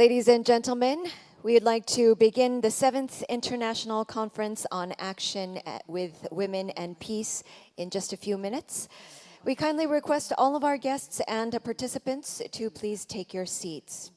Ladies and gentlemen, we would like to begin the 7th International Conference on Action with Women and Peace in just a few minutes. We kindly request all of our guests and participants to please take your seats.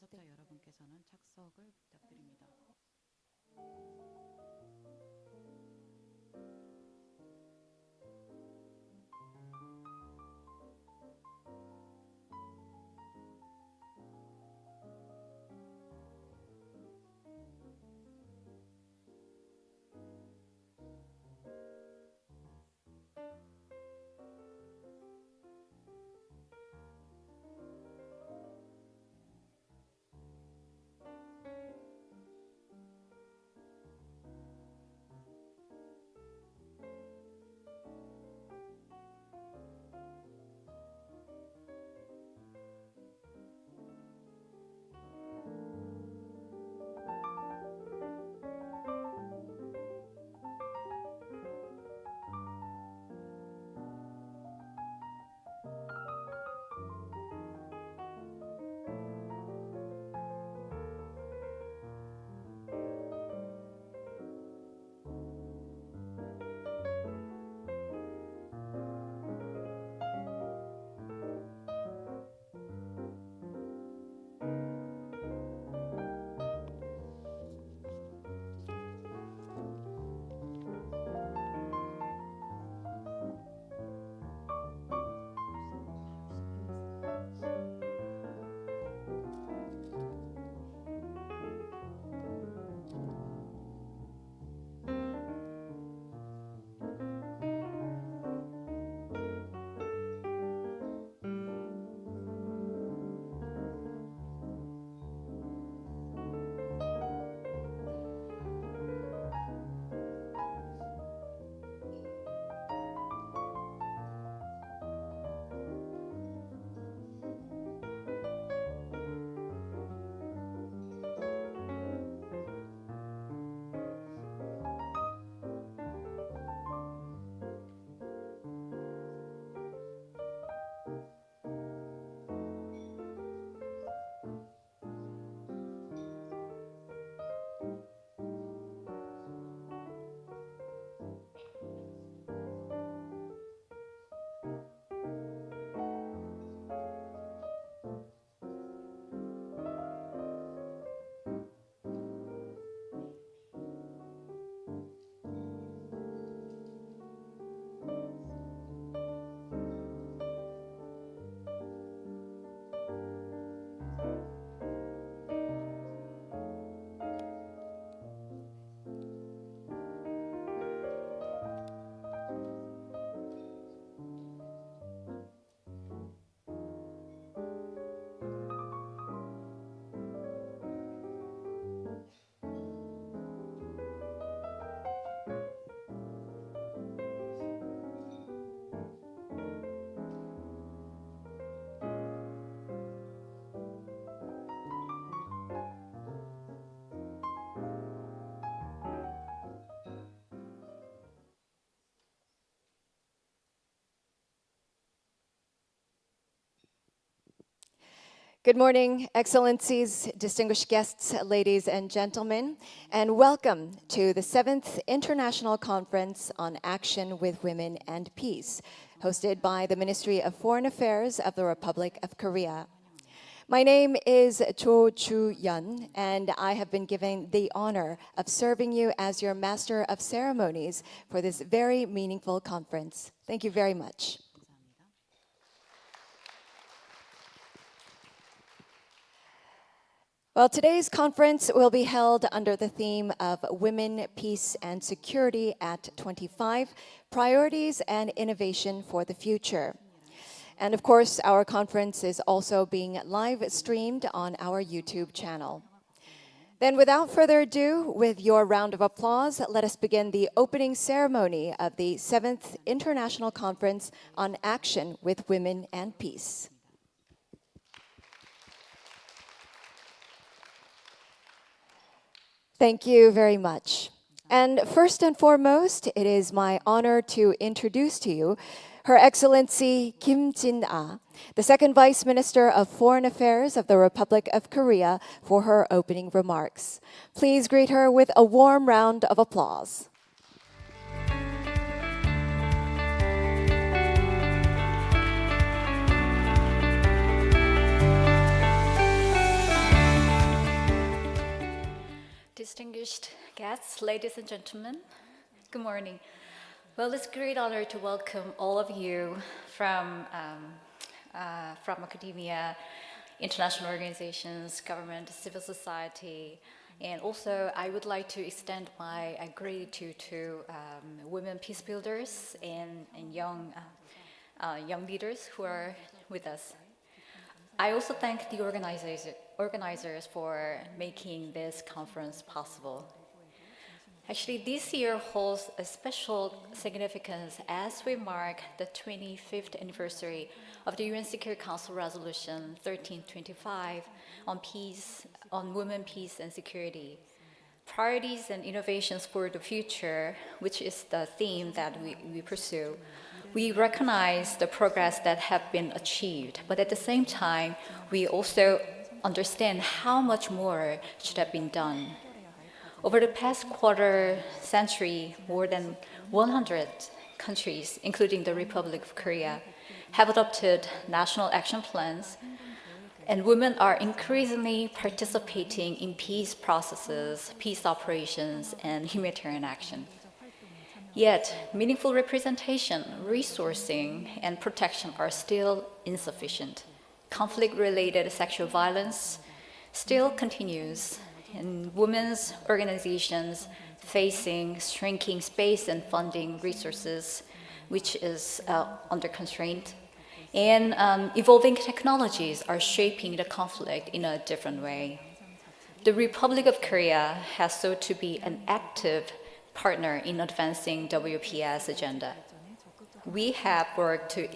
Good morning, Excellencies, distinguished guests, ladies and gentlemen, and welcome to the 7th International Conference on Action with Women and Peace, hosted by the Ministry of Foreign Affairs of the Republic of Korea. My name is Cho Chu-yeon, and I have been given the honor of serving you as your Master of Ceremonies for this very meaningful conference. Thank you very much. Well, today's conference will be held under the theme of Women, Peace, and Security at 25, Priorities and Innovation for the Future. And of course, our conference is also being live streamed on our YouTube channel. Then without further ado, with your round of applause, let us begin the opening ceremony of the 7th International Conference on Action with Women and Peace. Thank you very much. And first and foremost, it is my honor to introduce to you Her Excellency Kim Jin-ah, the Second Vice Minister of Foreign Affairs of the Republic of Korea, for her opening remarks. Please greet her with a warm round of applause. Distinguished guests, ladies and gentlemen, good morning. Well, it's a great honor to welcome all of you from academia, international organizations, government, civil society, and also I would like to extend my gratitude to women peace builders and young leaders who are with us. I also thank the organizers for making this conference possible. Actually, this year holds a special significance as we mark the 25th anniversary of the UN Security Council Resolution 1325 on women, peace, and security. Priorities and innovations for the future, which is the theme that we pursue. We recognize the progress that have been achieved, but at the same time, we also understand how much more should have been done. Over the past quarter century, more than 100 countries, including the Republic of Korea, have adopted national action plans, and women are increasingly participating in peace processes, peace operations, and humanitarian action. Yet, meaningful representation, resourcing, and protection are still insufficient. Conflict-related sexual violence still continues, and women's organizations facing shrinking space and funding resources, which is under constraint. And evolving technologies are shaping the conflict in a different way. The Republic of Korea has sought to be an active partner in advancing WPS agenda. We have worked to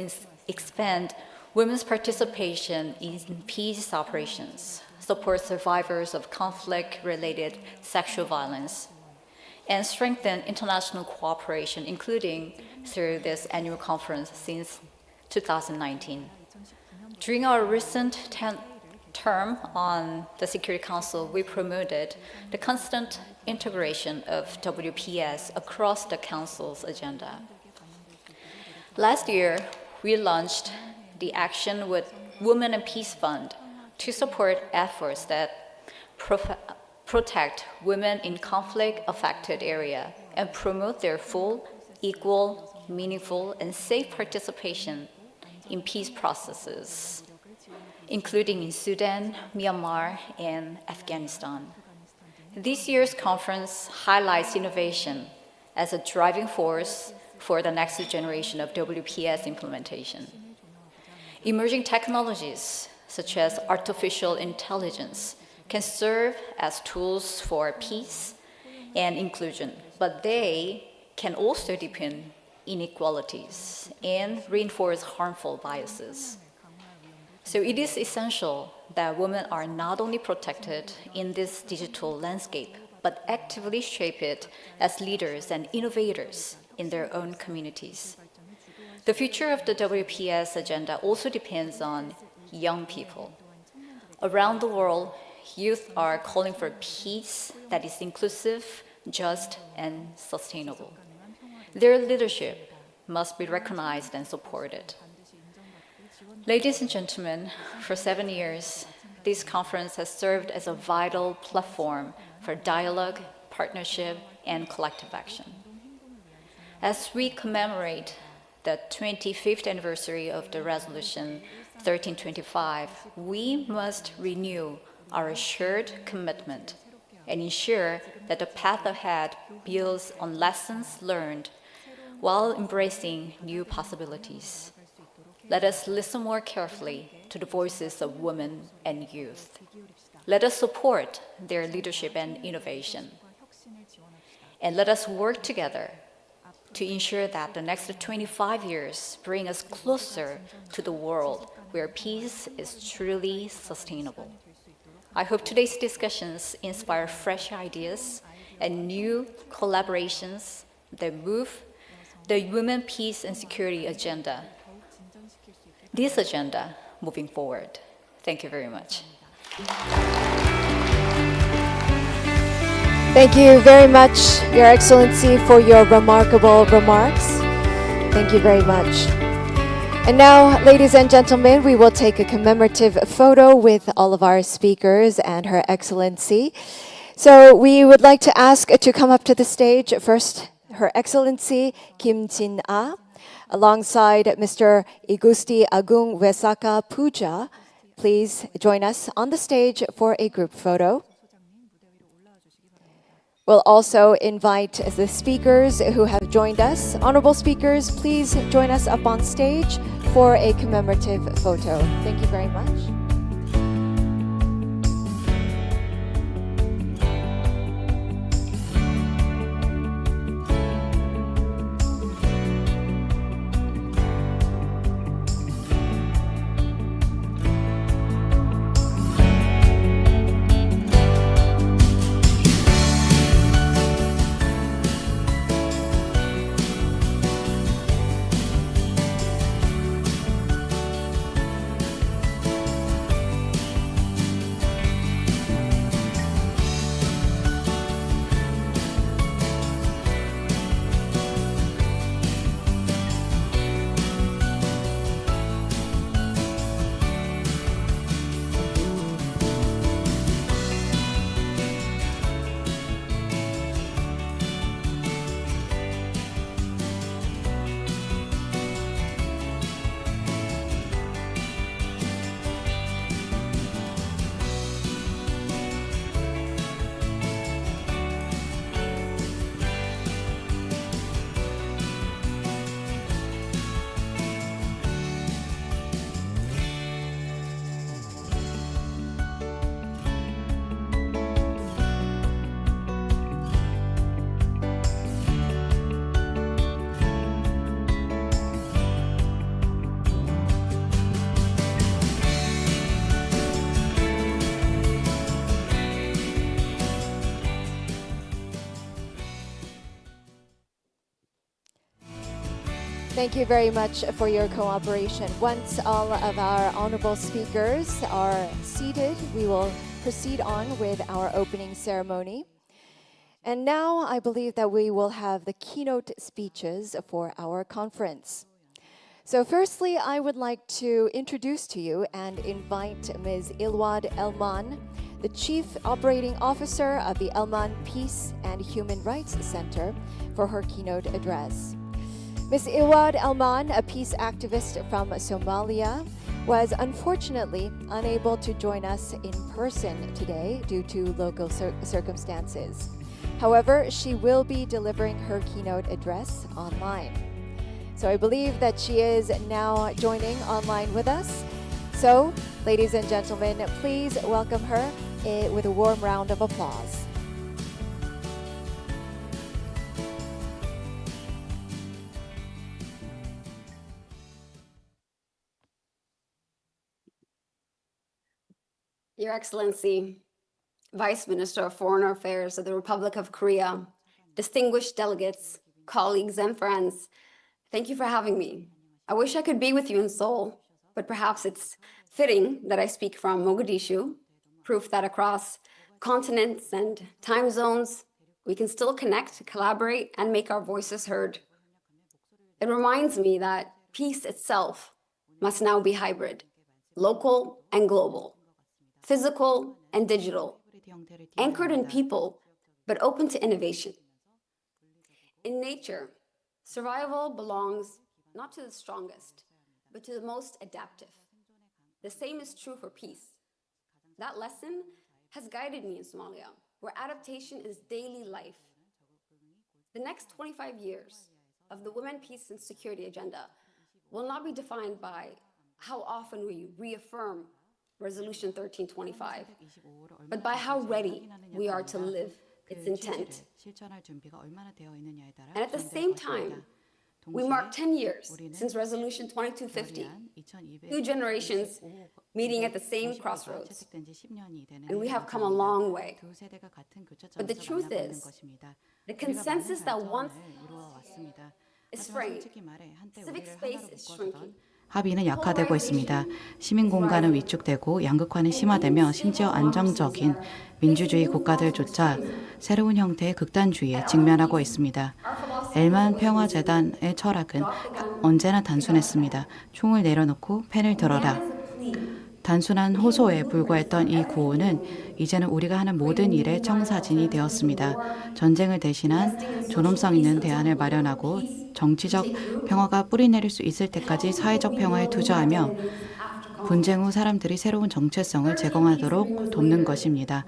expand women's participation in peace operations, support survivors of conflict-related sexual violence, and strengthen international cooperation, including through this annual conference since 2019. During our recent term on the Security Council, we promoted the constant integration of WPS across the Council's agenda. Last year, we launched the Action with Women and Peace Fund to support efforts that protect women in conflict-affected areas and promote their full, equal, meaningful, and safe participation in peace processes, including in Sudan, Myanmar, and Afghanistan. This year's conference highlights innovation as a driving force for the next generation of WPS implementation. Emerging technologies, such as artificial intelligence, can serve as tools for peace and inclusion, but they can also deepen inequalities and reinforce harmful biases. So it is essential that women are not only protected in this digital landscape, but actively shape it as leaders and innovators in their own communities. The future of the WPS agenda also depends on young people. Around the world, youth are calling for peace that is inclusive, just, and sustainable. Their leadership must be recognized and supported. Ladies and gentlemen, for 7 years, this conference has served as a vital platform for dialogue, partnership, and collective action. As we commemorate the 25th anniversary of the Resolution 1325, we must renew our shared commitment and ensure that the path ahead builds on lessons learned while embracing new possibilities. Let us listen more carefully to the voices of women and youth. Let us support their leadership and innovation. And let us work together to ensure that the next 25 years bring us closer to the world where peace is truly sustainable. I hope today's discussions inspire fresh ideas and new collaborations that move the human peace and security agenda, this agenda moving forward. Thank you very much. Thank you very much, Your Excellency, for your remarkable remarks. Thank you very much. And now, ladies and gentlemen, we will take a commemorative photo with all of our speakers and Her Excellency. So we would like to ask to come up to the stage first, Her Excellency Kim Jin-ah, alongside Mr. Igusti Agung Wesaka Puja. Please join us on the stage for a group photo. We'll also invite the speakers who have joined us. Honorable speakers, please join us up on stage for a commemorative photo. Thank you very much. Thank you very much for your cooperation. Once all of our honorable speakers are seated, we will proceed on with our opening ceremony. And now I believe that we will have the keynote speeches for our conference. So firstly, I would like to introduce to you and invite Ms. Ilwad Elman, the Chief Operating Officer of the Elman Peace and Human Rights Center, for her keynote address. Ms. Ilwad Elman, a peace activist from Somalia, was unfortunately unable to join us in person today due to local circumstances. However, she will be delivering her keynote address online. So I believe that she is now joining online with us. So, ladies and gentlemen, please welcome her with a warm round of applause. Your Excellency, Vice Minister of Foreign Affairs of the Republic of Korea, distinguished delegates, colleagues, and friends, thank you for having me. I wish I could be with you in Seoul, but perhaps it's fitting that I speak from Mogadishu, proof that across continents and time zones, we can still connect, collaborate, and make our voices heard. It reminds me that peace itself must now be hybrid, local and global, physical and digital, anchored in people, but open to innovation. In nature, survival belongs not to the strongest, but to the most adaptive. The same is true for peace. That lesson has guided me in Somalia, where adaptation is daily life. The next 25 years of the Women, Peace, and Security agenda will not be defined by how often we reaffirm Resolution 1325, but by how ready we are to live its intent. And at the same time, We mark 10 years since Resolution 2250, two generations meeting at the same crossroads. And we have come a long way. But the truth is, the consensus that once is fraying. Civic space is shrinking. 합의는 약화되고 있습니다. 시민 공간은 위축되고 양극화는 심화되며 심지어 안정적인 민주주의 국가들조차 새로운 형태의 극단주의에 직면하고 있습니다. 엘만 평화재단의 철학은 언제나 단순했습니다. 총을 내려놓고 펜을 들어라. 단순한 호소에 불과했던 이 구호는 이제는 우리가 하는 모든 일의 청사진이 되었습니다. 전쟁을 대신한 존엄성 있는 대안을 마련하고 정치적 평화가 뿌리내릴 수 있을 때까지 사회적 평화에 투자하며 분쟁 후 사람들이 새로운 정체성을 제공하도록 돕는 것입니다.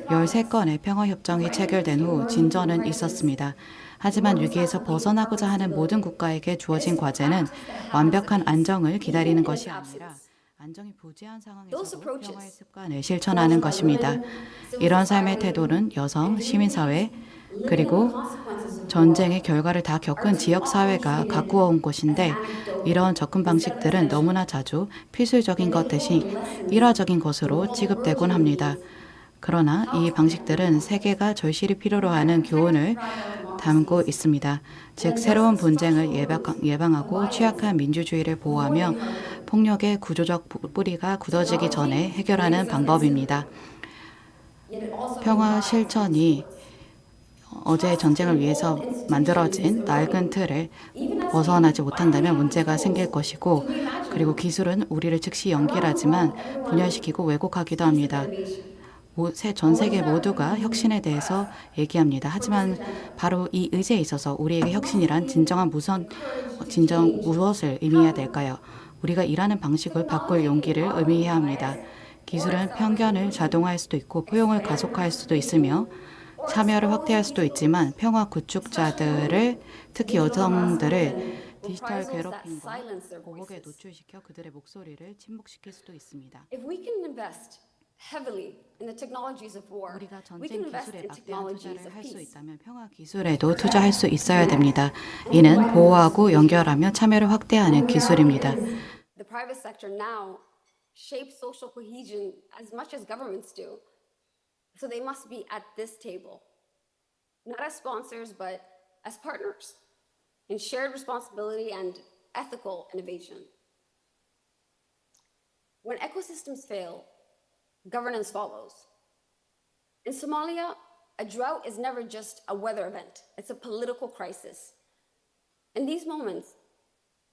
13건의 평화협정이 체결된 후 진전은 있었습니다. 하지만 위기에서 벗어나고자 하는 모든 국가에게 주어진 과제는 완벽한 안정을 기다리는 것이 아니라 안정이 부재한 상황에서도 평화의 습관을 실천하는 것입니다. 이런 삶의 태도는 여성, 시민사회, 그리고 전쟁의 결과를 다 겪은 지역사회가 가꾸어 온 것인데 이런 접근 방식들은 너무나 자주 필수적인 것 대신 일화적인 것으로 취급되곤 합니다. 그러나 이 방식들은 세계가 절실히 필요로 하는 교훈을 담고 있습니다. 즉 새로운 분쟁을 예방하고 취약한 민주주의를 보호하며 폭력의 구조적 뿌리가 굳어지기 전에 해결하는 방법입니다. 평화 실천이 어제의 전쟁을 위해서 만들어진 낡은 틀을 벗어나지 못한다면 문제가 생길 것이고 그리고 기술은 우리를 즉시 연결하지만 분열시키고 왜곡하기도 합니다. 전 세계 모두가 혁신에 대해서 얘기합니다. 하지만 바로 이 의제에 있어서 우리에게 혁신이란 진정 무엇을 의미해야 될까요? 우리가 일하는 방식을 바꿀 용기를 의미해야 합니다. 기술은 편견을 자동화할 수도 있고 포용을 가속화할 수도 있으며 참여를 확대할 수도 있지만 평화 구축자들을 특히 여성들을 디지털 괴롭힘과 보복에 노출시켜 그들의 목소리를 침묵시킬 수도 있습니다. 우리가 전쟁 기술에 막대한 투자를 할 수 있다면 평화 기술에도 투자할 수 있어야 됩니다. 이는 보호하고 연결하며 참여를 확대하는 기술입니다. The private sector now shapes social cohesion as much as governments do. So they must be at this table, not as sponsors, but as partners in shared responsibility and ethical innovation. When ecosystems fail, governance follows. In Somalia, a drought is never just a weather event, it's a political crisis. In these moments,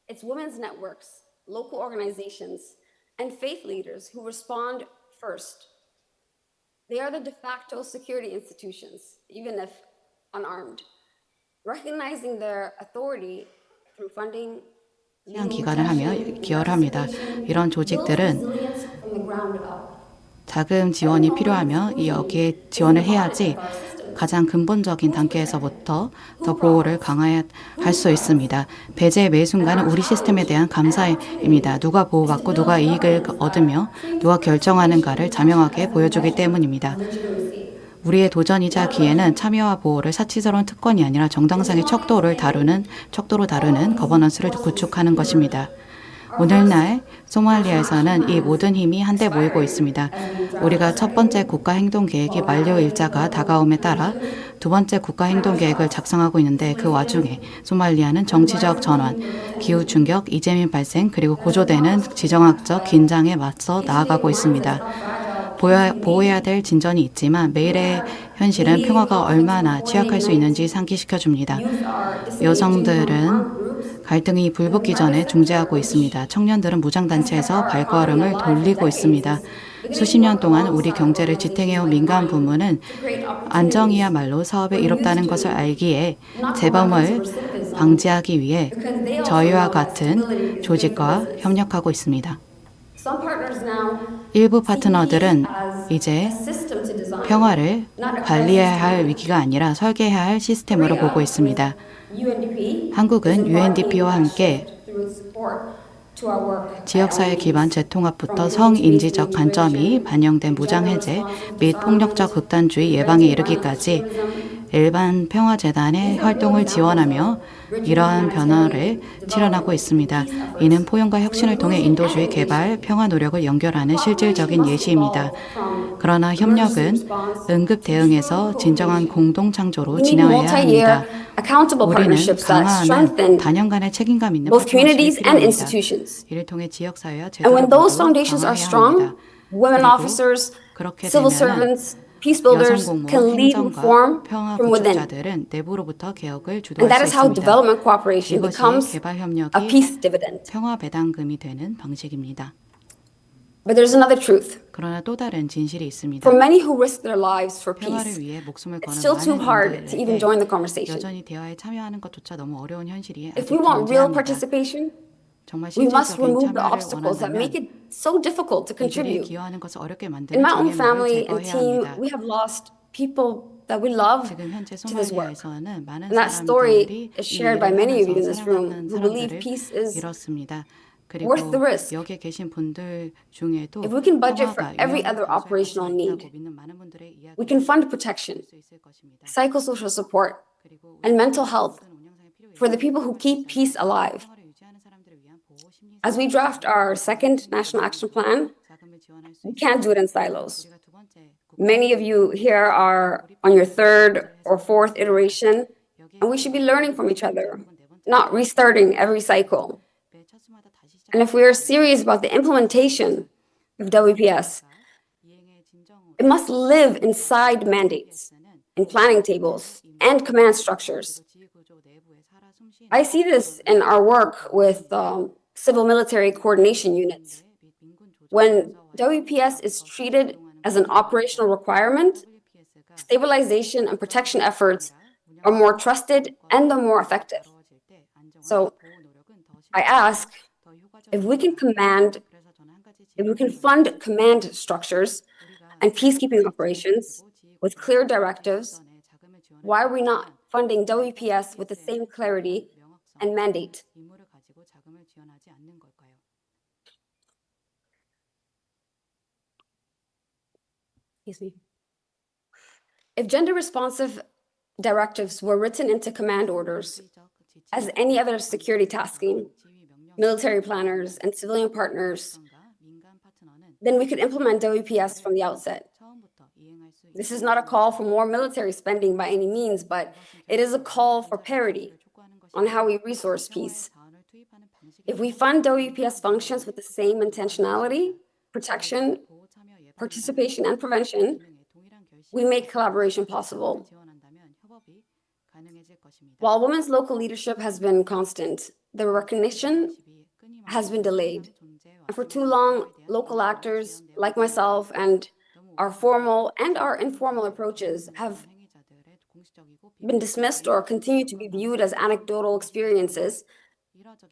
it's women's networks, local organizations, and faith leaders who respond first. They are the de facto security institutions, even if unarmed, recognizing their authority through funding. 시한 기간을 하며 기여를 합니다. 이런 조직들은 자금 지원이 필요하며 여기에 지원을 해야지 가장 근본적인 단계에서부터 더 보호를 강화할 수 있습니다. 배제의 매 순간은 우리 시스템에 대한 감사입니다. 누가 보호받고 누가 이익을 얻으며 누가 결정하는가를 자명하게 보여주기 때문입니다. 우리의 도전이자 기회는 참여와 보호를 사치스러운 특권이 아니라 정당상의 척도로 다루는 거버넌스를 구축하는 것입니다. 오늘날 소말리아에서는 이 모든 힘이 한데 모이고 있습니다. 우리가 첫 번째 국가행동계획이 만료 일자가 다가옴에 따라 두 번째 국가행동계획을 작성하고 있는데 그 와중에 소말리아는 정치적 전환, 기후 충격, 이재민 발생 그리고 고조되는 지정학적 긴장에 맞서 나아가고 있습니다. 보호해야 될 진전이 있지만 매일의 현실은 평화가 얼마나 취약할 수 있는지 상기시켜줍니다. 여성들은 갈등이 불붙기 전에 중재하고 있습니다. 청년들은 무장단체에서 발걸음을 돌리고 있습니다. 수십 년 동안 우리 경제를 지탱해온 민간 부문은 안정이야말로 사업에 이롭다는 것을 알기에 재범을 방지하기 위해 저희와 같은 조직과 협력하고 있습니다. 일부 파트너들은 이제 평화를 관리해야 할 위기가 아니라 설계해야 할 시스템으로 보고 있습니다. 한국은 UNDP와 함께 지역사회 기반 재통합부터 성인지적 관점이 반영된 무장해제 및 폭력적 극단주의 예방에 이르기까지 일반 평화재단의 활동을 지원하며 이러한 변화를 실현하고 있습니다. 이는 포용과 혁신을 통해 인도주의 개발, 평화 노력을 연결하는 실질적인 예시입니다. 그러나 협력은 응급 대응에서 진정한 공동 창조로 진행해야 합니다. 우리는 강화하는 단연간의 책임감 있는 both 파트너십이 communities and 필요합니다. institutions. 이를 통해 지역사회와 And when 제도를 those 모두 foundations are 강화해야 strong, 합니다. women 그리고 officers, 그렇게 civil 되면 servants, peace 여성 builders 공무원, can lead 행정가, reform 평화 from within. 구축자들은 내부로부터 개혁을 And 주도할 that 수 is how 있습니다. development cooperation 이것이 becomes 개발 a 협력이 peace dividend. 평화 배당금이 되는 방식입니다. But there's another truth. 그러나 또 다른 진실이 있습니다. For many who risk their lives for 평화를 peace, 위해 목숨을 it's 거는 still too hard 많은 to even 이들에게 join the conversation. 여전히 대화에 참여하는 것조차 너무 어려운 현실이 If 아직 we want real 존재합니다. participation, 정말 we must 실질적인 remove the 참여를 obstacles that make 원한다면 it so difficult to 이들이 contribute. 기여하는 것을 어렵게 In 만드는 my own 장애물을 family and 제거해야 team, 합니다. we have lost people that we love 지금 현재 to this work. 소말리아에서는 많은 And that story 사람들이 is 이 shared by 일을 many of you in 하면서 this room 사랑하는 who believe 사람들을 peace is 잃었습니다. 그리고 worth the risk. 여기에 계신 분들 중에도 If we can budget for 평화가 every 위험을 other 감수할 operational 가치가 있다고 need, 믿는 많은 분들의 we 이야기를 can fund protection, 수 있을 것입니다. psychosocial support, 그리고 and mental health 모든 운영상에 필요해 for the people who keep peace alive. 평화를 유지하는 사람들을 위한 보호 심리 As we draft our second national action plan, 자금을 지원할 수 we 있습니다. can't do it in silos. 우리가 두 번째 Many of you here are on your third or fourth iteration, and we should be learning from each other, not restarting every cycle. 매 차수마다 다시 시작. And if we are serious about the implementation of WPS, 이행의 진정으로 it must live inside mandates, in planning tables, and command structures. 지휘 구조 내부에 살아 숨쉬는 I see this in our work with civil military coordination units. 민군 조정 When WPS is treated as an operational requirement, WPS가 stabilization and protection efforts are more trusted and they're more effective. 이루어질 때 안정화 So 보호 노력은 더 I ask 더 효과적이다. if we can command, 그래서 저는 한 가지 if we can fund command structures and peacekeeping operations with clear directives, 전에 자금을 지원할 why are we not funding WPS with the same clarity and mandate? 임무를 가지고 자금을 지원하지 않는 걸까요? Excuse me. If gender responsive directives were written into command orders, as any other security tasking, military planners, and civilian partners, 민간 파트너는 then we could implement WPS from the outset. 처음부터 이행할 수 This is not a call for more military spending by any means, but it is a call for parity on how we resource peace. 자원을 투입하는 방식이 If we fund WPS functions with the same intentionality, protection, 보호 참여 예방 participation, and prevention, 기능에 동일한 결심 we make collaboration possible. 지원한다면 협업이 가능해질 것입니다. While women's local leadership has been constant, the recognition has been delayed. And for too long, local actors like myself and our formal and our informal approaches have 행위자들의 공식적이고 been dismissed or continue to be viewed as anecdotal experiences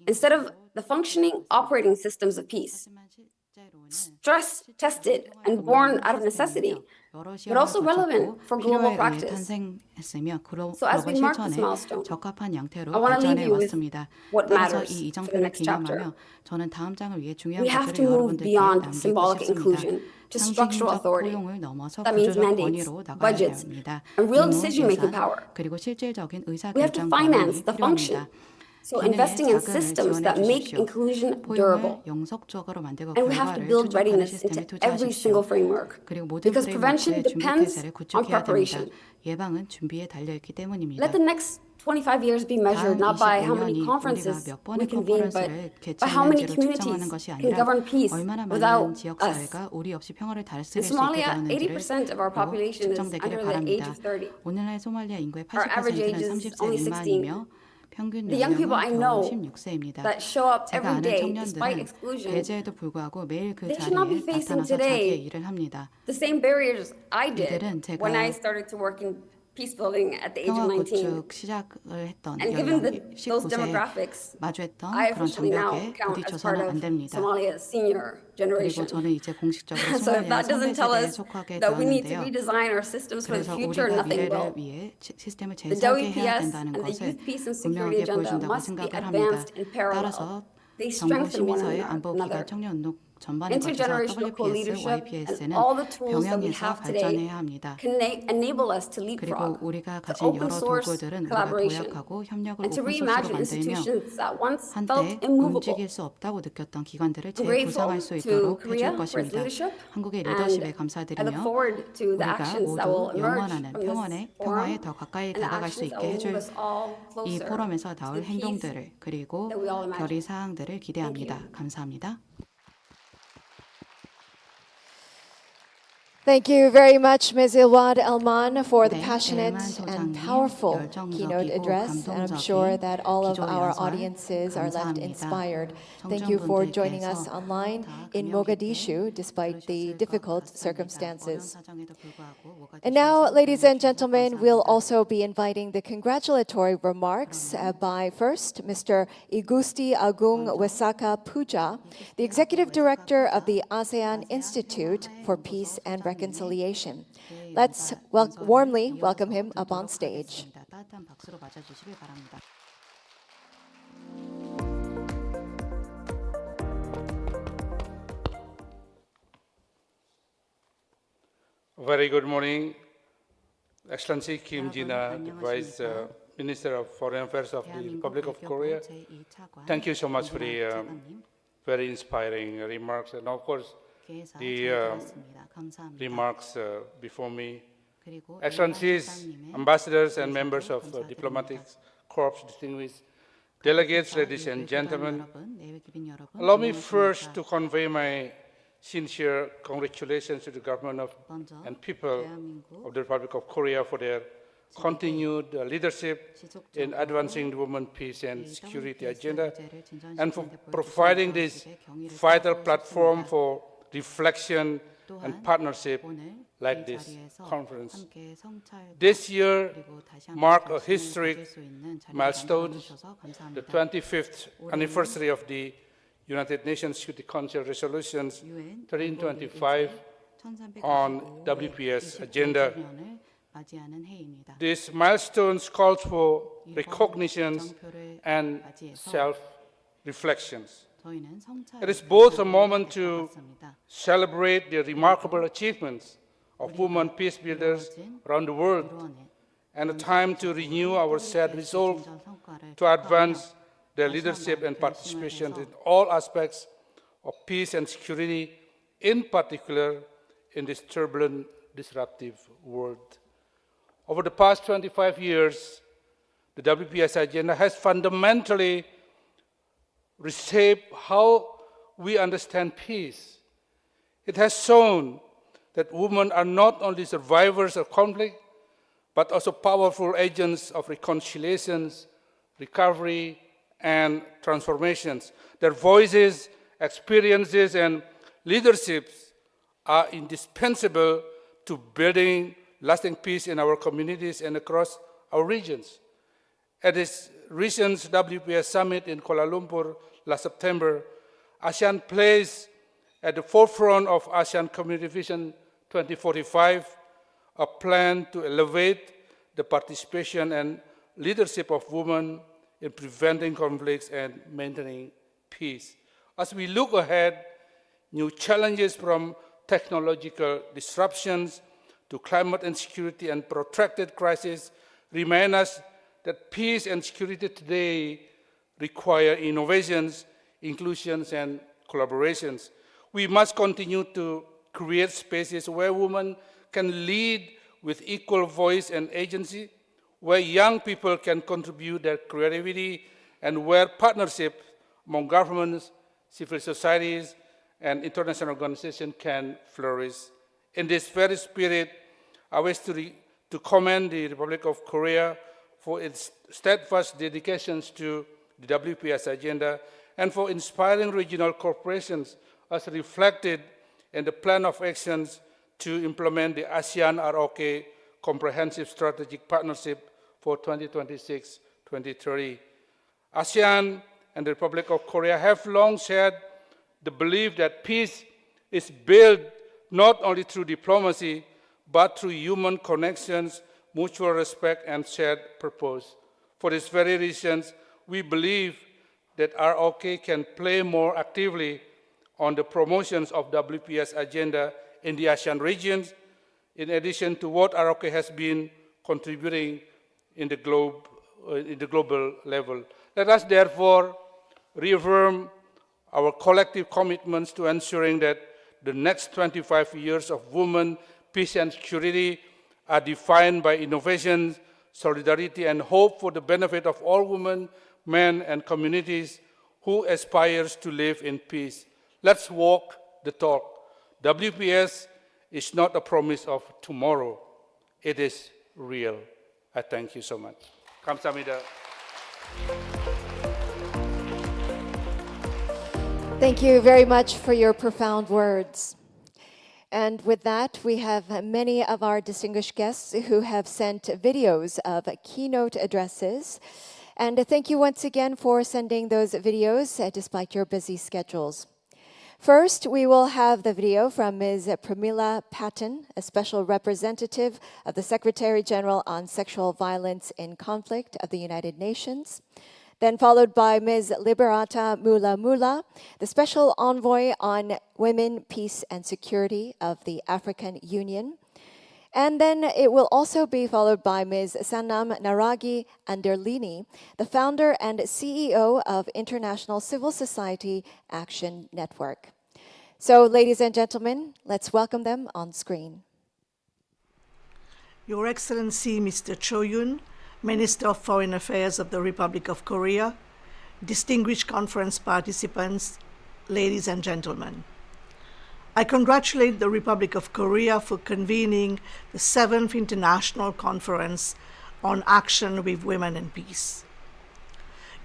instead of the functioning operating systems of peace, 하지만 실제로는 stress tested and born out of necessity, 여러 but also relevant 거쳤고 for global 필요에 의해 practice. 탄생했으며 글로벌 So as we mark this 실천에 milestone, 적합한 양태로 I want to leave 발전해 you with 왔습니다. what 따라서 matters 이 for the 이정표를 next chapter. 기념하며 저는 다음 장을 위해 중요한 We have to 것들을 move 여러분들께 beyond 남기고 symbolic 싶습니다. inclusion to structural 상징적 authority. 포용을 넘어서 That means 구조적 mandates, 권위로 나가야 budgets, 합니다. and real 임무, decision-making 예산, power. 그리고 실질적인 We have to 의사결정 finance 권한이 the function. 필요합니다. So 기능에 investing in 자금을 systems 지원해 that make 주십시오. inclusion 포용을 durable. 영속적으로 만들고 And we have to 결과를 build 추적하는 readiness 시스템에 into every 투자하십시오. single framework. 그리고 모든 Because prevention 프레임워크의 준비 depends 태세를 on 구축해야 됩니다. preparation. 예방은 준비에 달려있기 때문입니다. Let the next 25 years be measured 다음 not by how many 25년이 우리가 conferences 몇 we 번의 convene, but 컨퍼런스를 by how many 개최했는지로 측정하는 communities 것이 can 아니라 govern peace 얼마나 많은 without us. 지역사회가 우리 없이 평화를 In 다스릴 수 있게 Somalia, 되었는지를 80% of our population is 측정되기를 under the age 바랍니다. of 30. 오늘날 소말리아 인구의 Our average age 80%는 is 30세 only 미만이며 평균 The young people I 연령은 know 겨우 16세입니다. that show up 제가 every 아는 day despite 청년들은 exclusion, 배제에도 불구하고 매일 그 they should not be 자리에 facing 나타나서 today 자기의 일을 합니다. the same barriers I did 이들은 제가 when I started to work in peace building at the age of 평화 19. 구축 시작을 했던 And given 연령 those 19세에 demographics, 마주했던 I 그런 officially now 장벽에 count as part 부딪혀서는 안 of 됩니다. Somalia's senior 그리고 generation. 저는 이제 공식적으로 So if 소말리아 that doesn't tell 선배 세대에 us 속하게 that we need to 되었는데요. redesign our systems for the 그래서 future, 우리가 nothing 미래를 will. 위해 시스템을 The 재설계해야 WPS 된다는 and the 것을 Youth Peace and Security 분명하게 agenda 보여준다고 must be 생각을 합니다. advanced in parallel. 따라서 They 정보 strengthen one 시민사회 안보 기관 another. 청년 운동 전반에 걸쳐서 Intergenerational WPS, co-leadership and YPS는 all the tools that we 병행해서 have today 발전해야 합니다. can enable us to 그리고 leapfrog, 우리가 to 가진 open 여러 source 도구들은 우리가 collaboration, 도약하고 협력을 and to 오픈소스로 reimagine 만들며 institutions that once 한때 felt immovable. 움직일 수 없다고 느꼈던 기관들을 I'm grateful 재구상할 수 to 있도록 Korea 해줄 for its 것입니다. leadership, 한국의 and 리더십에 I look 감사드리며 forward to the 우리가 actions that will 모두 emerge 영원하는 from 평화에 this 평화에 forum 더 가까이 and the 다가갈 수 actions that 있게 will 해줄 move us all 이 closer 포럼에서 to 나올 the peace 행동들을 그리고 that we all imagine. 결의사항들을 기대합니다. 감사합니다. Thank you very much, Ms. Ilwad Elman, for the 네, passionate 엘만 and 소장님 powerful keynote 열정적이고 address. And I'm sure 감동적인 that all of 기조 our 연설 audiences are left 감사합니다. inspired. Thank you for joining us 청중분들께서 online 다 in 금요 Mogadishu, 기대에 despite the 들으셨을 것 difficult 같습니다. 어려운 circumstances. 사정에도 불구하고 And now, 모가디슈에서 ladies and 들어주셔서 gentlemen, we'll 감사합니다. also be inviting the congratulatory remarks by first Mr. Igusti Agung Wesaka Puja, the Executive Director of the ASEAN Institute for Peace and Reconciliation. Let's warmly welcome him up on stage. 따뜻한 박수로 맞아주시길 바랍니다. Very good morning, Excellency Kim Jina, the 안녕하십니까. Vice Minister of Foreign Affairs of the Republic of Korea. 제2차관 Thank you so much for the 차관님, very inspiring remarks, and of course, 개사 잘 the 들었습니다. 감사합니다. remarks before me. 그리고 Excellencies, 차관님의 ambassadors, and 인사도 members of 감사드립니다. diplomatic corps, distinguished delegates, ladies and 외교관 gentlemen, 여러분, 내외기빈 여러분, allow me 안녕하십니까. first to convey my sincere congratulations to the government of 먼저 and people 대한민국 of the Republic of Korea for their continued leadership in advancing the women peace and security agenda and for providing this vital platform for reflection and partnership like this conference. This year marked a historic milestone, the 25th anniversary of the United Nations Security Council resolutions 1325 on WPS agenda. These milestones called for recognitions and self-reflections. It is both a moment to celebrate the remarkable achievements of women peace builders around the world and a time to renew our shared resolve to advance their leadership and participation in all aspects of peace and security, in particular in this turbulent, disruptive world. Over the past 25 years, the WPS agenda has fundamentally reshaped how we understand peace. It has shown that women are not only survivors of conflict, but also powerful agents of reconciliations, recovery, and transformations. Their voices, experiences, and leaderships are indispensable to building lasting peace in our communities and across our regions. At this recent WPS summit in Kuala Lumpur last September, ASEAN placed at the forefront of ASEAN Community Vision 2045 a plan to elevate the participation and leadership of women in preventing conflicts and maintaining peace. As we look ahead, new challenges from technological disruptions to climate insecurity and protracted crisis remind us that peace and security today require innovations, inclusions, and collaborations. We must continue to create spaces where women can lead with equal voice and agency, where young people can contribute their creativity, and where partnership among governments, civil societies, and international organizations can flourish. In this very spirit, I wish to commend the Republic of Korea for its steadfast dedications to the WPS agenda and for inspiring regional corporations as reflected in the plan of actions to implement the ASEAN ROK Comprehensive Strategic Partnership for 2026-2030. ASEAN and the Republic of Korea have long shared the belief that peace is built not only through diplomacy, but through human connections, mutual respect, and shared purpose. For these very reasons, we believe that ROK can play more actively on the promotions of WPS agenda in the ASEAN regions, in addition to what ROK has been contributing in the global level. Let us therefore reaffirm our collective commitments to ensuring that the next 25 years of women, peace and security are defined by innovation, solidarity, and hope for the benefit of all women, men, and communities who aspires to live in peace. Let's walk the talk. WPS is not a promise of tomorrow. It is real. I thank you so much. 감사합니다. Thank you very much for your profound words. And with that, we have many of our distinguished guests who have sent videos of keynote addresses. And thank you once again for sending those videos despite your busy schedules. First, we will have the video from Ms. Pramila Patten, a special representative of the Secretary General on Sexual Violence in Conflict of the United Nations. Then followed by Ms. Liberata Mula, the Special Envoy on Women, Peace and Security of the African Union. And then it will also be followed by Ms. Sanam Naragi Anderlini, the founder and CEO of International Civil Society Action Network. So, ladies and gentlemen, let's welcome them on screen. Your Excellency, Mr. Cho Yoon, Minister of Foreign Affairs of the Republic of Korea, distinguished conference participants, ladies and gentlemen. I congratulate the Republic of Korea for convening the 7th International Conference on Action with Women and Peace.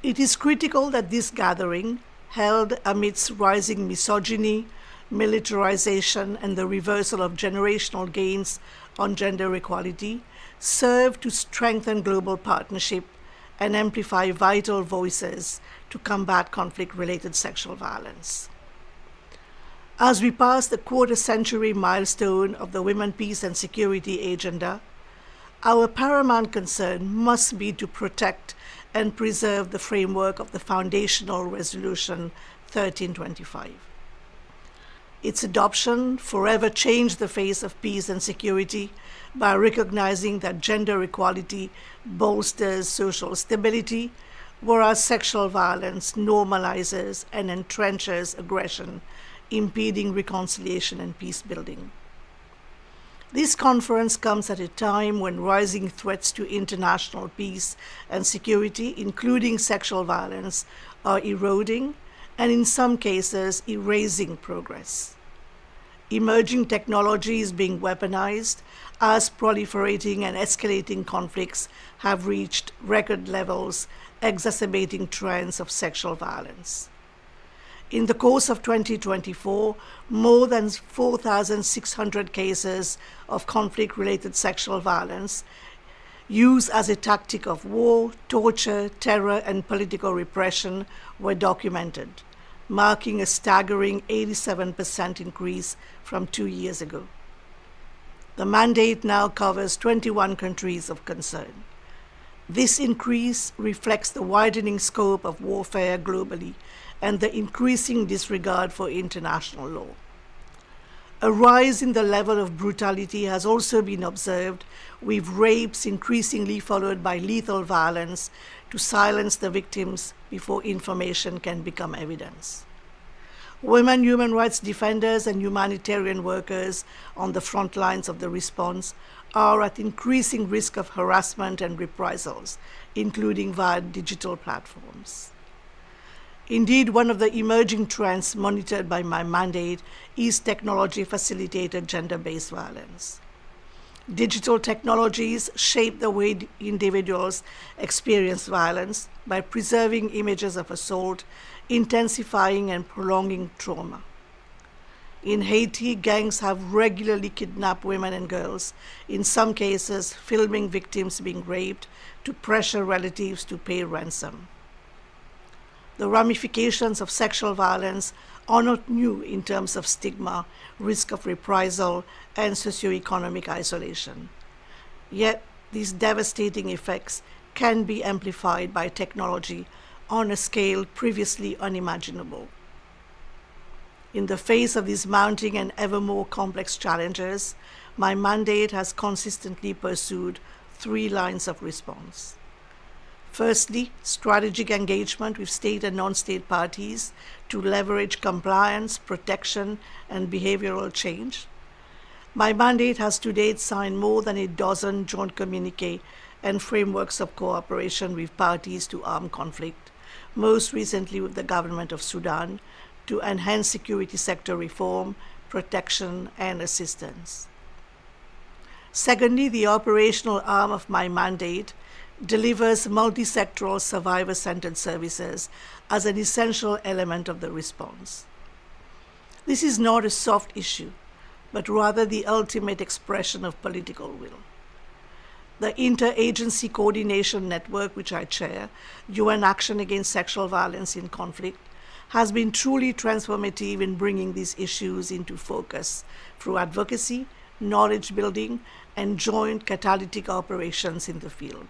It is critical that this gathering, held amidst rising misogyny, militarization, and the reversal of generational gains on gender equality, serve to strengthen global partnership and amplify vital voices to combat conflict-related sexual violence. As we pass the quarter-century milestone of the Women, Peace and Security agenda, our paramount concern must be to protect and preserve the framework of the foundational Resolution 1325. Its adoption forever changed the face of peace and security by recognizing that gender equality bolsters social stability, whereas sexual violence normalizes and entrenches aggression, impeding reconciliation and peace building. This conference comes at a time when rising threats to international peace and security, including sexual violence, are eroding and in some cases erasing progress. Emerging technology is being weaponized as proliferating and escalating conflicts have reached record levels, exacerbating trends of sexual violence. In the course of 2024, more than 4,600 cases of conflict-related sexual violence used as a tactic of war, torture, terror, and political repression were documented, marking a staggering 87% increase from 2 years ago. The mandate now covers 21 countries of concern. This increase reflects the widening scope of warfare globally and the increasing disregard for international law. A rise in the level of brutality has also been observed, with rapes increasingly followed by lethal violence to silence the victims before information can become evidence. Women human rights defenders and humanitarian workers on the front lines of the response are at increasing risk of harassment and reprisals, including via digital platforms. Indeed, one of the emerging trends monitored by my mandate is technology-facilitated gender-based violence. Digital technologies shape the way individuals experience violence by preserving images of assault, intensifying and prolonging trauma. In Haiti, gangs have regularly kidnapped women and girls, in some cases filming victims being raped to pressure relatives to pay ransom. The ramifications of sexual violence are not new in terms of stigma, risk of reprisal, and socioeconomic isolation. Yet, these devastating effects can be amplified by technology on a scale previously unimaginable. In the face of these mounting and ever more complex challenges, my mandate has consistently pursued 3 lines of response. Firstly, strategic engagement with state and non-state parties to leverage compliance, protection, and behavioral change. My mandate has to date signed more than a dozen joint communiques and frameworks of cooperation with parties to armed conflict, most recently with the government of Sudan, to enhance security sector reform, protection, and assistance. Secondly, the operational arm of my mandate delivers multi-sectoral survivor-centered services as an essential element of the response. This is not a soft issue, but rather the ultimate expression of political will. The Interagency Coordination Network, which I chair, UN Action Against Sexual Violence in Conflict, has been truly transformative in bringing these issues into focus through advocacy, knowledge building, and joint catalytic operations in the field.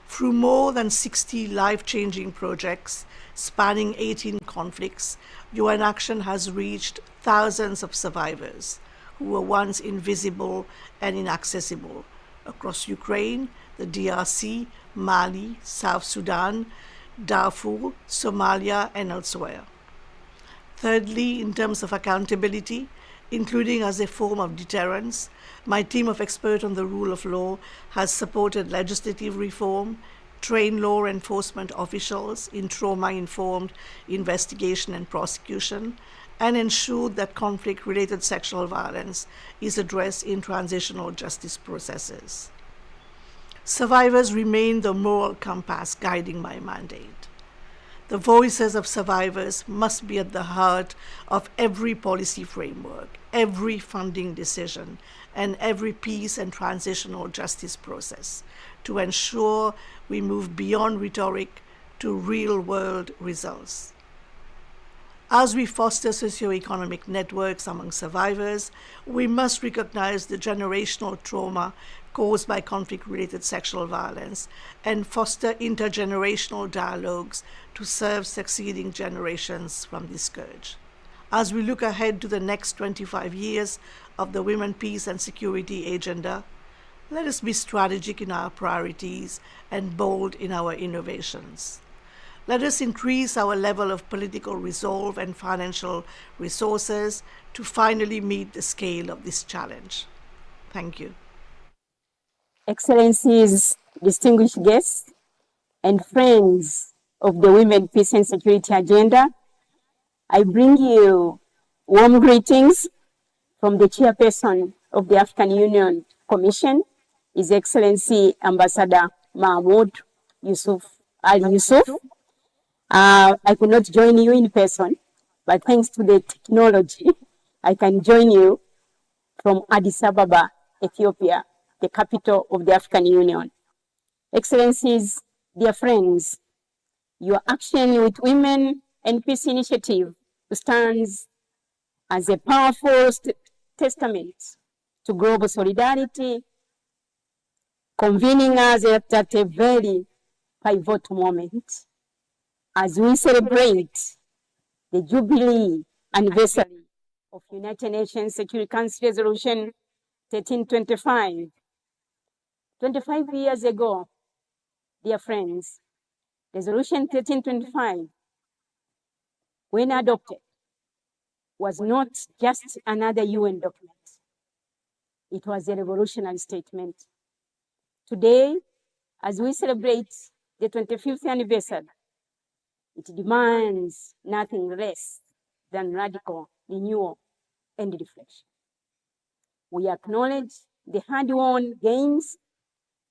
Through more than 60 life-changing projects spanning 18 conflicts, UN Action has reached thousands of survivors who were once invisible and inaccessible across Ukraine, the DRC, Mali, South Sudan, Darfur, Somalia, and elsewhere. Thirdly, in terms of accountability, including as a form of deterrence, my team of experts on the rule of law has supported legislative reform, trained law enforcement officials in trauma-informed investigation and prosecution, and ensured that conflict-related sexual violence is addressed in transitional justice processes. Survivors remain the moral compass guiding my mandate. The voices of survivors must be at the heart of every policy framework, every funding decision, and every peace and transitional justice process to ensure we move beyond rhetoric to real-world results. As we foster socioeconomic networks among survivors, we must recognize the generational trauma caused by conflict-related sexual violence and foster intergenerational dialogues to serve succeeding generations from this scourge. As we look ahead to the next 25 years of the Women, Peace and Security agenda, let us be strategic in our priorities and bold in our innovations. Let us increase our level of political resolve and financial resources to finally meet the scale of this challenge. Thank you. Excellencies, distinguished guests, and friends of the Women, Peace and Security agenda, I bring you warm greetings from the chairperson of the African Union Commission, His Excellency Ambassador Mahmoud Yusuf Ali Yusuf. I could not join you in person, but thanks to the technology, I can join you from Addis Ababa, Ethiopia, the capital of the African Union. Excellencies, dear friends, your action with Women and Peace Initiative stands as a powerful testament to global solidarity, convening us at a very pivotal moment as we celebrate the Jubilee anniversary of United Nations Security Council Resolution 1325. 25 years ago, dear friends, Resolution 1325, when adopted, was not just another UN document. It was a revolutionary statement. Today, as we celebrate the 25th anniversary, it demands nothing less than radical renewal and reflection. We acknowledge the hard-won gains,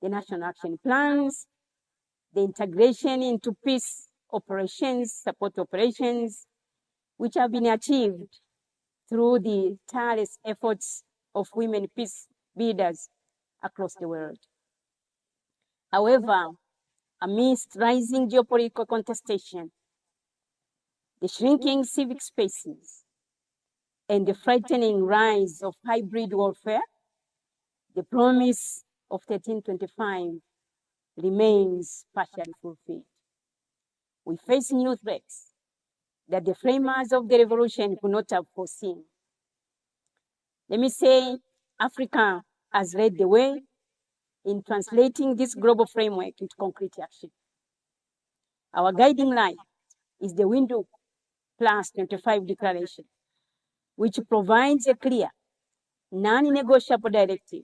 the national action plans, the integration into peace operations, support operations, which have been achieved through the tireless efforts of women peace builders across the world. However, amidst rising geopolitical contestation, the shrinking civic spaces, and the frightening rise of hybrid warfare, the promise of 1325 remains partially fulfilled. We face new threats, that the framers of the revolution could not have foreseen. Let me say, Africa has led the way in translating this global framework into concrete action. Our guiding light is the Window Plus 25 Declaration, which provides a clear, non-negotiable directive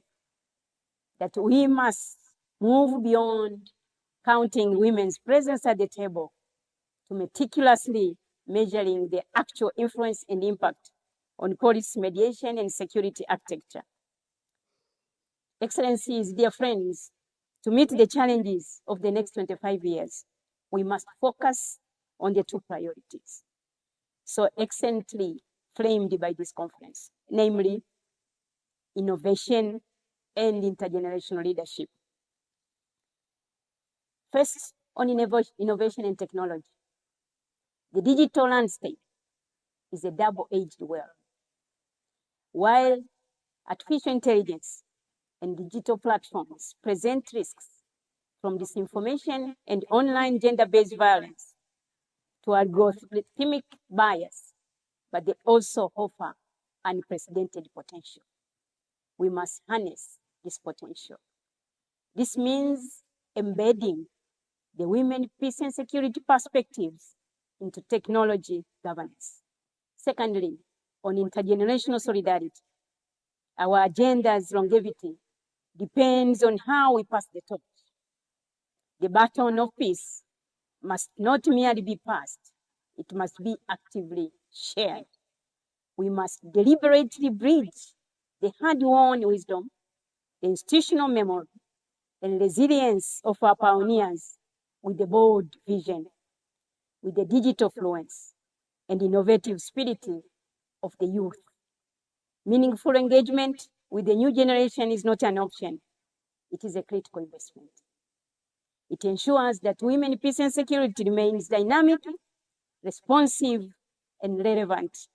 that we must move beyond counting women's presence at the table to meticulously measuring the actual influence and impact on policy mediation and security architecture. Excellencies, dear friends, to meet the challenges of the next 25 years, we must focus on the two priorities so excellently framed by this conference, namely innovation and intergenerational leadership. First, on innovation and technology. The digital landscape is a double-edged sword. While artificial intelligence and digital platforms present risks from disinformation and online gender-based violence to algorithmic bias, but they also offer unprecedented potential. We must harness this potential. This means embedding the women, peace, and security perspectives into technology governance. Secondly, on intergenerational solidarity, our agenda's longevity depends on how we pass the torch. The baton of peace must not merely be passed, it must be actively shared. We must deliberately bridge the hard-won wisdom, the institutional memory, and resilience of our pioneers with the bold vision, with the digital fluence, and innovative spirit of the youth. Meaningful engagement with the new generation is not an option. It is a critical investment. It ensures that women, peace, and security remains dynamic, responsive, and relevant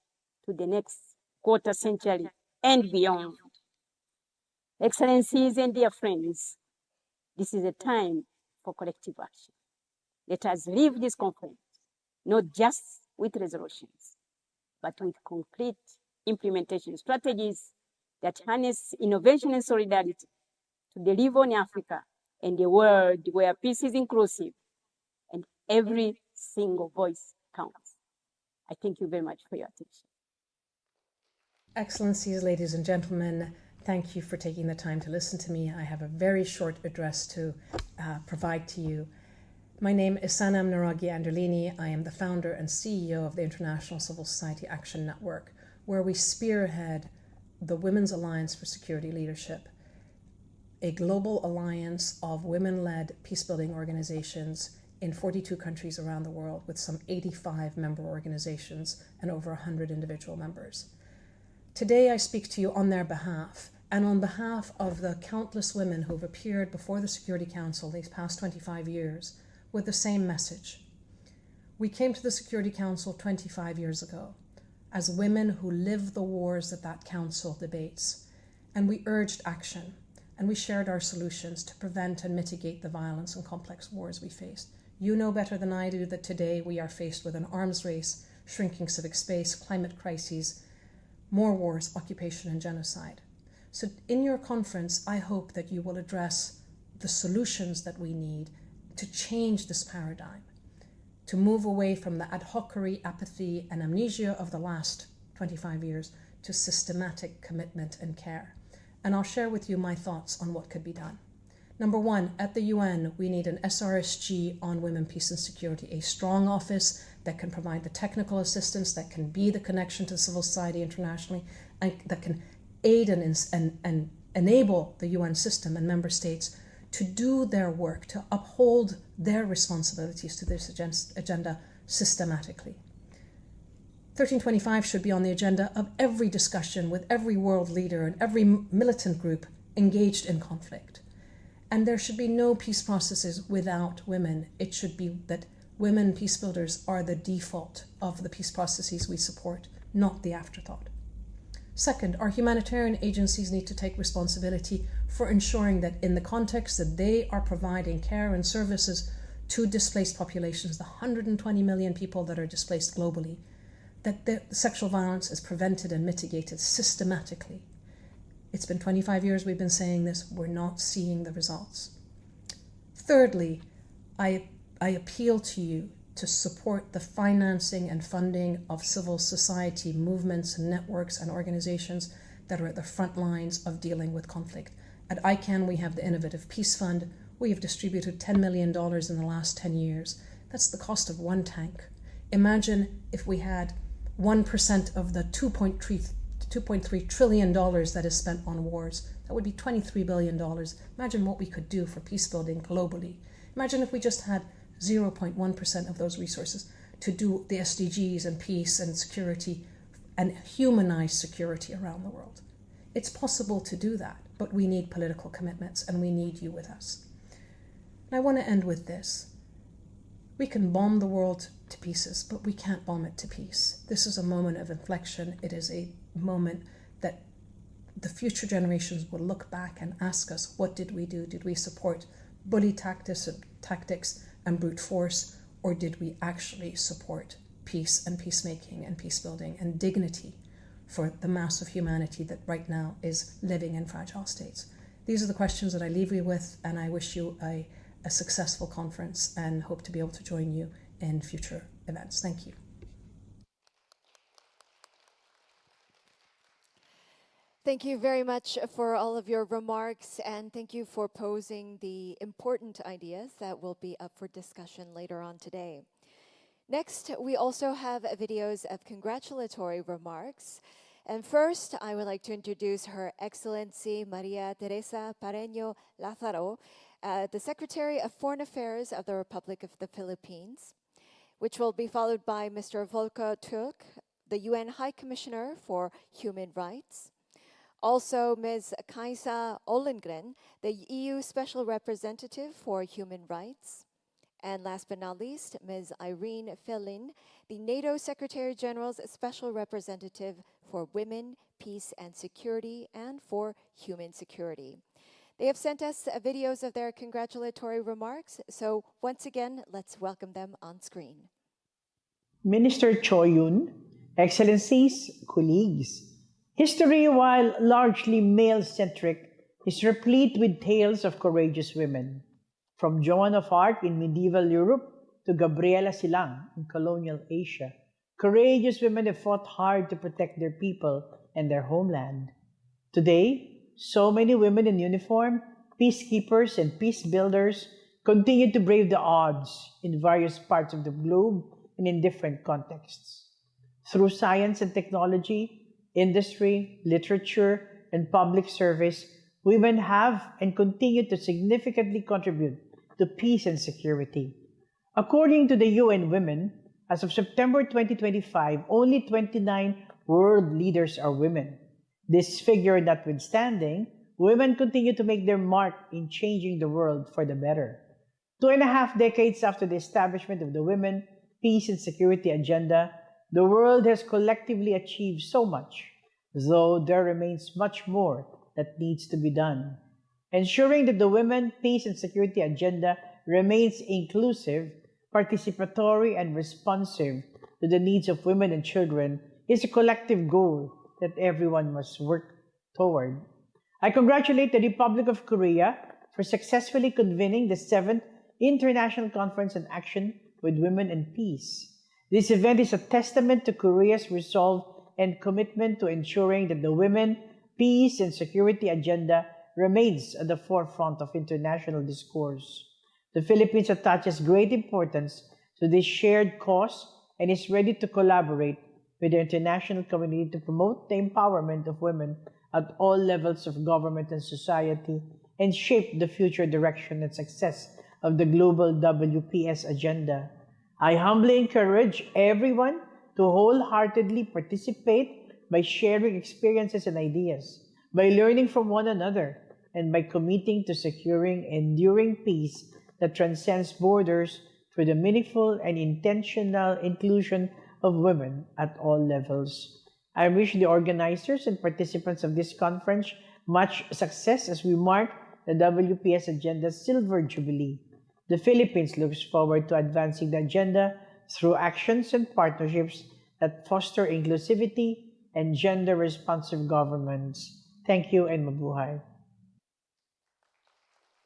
to the next quarter century and beyond. Excellencies and dear friends, this is a time for collective action. Let us leave this conference not just with resolutions, but with concrete implementation strategies that harness innovation and solidarity to deliver on Africa and a world where peace is inclusive and every single voice counts. I thank you very much for your attention. Excellencies, ladies and gentlemen, thank you for taking the time to listen to me. I have a very short address to provide to you. My name is Sanam Naragi Anderlini. I am the founder and CEO of the International Civil Society Action Network, where we spearhead the Women's Alliance for Security Leadership, a global alliance of women-led peacebuilding organizations in 42 countries around the world with some 85 member organizations and over 100 individual members. Today I speak to you on their behalf and on behalf of the countless women who have appeared before the Security Council these past 25 years with the same message. We came to the Security Council 25 years ago as women who live the wars that that council debates, and we urged action, and we shared our solutions to prevent and mitigate the violence and complex wars we faced. You know better than I do that today we are faced with an arms race, shrinking civic space, climate crises, more wars, occupation, and genocide. So in your conference, I hope that you will address the solutions that we need to change this paradigm, to move away from the ad hocery, apathy, and amnesia of the last 25 years to systematic commitment and care. And I'll share with you my thoughts on what could be done. Number one, at the UN, we need an SRSG on women, peace, and security, a strong office that can provide the technical assistance, that can be the connection to civil society internationally, and that can aid and enable the UN system and member states to do their work, to uphold their responsibilities to this agenda systematically. 1325 should be on the agenda of every discussion with every world leader and every militant group engaged in conflict. And there should be no peace processes without women. It should be that women peacebuilders are the default of the peace processes we support, not the afterthought. Second, our humanitarian agencies need to take responsibility for ensuring that in the context that they are providing care and services to displaced populations, the 120 million people that are displaced globally, that the sexual violence is prevented and mitigated systematically. It's been 25 years we've been saying this, we're not seeing the results. Thirdly, I appeal to you to support the financing and funding of civil society movements and networks and organizations that are at the front lines of dealing with conflict. At ICANN, we have the Innovative Peace Fund. We have distributed $10 million in the last 10 years. That's the cost of one tank. Imagine if we had 1% of the $2.3 trillion that is spent on wars. That would be $23 billion. Imagine what we could do for peace building globally. Imagine if we just had 0.1% of those resources to do the SDGs and peace and security and humanize security around the world. It's possible to do that, but we need political commitments and we need you with us. And I want to end with this. We can bomb the world to pieces, but we can't bomb it to peace. This is a moment of inflection. It is a moment that the future generations will look back and ask us, what did we do? Did we support bully tactics and brute force, or did we actually support peace and peacemaking and peace building and dignity for the mass of humanity that right now is living in fragile states? These are the questions that I leave you with, and I wish you a successful conference and hope to be able to join you in future events. Thank you. Thank you very much for all of your remarks, and thank you for posing the important ideas that will be up for discussion later on today. Next, we also have videos of congratulatory remarks. And first, I would like to introduce Her Excellency Maria Teresa Pareño Lázaro, the Secretary of Foreign Affairs of the Republic of the Philippines, which will be followed by Mr. Volker Türk, the UN High Commissioner for Human Rights. Also, Ms. Kajsa Ollengren, the EU Special Representative for Human Rights. And last but not least, Ms. Irene Fellin, the NATO Secretary General's Special Representative for Women, Peace and Security and for Human Security. They have sent us videos of their congratulatory remarks, so once again, let's welcome them on screen. Minister Choi Yun, Excellencies, colleagues, history, while largely male-centric, is replete with tales of courageous women. From Joan of Arc in medieval Europe to Gabriela Silang in colonial Asia, courageous women have fought hard to protect their people and their homeland. Today, so many women in uniform, peacekeepers and peace builders continue to brave the odds in various parts of the globe and in different contexts. Through science and technology, industry, literature, and public service, women have and continue to significantly contribute to peace and security. According to the UN Women, as of September 2025, only 29 world leaders are women. This figure notwithstanding, women continue to make their mark in changing the world for the better. 2.5 decades after the establishment of the Women, Peace and Security Agenda, the world has collectively achieved so much, though there remains much more that needs to be done. Ensuring that the Women, Peace and Security Agenda remains inclusive, participatory, and responsive to the needs of women and children is a collective goal that everyone must work toward. I congratulate the Republic of Korea for successfully convening the 7th International Conference on Action with Women and Peace. This event is a testament to Korea's resolve and commitment to ensuring that the Women, Peace and Security Agenda remains at the forefront of international discourse. The Philippines attaches great importance to this shared cause and is ready to collaborate with the international community to promote the empowerment of women at all levels of government and society and shape the future direction and success of the global WPS agenda. I humbly encourage everyone to wholeheartedly participate by sharing experiences and ideas, by learning from one another, and by committing to securing enduring peace that transcends borders through the meaningful and intentional inclusion of women at all levels. I wish the organizers and participants of this conference much success as we mark the WPS Agenda's Silver Jubilee. the Philippines looks forward to advancing the agenda through actions and partnerships that foster inclusivity and gender-responsive governments. Thank you and mabuhay.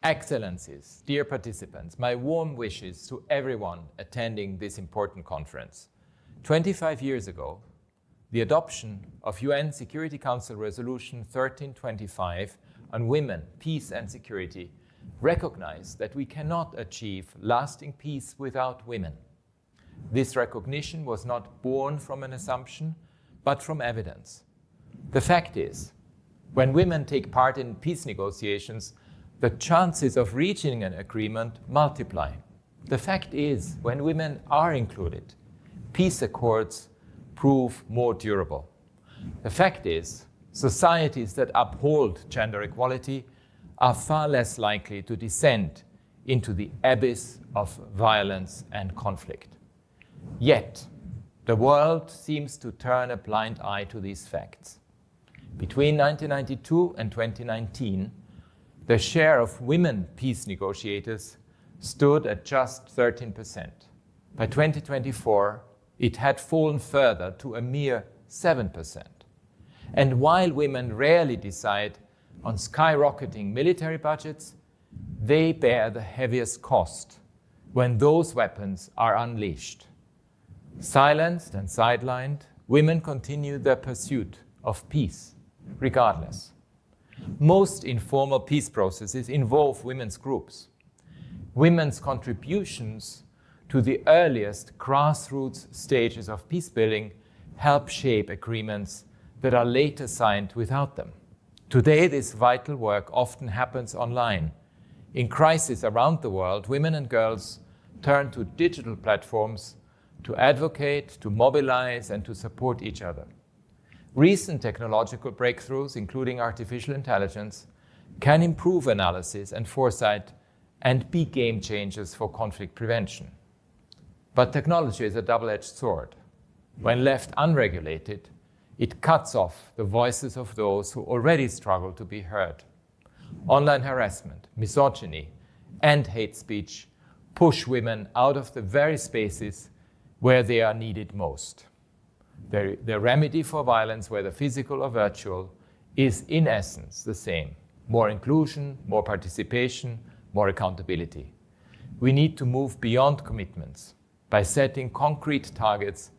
Excellencies, dear participants, my warm wishes to everyone attending this important conference. 25 years ago, the adoption of UN Security Council Resolution 1325 on women, peace and security recognized that we cannot achieve lasting peace without women. This recognition was not born from an assumption, but from evidence. The fact is, when women take part in peace negotiations, the chances of reaching an agreement multiply. The fact is, when women are included, peace accords prove more durable. The fact is, societies that uphold gender equality are far less likely to descend into the abyss of violence and conflict. Yet, the world seems to turn a blind eye to these facts. Between 1992 and 2019, the share of women peace negotiators stood at just 13%. By 2024, it had fallen further to a mere 7%. And while women rarely decide on skyrocketing military budgets, they bear the heaviest cost when those weapons are unleashed. Silenced and sidelined, women continue their pursuit of peace, regardless. Most informal peace processes involve women's groups. Women's contributions to the earliest grassroots stages of peace building help shape agreements that are later signed without them. Today, this vital work often happens online. In crises around the world, women and girls turn to digital platforms to advocate, to mobilize, and to support each other. Recent technological breakthroughs, including artificial intelligence, can improve analysis and foresight and be game changers for conflict prevention. But technology is a double-edged sword. When left unregulated, it cuts off the voices of those who already struggle to be heard. Online harassment, misogyny, and hate speech push women out of the very spaces where they are needed most. The remedy for violence, whether physical or virtual, is in essence the same. More inclusion, more participation, more accountability. We need to move beyond commitments by setting concrete targets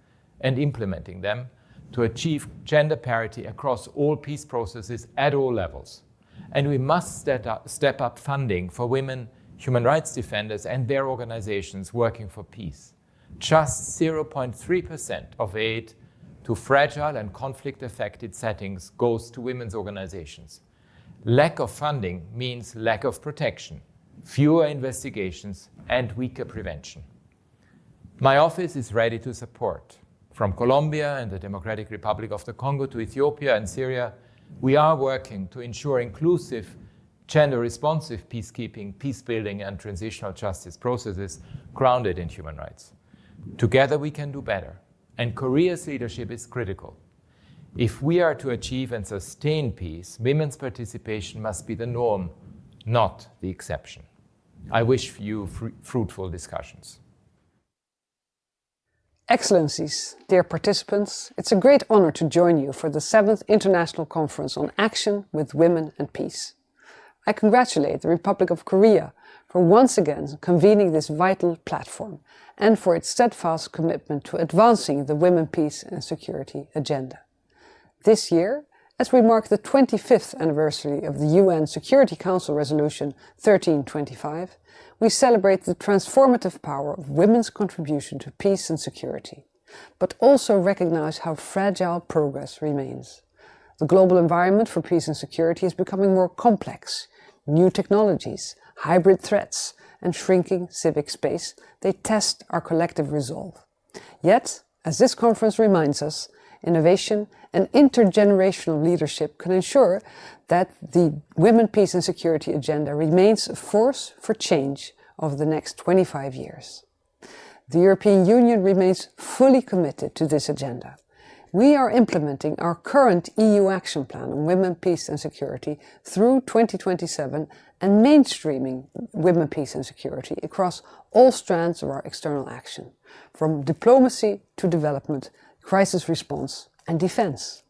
and implementing them to achieve gender parity across all peace processes at all levels. And we must step up funding for women, human rights defenders, and their organizations working for peace. Just 0.3% of aid to fragile and conflict-affected settings goes to women's organizations. Lack of funding means lack of protection, fewer investigations, and weaker prevention. My office is ready to support. From Colombia and the Democratic Republic of the Congo to Ethiopia and Syria, we are working to ensure inclusive, gender-responsive peacekeeping, peace-building, and transitional justice processes grounded in human rights. Together we can do better, and Korea's leadership is critical. If we are to achieve and sustain peace, women's participation must be the norm, not the exception. I wish you fruitful discussions. Excellencies, dear participants, it's a great honor to join you for the 7th International Conference on Action with Women and Peace. I congratulate the Republic of Korea for once again convening this vital platform and for its steadfast commitment to advancing the women, peace and security agenda. This year, as we mark the 25th anniversary of the UN Security Council Resolution 1325, we celebrate the transformative power of women's contribution to peace and security, but also recognize how fragile progress remains. The global environment for peace and security is becoming more complex. New technologies, hybrid threats, and shrinking civic space, they test our collective resolve. Yet, as this conference reminds us, innovation and intergenerational leadership can ensure that the Women, Peace and Security agenda remains a force for change over the next 25 years. The European Union remains fully committed to this agenda, we are implementing our current EU Action Plan on Women, Peace and Security through 2027 and mainstreaming women, peace and security across all strands of our external action, from diplomacy to development, crisis response and defence.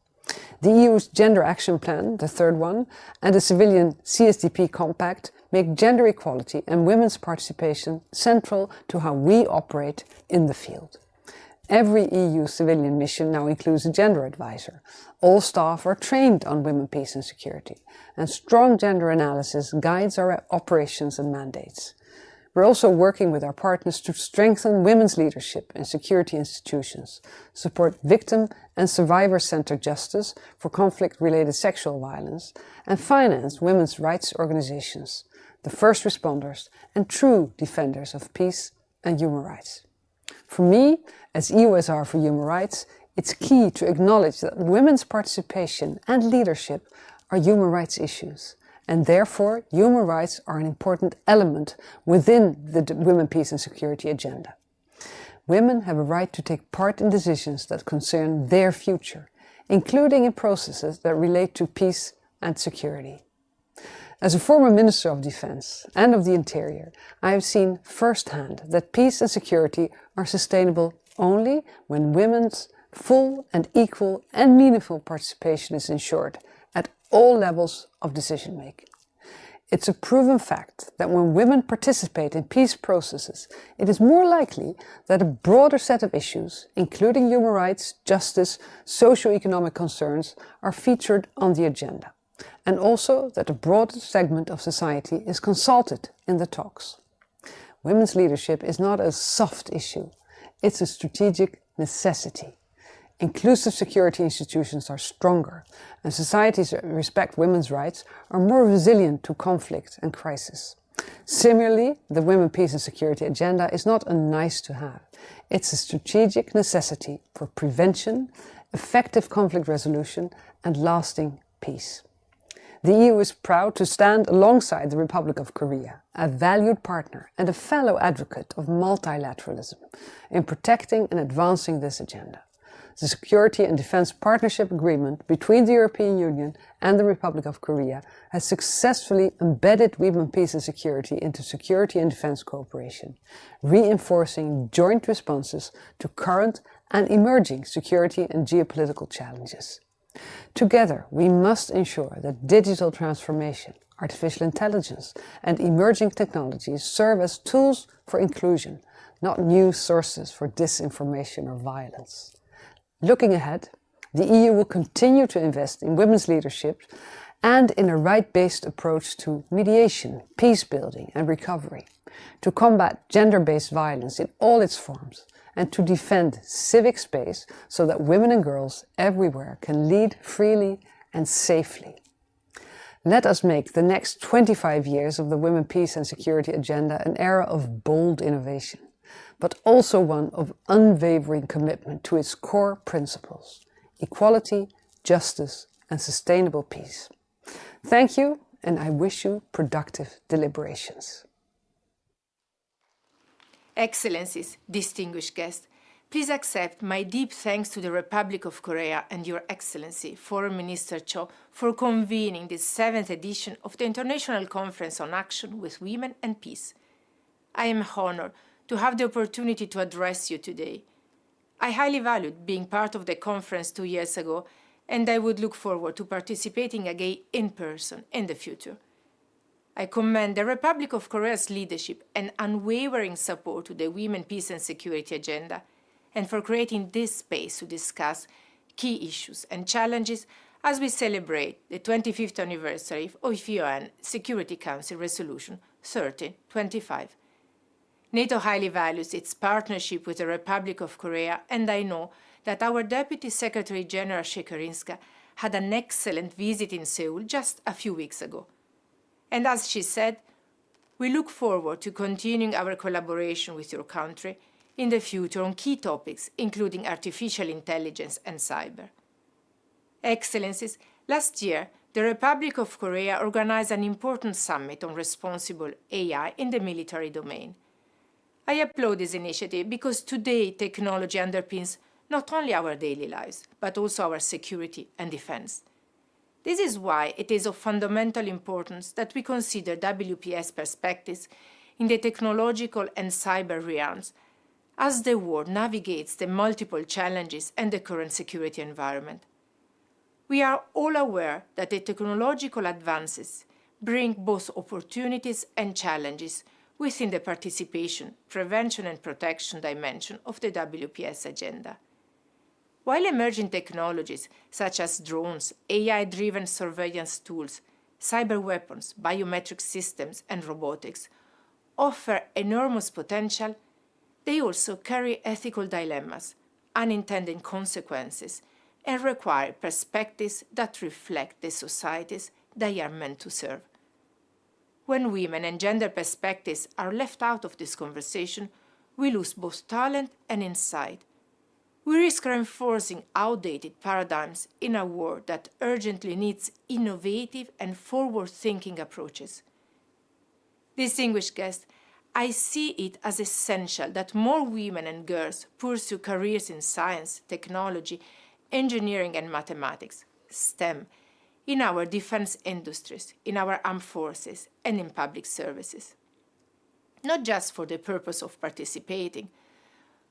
The EU's Gender Action Plan, the third one, and the civilian CSDP Compact make gender equality and women's participation central to how we operate in the field. Every EU civilian mission now includes a gender advisor. All staff are trained on women, peace and security, and strong gender analysis guides our operations and mandates. We're also working with our partners to strengthen women's leadership in security institutions, support victim and survivor-centered justice for conflict-related sexual violence, and finance women's rights organizations, the first responders and true defenders of peace and human rights. For me, as EUSR for Human Rights, it's key to acknowledge that women's participation and leadership are human rights issues, and therefore human rights are an important element within the Women, Peace and Security agenda. Women have a right to take part in decisions that concern their future, including in processes that relate to peace and security. As a former Minister of Defence and of the Interior, I have seen firsthand that peace and security are sustainable only when women's full and equal and meaningful participation is ensured at all levels of decision-making. It's a proven fact that when women participate in peace processes, it is more likely that a broader set of issues, including human rights, justice, socio-economic concerns, are featured on the agenda, and also that a broader segment of society is consulted in the talks. Women's leadership is not a soft issue, it's a strategic necessity. Inclusive security institutions are stronger, and societies that respect women's rights are more resilient to conflict and crisis. Similarly, the Women, Peace and Security agenda is not a nice to have. It's a strategic necessity for prevention, effective conflict resolution, and lasting peace. The EU is proud to stand alongside the Republic of Korea, a valued partner and a fellow advocate of multilateralism, in protecting and advancing this agenda. The Security and Defence Partnership Agreement between the European Union and the Republic of Korea has successfully embedded women, peace and security into security and defence cooperation, reinforcing joint responses to current and emerging security and geopolitical challenges. Together, we must ensure that digital transformation, artificial intelligence and emerging technologies serve as tools for inclusion, not new sources for disinformation or violence. Looking ahead, the EU will continue to invest in women's leadership and in a right-based approach to mediation, peace building and recovery, to combat gender-based violence in all its forms, and to defend civic space so that women and girls everywhere can lead freely and safely. Let us make the next 25 years of the Women, Peace and Security agenda an era of bold innovation, but also one of unwavering commitment to its core principles: equality, justice, and sustainable peace. Thank you, and I wish you productive deliberations. Excellencies, distinguished guests, please accept my deep thanks to the Republic of Korea and Your Excellency, Foreign Minister Cho, for convening this 7th edition of the International Conference on Action with Women and Peace. I am honored to have the opportunity to address you today. I highly valued being part of the conference 2 years ago, and I would look forward to participating again in person in the future. I commend the Republic of Korea's leadership and unwavering support to the Women, Peace and Security agenda, and for creating this space to discuss key issues and challenges as we celebrate the 25th anniversary of UN Security Council Resolution 1325. NATO highly values its partnership with the Republic of Korea, and I know that our Deputy Secretary General Shekarinska had an excellent visit in Seoul just a few weeks ago. And as she said, we look forward to continuing our collaboration with your country in the future on key topics, including artificial intelligence and cyber. Excellencies, last year, the Republic of Korea organized an important summit on responsible AI in the military domain. I applaud this initiative because today technology underpins not only our daily lives, but also our security and defense. This is why it is of fundamental importance that we consider WPS perspectives in the technological and cyber realms as the world navigates the multiple challenges and the current security environment. We are all aware that the technological advances bring both opportunities and challenges within the participation, prevention and protection dimension of the WPS agenda. While emerging technologies such as drones, AI-driven surveillance tools, cyber weapons, biometric systems, and robotics offer enormous potential, they also carry ethical dilemmas, unintended consequences, and require perspectives that reflect the societies they are meant to serve. When women and gender perspectives are left out of this conversation, we lose both talent and insight. We risk reinforcing outdated paradigms in a world that urgently needs innovative and forward-thinking approaches. Distinguished guests, I see it as essential that more women and girls pursue careers in science, technology, engineering and mathematics, STEM, in our defense industries, in our armed forces, and in public services. Not just for the purpose of participating,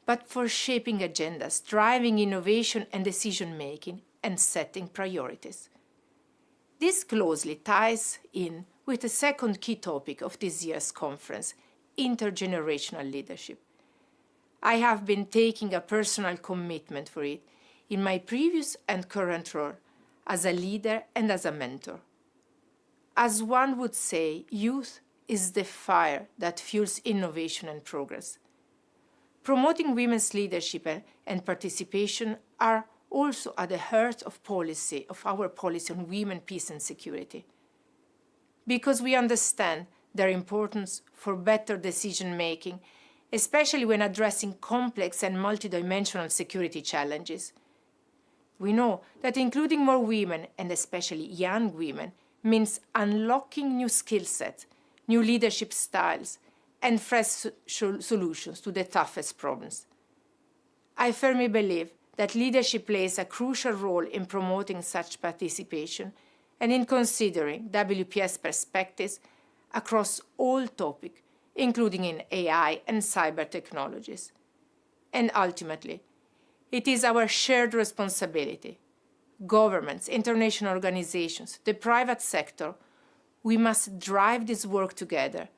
but for shaping agendas, driving innovation and decision-making, and setting priorities. This closely ties in with the second key topic of this year's conference, intergenerational leadership. I have been taking a personal commitment for it in my previous and current role as a leader and as a mentor. As one would say, youth is the fire that fuels innovation and progress. Promoting women's leadership and participation are also at the heart of our policy on women, peace and security. Because we understand their importance for better decision-making, especially when addressing complex and multidimensional security challenges. We know that including more women, and especially young women, means unlocking new skill sets, new leadership styles, and fresh solutions to the toughest problems. I firmly believe that leadership plays a crucial role in promoting such participation and in considering WPS perspectives across all topics, including in AI and cyber technologies. And ultimately, it is our shared responsibility. Governments, international organizations, the private sector, we must drive this work together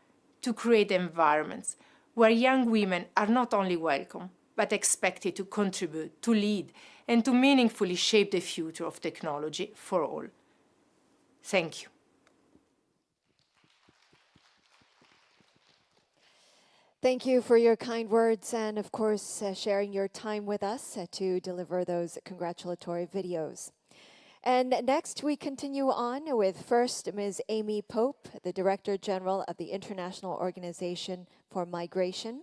to create environments where young women are not only welcome, but expected to contribute, to lead, and to meaningfully shape the future of technology for all. Thank you. Thank you for your kind words and, of course, sharing your time with us to deliver those congratulatory videos. And next, we continue on with first Ms. Amy Pope, the Director General of the International Organization for Migration,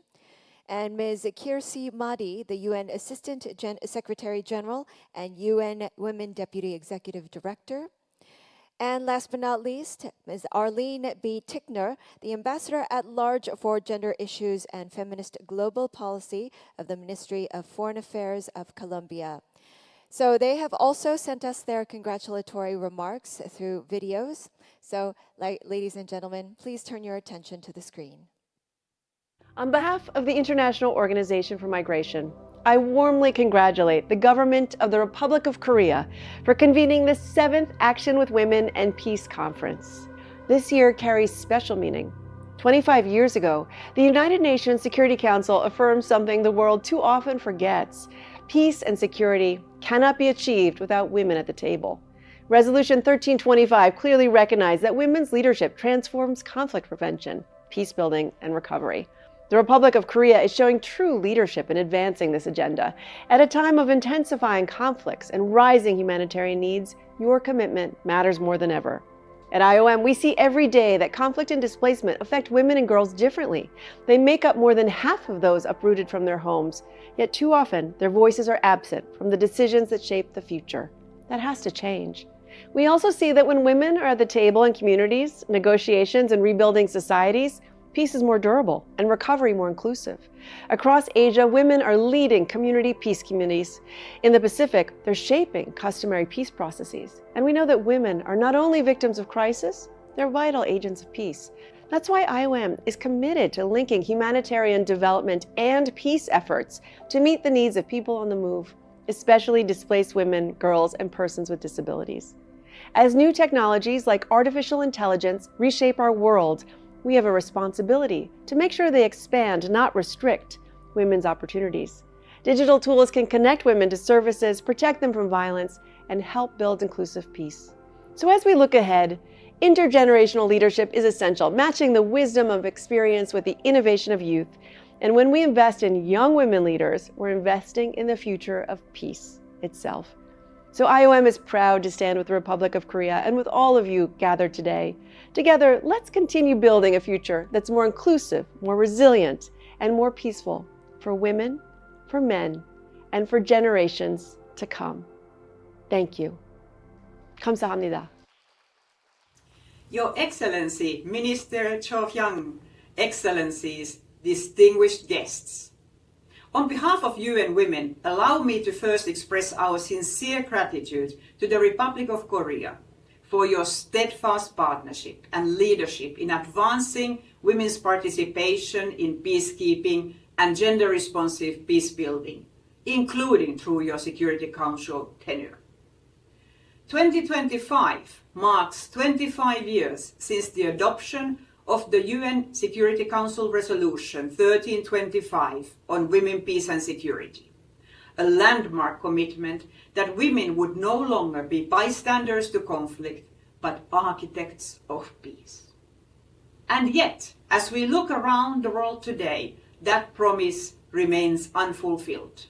and Ms. Kirsi Mahdi, the UN Assistant Secretary General and UN Women Deputy Executive Director. And last but not least, Ms. Arlene B. Tickner, the Ambassador at Large for Gender Issues and Feminist Global Policy of the Ministry of Foreign Affairs of Colombia. So they have also sent us their congratulatory remarks through videos. So, ladies and gentlemen, please turn your attention to the screen. On behalf of the International Organization for Migration, I warmly congratulate the government of the Republic of Korea for convening the 7th Action with Women and Peace Conference. This year carries special meaning. 25 years ago, the United Nations Security Council affirmed something the world too often forgets. Peace and security cannot be achieved without women at the table. Resolution 1325 clearly recognized that women's leadership transforms conflict prevention, peace building, and recovery. The Republic of Korea is showing true leadership in advancing this agenda. At a time of intensifying conflicts and rising humanitarian needs, your commitment matters more than ever. At IOM, we see every day that conflict and displacement affect women and girls differently. They make up more than half of those uprooted from their homes, yet too often their voices are absent from the decisions that shape the future. That has to change. We also see that when women are at the table in communities, negotiations, and rebuilding societies, peace is more durable and recovery more inclusive. Across Asia, women are leading community peace communities. In the Pacific, they're shaping customary peace processes. And we know that women are not only victims of crisis, they're vital agents of peace. That's why IOM is committed to linking humanitarian development and peace efforts to meet the needs of people on the move, especially displaced women, girls, and persons with disabilities. As new technologies like artificial intelligence reshape our world, we have a responsibility to make sure they expand, not restrict, women's opportunities. Digital tools can connect women to services, protect them from violence, and help build inclusive peace. So as we look ahead, intergenerational leadership is essential, matching the wisdom of experience with the innovation of youth. And when we invest in young women leaders, we're investing in the future of peace itself. So IOM is proud to stand with the Republic of Korea and with all of you gathered today. Together, let's continue building a future that's more inclusive, more resilient, and more peaceful for women, for men, and for generations to come. Thank you. 감사합니다. Your Excellency, Minister Cho Hyang, Excellencies, distinguished guests. On behalf of UN Women, allow me to first express our sincere gratitude to the Republic of Korea for your steadfast partnership and leadership in advancing women's participation in peacekeeping and gender-responsive peace building, including through your Security Council tenure. 2025 marks 25 years since the adoption of the UN Security Council Resolution 1325 on women, peace and security, a landmark commitment that women would no longer be bystanders to conflict, but architects of peace. And yet, as we look around the world today, that promise remains unfulfilled.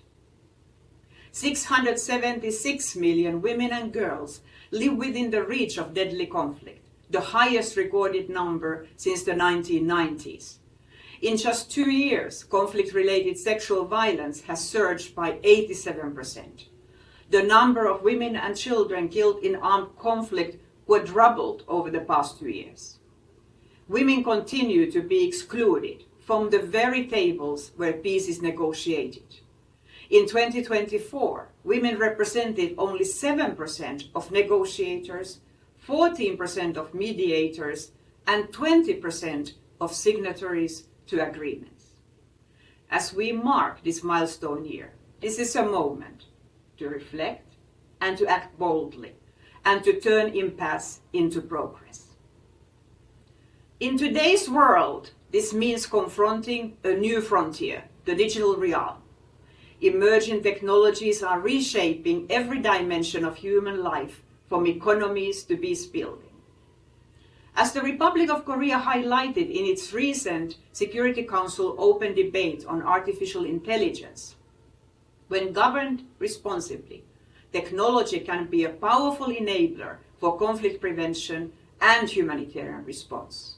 676 million women and girls live within the reach of deadly conflict, the highest recorded number since the 1990s. In just 2 years, conflict-related sexual violence has surged by 87%. The number of women and children killed in armed conflict quadrupled over the past 2 years. Women continue to be excluded from the very tables where peace is negotiated. In 2024, women represented only 7% of negotiators, 14% of mediators, and 20% of signatories to agreements. As we mark this milestone year, this is a moment to reflect and to act boldly and to turn impasse into progress. In today's world, this means confronting a new frontier, the digital realm. Emerging technologies are reshaping every dimension of human life, from economies to peace building. As the Republic of Korea highlighted in its recent Security Council open debate on artificial intelligence, when governed responsibly, technology can be a powerful enabler for conflict prevention and humanitarian response.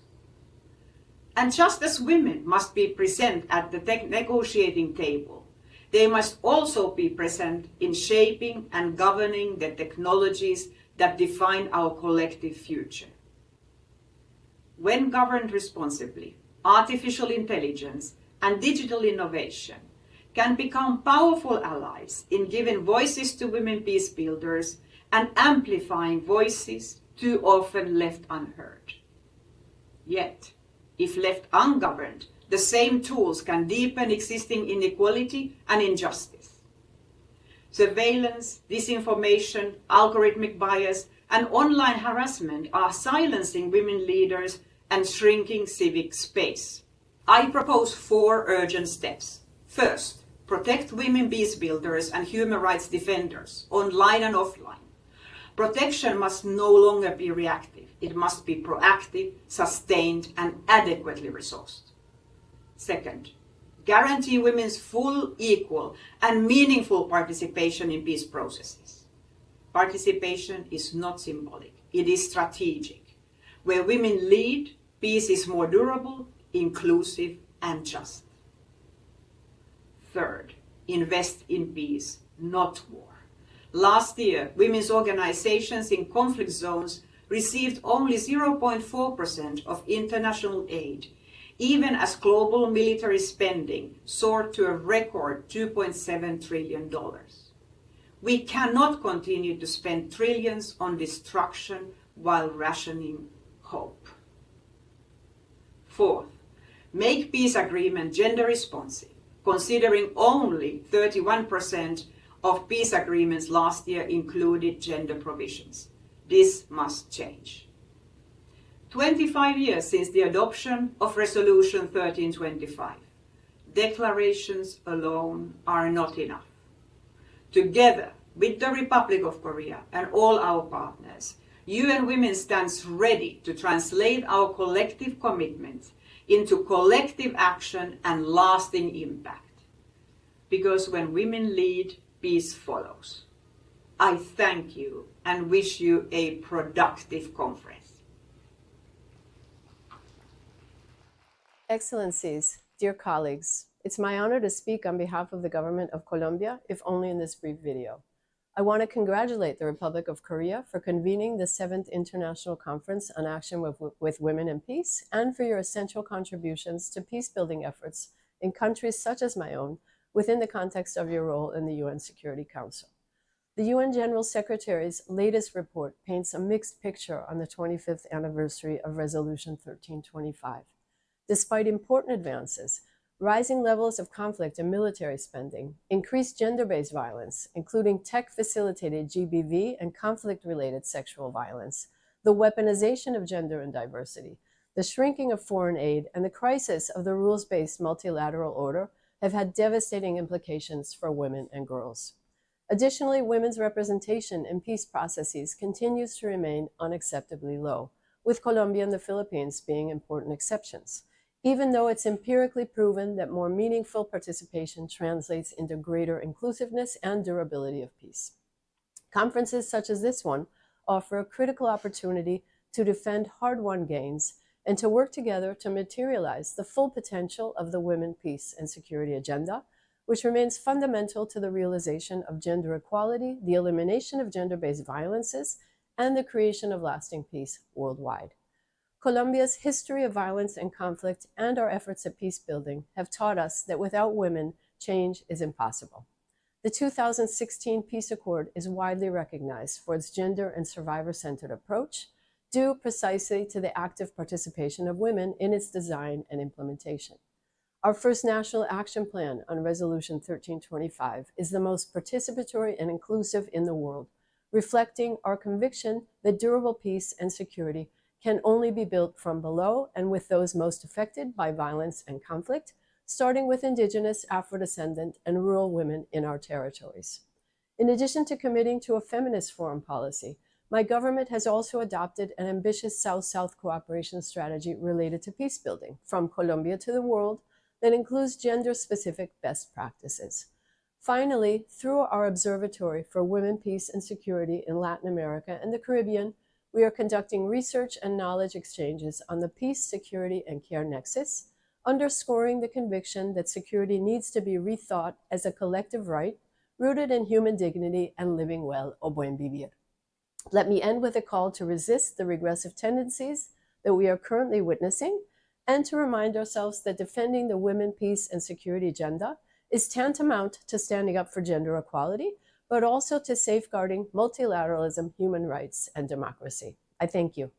And just as women must be present at the negotiating table, they must also be present in shaping and governing the technologies that define our collective future. When governed responsibly, artificial intelligence and digital innovation can become powerful allies in giving voices to women peace builders and amplifying voices too often left unheard. Yet, if left ungoverned, the same tools can deepen existing inequality and injustice. Surveillance, disinformation, algorithmic bias, and online harassment are silencing women leaders and shrinking civic space. I propose 4 urgent steps. First, protect women peace builders and human rights defenders, online and offline. Protection must no longer be reactive. It must be proactive, sustained, and adequately resourced. Second, guarantee women's full, equal, and meaningful participation in peace processes. Participation is not symbolic, it is strategic. Where women lead, peace is more durable, inclusive, and just. Third, invest in peace, not war. Last year, women's organizations in conflict zones received only 0.4% of international aid, even as global military spending soared to a record $2.7 trillion. We cannot continue to spend trillions on destruction while rationing hope. Fourth, make peace agreement gender responsive, considering only 31% of peace agreements last year included gender provisions. This must change. 25 years since the adoption of Resolution 1325, declarations alone are not enough. Together with the Republic of Korea and all our partners, UN Women stands ready to translate our collective commitment into collective action and lasting impact. Because when women lead, peace follows. I thank you and wish you a productive conference. Excellencies, dear colleagues, it's my honor to speak on behalf of the government of Colombia, if only in this brief video. I want to congratulate the Republic of Korea for convening the 7th International Conference on Action with Women in Peace and for your essential contributions to peace-building efforts in countries such as my own within the context of your role in the UN Security Council. The UN General Secretary's latest report paints a mixed picture on the 25th anniversary of Resolution 1325. Despite important advances, rising levels of conflict and military spending, increased gender-based violence, including tech-facilitated GBV and conflict-related sexual violence, the weaponization of gender and diversity, the shrinking of foreign aid, and the crisis of the rules-based multilateral order have had devastating implications for women and girls. Additionally, women's representation in peace processes continues to remain unacceptably low, with Colombia and the Philippines being important exceptions, even though it's empirically proven that more meaningful participation translates into greater inclusiveness and durability of peace. Conferences such as this one offer a critical opportunity to defend hard-won gains and to work together to materialize the full potential of the Women, Peace, and Security agenda, which remains fundamental to the realization of gender equality, the elimination of gender-based violences, and the creation of lasting peace worldwide. Colombia's history of violence and conflict and our efforts at peace building have taught us that without women, change is impossible. The 2016 Peace Accord is widely recognized for its gender and survivor-centered approach, due precisely to the active participation of women in its design and implementation. Our first National Action Plan on Resolution 1325 is the most participatory and inclusive in the world, reflecting our conviction that durable peace and security can only be built from below and with those most affected by violence and conflict, starting with Indigenous, Afro-descendant, and rural women in our territories. In addition to committing to a feminist foreign policy, my government has also adopted an ambitious South-South cooperation strategy related to peace building, from Colombia to the world, that includes gender-specific best practices. Finally, through our Observatory for Women, Peace, and Security in Latin America and the Caribbean, we are conducting research and knowledge exchanges on the peace, security, and care nexus, underscoring the conviction that security needs to be rethought as a collective right, rooted in human dignity and living well, o buen vivir. Let me end with a call to resist the regressive tendencies that we are currently witnessing and to remind ourselves that defending the women, peace, and security agenda is tantamount to standing up for gender equality, but also to safeguarding multilateralism, human rights, and democracy. I thank you.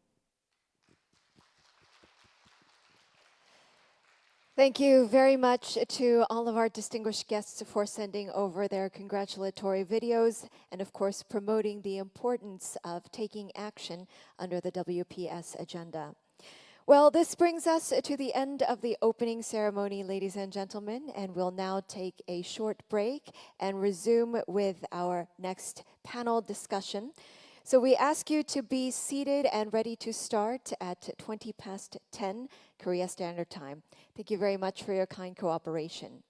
Thank you very much to all of our distinguished guests for sending over their congratulatory videos and, of course, promoting the importance of taking action under the WPS agenda. Well, this brings us to the end of the opening ceremony, ladies and gentlemen, and we'll now take a short break and resume with our next panel discussion. So we ask you to be seated and ready to start at 10:20 Korea Standard Time. Thank you very much for your kind cooperation.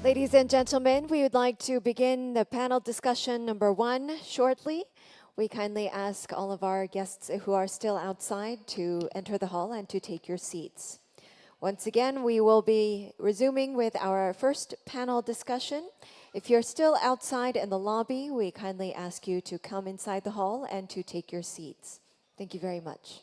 Ladies and gentlemen, we would like to begin the panel discussion number 1 shortly. We kindly ask all of our guests who are still outside to enter the hall and to take your seats. Once again, we will be resuming with our first panel discussion. If you're still outside in the lobby, we kindly ask you to come inside the hall and to take your seats. Thank you very much.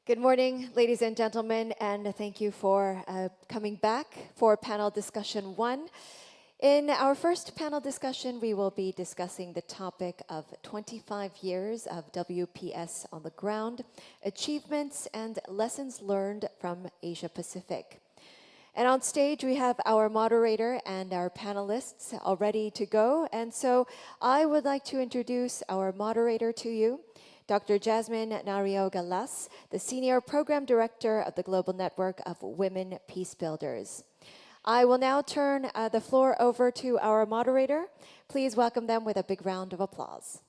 Good morning, ladies and gentlemen, and thank you for coming back for panel discussion 1. In our first panel discussion, we will be discussing the topic of 25 years of WPS on the ground, achievements and lessons learned from Asia Pacific. And on stage, we have our moderator and our panelists all ready to go. And so I would like to introduce our moderator to you, Dr. Jasmine Nario-Galas, the Senior Program Director of the Global Network of Women Peace Builders. I will now turn the floor over to our moderator. Please welcome them with a big round of applause.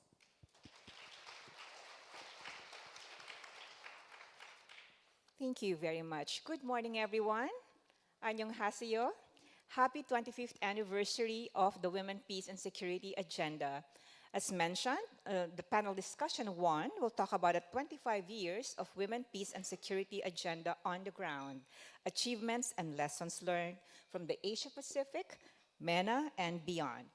Thank you very much. Good morning, everyone. Annyeonghaseyo. Happy 25th anniversary of the Women, Peace and Security Agenda. As mentioned, the panel discussion 1 will talk about the 25 years of Women, Peace and Security Agenda on the ground, achievements and lessons learned from the Asia Pacific, MENA, and beyond.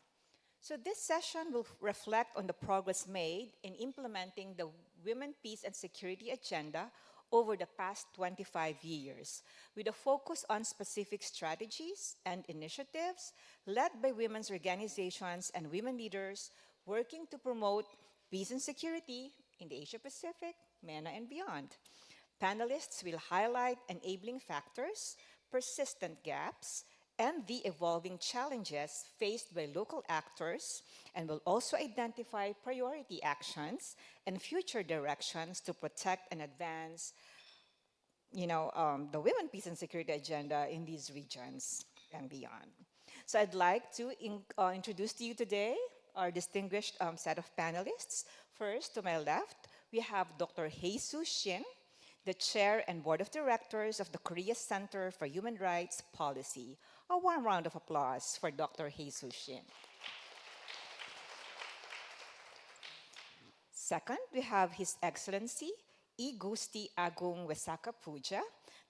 So this session will reflect on the progress made in implementing the Women, Peace and Security Agenda over the past 25 years, with a focus on specific strategies and initiatives led by women's organizations and women leaders working to promote peace and security in the Asia-Pacific, MENA, and beyond. Panelists will highlight enabling factors, persistent gaps, and the evolving challenges faced by local actors, and will also identify priority actions and future directions to protect and advance the Women, Peace and Security Agenda in these regions and beyond. So I'd like to introduce to you today our distinguished set of panelists. First, to my left, we have Dr. Hae-Soo Shin, the Chair and Board of Directors of the Korea Center for Human Rights Policy. A warm round of applause for Dr. Jesus Shin. Second, we have His Excellency I Gusti Agung Wesaka Puja,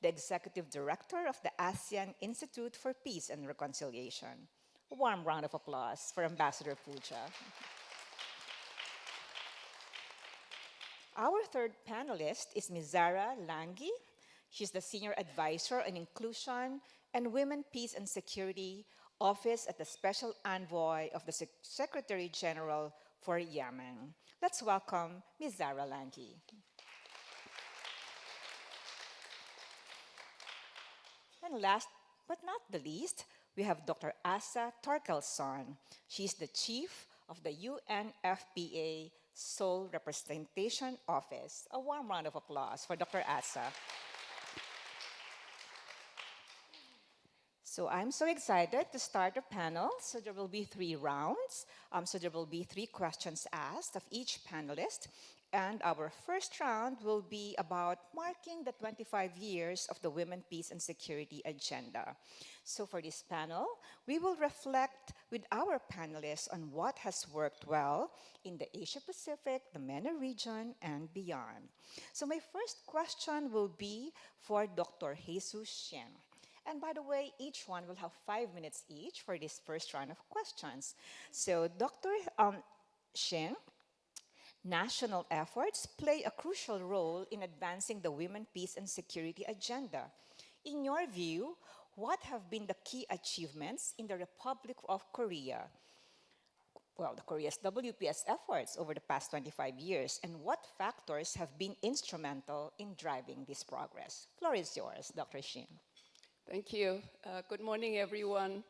the Executive Director of the ASEAN Institute for Peace and Reconciliation. A warm round of applause for Ambassador Puja. Our third panelist is Ms. Zara Langi. She's the Senior Advisor on Inclusion and Women, Peace and Security Office at the Special Envoy of the Secretary General for Yemen. Let's welcome Ms. Zara Langi. And last but not the least, we have Dr. Asa Torkelson. She's the Chief of the UNFPA Seoul Representation Office. A warm round of applause for Dr. Asa. So I'm so excited to start the panel. So there will be 3 rounds. So there will be 3 questions asked of each panelist. And our first round will be about marking the 25 years of the Women, Peace and Security Agenda. So for this panel, we will reflect with our panelists on what has worked well in the Asia-Pacific, the MENA region, and beyond. So my first question will be for Dr. Jesus Shin. And by the way, each one will have 5 minutes each for this first round of questions. So Dr. Shin, national efforts play a crucial role in advancing the Women, Peace and Security Agenda. In your view, what have been the key achievements in the Republic of Korea? Well, the Korea's WPS efforts over the past 25 years, and what factors have been instrumental in driving this progress? Floor is yours, Dr. Shin. Thank you. Good morning, everyone.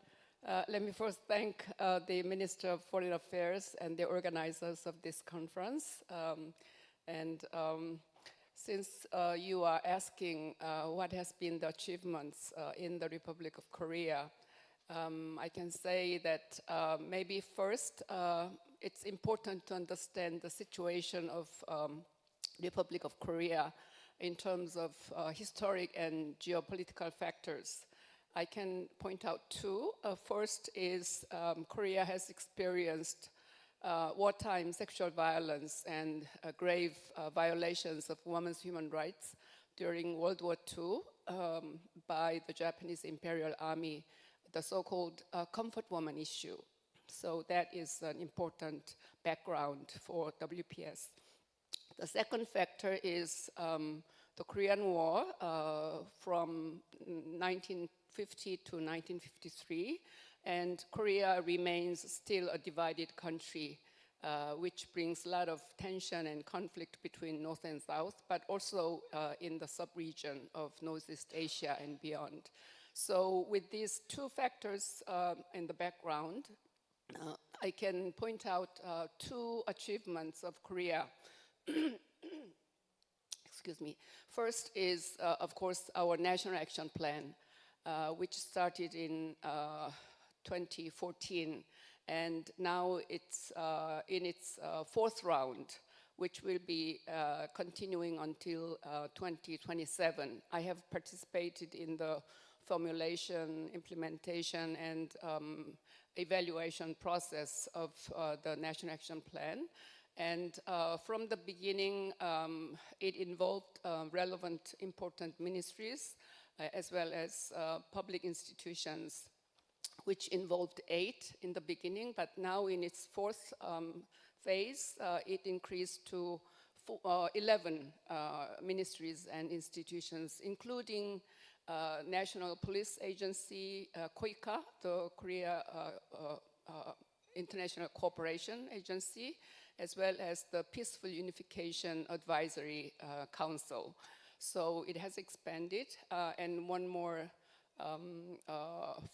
Let me first thank the Minister of Foreign Affairs and the organizers of this conference. Since you are asking what has been the achievements in the Republic of Korea, I can say that maybe first it's important to understand the situation of Republic of Korea in terms of historic and geopolitical factors. I can point out 2. First is Korea has experienced wartime sexual violence and grave violations of women's human rights during World War II by the Japanese Imperial Army, the so-called comfort woman issue. So that is an important background for WPS. The second factor is the Korean War from 1950 to 1953, and Korea remains still a divided country, which brings a lot of tension and conflict between North and South, but also in the sub-region of Northeast Asia and beyond. So with these 2 factors in the background, I can point out 2 achievements of Korea. Excuse me. First is, of course, our National Action Plan, which started in 2014, and now it's in its 4th round, which will be continuing until 2027. I have participated in the formulation, implementation, and evaluation process of the National Action Plan. And from the beginning, it involved relevant, important ministries, as well as public institutions, which involved 8 in the beginning, but now in its 4th phase, it increased to 11 ministries and institutions, including National Police Agency, KOICA, the Korea International Cooperation Agency, as well as the Peaceful Unification Advisory Council. So it has expanded, and one more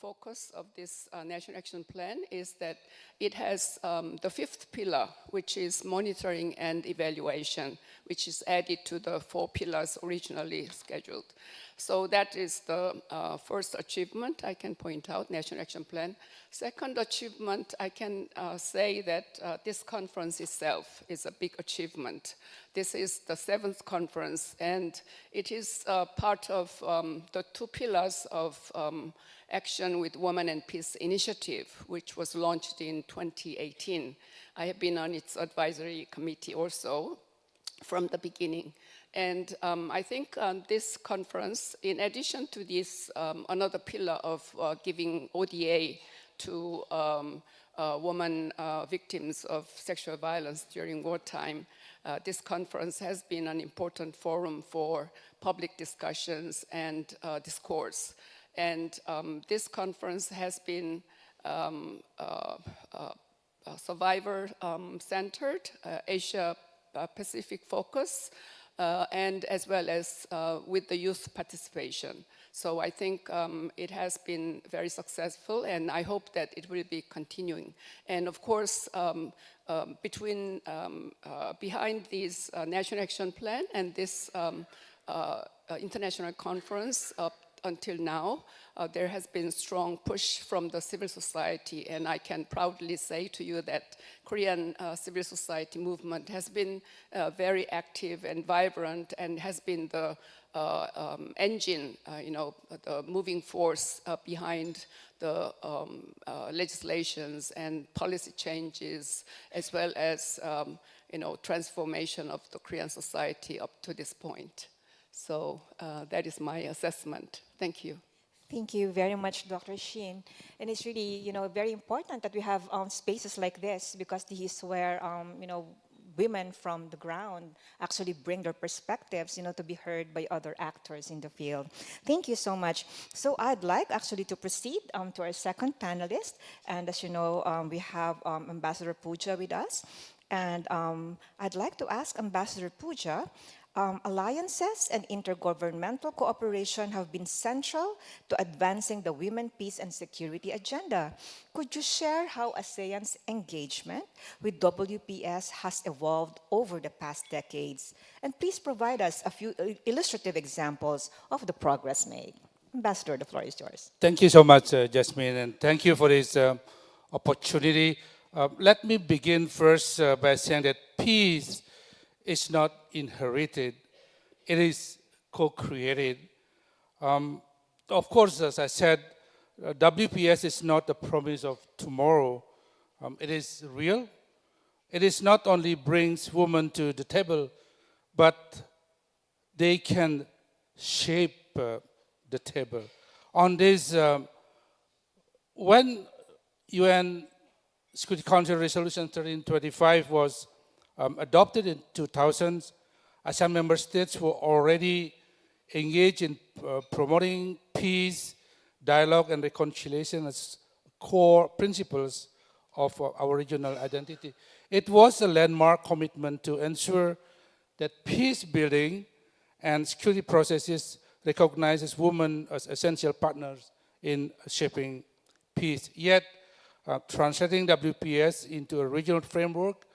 focus of this National Action Plan is that it has the 5th pillar, which is monitoring and evaluation, which is added to the 4 pillars originally scheduled. So that is the first achievement I can point out, National Action Plan. Second achievement, I can say that this conference itself is a big achievement. This is the 7th conference, and it is part of the 2 pillars of Action with Women and Peace initiative, which was launched in 2018. I have been on its advisory committee also from the beginning. And I think this conference, in addition to this, another pillar of giving ODA to women victims of sexual violence during wartime, this conference has been an important forum for public discussions and discourse. And this conference has been survivor-centered, Asia-Pacific focus, and as well as with the youth participation. So I think it has been very successful, and I hope that it will be continuing. And of course, behind this National Action Plan and this international conference until now, there has been strong push from the civil society, and I can proudly say to you that Korean civil society movement has been very active and vibrant, and has been the engine, the moving force behind the legislations and policy changes, as well as transformation of the Korean society up to this point. So that is my assessment. Thank you. Thank you very much, Dr. Shin. And it's really, very important that we have spaces like this, because this is where, women from the ground actually bring their perspectives, to be heard by other actors in the field. Thank you so much. So I'd like actually to proceed to our second panelist. And as you know, we have Ambassador Puja with us. And I'd like to ask Ambassador Puja, alliances and intergovernmental cooperation have been central to advancing the women, peace, and security agenda. Could you share how ASEAN's engagement with WPS has evolved over the past decades? And please provide us a few illustrative examples of the progress made. Ambassador, the floor is yours. Thank you so much, Jasmine, and thank you for this opportunity. Let me begin first by saying that peace is not inherited, it is co-created. Of course, as I said, WPS is not the promise of tomorrow. It is real. It is not only brings women to the table, but they can shape the table. On this, when UN Security Council Resolution 1325 was adopted in 2000, ASEAN member states were already engaged in promoting peace, dialogue, and reconciliation as core principles of our regional identity. It was a landmark commitment to ensure that peace building and security processes recognizes women as essential partners in shaping peace. Yet, translating WPS into a regional framework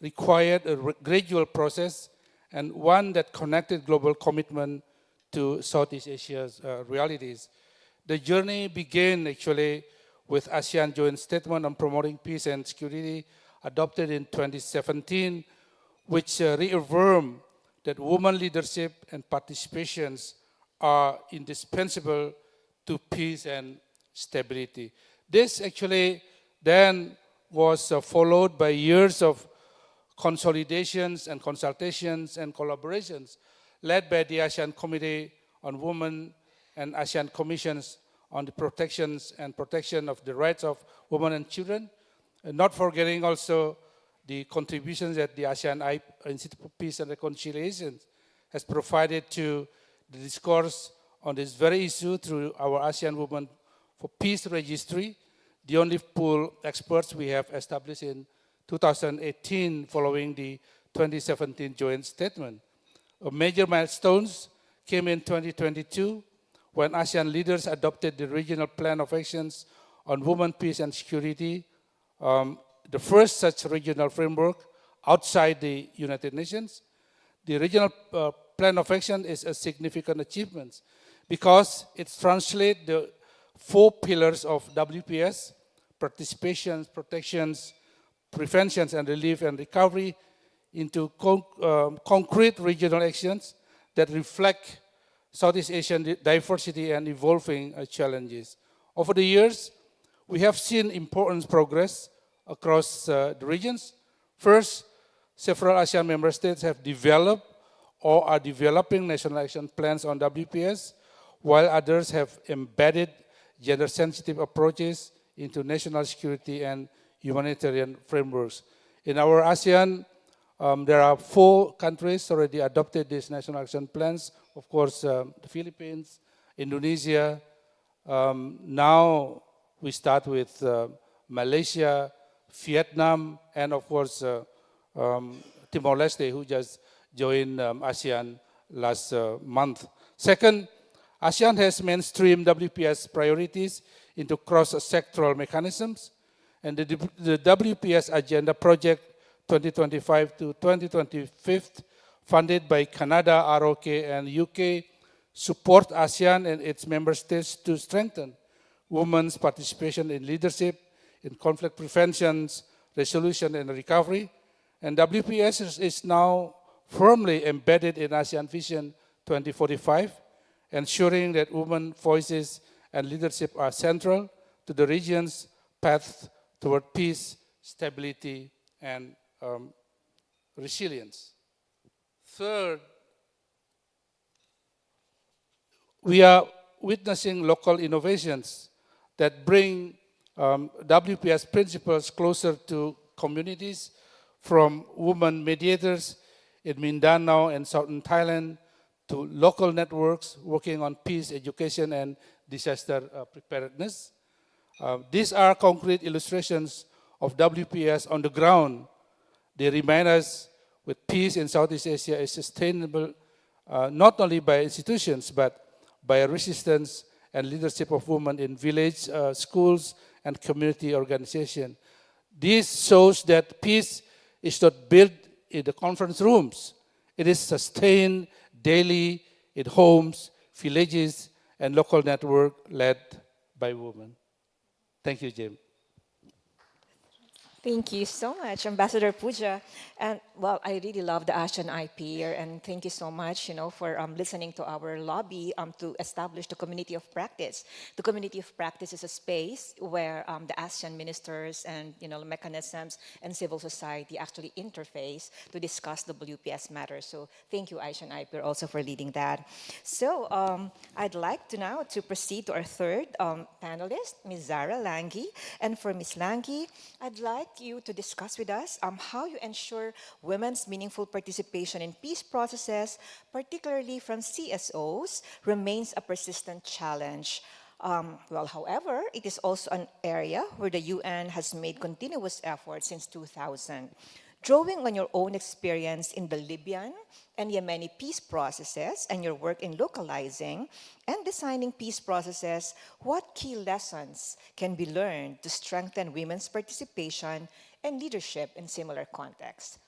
required a gradual process, and one that connected global commitment to Southeast Asia's realities. The journey began actually with ASEAN Joint Statement on Promoting Peace and Security adopted in 2017, which reaffirmed that women leadership and participations are indispensable to peace and stability. This actually then was followed by years of consolidations and consultations and collaborations led by the ASEAN Committee on Women and ASEAN Commissions on the protections and protection of the rights of women and children, and not forgetting also the contributions that the ASEAN Institute for Peace and Reconciliation has provided to the discourse on this very issue through our ASEAN Women for Peace Registry, the only pool experts we have established in 2018 following the 2017 joint statement. Major milestones came in 2022 when ASEAN leaders adopted the regional plan of actions on women, peace, and security, the first such regional framework outside the United Nations. The regional plan of action is a significant achievement because it translates the 4 pillars of WPS: participation, protections, preventions, and relief and recovery into concrete regional actions that reflect Southeast Asian diversity and evolving challenges. Over the years, we have seen important progress across the regions. First, several ASEAN member states have developed or are developing national action plans on WPS, while others have embedded gender-sensitive approaches into national security and humanitarian frameworks. In our ASEAN, there are 4 countries already adopted these national action plans. Of course, the Philippines, Indonesia. Now we start with Malaysia, Vietnam, and of course, Timor-Leste, who just joined ASEAN last month. Second, ASEAN has mainstreamed WPS priorities into cross-sectoral mechanisms, and the WPS Agenda Project 2025 to 2025, funded by Canada, ROK, and UK, support ASEAN and its member states to strengthen women's participation in leadership, in conflict prevention, resolution, and recovery. And WPS is now firmly embedded in ASEAN Vision 2045, ensuring that women's voices and leadership are central to the region's path toward peace, stability, and resilience. Third, we are witnessing local innovations that bring WPS principles closer to communities, from women mediators in Mindanao and southern Thailand to local networks working on peace, education, and disaster preparedness. These are concrete illustrations of WPS on the ground. They remind us with peace in Southeast Asia is sustainable not only by institutions, but by resistance and leadership of women in village, schools, and community organizations. This shows that peace is not built in the conference rooms. It is sustained daily in homes, villages, and local networks led by women. Thank you, Jim. Thank you so much, Ambassador Puja. And well, I really love the ASEAN IP here, and thank you so much, for listening to our lobby to establish the community of practice. The community of practice is a space where the ASEAN ministers and mechanisms and civil society actually interface to discuss WPS matters. So thank you, ASEAN IP, also for leading that. So I'd like to now to proceed to our third panelist, Ms. Zara Langi. And for Ms. Langi, I'd like you to discuss with us how you ensure women's meaningful participation in peace processes, particularly from CSOs, remains a persistent challenge. However, it is also an area where the UN has made continuous efforts since 2000. Drawing on your own experience in the Libyan and Yemeni peace processes and your work in localizing and designing peace processes, what key lessons can be learned to strengthen women's participation and leadership in similar contexts?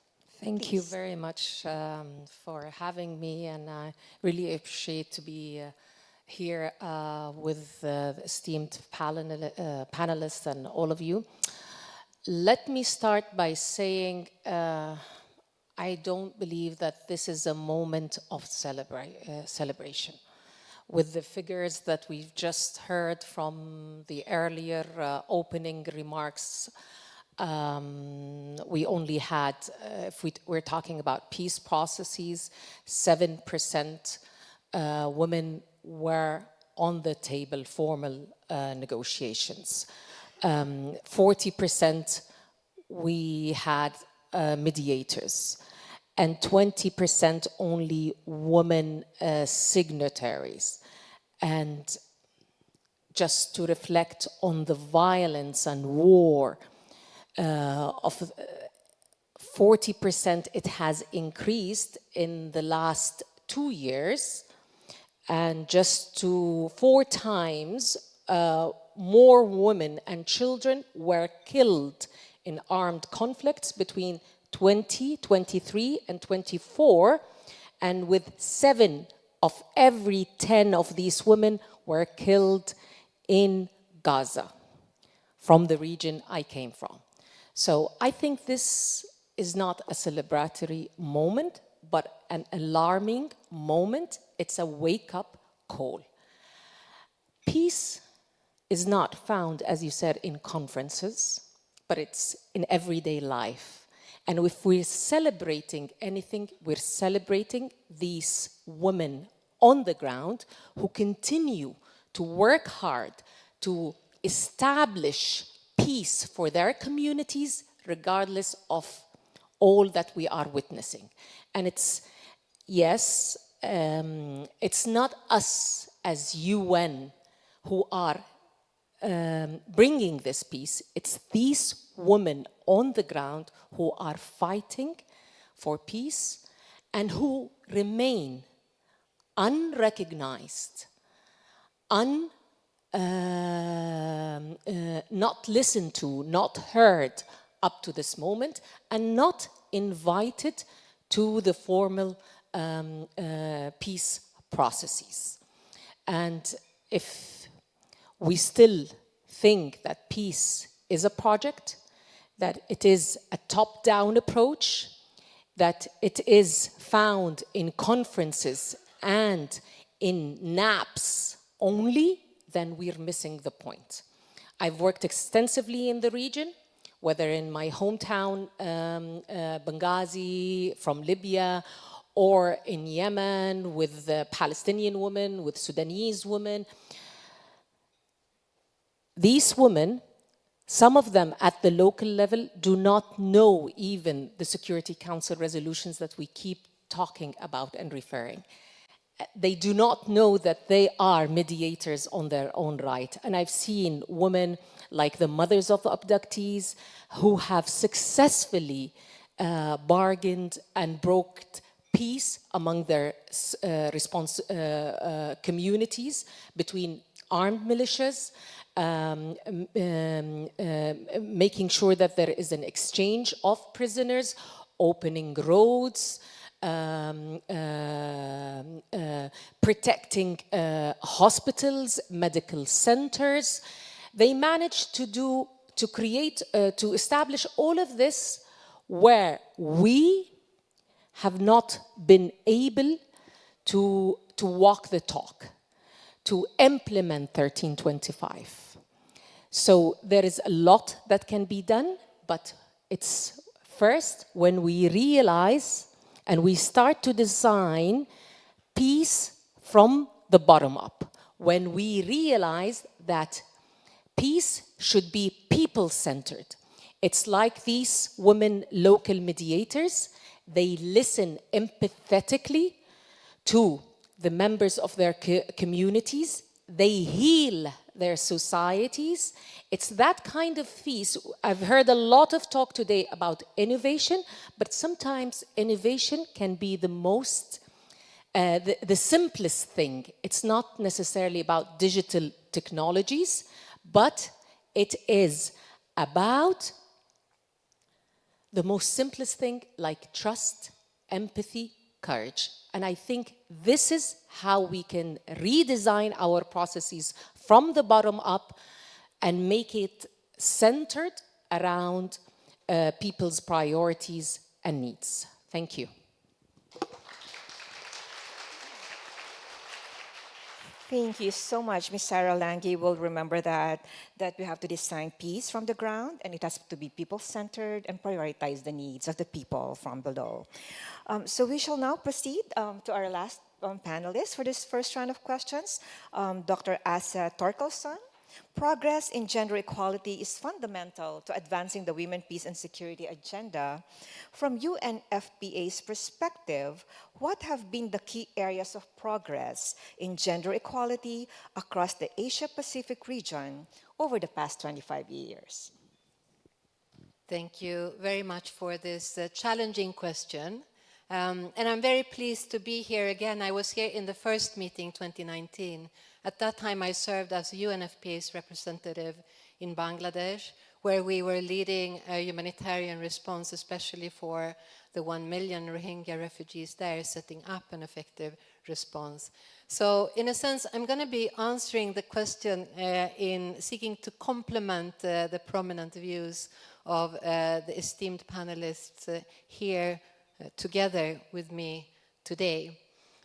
Thank you very much for having me, and I really appreciate to be here with the esteemed panelists and all of you. Let me start by saying I don't believe that this is a moment of celebration. With the figures that we've just heard from the earlier opening remarks, we only had, if we're talking about peace processes, 7% women were on the table, formal negotiations. 40% we had mediators, and 20% only women signatories. And just to reflect on the violence and war of 40%, it has increased in the last 2 years, and just to 4 times more women and children were killed in armed conflicts between 2023 and 24, and with 7 of every 10 of these women were killed in Gaza, from the region I came from. So I think this is not a celebratory moment, but an alarming moment. It's a wake-up call. Peace is not found, as you said, in conferences, but it's in everyday life. And if we're celebrating anything, we're celebrating these women on the ground who continue to work hard to establish peace for their communities, regardless of all that we are witnessing. And it's, yes, it's not us as UN who are bringing this peace. It's these women on the ground who are fighting for peace and who remain unrecognized, not listened to, not heard up to this moment, and not invited to the formal peace processes. And if we still think that peace is a project, that it is a top-down approach, that it is found in conferences and in naps only, then we're missing the point. I've worked extensively in the region, whether in my hometown, Benghazi, from Libya, or in Yemen with Palestinian women, with Sudanese women. These women, some of them at the local level, do not know even the Security Council resolutions that we keep talking about and referring. They do not know that they are mediators on their own right. And I've seen women like the mothers of the abductees who have successfully bargained and broked peace among their communities between armed militias, making sure that there is an exchange of prisoners, opening roads, protecting hospitals, medical centers. They managed to establish all of this where we have not been able to walk the talk, to implement 1325. So there is a lot that can be done, but it's first when we realize and we start to design peace from the bottom up, when we realize that peace should be people-centered. It's like these women local mediators. They listen empathetically to the members of their communities. They heal their societies. It's that kind of peace. I've heard a lot of talk today about innovation, but sometimes innovation can be the most, the simplest thing. It's not necessarily about digital technologies, but it is about the most simplest thing, like trust, empathy, courage. And I think this is how we can redesign our processes from the bottom up and make it centered around people's priorities and needs. Thank you. Thank you so much, Ms. Sarah Lange. We'll remember that we have to design peace from the ground, and it has to be people-centered and prioritize the needs of the people from below. So we shall now proceed to our last panelist for this first round of questions, Dr. Asa Torkelson. Progress in gender equality is fundamental to advancing the Women, Peace and Security agenda. From UNFPA's perspective, what have been the key areas of progress in gender equality across the Asia-Pacific region over the past 25 years? Thank you very much for this challenging question. And I'm very pleased to be here again. I was here in the first meeting, 2019. At that time, I served as UNFPA's representative in Bangladesh, where we were leading a humanitarian response, especially for the 1 million Rohingya refugees there, setting up an effective response. So in a sense, I'm going to be answering the question in seeking to complement the prominent views of the esteemed panelists here together with me today.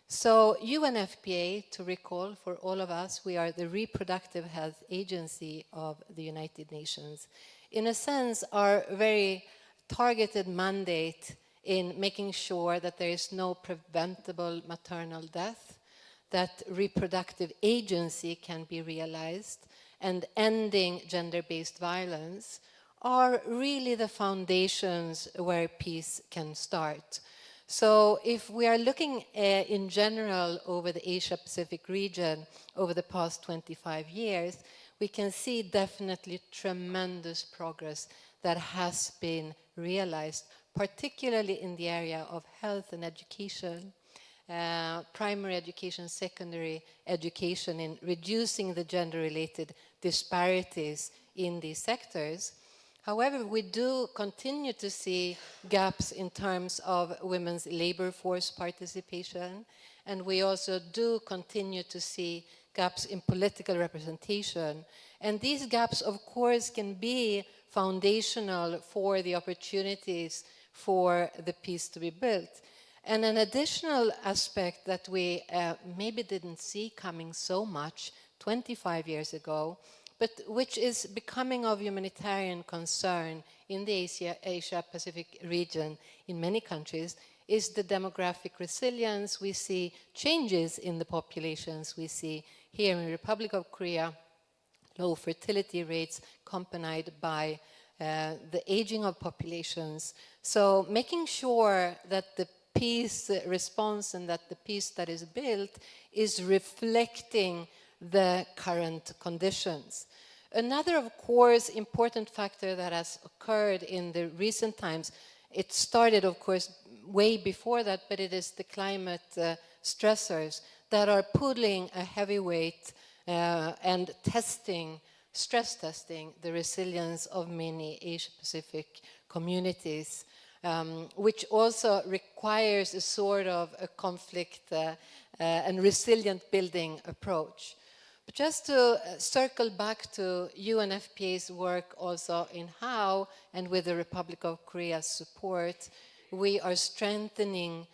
So UNFPA, to recall for all of us, we are the reproductive health agency of the United Nations. In a sense, our very targeted mandate in making sure that there is no preventable maternal death, that reproductive agency can be realized, and ending gender-based violence are really the foundations where peace can start. So if we are looking in general over the Asia-Pacific region over the past 25 years, we can see definitely tremendous progress that has been realized, particularly in the area of health and education, primary education, secondary education, in reducing the gender-related disparities in these sectors. However, we do continue to see gaps in terms of women's labor force participation, and we also do continue to see gaps in political representation. And these gaps, of course, can be foundational for the opportunities for the peace to be built. And an additional aspect that we maybe didn't see coming so much 25 years ago, but which is becoming of humanitarian concern in the Asia-Pacific region in many countries, is the demographic resilience. We see changes in the populations. We see here in the Republic of Korea low fertility rates accompanied by the aging of populations. So making sure that the peace response and that the peace that is built is reflecting the current conditions. Another, of course, important factor that has occurred in the recent times, it started, of course, way before that, but it is the climate stressors that are pulling a heavy weight and stress testing the resilience of many Asia-Pacific communities, which also requires a sort of a conflict and resilient building approach. But just to circle back to UNFPA's work also in how, and with the Republic of Korea's support, we are strengthening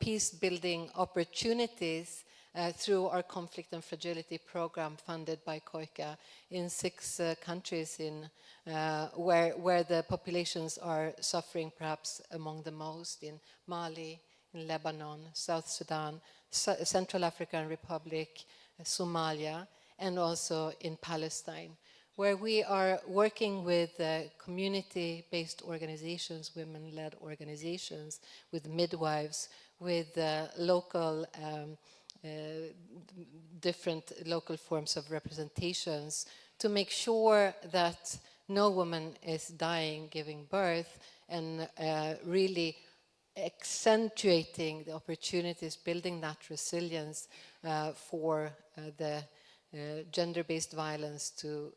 peace-building opportunities through our conflict and fragility program funded by COICA in 6 countries where the populations are suffering perhaps among the most, in Mali, in Lebanon, South Sudan, Central African Republic, Somalia, and also in Palestine, where we are working with community-based organizations, women-led organizations, with midwives, with local different local forms of representations to make sure that no woman is dying giving birth, and really accentuating the opportunities, building that resilience for the gender-based violence to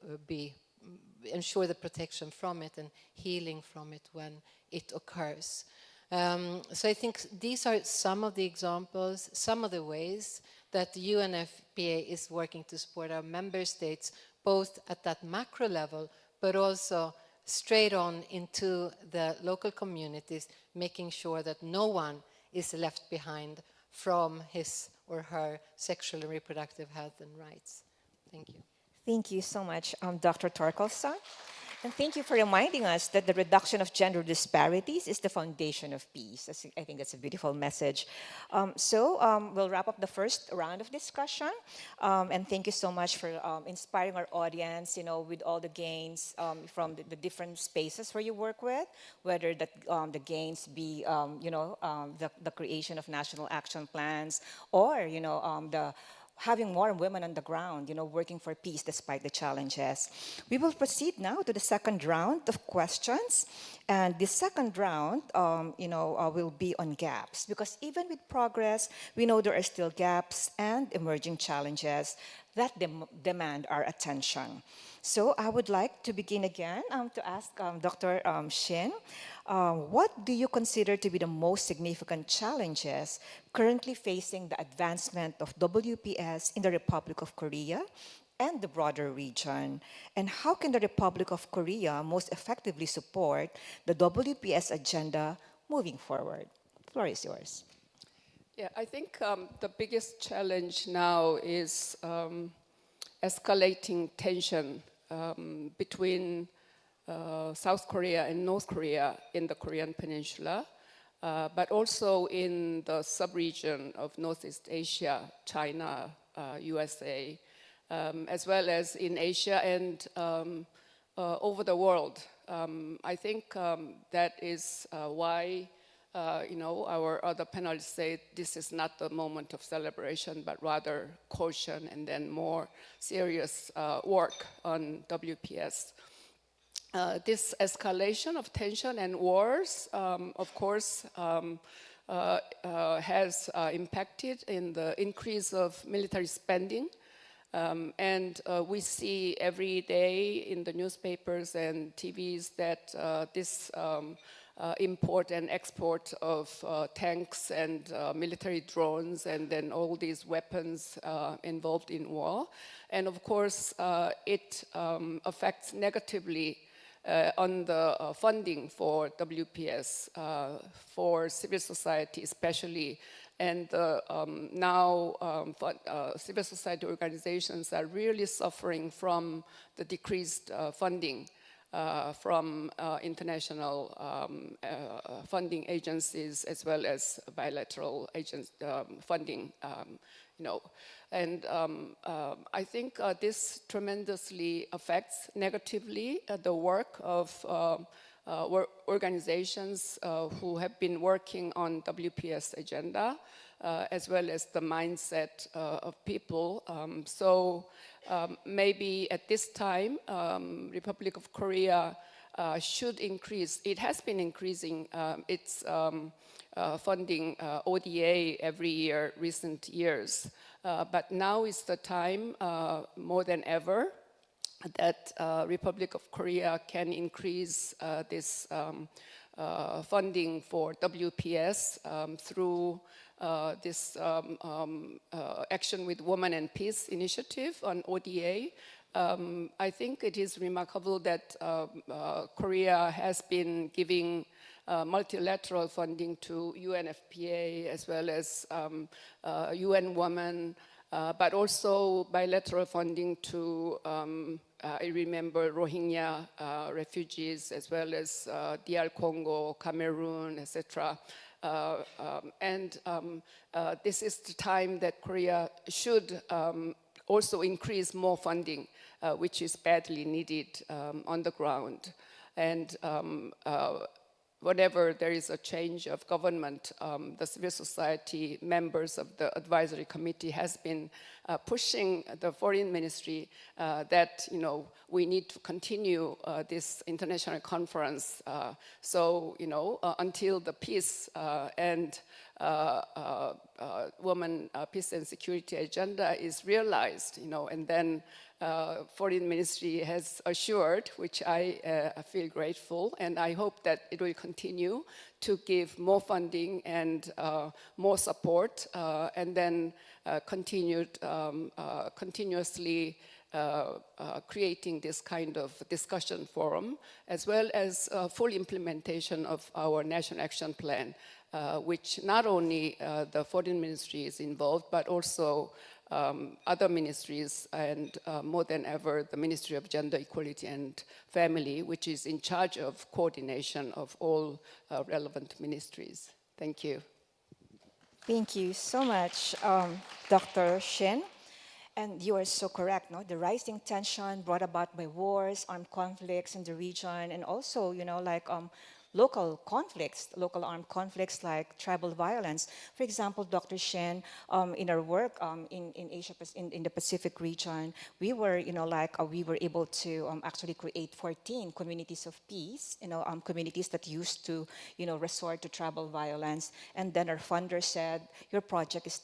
ensure the protection from it and healing from it when it occurs. So I think these are some of the examples, some of the ways that the UNFPA is working to support our member states, both at that macro level, but also straight on into the local communities, making sure that no one is left behind from his or her sexual and reproductive health and rights. Thank you. Thank you so much, Dr. Torkelson. And thank you for reminding us that the reduction of gender disparities is the foundation of peace. I think that's a beautiful message. We'll wrap up the first round of discussion. And thank you so much for inspiring our audience, with all the gains from the different spaces where you work with, whether the gains be, the creation of national action plans, or, having more women on the ground, working for peace despite the challenges. We will proceed now to the second round of questions. And the second round, will be on gaps, because even with progress, we know there are still gaps and emerging challenges that demand our attention. So I would like to begin again to ask Dr. Shin, What do you consider to be the most significant challenges currently facing the advancement of WPS in the Republic of Korea and the broader region? And how can the Republic of Korea most effectively support the WPS agenda moving forward? The floor is yours. Yeah, I think the biggest challenge now is escalating tension between South Korea and North Korea in the Korean Peninsula, but also in the sub-region of Northeast Asia, China, USA, as well as in Asia and over the world. I think that is why our other panelists say this is not the moment of celebration, but rather caution and then more serious work on WPS. This escalation of tension and wars, of course, has impacted in the increase of military spending. And we see every day in the newspapers and TVs that this import and export of tanks and military drones and then all these weapons involved in war. And of course, it affects negatively on the funding for WPS, for civil society especially. And now civil society organizations are really suffering from the decreased funding from international funding agencies as well as bilateral funding, And I think this tremendously affects negatively the work of organizations who have been working on WPS agenda, as well as the mindset of people. Maybe at this time, Republic of Korea should increase. It has been increasing its funding ODA every year, recent years. But now is the time, more than ever, that Republic of Korea can increase this funding for WPS through this Action with Women and Peace initiative on ODA. I think it is remarkable that Korea has been giving multilateral funding to UNFPA as well as UN Women, but also bilateral funding to, I remember, Rohingya refugees as well as DR Congo, Cameroon, etc. This is the time that Korea should also increase more funding, which is badly needed on the ground. And whenever there is a change of government, the civil society members of the advisory committee has been pushing the foreign ministry that we need to continue this international conference. Until the peace and women, peace and security agenda is realized, and then foreign ministry has assured, which I feel grateful, and I hope that it will continue to give more funding and more support, and then continuously creating this kind of discussion forum, as well as full implementation of our National Action Plan, which not only the foreign ministry is involved, but also other ministries, and more than ever, the Ministry of Gender Equality and Family, which is in charge of coordination of all relevant ministries. Thank you. Thank you so much, Dr. Shin. And you are so correct, no? The rising tension brought about by wars, armed conflicts in the region, and also, local conflicts, local armed conflicts like tribal violence. For example, Dr. Shen, in our work in Asia, in the Pacific region, we were, we were able to actually create 14 communities of peace, communities that used to, resort to tribal violence. And then our funder said, your project is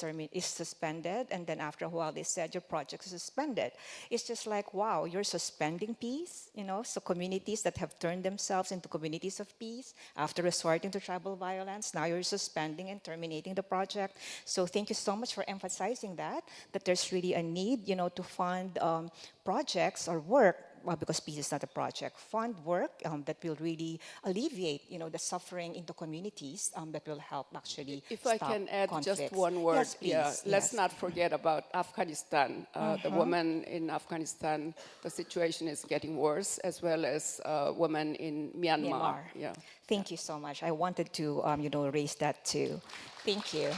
suspended. And then after a while, they said, your project is suspended. It's just like, wow, you're suspending peace, so communities that have turned themselves into communities of peace, communities after resorting to tribal violence. Now you're suspending and terminating the project. So thank you so much for emphasizing that there's really a need, to fund projects or work, well, because peace is not a project, fund work that will really alleviate, the suffering in the communities that will help actually If stop I can add conflicts. just one word, Yes, please. let's Yes. not forget about Afghanistan. The women in Afghanistan, the situation is getting worse, as well as women in Myanmar. Yeah. Thank you so much. I wanted to, raise that too. Thank you.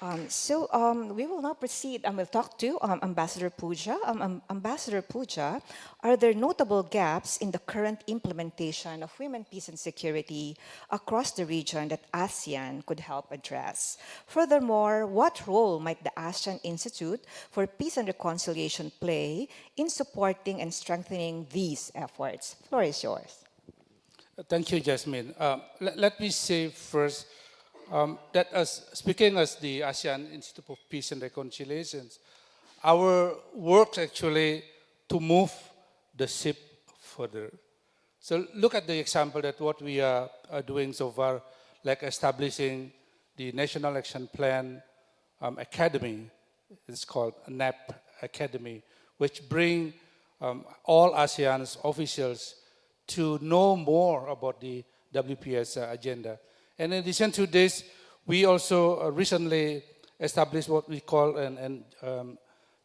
We will now proceed and we'll talk to Ambassador Puja. Ambassador Puja, are there notable gaps in the current implementation of women, peace, and security across the region that ASEAN could help address? Furthermore, what role might the ASEAN Institute for Peace and Reconciliation play in supporting and strengthening these efforts? The floor is yours. Thank you, Jasmine. Let me say first that speaking as the ASEAN Institute for Peace and Reconciliation, our work actually to move the ship further. So look at the example that what we are doing so far, like establishing the National Action Plan Academy. It's called NAP Academy, which bring all ASEAN's officials to know more about the WPS agenda. And in addition to this, we also recently established what we call, and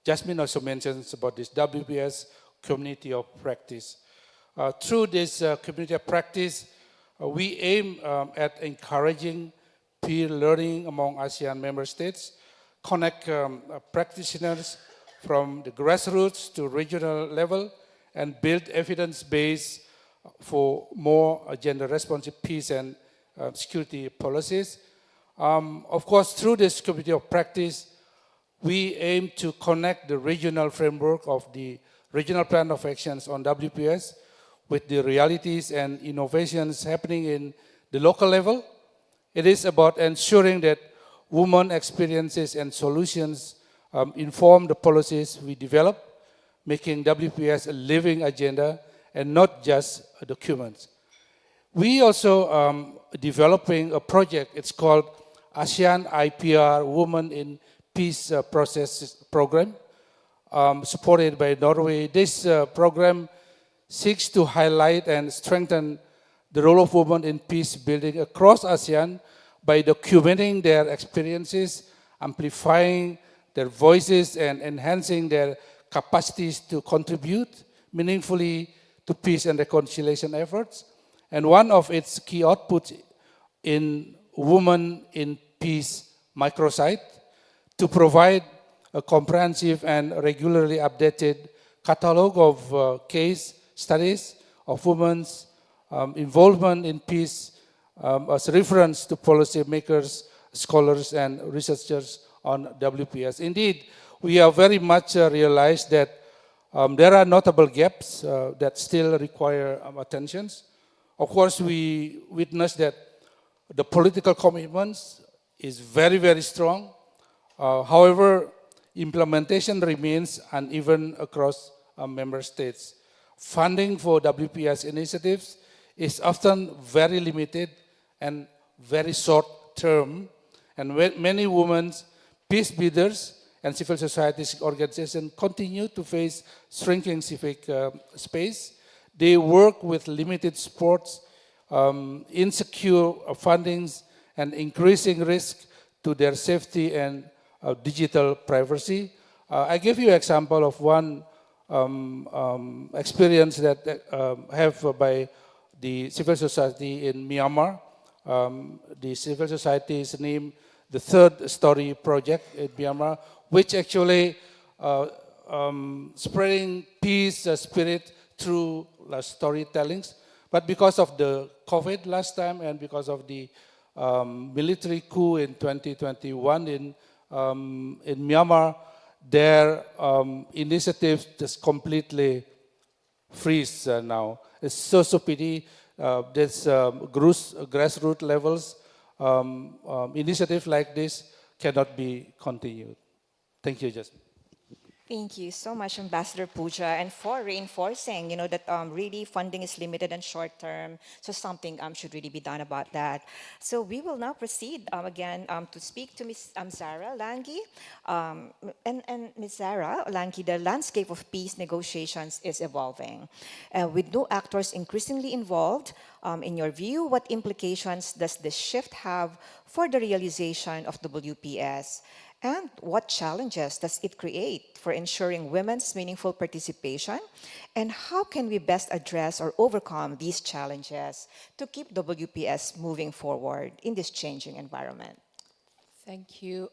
Jasmine also mentions about this WPS community of practice. Through this community of practice, we aim at encouraging peer learning among ASEAN member states, connect practitioners from the grassroots to regional level, and build evidence base for more gender-responsive peace and security policies. Of course, through this community of practice, we aim to connect the regional framework of the Regional Plan of Actions on WPS with the realities and innovations happening in the local level. It is about ensuring that women experiences and solutions inform the policies we develop, making WPS a living agenda and not just a document. We also developing a project, it's called ASEAN IPR Women in Peace Process Program, supported by Norway. This program seeks to highlight and strengthen the role of women in peace building across ASEAN by documenting their experiences, amplifying their voices, and enhancing their capacities to contribute meaningfully to peace and reconciliation efforts. And one of its key outputs in Women in Peace microsite to provide a comprehensive and regularly updated catalog of case studies of women's involvement in peace as reference to policymakers, scholars, and researchers on WPS. Indeed, we have very much realized that there are notable gaps that still require attention. Of course, we witness that the political commitments is very, very strong. However, implementation remains uneven across member states. Funding for WPS initiatives is often very limited and very short term. And many women's peace builders and civil society organizations continue to face shrinking civic space. They work with limited supports, insecure fundings, and increasing risk to their safety and digital privacy. I give you an example of one experience that have by the civil society in Myanmar. The civil society is named the Third Story Project in Myanmar, which actually spreading peace spirit through storytellings. But because of the COVID last time and because of the military coup in 2021 in Myanmar, their initiatives just completely freeze now. It's so pity. There's grassroots levels. Initiatives like this cannot be continued. Thank you, Jasmine. Thank you so much, Ambassador Pooja, and for reinforcing, that really funding is limited and short term, so something should really be done about that. So we will now proceed again to speak to Ms. Zara Langi. And Ms. Zara Langi, the landscape of peace negotiations is evolving. With new actors increasingly involved, in your view, what implications does this shift have for the realization of WPS? And what challenges does it create for ensuring women's meaningful participation? And how can we best address or overcome these challenges to keep WPS moving forward in this changing environment? Thank you.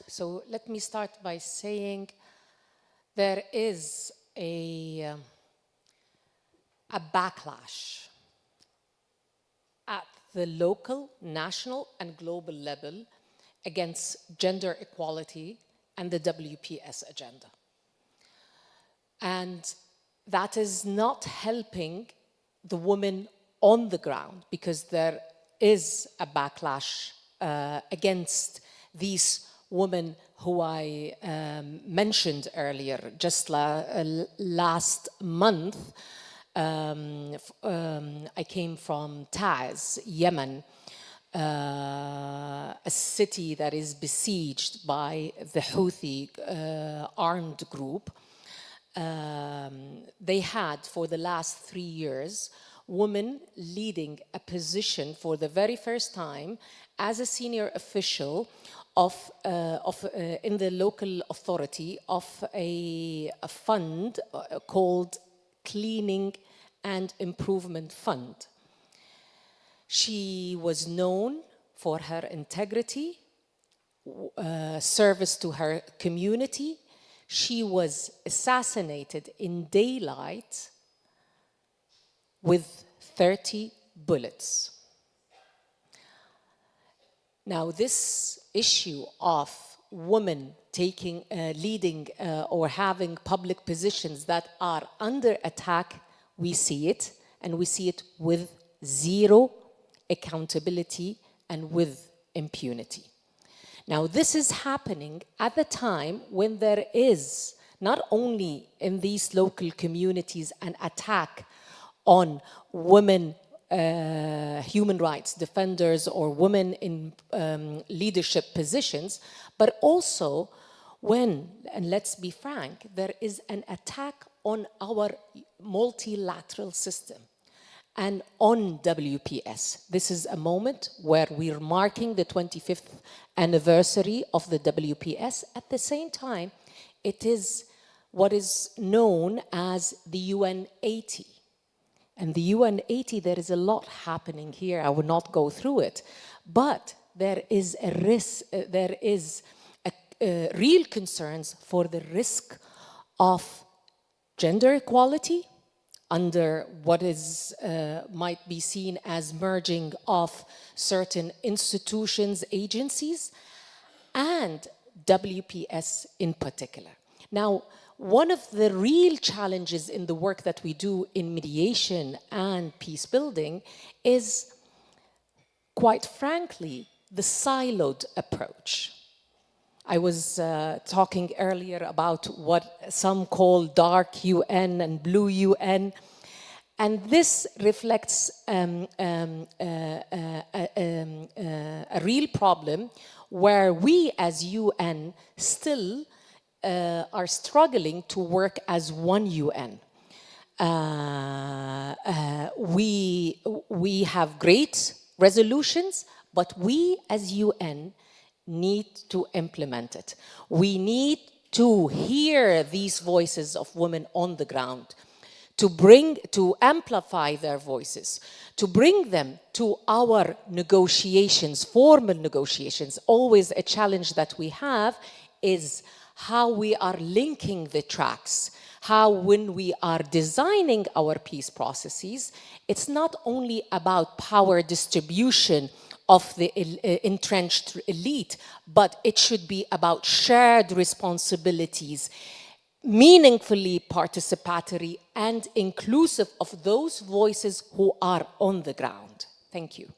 So let me start by saying there is a backlash at the local, national, and global level against gender equality and the WPS agenda. And that is not helping the women on the ground, because there is a backlash against these women who I mentioned earlier. Just last month, I came from Taiz, Yemen, a city that is besieged by the Houthi armed group. They had, for the last 3 years, women leading a position for the very first time as a senior official in the local authority of a fund called Cleaning and Improvement Fund. She was known for her integrity, service to her community. She was assassinated in daylight with 30 bullets. Now, this issue of women leading or having public positions that are under attack, we see it, and we see it with zero accountability and with impunity. Now, this is happening at the time when there is not only in these local communities an attack on women human rights defenders or women in leadership positions, but also when, and let's be frank, there is an attack on our multilateral system and on WPS. This is a moment where we're marking the 25th anniversary of the WPS. At the same time, it is what is known as the UN 80. And the UN 80, there is a lot happening here. I will not go through it. But there is a risk, there is real concerns for the risk of gender equality under what is might be seen as merging of certain institutions, agencies, and WPS in particular. Now, one of the real challenges in the work that we do in mediation and peace building is, quite frankly, the siloed approach. I was talking earlier about what some call dark UN and blue UN, and this reflects a real problem where we as UN still are struggling to work as one UN. We have great resolutions, but we as UN need to implement it. We need to hear these voices of women on the ground, to amplify their voices, to bring them to our negotiations, formal negotiations. Always a challenge that we have is how we are linking the tracks, how when we are designing our peace processes, it's not only about power distribution of the entrenched elite, but it should be about shared responsibilities, meaningfully participatory and inclusive of those voices who are on the ground. Thank you.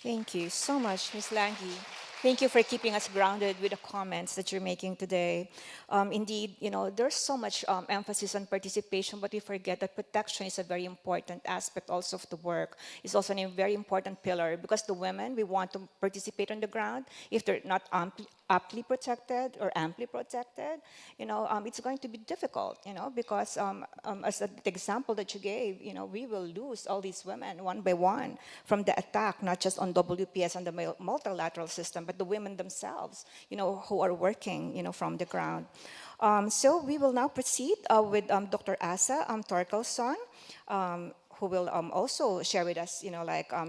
Thank you so much, Ms. Langi. Thank you for keeping us grounded with the comments that you're making today. Indeed, there's so much emphasis on participation, but we forget that protection is a very important aspect also of the work. It's also a very important pillar because the women, we want to participate on the ground. If they're not aptly protected or amply protected, it's going to be difficult, because as the example that you gave, we will lose all these women one by one from the attack, not just on WPS and the multilateral system, but the women themselves, who are working, from the ground. So we will now proceed with Dr. Asa Torkelson, who will also share with us,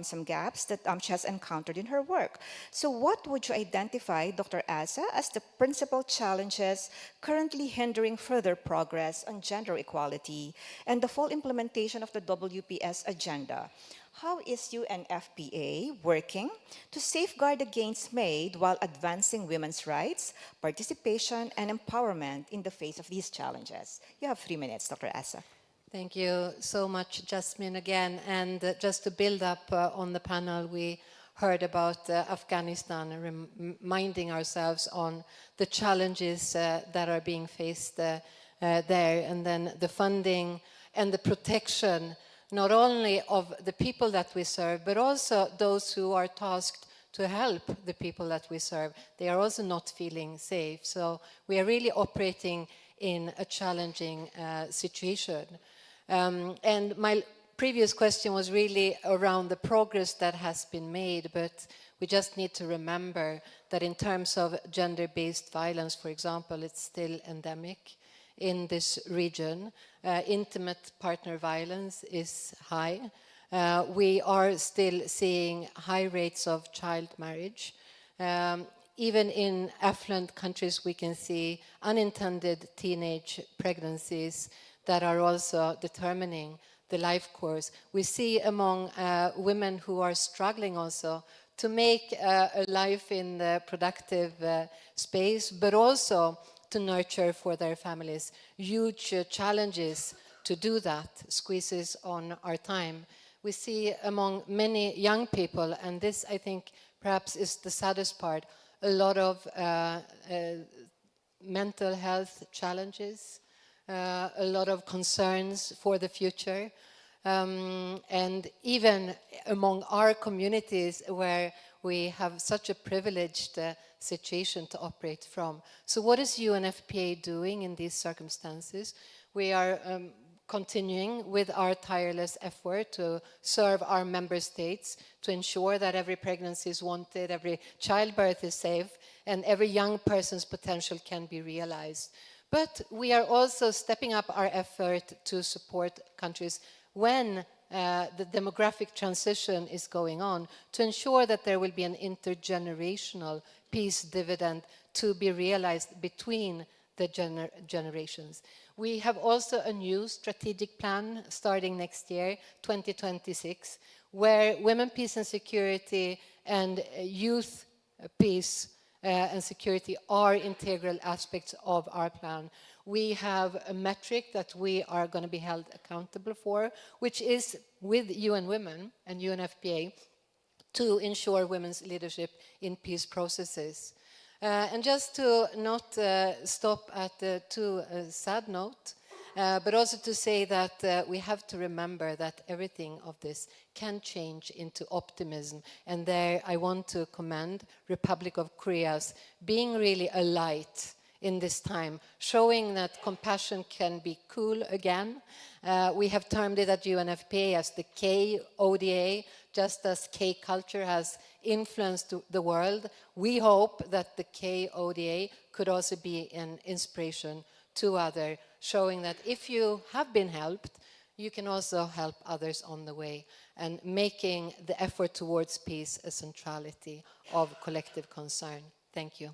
some gaps that she has encountered in her work. So what would you identify, Dr. Asa, as the principal challenges currently hindering further progress on gender equality and the full implementation of the WPS agenda? How is UNFPA working to safeguard the gains made while advancing women's rights, participation, and empowerment in the face of these challenges? You have 3 minutes, Dr. Asa. Thank you so much, Jasmine, again. And just to build up on the panel, we heard about Afghanistan, reminding ourselves on the challenges that are being faced there, and then the funding and the protection, not only of the people that we serve, but also those who are tasked to help the people that we serve. They are also not feeling safe. So we are really operating in a challenging situation. And my previous question was really around the progress that has been made, but we just need to remember that in terms of gender-based violence, for example, it's still endemic in this region. Intimate partner violence is high. We are still seeing high rates of child marriage. Even in affluent countries, we can see unintended teenage pregnancies that are also determining the life course. We see among women who are struggling also to make a life in the productive space, but also to nurture for their families. Huge challenges to do that, squeezes on our time. We see among many young people, and this I think perhaps is the saddest part, a lot of mental health challenges, a lot of concerns for the future, and even among our communities where we have such a privileged situation to operate from. So what is UNFPA doing in these circumstances? We are continuing with our tireless effort to serve our member states, to ensure that every pregnancy is wanted, every childbirth is safe, and every young person's potential can be realized. But we are also stepping up our effort to support countries when the demographic transition is going on, to ensure that there will be an intergenerational peace dividend to be realized between the generations. We have also a new strategic plan starting next year, 2026, where women, peace and security and youth peace and security are integral aspects of our plan. We have a metric that we are going to be held accountable for, which is with UN Women and UNFPA to ensure women's leadership in peace processes. And just to not stop at the too sad note, but also to say that we have to remember that everything of this can change into optimism. And there I want to commend Republic of Korea's being really a light in this time, showing that compassion can be cool again. We have termed it at UNFPA as the K-ODA, just as K-culture has influenced the world. We hope that the K-ODA could also be an inspiration to others, showing that if you have been helped, you can also help others on the way, and making the effort towards peace a centrality of collective concern. Thank you.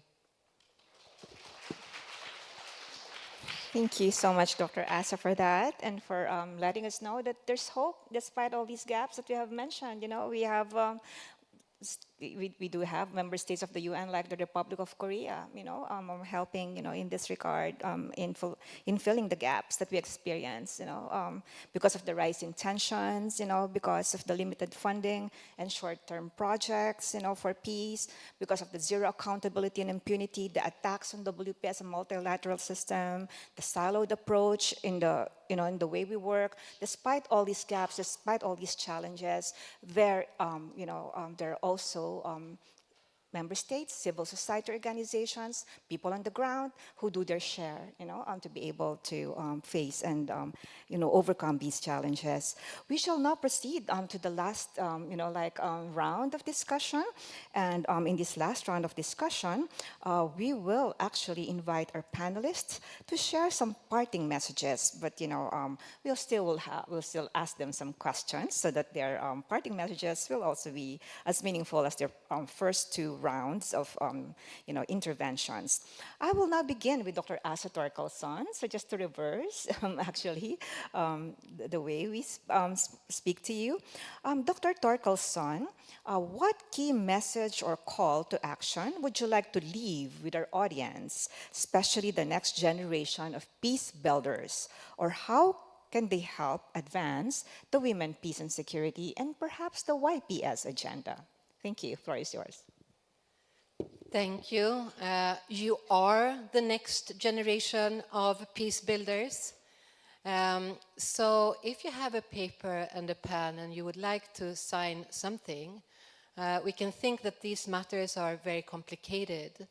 Thank you so much, Dr. Asa, for that, and for letting us know that there's hope despite all these gaps that we have mentioned. We have we do have member states of the UN like the Republic of Korea, helping, in this regard, in filling the gaps that we experience, because of the rising tensions, because of the limited funding and short-term projects, for peace, because of the zero accountability and impunity, the attacks on WP as a multilateral system, the siloed approach in the way we work. Despite all these gaps, despite all these challenges, there are also member states, civil society organizations, people on the ground who do their share, to be able to face and, overcome these challenges. We shall now proceed to the last, round of discussion. And in this last round of discussion, we will actually invite our panelists to share some parting messages. But, we'll still ask them some questions so that their parting messages will also be as meaningful as their first two rounds of interventions. I will now begin with Dr. Asa Torkelson. So just to reverse, actually, the way we speak to you. Dr. Torkelson, what key message or call to action would you like to leave with our audience, especially the next generation of peace builders? Or how can they help advance the women, peace, and security, and perhaps the YPS agenda? Thank you. Floor is yours. Thank you. You are the next generation of peace builders. So if you have a paper and a pen and you would like to sign something, we can think that these matters are very complicated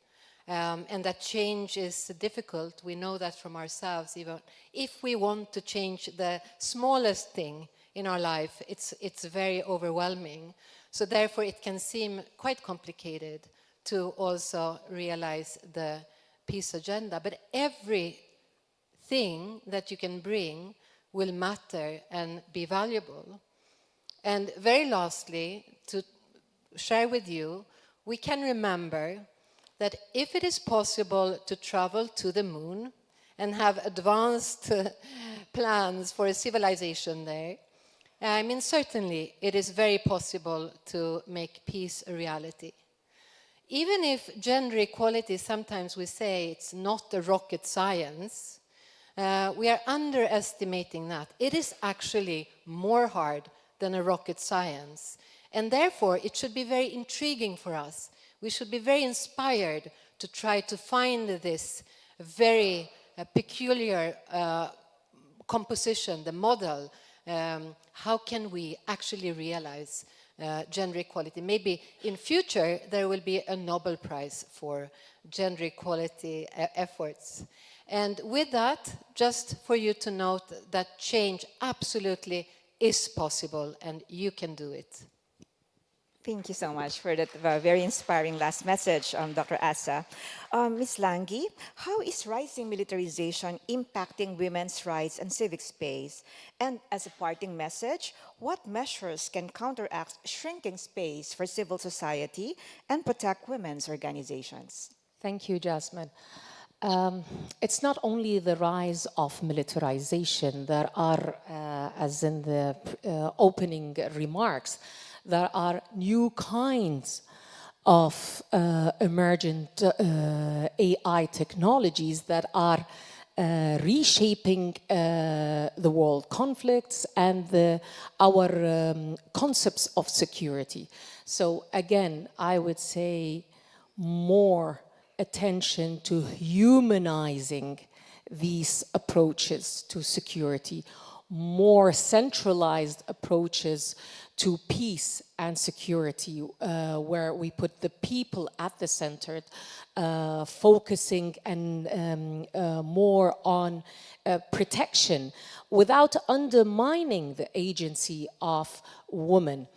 and that change is difficult. We know that from ourselves. Even if we want to change the smallest thing in our life, it's very overwhelming. So therefore it can seem quite complicated to also realize the peace agenda. But everything that you can bring will matter and be valuable. And very lastly, to share with you, we can remember that if it is possible to travel to the moon and have advanced plans for a civilization there, I mean, certainly it is very possible to make peace a reality. Even if gender equality, sometimes we say it's not a rocket science, we are underestimating that. It is actually more hard than a rocket science. And therefore, it should be very intriguing for us. We should be very inspired to try to find this very peculiar composition, the model. How can we actually realize gender equality? Maybe in future there will be a Nobel Prize for gender equality efforts. And with that, just for you to note that change absolutely is possible and you can do it. Thank you so much for that very inspiring last message, Dr. Asa. Ms. Langi, how is rising militarization impacting women's rights and civic space? And as a parting message, what measures can counteract shrinking space for civil society and protect women's organizations? Thank you, Jasmine. It's not only the rise of militarization. There are, as in the opening remarks, there are new kinds of emergent AI technologies that are reshaping the world conflicts and our concepts of security. So again, I would say more attention to humanizing these approaches to security, more centralized approaches to peace and security, where we put the people at the center, focusing and more on protection without undermining the agency of women.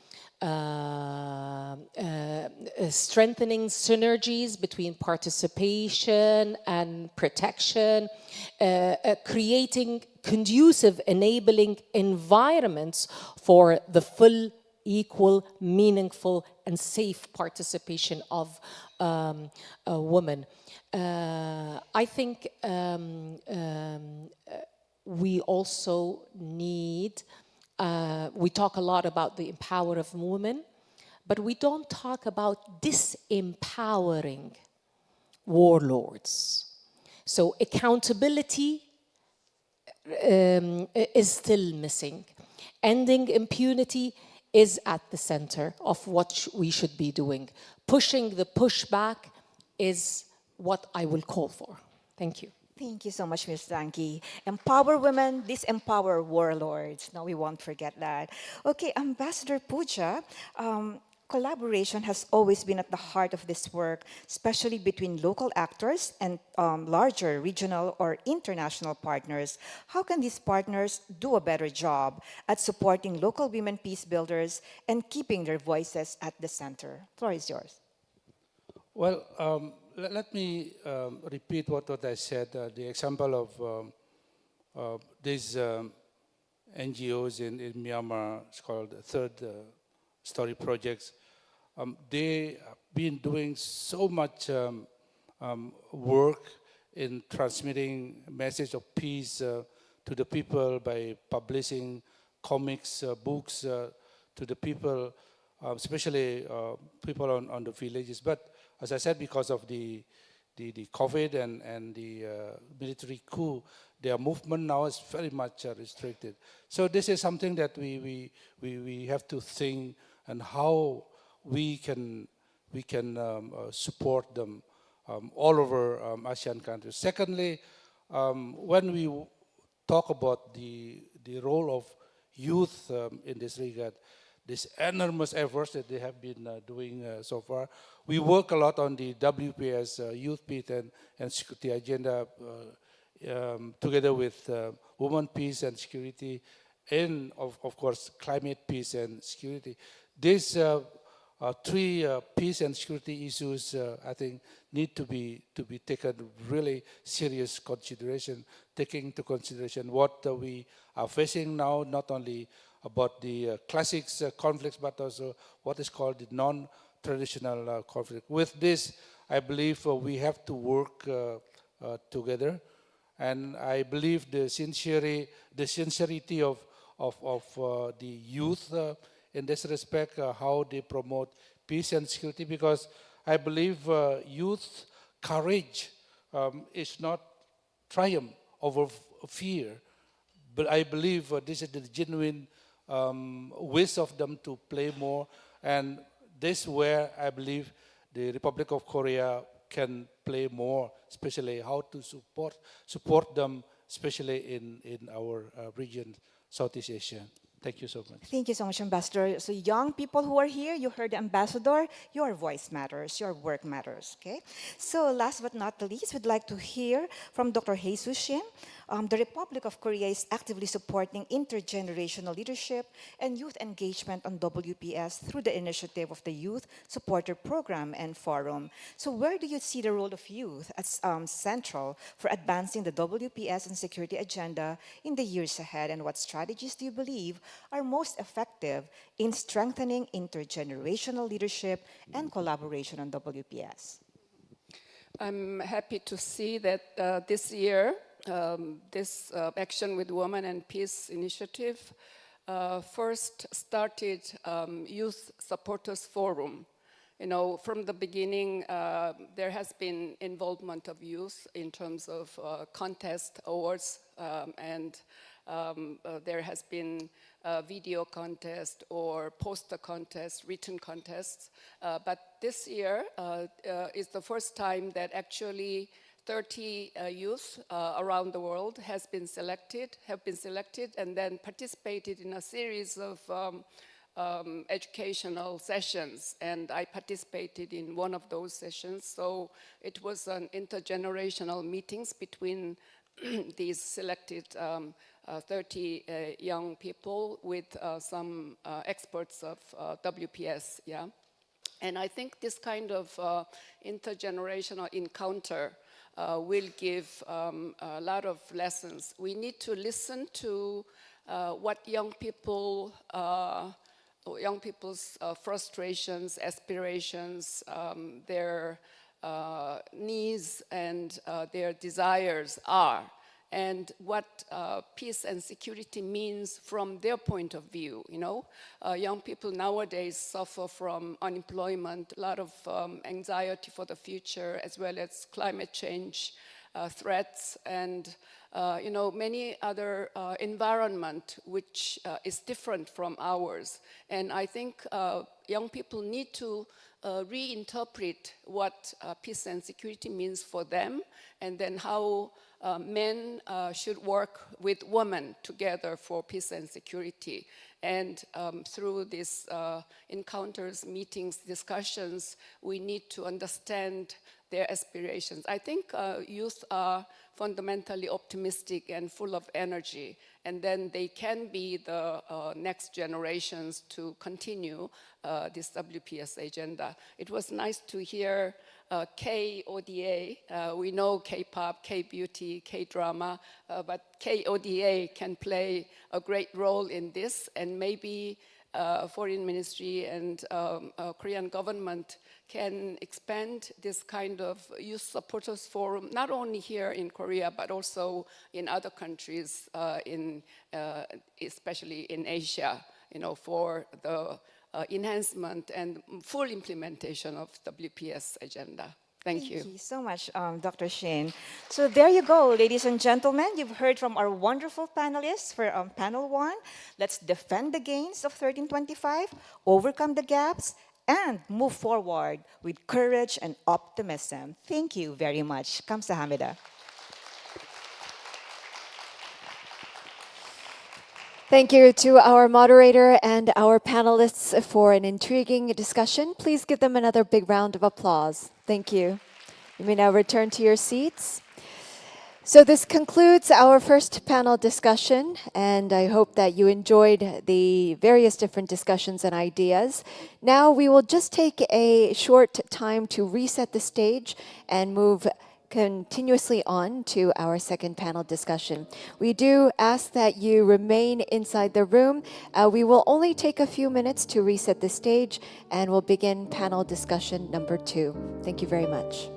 Strengthening synergies between participation and protection, creating conducive, enabling environments for the full, equal, meaningful, and safe participation of women. I think we also need we talk a lot about the empowerment of women, but we don't talk about disempowering warlords. So accountability is still missing. Ending impunity is at the center of what we should be doing. Pushing the pushback is what I will call for. Thank you. Thank you so much, Ms. Danki. Empower women, disempower warlords. No, we won't forget that. Okay, Ambassador Puja, collaboration has always been at the heart of this work, especially between local actors and larger regional or international partners. How can these partners do a better job at supporting local women peace builders and keeping their voices at the center? The floor is yours. Well, let me repeat what I said. The example of these NGOs in Myanmar, it's called Third Story Projects. They have been doing so much work in transmitting a message of peace to the people by publishing comics, books to the people, especially people on the villages. But as I said, because of the COVID and the military coup, their movement now is very much restricted. So this is something that we have to think and how we can support them all over ASEAN countries. Secondly, when we talk about the role of youth in this regard, this enormous efforts that they have been doing so far. We work a lot on the WPS Youth Peace and Security Agenda together with Women, Peace and Security, and of course climate peace and security. These three peace and security issues, I think, need to be taken really serious consideration, taking into consideration what we are facing now, not only about the classics conflicts, but also what is called the non-traditional conflict. With this, I believe we have to work together, and I believe the sincerity of the youth in this respect, how they promote peace and security, because I believe youth courage is not triumph over fear, but I believe this is the genuine wish of them to play more, and this is where I believe the Republic of Korea can play more, especially how to support them, especially in our region, Southeast Asia. Thank you so much. Thank you so much, Ambassador. So young people who are here, you heard the Ambassador, your voice matters, your work matters, okay? So last but not the least, we'd like to hear from Dr. Jesus Shin. The Republic of Korea is actively supporting intergenerational leadership and youth engagement on WPS through the initiative of the Youth Supporter Program and Forum. So where do you see the role of youth as central for advancing the WPS and security agenda in the years ahead, and what strategies do you believe are most effective in strengthening intergenerational leadership and collaboration on WPS? I'm happy to see that this year, this Action with Women and Peace initiative first started Youth Supporters Forum. You know, from the beginning, there has been involvement of youth in terms of contest awards, and there has been video contest or poster contest, written contests. But this year is the first time that actually 30 youth around the world have been selected, and then participated in a series of educational sessions, and I participated in one of those sessions. So it was an intergenerational meetings between these selected 30 young people with some experts of WPS, yeah. And I think this kind of intergenerational encounter will give a lot of lessons. We need to listen to what young people's frustrations, aspirations, their needs and their desires are. and what peace and security means from their point of view. Young people nowadays suffer from unemployment, a lot of anxiety for the future, as well as climate change threats, and many other environment which is different from ours. And I think young people need to reinterpret what peace and security means for them, and then how men should work with women together for peace and security. And through these encounters, meetings, discussions, we need to understand their aspirations. I think youth are fundamentally optimistic and full of energy, and then they can be the next generations to continue this WPS agenda. It was nice to hear K-ODA. We know K-pop, K-beauty, K-drama, but K-ODA can play a great role in this, and maybe Foreign Ministry and Korean government can expand this kind of youth supporters forum, not only here in Korea, but also in other countries, especially in Asia, for the enhancement and full implementation of WPS agenda. Thank you. Thank you so much, Dr. Shane. So there you go, ladies and gentlemen. You've heard from our wonderful panelists for panel 1. Let's defend the gains of 1325, overcome the gaps, and move forward with courage and optimism. Thank you very much. Kamsahamnida. Thank you to our moderator and our panelists for an intriguing discussion. Please give them another big round of applause. Thank you. You may now return to your seats. So this concludes our first panel discussion, and I hope that you enjoyed the various different discussions and ideas. Now we will just take a short time to reset the stage and move continuously on to our second panel discussion. We do ask that you remain inside the room. We will only take a few minutes to reset the stage, and we'll begin panel discussion number 2. Thank you very much.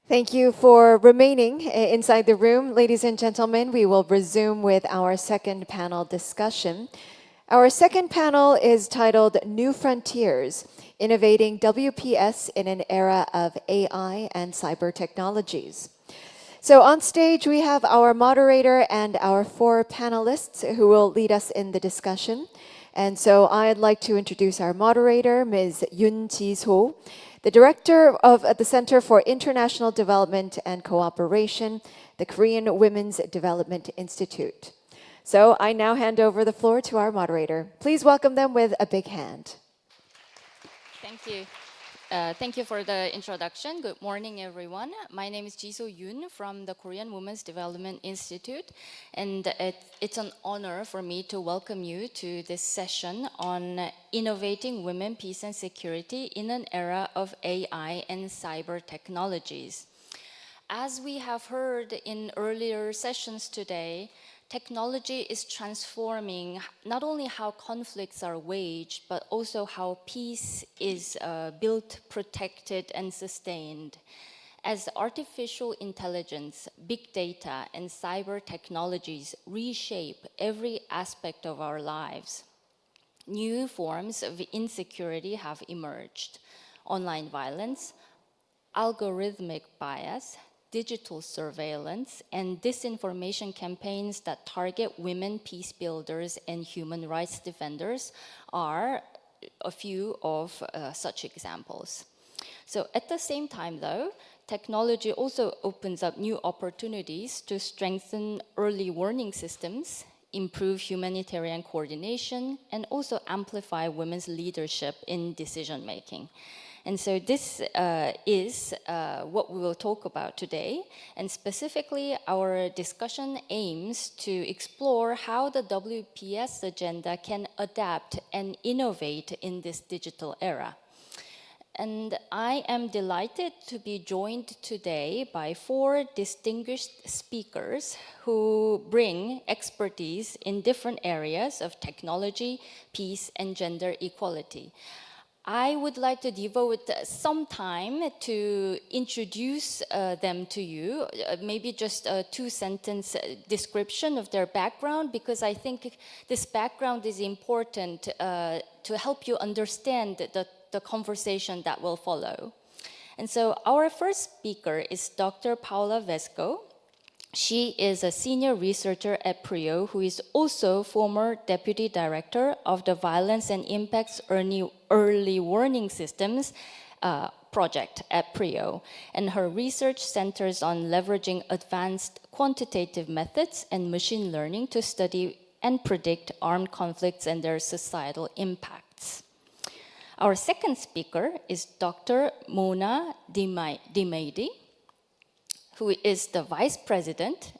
Thank you for remaining inside the room. Ladies and gentlemen, we will resume with our second panel discussion. Our second panel is titled New Frontiers, Innovating WPS in an Era of AI and Cyber Technologies. So on stage, we have our moderator and our four panelists who will lead us in the discussion. And so I'd like to introduce our moderator, Ms. Yoon Ji-so, the director of the Center for International Development and Cooperation, the Korean Women's Development Institute. So I now hand over the floor to our moderator. Please welcome them with a big hand. Thank you. Thank you for the introduction. Good morning, everyone. My name is Ji-so Yoon from the Korean Women's Development Institute, and it's an honor for me to welcome you to this session on innovating women, peace, and security in an era of AI and cyber technologies. As we have heard in earlier sessions today, technology is transforming not only how conflicts are waged, but also how peace is built, protected, and sustained. As artificial intelligence, big data, and cyber technologies reshape every aspect of our lives, new forms of insecurity have emerged. Online violence, algorithmic bias, digital surveillance, and disinformation campaigns that target women peace builders and human rights defenders are a few of such examples. So at the same time, though, technology also opens up new opportunities to strengthen early warning systems, improve humanitarian coordination, and also amplify women's leadership in decision-making. And so this is what we will talk about today. And specifically, our discussion aims to explore how the WPS agenda can adapt and innovate in this digital era. And I am delighted to be joined today by four distinguished speakers who bring expertise in different areas of technology, peace, and gender equality. I would like to devote some time to introduce them to you, maybe just a two-sentence description of their background, because I think this background is important to help you understand the conversation that will follow. And so our first speaker is Dr. Paula Vesco. She is a senior researcher at PRIO, who is also former deputy director of the Violence and Impacts Early Warning Systems project at PRIO. And her research centers on leveraging advanced quantitative methods and machine learning to study and predict armed conflicts and their societal impacts. Our second speaker is Dr. Mona Dimeidi, who is the Vice President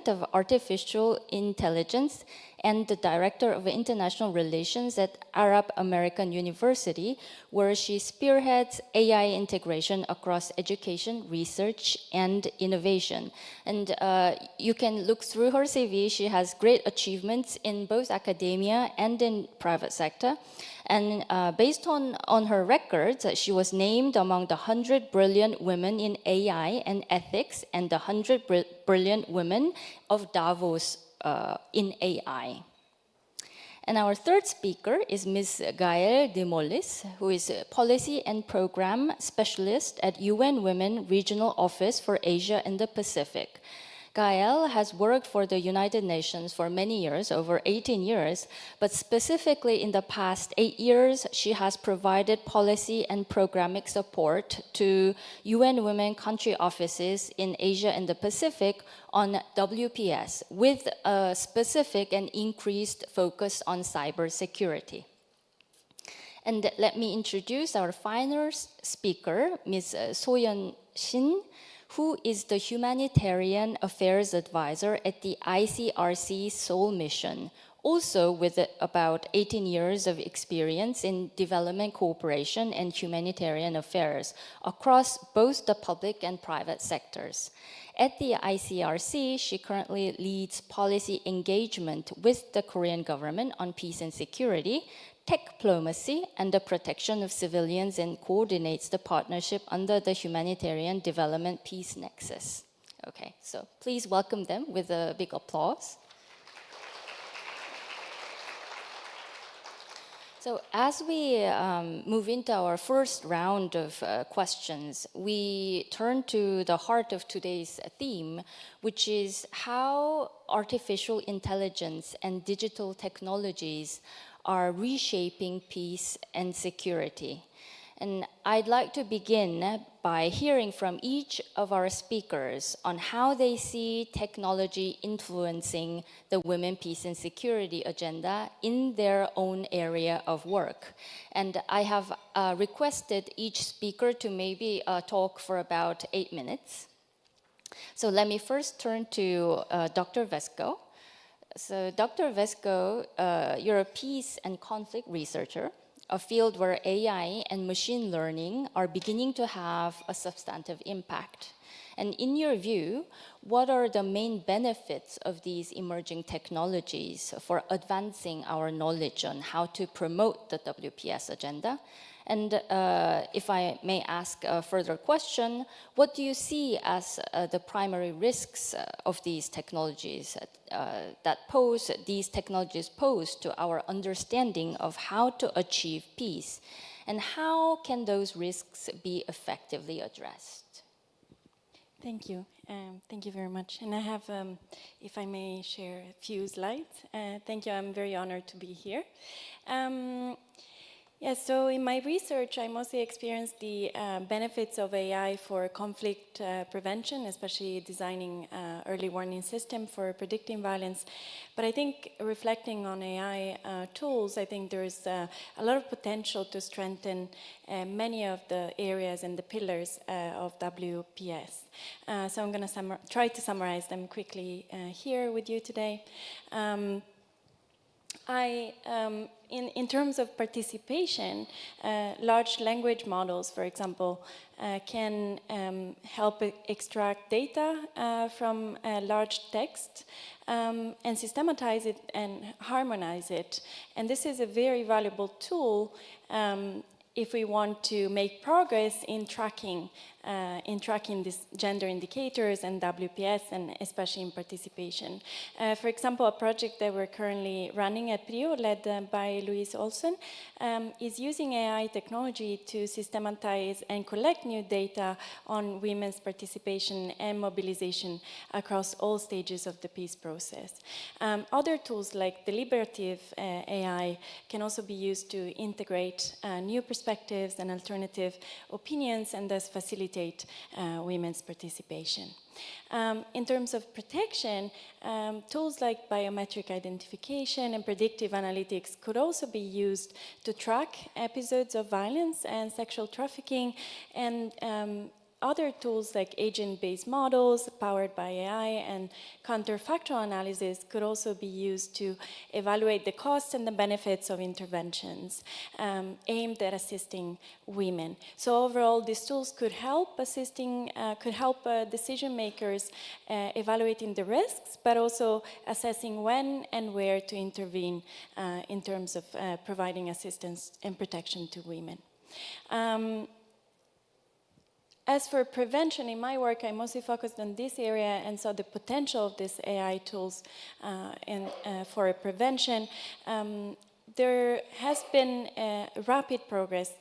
of Artificial Intelligence and the Director of International Relations at Arab American University, where she spearheads AI integration across education, research, and innovation. And you can look through her CV. She has great achievements in both academia and in private sector. And based on her records, she was named among the 100 brilliant women in AI and ethics and the 100 brilliant women of Davos in AI. And our third speaker is Ms. Gaëlle de Mollis, who is a Policy and Program Specialist at UN Women Regional Office for Asia and the Pacific. Gaëlle has worked for the United Nations for many years, over 18 years, but specifically in the past 8 years, she has provided policy and programmatic support to UN Women country offices in Asia and the Pacific on WPS, with a specific and increased focus on cybersecurity. And let me introduce our final speaker, Ms. So-yeon Shin, who is the Humanitarian Affairs Advisor at the ICRC Seoul Mission, also with about 18 years of experience in development cooperation and humanitarian affairs across both the public and private sectors. At the ICRC, she currently leads policy engagement with the Korean government on peace and security, tech diplomacy, and the protection of civilians, and coordinates the partnership under the Humanitarian Development Peace Nexus. Okay, so please welcome them with a big applause. So as we move into our first round of questions, we turn to the heart of today's theme, which is how artificial intelligence and digital technologies are reshaping peace and security. And I'd like to begin by hearing from each of our speakers on how they see technology influencing the Women, Peace and Security agenda in their own area of work. And I have requested each speaker to maybe talk for about 8 minutes. So let me first turn to Dr. Vesco. So Dr. Vesco, you're a peace and conflict researcher, a field where AI and machine learning are beginning to have a substantive impact. And in your view, what are the main benefits of these emerging technologies for advancing our knowledge on how to promote the WPS agenda? And if I may ask a further question, what do you see as the primary risks of these technologies these technologies pose to our understanding of how to achieve peace? And how can those risks be effectively addressed? Thank you. Thank you very much. And I have, if I may share a few slides. Thank you. I'm very honored to be here. So in my research, I mostly experienced the benefits of AI for conflict prevention, especially designing early warning system for predicting violence. But I think reflecting on AI tools, I think there's a lot of potential to strengthen many of the areas and the pillars of WPS. So I'm going to try to summarize them quickly here with you today. In terms of participation, large language models, for example, can help extract data from large text and systematize it and harmonize it. And this is a very valuable tool if we want to make progress in tracking these gender indicators and WPS, and especially in participation. For example, a project that we're currently running at PRIO, led by Louise Olsen, is using AI technology to systematize and collect new data on women's participation and mobilization across all stages of the peace process. Other tools like deliberative AI can also be used to integrate new perspectives and alternative opinions, and thus facilitate women's participation. In terms of protection, tools like biometric identification and predictive analytics could also be used to track episodes of violence and sexual trafficking, and other tools like agent-based models powered by AI and counterfactual analysis could also be used to evaluate the costs and the benefits of interventions aimed at assisting women. So overall, these tools could help decision makers evaluating the risks, but also assessing when and where to intervene in terms of providing assistance and protection to women. As for prevention, in my work, I mostly focused on this area and saw the potential of these AI tools for prevention. There has been rapid progress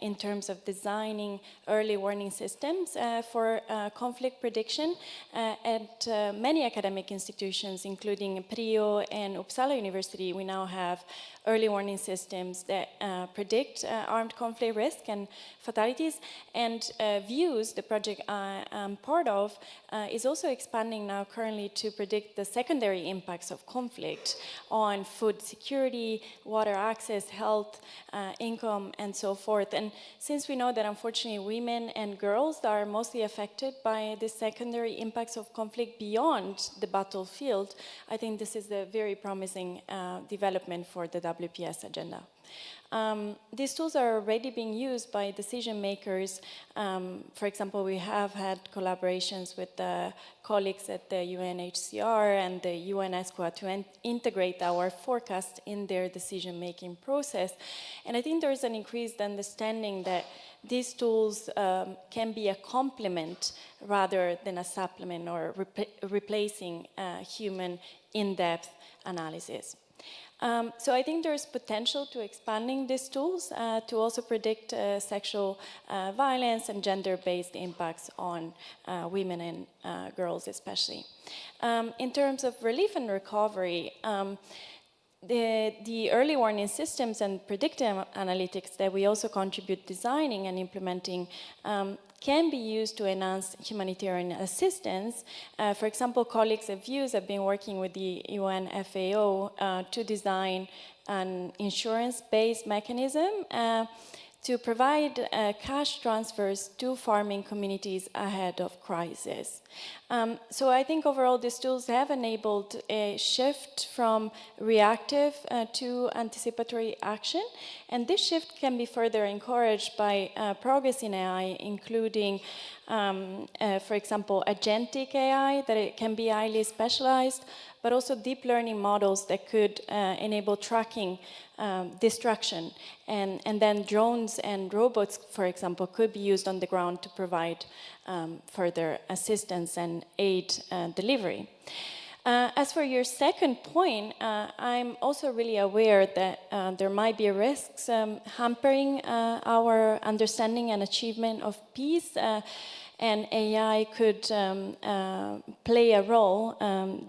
in terms of designing early warning systems for conflict prediction at many academic institutions, including PRIO and Uppsala University. We now have early warning systems that predict armed conflict risk and fatalities, and VIEWS, the project I'm part of, is also expanding now currently to predict the secondary impacts of conflict on food security, water access, health, income, and so forth. And since we know that unfortunately women and girls are mostly affected by the secondary impacts of conflict beyond the battlefield, I think this is a very promising development for the WPS agenda. These tools are already being used by decision makers. For example, we have had collaborations with colleagues at the UNHCR and the UNESCO to integrate our forecast in their decision-making process. And I think there is an increased understanding that these tools can be a complement rather than a supplement or replacing human in-depth analysis. So I think there's potential to expanding these tools to also predict sexual violence and gender-based impacts on women and girls especially. In terms of relief and recovery, the early warning systems and predictive analytics that we also contribute designing and implementing can be used to enhance humanitarian assistance. For example, colleagues at VIEWS have been working with the UN FAO to design an insurance-based mechanism to provide cash transfers to farming communities ahead of crisis. So I think overall these tools have enabled a shift from reactive to anticipatory action, and this shift can be further encouraged by progress in AI, including, for example, agentic AI, that it can be highly specialized, but also deep learning models that could enable tracking destruction. And then drones and robots, for example, could be used on the ground to provide further assistance and aid delivery. As for your second point, I'm also really aware that there might be risks hampering our understanding and achievement of peace. And AI could play a role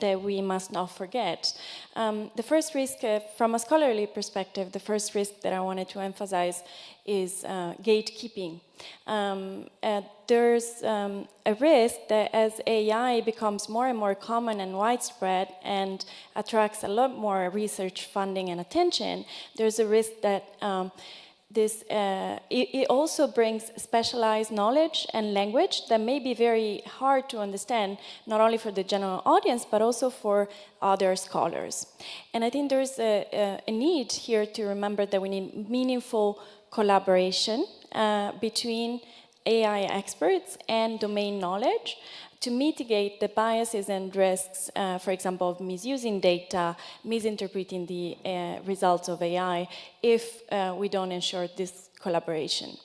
that we must not forget. The first risk, from a scholarly perspective, the first risk that I wanted to emphasize is gatekeeping. There's a risk that as AI becomes more and more common and widespread and attracts a lot more research funding and attention, there's a risk that it also brings specialized knowledge and language that may be very hard to understand, not only for the general audience, but also for other scholars. And I think there's a need here to remember that we need meaningful collaboration between AI experts and domain knowledge to mitigate the biases and risks, for example, of misusing data, misinterpreting the results of AI, if we don't ensure this collaboration.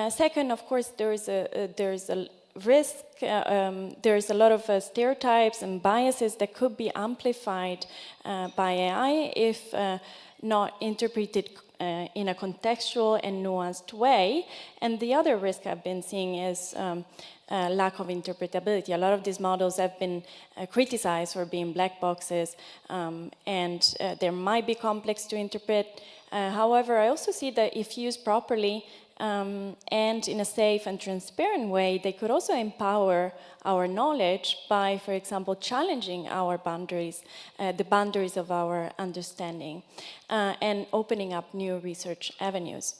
Second, of course, there's a risk, there's a lot of stereotypes and biases that could be amplified by AI if not interpreted in a contextual and nuanced way. And the other risk I've been seeing is lack of interpretability. A lot of these models have been criticized for being black boxes, and they might be complex to interpret. However, I also see that if used properly and in a safe and transparent way, they could also empower our knowledge by, for example, challenging our boundaries, the boundaries of our understanding, and opening up new research avenues.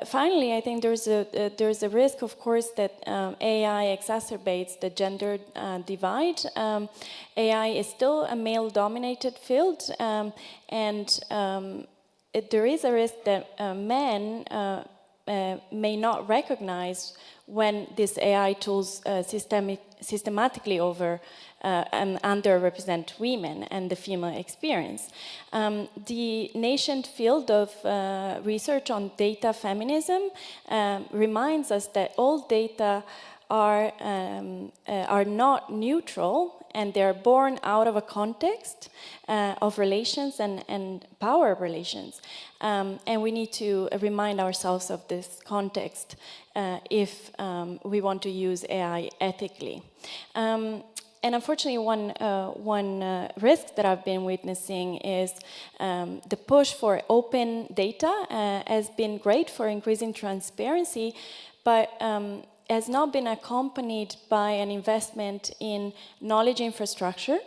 Finally, I think there's a risk, of course, that AI exacerbates the gender divide. AI is still a male-dominated field, and there is a risk that men may not recognize when these AI tools systematically and underrepresent women and the female experience. The nascent field of research on data feminism reminds us that all data are not neutral, and they're born out of a context of relations and power relations. And we need to remind ourselves of this context if we want to use AI ethically. And unfortunately, one risk that I've been witnessing is the push for open data has been great for increasing transparency, but has not been accompanied by an investment in knowledge infrastructure.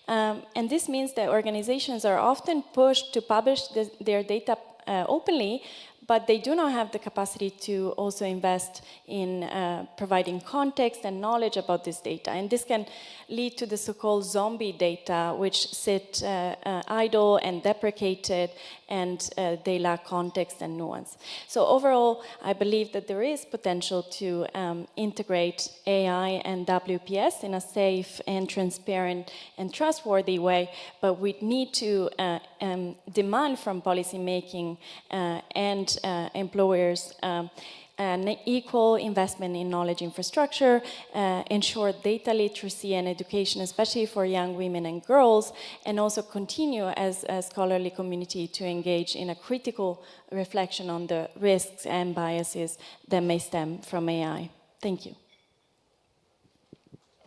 And this means that organizations are often pushed to publish their data openly, but they do not have the capacity to also invest in providing context and knowledge about this data. And this can lead to the so-called zombie data, which sit idle and deprecated, and they lack context and nuance. So overall, I believe that there is potential to integrate AI and WPS in a safe and transparent and trustworthy way, but we need to demand from policymaking and employers an equal investment in knowledge infrastructure, ensure data literacy and education, especially for young women and girls, and also continue as a scholarly community to engage in a critical reflection on the risks and biases that may stem from AI. Thank you.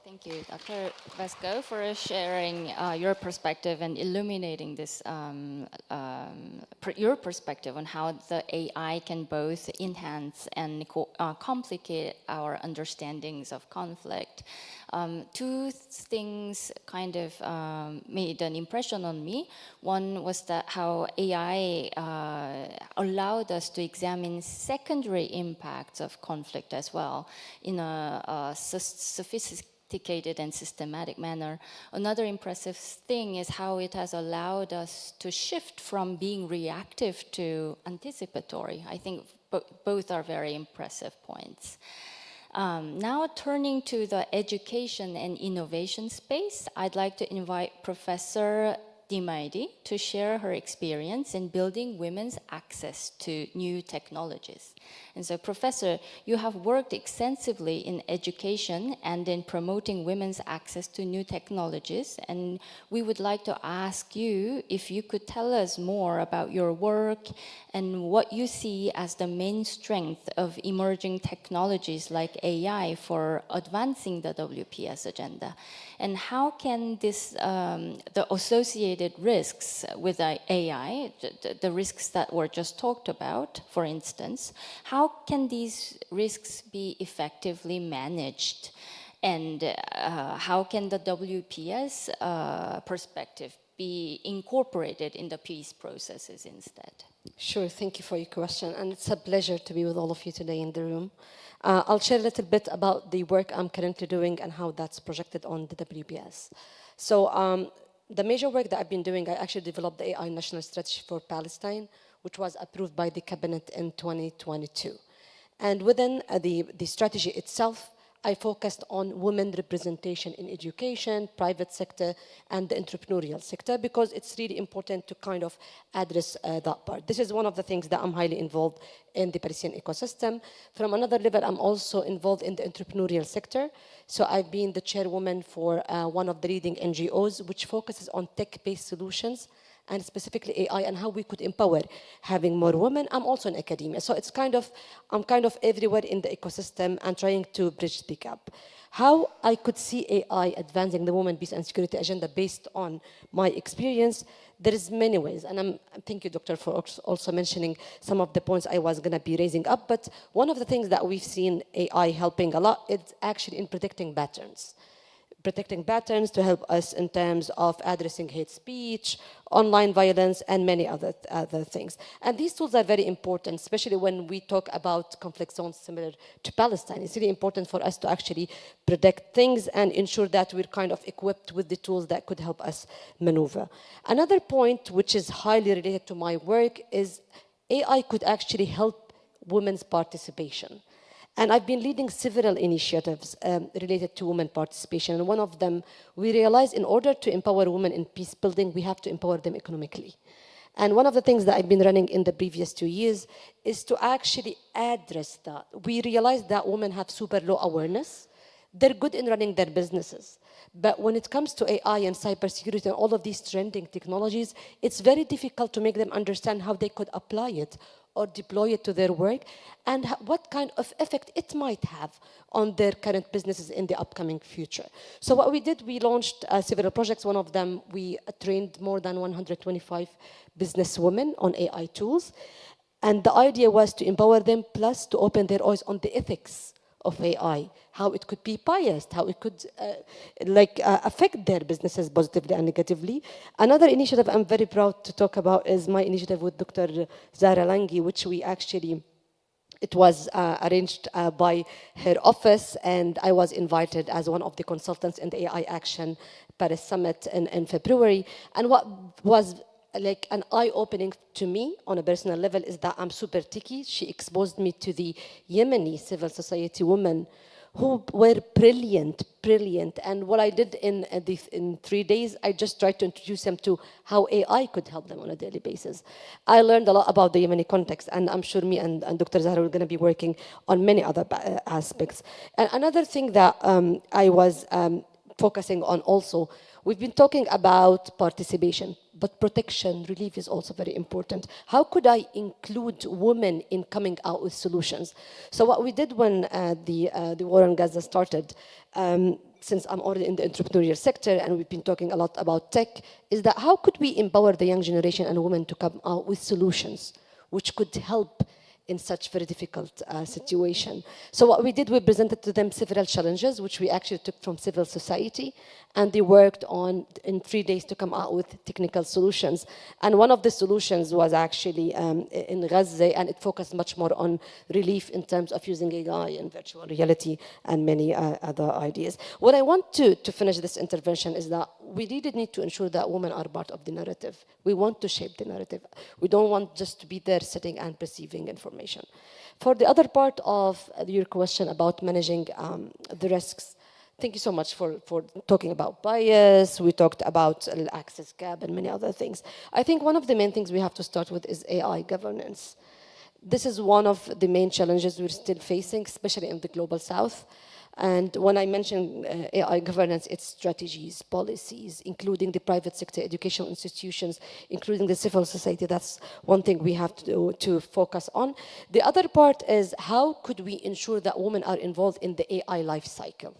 Thank you, Dr. Vesco, for sharing your perspective and illuminating this, your perspective on how the AI can both enhance and complicate our understandings of conflict. Two things kind of made an impression on me. One was that how AI allowed us to examine secondary impacts of conflict as well in a sophisticated and systematic manner. Another impressive thing is how it has allowed us to shift from being reactive to anticipatory. I think both are very impressive points. Now turning to the education and innovation space, I'd like to invite Professor Dimaidi to share her experience in building women's access to new technologies. And so, Professor, you have worked extensively in education and in promoting women's access to new technologies, and we would like to ask you if you could tell us more about your work and what you see as the main strength of emerging technologies like AI for advancing the WPS agenda, and how can this, the associated risks with AI, the risks that were just talked about, for instance, how can these risks be effectively managed? And how can the WPS perspective be incorporated in the peace processes instead? Sure, thank you for your question. And it's a pleasure to be with all of you today in the room. I'll share a little bit about the work I'm currently doing and how that's projected on the WPS. So the major work that I've been doing, I actually developed the AI National Strategy for Palestine, which was approved by the cabinet in 2022. And within the strategy itself, I focused on women representation in education, private sector, and the entrepreneurial sector, because it's really important to kind of address that part. This is one of the things that I'm highly involved in the Palestinian ecosystem. From another level, I'm also involved in the entrepreneurial sector. So I've been the chairwoman for one of the leading NGOs, which focuses on tech-based solutions, and specifically AI, and how we could empower having more women. I'm also in academia, so it's I'm kind of everywhere in the ecosystem and trying to bridge the gap. How I could see AI advancing the women, peace and security agenda based on my experience, there is many ways, and thank you, Doctor, for also mentioning some of the points I was gonna be raising up, but one of the things that we've seen AI helping a lot is actually in predicting patterns to help us in terms of addressing hate speech, online violence, and many other things. And these tools are very important, especially when we talk about conflict zones similar to Palestine. It's really important for us to actually predict things and ensure that we're kind of equipped with the tools that could help us maneuver. Another point, which is highly related to my work, is AI could actually help women's participation. And I've been leading several initiatives related to women participation. And one of them, we realized in order to empower women in peace building, we have to empower them economically. And one of the things that I've been running in the previous 2 years is to actually address that. We realized that women have super low awareness. They're good in running their businesses. But when it comes to AI and cybersecurity and all of these trending technologies, it's very difficult to make them understand how they could apply it or deploy it to their work, and what kind of effect it might have on their current businesses in the upcoming future. So what we did, we launched several projects. One of them, we trained more than 125 businesswomen on AI tools. And the idea was to empower them, plus to open their eyes on the ethics of AI, how it could be biased, how it could affect their businesses positively and negatively. Another initiative I'm very proud to talk about is my initiative with Dr. Zara Langi, which we actually, it was arranged by her office, and I was invited as one of the consultants in the AI Action Paris Summit in February. And what was like an eye-opening to me on a personal level is that I'm super techie. She exposed me to the Yemeni civil society women who were brilliant. And what I did in 3 days, I just tried to introduce them to how AI could help them on a daily basis. I learned a lot about the Yemeni context, and I'm sure me and Dr. Zahra are going to be working on many other aspects. And another thing that I was focusing on also, we've been talking about participation, but protection, relief is also very important. How could I include women in coming out with solutions? So what we did when the war in Gaza started, since I'm already in the entrepreneurial sector and we've been talking a lot about tech, is that how could we empower the young generation and women to come out with solutions which could help in such very difficult situation. So what we did, we presented to them several challenges, which we actually took from civil society, and they worked on in 3 days to come out with technical solutions. And one of the solutions was actually in Gaza, and it focused much more on relief in terms of using AI and virtual reality and many other ideas. What I want to finish this intervention is that we really need to ensure that women are part of the narrative. We want to shape the narrative. We don't want just to be there sitting and perceiving information. For the other part of your question about managing the risks, thank you so much for talking about bias. We talked about access gap and many other things. I think one of the main things we have to start with is AI governance. This is one of the main challenges we're still facing, especially in the global south. And when I mention AI governance, it's strategies, policies, including the private sector, educational institutions, including the civil society. That's one thing we have to focus on. The other part is how could we ensure that women are involved in the AI life cycle?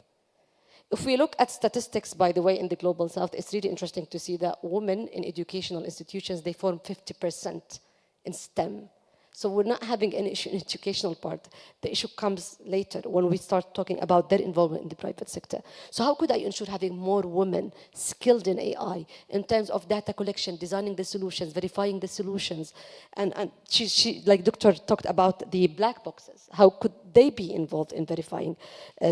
If we look at statistics, by the way, in the global south, it's really interesting to see that women in educational institutions, they form 50% in STEM. So we're not having any issue in educational part. The issue comes later when we start talking about their involvement in the private sector. So how could I ensure having more women skilled in AI in terms of data collection, designing the solutions, verifying the solutions? And she like Dr. talked about the black boxes. How could they be involved in verifying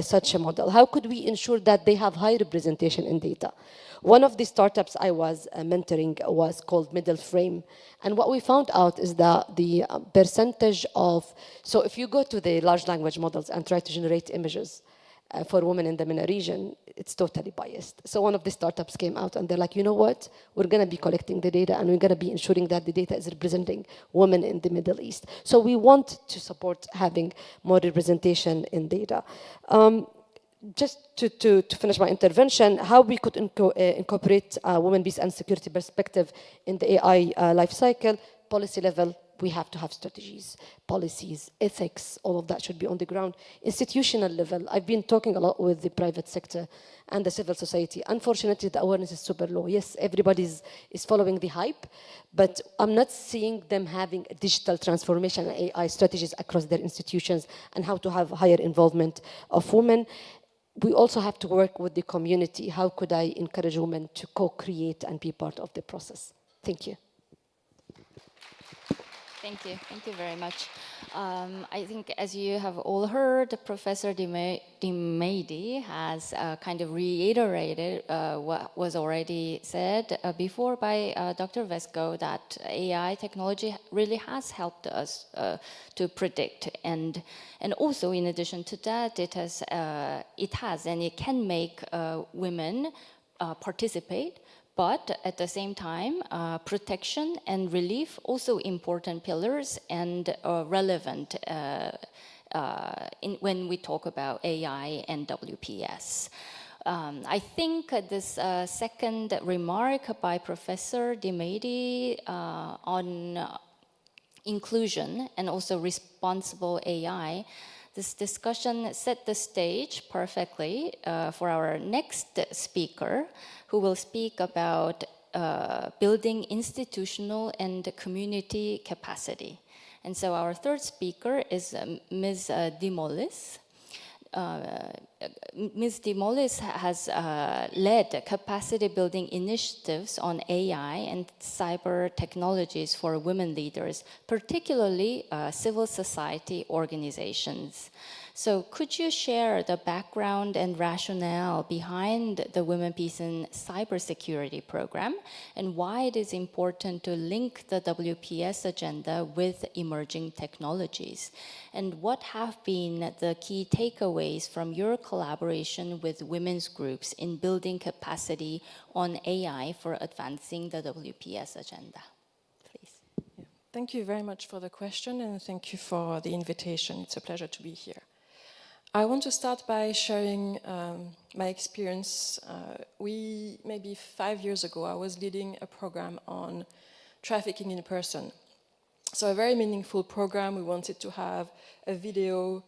such a model? How could we ensure that they have high representation in data? One of the startups I was mentoring was called Middle Frame. And what we found out is that the percentage of, so if you go to the large language models and try to generate images for women in the MENA region, it's totally biased. So one of the startups came out and they're like, you know what? We're going to be collecting the data and we're going to be ensuring that the data is representing women in the Middle East. So we want to support having more representation in data. Just to finish my intervention, how we could incorporate women, peace and security perspective in the AI life cycle, policy level, we have to have strategies, policies, ethics, all of that should be on the ground. Institutional level, I've been talking a lot with the private sector and the civil society. Unfortunately, the awareness is super low. Yes, everybody is following the hype, but I'm not seeing them having digital transformation and AI strategies across their institutions and how to have higher involvement of women. We also have to work with the community. How could I encourage women to co-create and be part of the process? Thank you. Thank you very much. I think as you have all heard, Professor Dimedi has kind of reiterated what was already said before by Dr. Vesco, that AI technology really has helped us to predict, and also in addition to that, it has and it can make women participate. But at the same time, protection and relief, also important pillars and relevant when we talk about AI and WPS. I think this second remark by Professor Dimedi on inclusion and also responsible AI, this discussion set the stage perfectly for our next speaker, who will speak about building institutional and community capacity. And so our third speaker is Ms. Dimolis. Ms. DeMollis has led capacity building initiatives on AI and cyber technologies for women leaders, particularly civil society organizations. So could you share the background and rationale behind the Women, Peace and Cybersecurity program and why it is important to link the WPS agenda with emerging technologies? And what have been the key takeaways from your collaboration with women's groups in building capacity on AI for advancing the WPS agenda? Please. Thank you very much for the question and thank you for the invitation. It's a pleasure to be here. I want to start by sharing my experience. Maybe 5 years ago, I was leading a program on trafficking in person. So a very meaningful program. We wanted to have a video.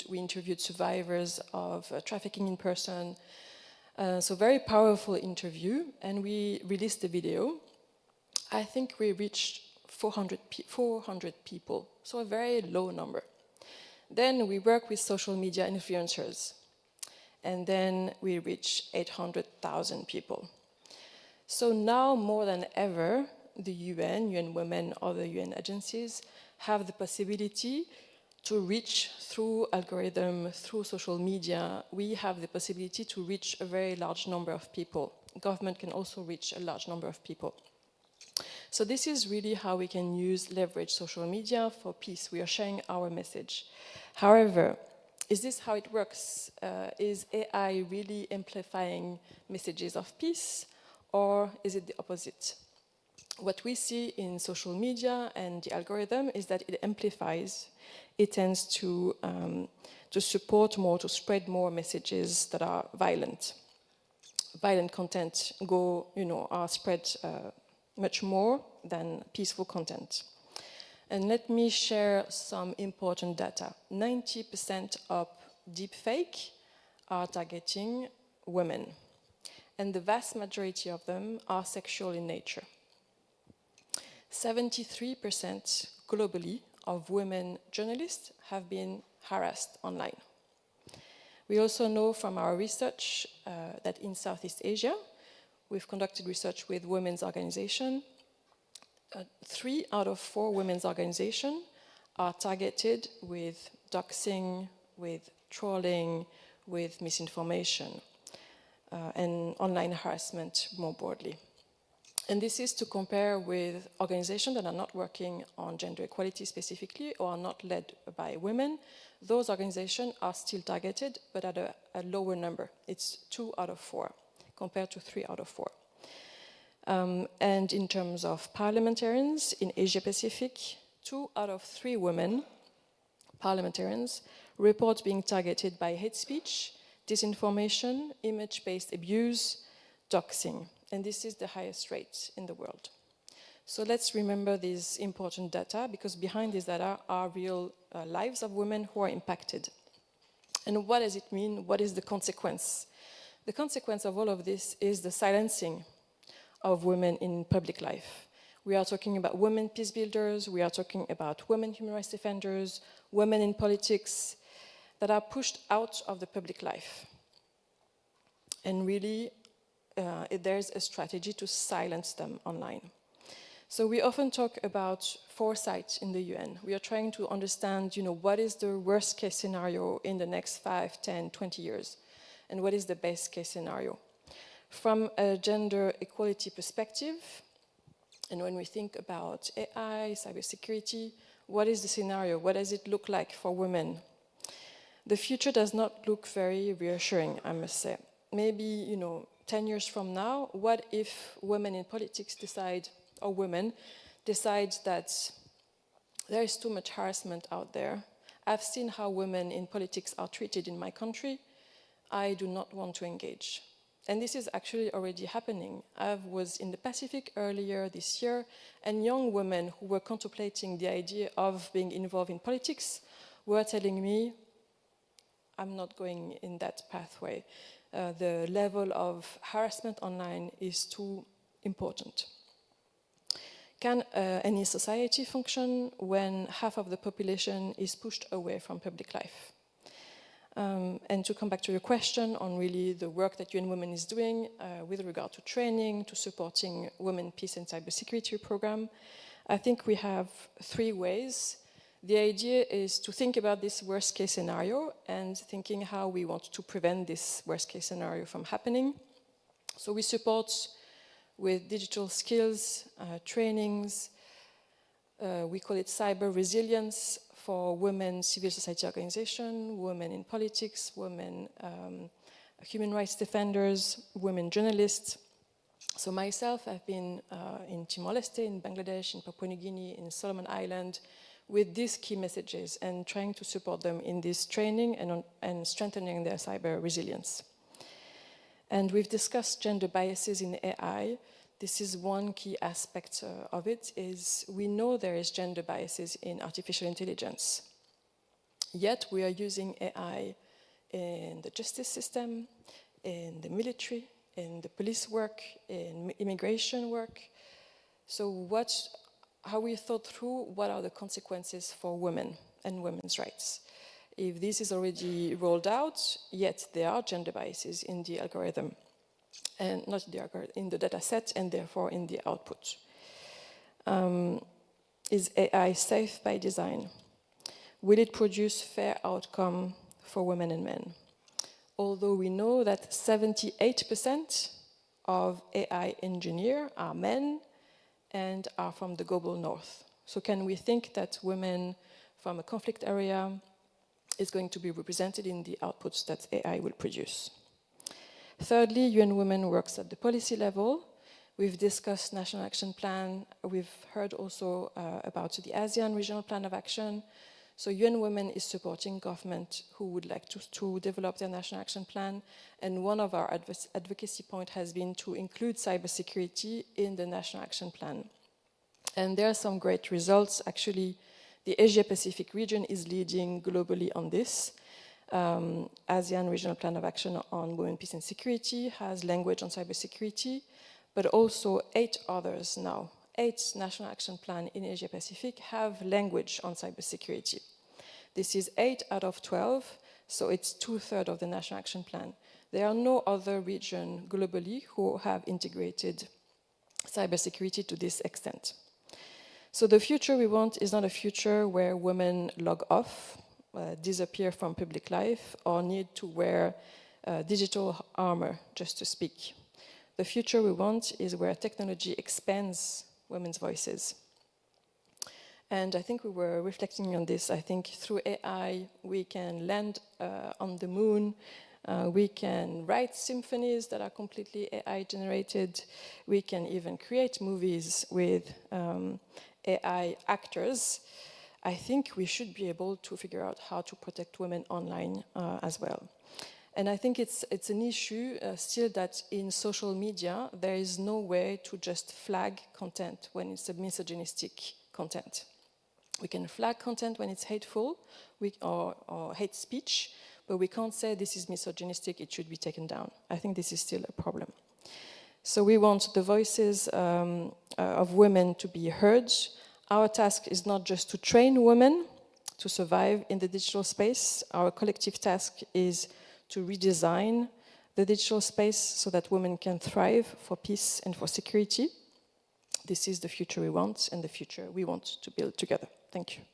We interviewed survivors of trafficking in person. So very powerful interview, and we released the video. I think we reached 400 people, so a very low number. Then we work with social media influencers, and then we reach 800,000 people. So now more than ever, the UN Women, other UN agencies have the possibility to reach through algorithm, through social media. We have the possibility to reach a very large number of people. Government can also reach a large number of people. So this is really how we can leverage social media for peace. We are sharing our message. However, is this how it works? Is AI really amplifying messages of peace, or is it the opposite? What we see in social media and the algorithm is that it amplifies. It tends to support more, to spread more messages that are violent. Violent content are spread much more than peaceful content. And let me share some important data. 90% of deepfake are targeting women, and the vast majority of them are sexual in nature. 73% globally of women journalists have been harassed online. We also know from our research that in Southeast Asia, we've conducted research with women's organizations. 3 out of 4 women's organizations are targeted with doxing, with trolling, with misinformation, and online harassment more broadly. And this is to compare with organizations that are not working on gender equality specifically or are not led by women. Those organizations are still targeted, but at a lower number. It's 2 out of 4 compared to 3 out of 4. And in terms of parliamentarians in Asia Pacific, 2 out of 3 women parliamentarians report being targeted by hate speech, disinformation, image-based abuse, doxing. And this is the highest rate in the world. So let's remember these important data, because behind these data are real lives of women who are impacted. And what does it mean? What is the consequence? The consequence of all of this is the silencing of women in public life. We are talking about women peace builders, we are talking about women human rights defenders, women in politics that are pushed out of the public life. And really, there's a strategy to silence them online. So we often talk about foresight in the UN. We are trying to understand, what is the worst case scenario in the next 5, 10, 20 years? And what is the best case scenario? From a gender equality perspective, and when we think about AI, cybersecurity, what is the scenario? What does it look like for women? The future does not look very reassuring, I must say. Maybe, 10 years from now, what if women in politics decide that there is too much harassment out there? I've seen how women in politics are treated in my country. I do not want to engage. And this is actually already happening. I was in the Pacific earlier this year, and young women who were contemplating the idea of being involved in politics were telling me, I'm not going in that pathway. The level of harassment online is too important. Can any society function when half of the population is pushed away from public life? And to come back to your question on really the work that UN Women is doing with regard to training, to supporting women, peace and cybersecurity program, I think we have 3 ways. The idea is to think about this worst case scenario and thinking how we want to prevent this worst case scenario from happening. So we support with digital skills, trainings, we call it cyber resilience for women civil society organization, women in politics, women human rights defenders, women journalists. So myself, I've been in Timor-Leste, in Bangladesh, in Papua New Guinea, in Solomon Island, with these key messages and trying to support them in this training and strengthening their cyber resilience. And we've discussed gender biases in AI. This is one key aspect of it, is we know there is gender biases in artificial intelligence. Yet we are using AI in the justice system, in the military, in the police work, in immigration work. So how we thought through what are the consequences for women and women's rights. If this is already rolled out, yet there are gender biases in the algorithm, and not the algorithm, in the data set and therefore in the output. Is AI safe by design? Will it produce fair outcome for women and men? Although we know that 78% of AI engineers are men and are from the global north. So can we think that women from a conflict area is going to be represented in the outputs that AI will produce? Thirdly, UN Women works at the policy level. We've discussed National Action Plan. We've heard also about the ASEAN Regional Plan of Action. So UN Women is supporting government who would like to develop their National Action Plan. And one of our advocacy points has been to include cybersecurity in the National Action Plan. And there are some great results. Actually, the Asia-Pacific region is leading globally on this. ASEAN Regional Plan of Action on Women, Peace and Security has language on cybersecurity, but also 8 others now. 8 National Action Plan in Asia-Pacific have language on cybersecurity. This is 8 out of 12, so it's 2/3 of the National Action Plan. There are no other region globally who have integrated cybersecurity to this extent. So the future we want is not a future where women log off, disappear from public life, or need to wear digital armor, just to speak. The future we want is where technology expands women's voices. And I think we were reflecting on this. I think through AI, we can land on the moon. We can write symphonies that are completely AI generated. We can even create movies with AI actors. I think we should be able to figure out how to protect women online as well. And I think it's an issue still that in social media, there is no way to just flag content when it's a misogynistic content. We can flag content when it's hateful or hate speech, but we can't say this is misogynistic, it should be taken down. I think this is still a problem. So we want the voices of women to be heard. Our task is not just to train women to survive in the digital space. Our collective task is to redesign the digital space so that women can thrive for peace and for security. This is the future we want and the future we want to build together. Thank you.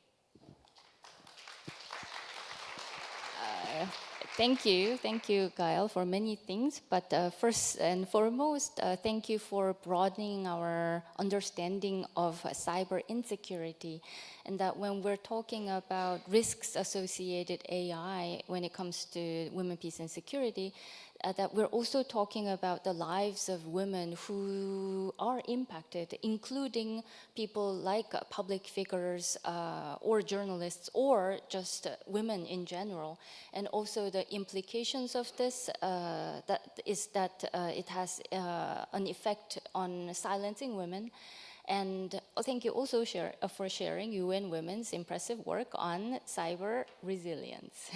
Thank you, Gael, for many things. But first and foremost, thank you for broadening our understanding of cyber insecurity, and that when we're talking about risks associated AI when it comes to women, peace, and security, that we're also talking about the lives of women who are impacted, including people like public figures or journalists or just women in general. And also the implications of this it has an effect on silencing women. And thank you also for sharing UN Women's impressive work on cyber resilience.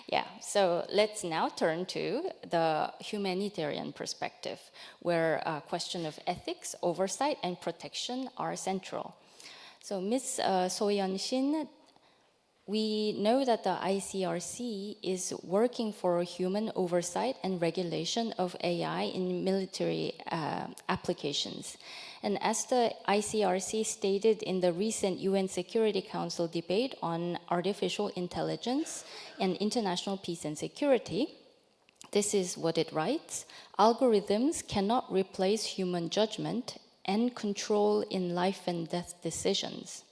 Yeah, so let's now turn to the humanitarian perspective, where a question of ethics, oversight, and protection are central. So Ms. So Yeon-shin we know that the ICRC is working for human oversight and regulation of AI in military applications. And as the ICRC stated in the recent UN Security Council debate on artificial intelligence and international peace and security, this is what it writes: algorithms cannot replace human judgment and control in life and death decisions.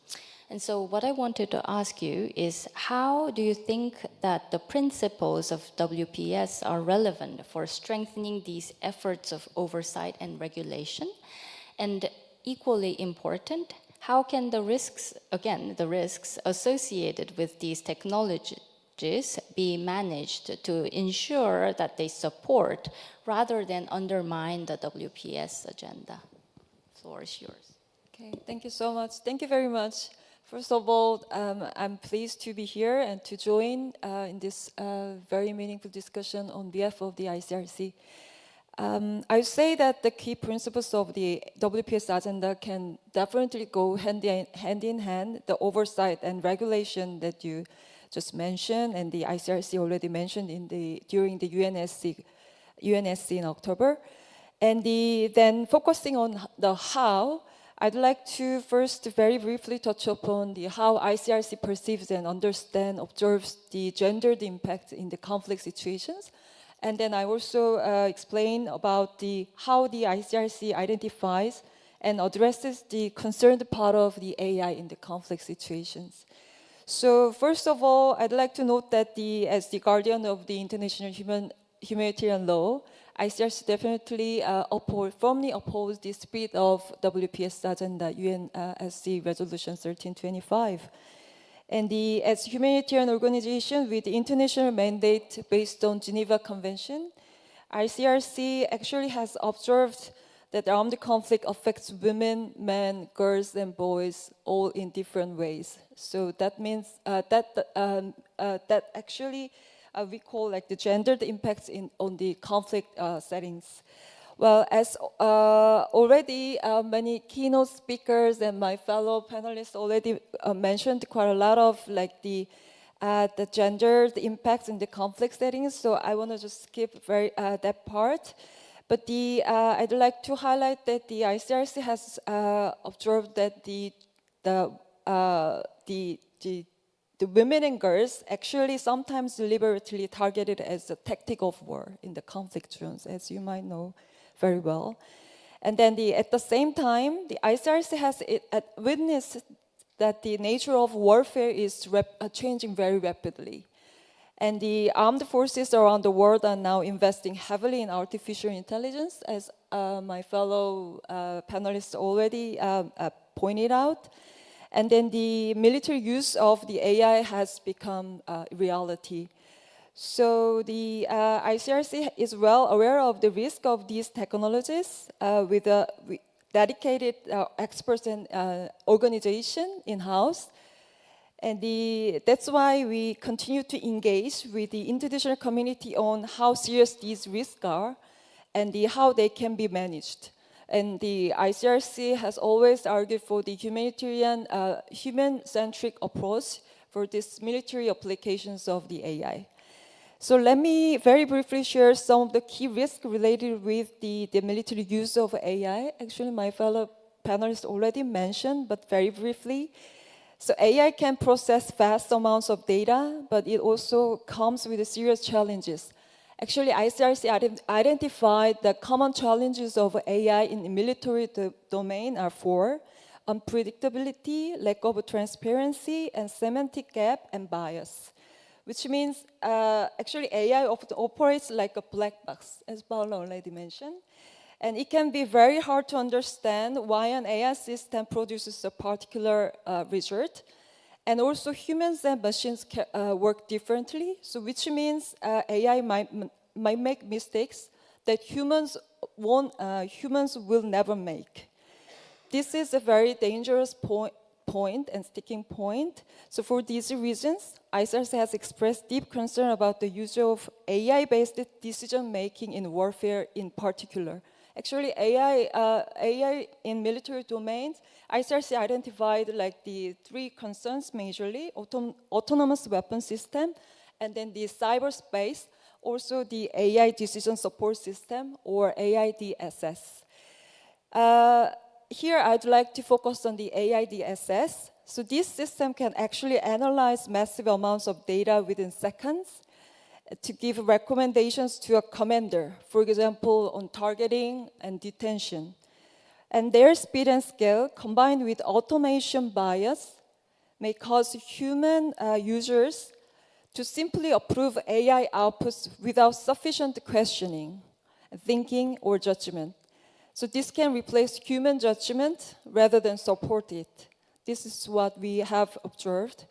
And so what I wanted to ask you is, how do you think that the principles of WPS are relevant for strengthening these efforts of oversight and regulation? And equally important, how can the risks, again, the risks associated with these technologies be managed to ensure that they support rather than undermine the WPS agenda? The floor is yours. Okay, thank you so much. Thank you very much. First of all, I'm pleased to be here and to join in this very meaningful discussion on behalf of the ICRC. I would say that the key principles of the WPS agenda can definitely go hand in hand. The oversight and regulation that you just mentioned, and the ICRC already mentioned during the UNSC in October. And then focusing on the how, I'd like to first very briefly touch upon how ICRC perceives and observes the gendered impact in the conflict situations. And then I also explain about how the ICRC identifies and addresses the concerned part of the AI in the conflict situations. So first of all, I'd like to note that as the guardian of the international humanitarian law, ICRC definitely firmly oppose the spirit of WPS agenda, UNSC Resolution 1325. And as a humanitarian organization with the international mandate based on Geneva Convention, ICRC actually has observed that armed conflict affects women, men, girls, and boys all in different ways. So that means that actually we call like the gendered impacts on the conflict settings. Well, as already many keynote speakers and my fellow panelists already mentioned quite a lot of like the gendered impacts in the conflict settings. So I want to just skip that part. But I'd like to highlight that the ICRC has observed that the women and girls actually sometimes deliberately targeted as a tactic of war in the conflict zones, as you might know very well. And then at the same time, the ICRC has witnessed that the nature of warfare is changing very rapidly. And the armed forces around the world are now investing heavily in artificial intelligence, as my fellow panelists already pointed out. And then the military use of the AI has become reality. So the ICRC is well aware of the risk of these technologies with dedicated experts and organization in-house. And that's why we continue to engage with the international community on how serious these risks are and how they can be managed. And the ICRC has always argued for the humanitarian, human-centric approach for these military applications of the AI. So let me very briefly share some of the key risks related with the military use of AI. Actually, my fellow panelists already mentioned, but very briefly. So AI can process vast amounts of data, but it also comes with serious challenges. Actually, ICRC identified the common challenges of AI in the military domain are four: unpredictability, lack of transparency, and semantic gap and bias. Which means actually AI often operates like a black box, as Paula already mentioned. And it can be very hard to understand why an AI system produces a particular result. And also humans and machines work differently, so which means AI might make mistakes that humans will never make. This is a very dangerous point and sticking point. So for these reasons, ICRC has expressed deep concern about the use of AI-based decision-making in warfare in particular, Actually, AI in military domains, ICRC identified like the three concerns majorly: autonomous weapon system, and then the cyberspace, also the AI decision support system, or AIDSS. Here, I'd like to focus on the AIDSS. So this system can actually analyze massive amounts of data within seconds to give recommendations to a commander, for example, on targeting and detention. And their speed and scale, combined with automation bias, may cause human users to simply approve AI outputs without sufficient questioning, thinking, or judgment. So this can replace human judgment rather than support it. This is what we have observed.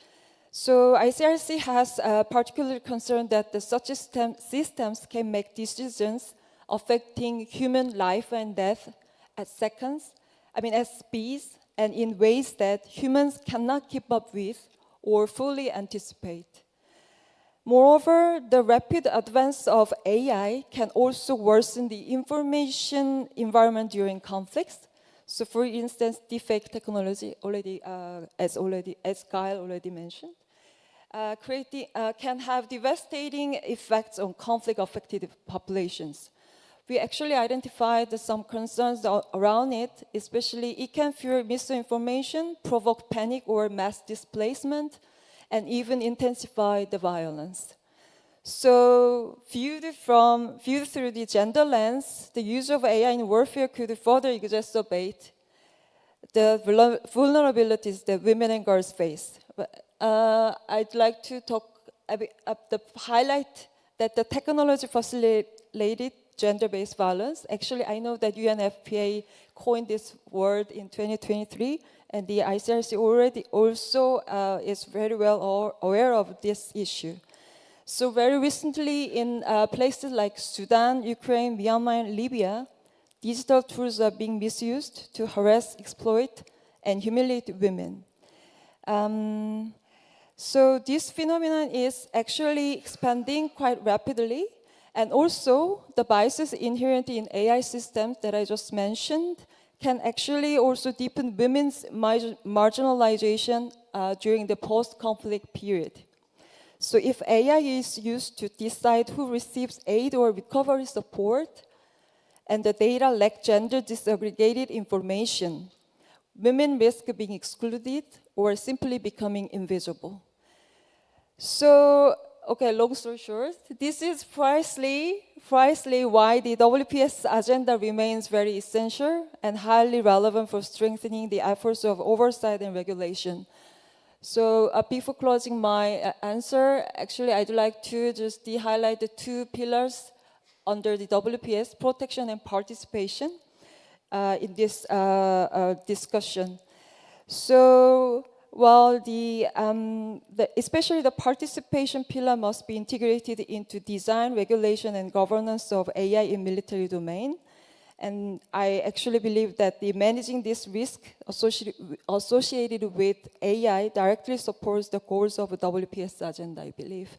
So ICRC has a particular concern that such systems can make decisions affecting human life and death at speeds, and in ways that humans cannot keep up with or fully anticipate. Moreover, the rapid advance of AI can also worsen the information environment during conflicts. So for instance, deepfake technology, as Kyle already mentioned, can have devastating effects on conflict-affected populations. We actually identified some concerns around it, especially it can fuel misinformation, provoke panic or mass displacement, and even intensify the violence. So viewed through the gender lens, the use of AI in warfare could further exacerbate the vulnerabilities that women and girls face. But, I'd like to highlight that the technology facilitated gender-based violence. Actually, I know that UNFPA coined this word in 2023, and the ICRC already also is very well aware of this issue. So very recently in places like Sudan, Ukraine, Myanmar, and Libya, digital tools are being misused to harass, exploit, and humiliate women. So this phenomenon is actually expanding quite rapidly, and also the biases inherent in AI systems that I just mentioned can actually also deepen women's marginalization during the post-conflict period. So if AI is used to decide who receives aid or recovery support, and the data lack gender disaggregated information, women risk being excluded or simply becoming invisible. So, okay, long story short, this is precisely why the WPS agenda remains very essential and highly relevant for strengthening the efforts of oversight and regulation. So before closing my answer, actually I'd like to just highlight the two pillars under the WPS, protection and participation, in this discussion. So, while especially the participation pillar must be integrated into design, regulation, and governance of AI in military domain. And I actually believe that managing this risk associated with AI directly supports the goals of the WPS agenda, I believe.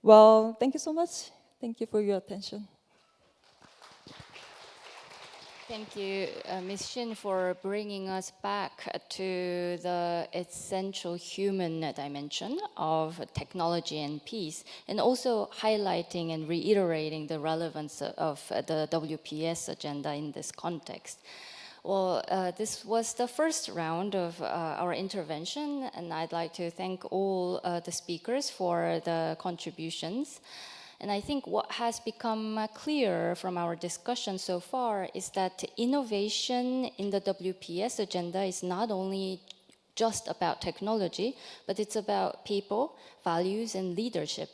Well, thank you so much. Thank you for your attention. Thank you, Ms. Shin, for bringing us back to the essential human dimension of technology and peace, and also highlighting and reiterating the relevance of the WPS agenda in this context. Well, this was the first round of our intervention, and I'd like to thank all the speakers for the contributions. And I think what has become clear from our discussion so far is that innovation in the WPS agenda is not only just about technology, but it's about people, values, and leadership.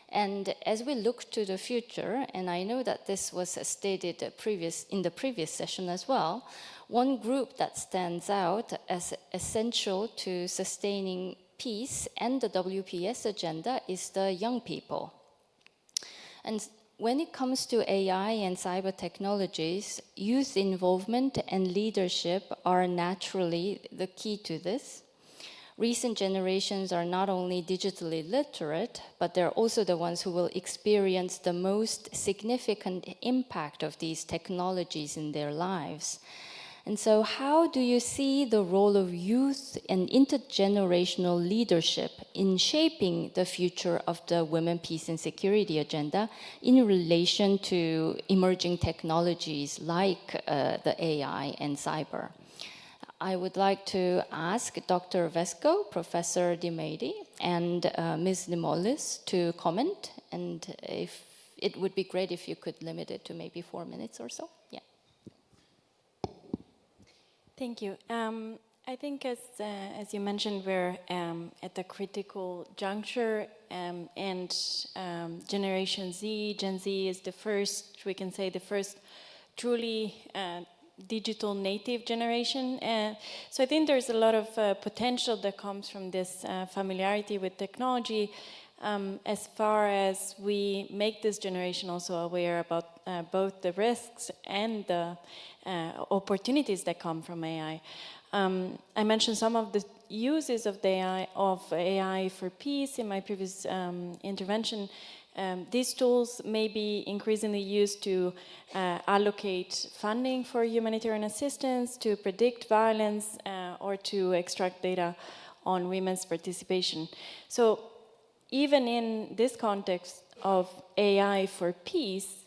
And as we look to the future, and I know that this was stated in the previous session as well, one group that stands out as essential to sustaining peace and the WPS agenda is the young people. And when it comes to AI and cyber technologies, youth involvement and leadership are naturally the key to this. Recent generations are not only digitally literate, but they're also the ones who will experience the most significant impact of these technologies in their lives. And so how do you see the role of youth and intergenerational leadership in shaping the future of the women, peace and security agenda in relation to emerging technologies like the AI and cyber? I would like to ask Dr. Vesco, Professor Dimedi, and Ms. Nimolis to comment, and if it would be great if you could limit it to maybe 4 minutes or so. Yeah. Thank you. I think as you mentioned, we're at a critical juncture, and Generation Z, Gen Z is the first, we can say the first truly digital native generation. So I think there's a lot of potential that comes from this familiarity with technology, as far as we make this generation also aware about both the risks and the opportunities that come from AI. I mentioned some of the uses of AI for peace in my previous intervention. These tools may be increasingly used to allocate funding for humanitarian assistance, to predict violence, or to extract data on women's participation. So even in this context of AI for peace,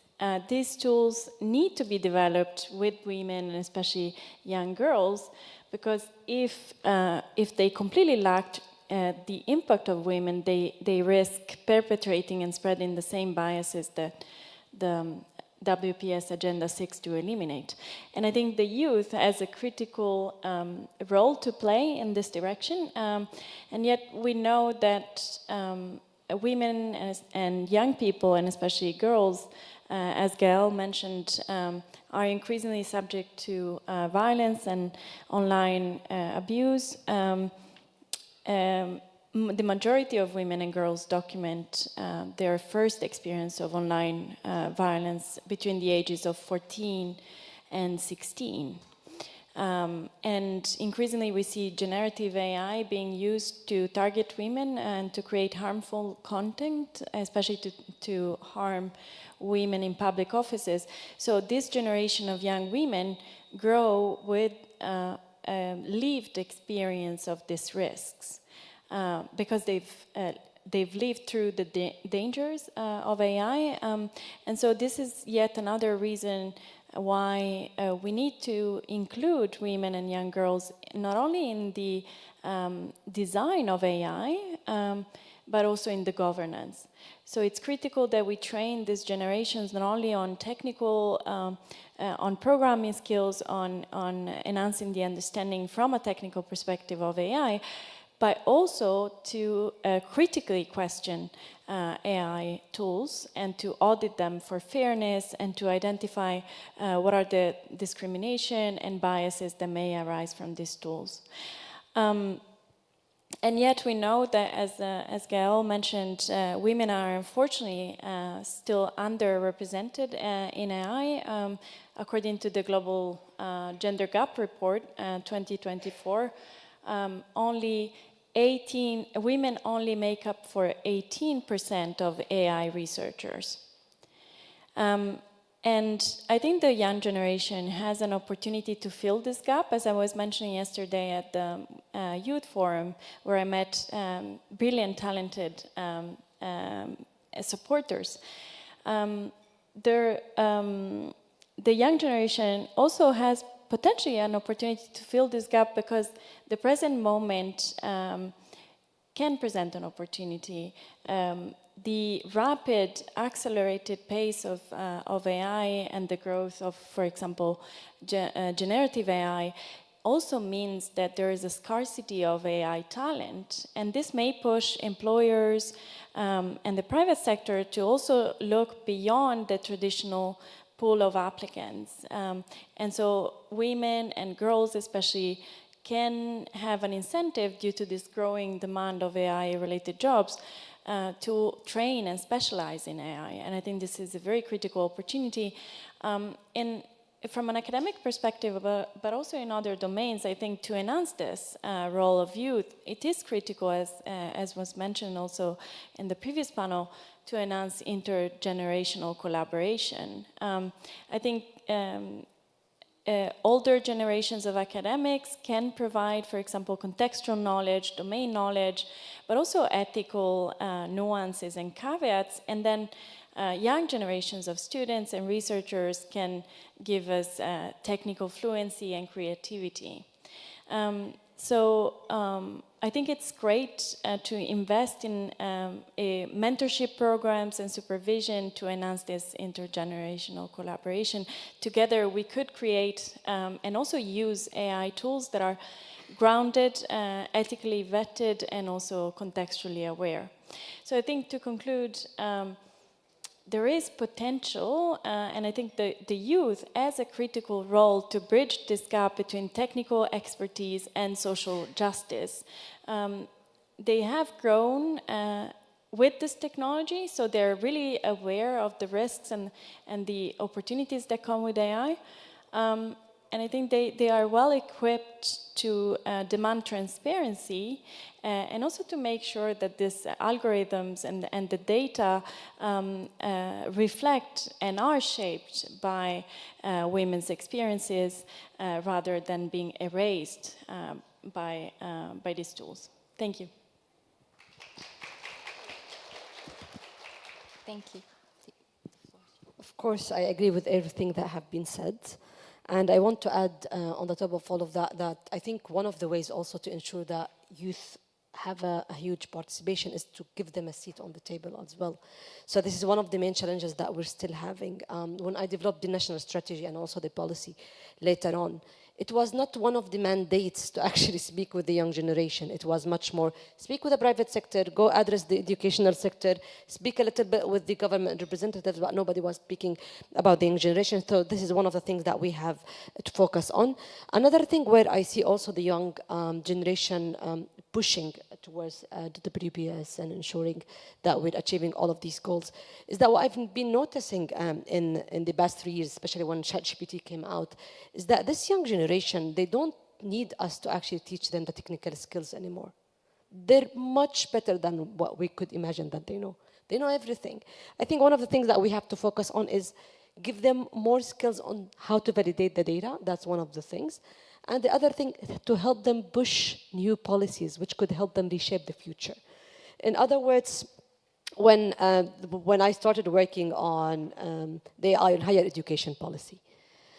these tools need to be developed with women and especially young girls, because if they completely lack the impact of women, they risk perpetrating and spreading the same biases that the WPS Agenda seeks to eliminate. And I think the youth has a critical role to play in this direction, and yet we know that women and young people, and especially girls, as Gail mentioned, are increasingly subject to violence and online abuse. The majority of women and girls document their first experience of online violence between the ages of 14 and 16. And increasingly we see generative AI being used to target women and to create harmful content, especially to harm women in public offices. So this generation of young women grow with a lived experience of these risks, because they've lived through the dangers of AI. And so this is yet another reason why we need to include women and young girls not only in the design of AI, but also in the governance. So it's critical that we train these generations not only on technical, on programming skills, on enhancing the understanding from a technical perspective of AI, but also to critically question AI tools and to audit them for fairness and to identify what are the discrimination and biases that may arise from these tools. And yet we know that, as Gail mentioned, women are unfortunately still underrepresented in AI. According to the Global Gender Gap Report 2024, women only make up for 18% of AI researchers. And I think the young generation has an opportunity to fill this gap, as I was mentioning yesterday at the Youth Forum, where I met brilliant, talented supporters. The young generation also has potentially an opportunity to fill this gap because the present moment can present an opportunity. The rapid, accelerated pace of AI and the growth of, for example, generative AI also means that there is a scarcity of AI talent, and this may push employers and the private sector to also look beyond the traditional pool of applicants. And so women and girls especially can have an incentive due to this growing demand of AI-related jobs to train and specialize in AI. And I think this is a very critical opportunity. And from an academic perspective, but also in other domains, I think to enhance this role of youth, it is critical, as was mentioned also in the previous panel, to enhance intergenerational collaboration. I think older generations of academics can provide, for example, contextual knowledge, domain knowledge, but also ethical nuances and caveats, and then young generations of students and researchers can give us technical fluency and creativity. I think it's great to invest in mentorship programs and supervision to enhance this intergenerational collaboration. Together we could create and also use AI tools that are grounded, ethically vetted, and also contextually aware. So I think to conclude, there is potential, and I think the youth has a critical role to bridge this gap between technical expertise and social justice. They have grown with this technology, so they're really aware of the risks and the opportunities that come with AI. And I think they are well equipped to demand transparency and also to make sure that these algorithms and the data reflect and are shaped by women's experiences rather than being erased by these tools. Thank you. Thank you. Of course, I agree with everything that have been said. And I want to add on the top of all of that, that I think one of the ways also to ensure that youth have a huge participation is to give them a seat on the table as well. So this is one of the main challenges that we're still having. When I developed the national strategy and also the policy later on, it was not one of the mandates to actually speak with the young generation. It was much more, speak with the private sector, go address the educational sector, speak a little bit with the government representatives, but nobody was speaking about the young generation. So this is one of the things that we have to focus on. Another thing where I see also the young generation pushing towards the WPS and ensuring that we're achieving all of these goals is that what I've been noticing in the past 3 years, especially when ChatGPT came out, is that this young generation, they don't need us to actually teach them the technical skills anymore. They're much better than what we could imagine that they know. They know everything. I think one of the things that we have to focus on is give them more skills on how to validate the data. That's one of the things. And the other thing, to help them push new policies which could help them reshape the future. In other words, when I started working on the AI and higher education policy,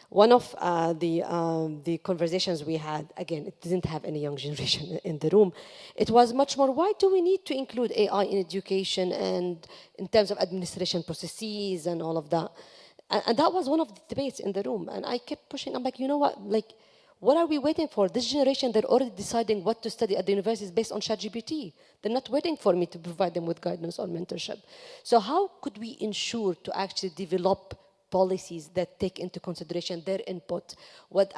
one of the conversations we had, again, it didn't have any young generation in the room. It was much more, why do we need to include AI in education and in terms of administration processes and all of that? And that was one of the debates in the room. And I kept pushing. I'm like, you know what? Like, what are we waiting for? This generation, they're already deciding what to study at the universities based on ChatGPT. They're not waiting for me to provide them with guidance or mentorship. So how could we ensure to actually develop policies that take into consideration their input what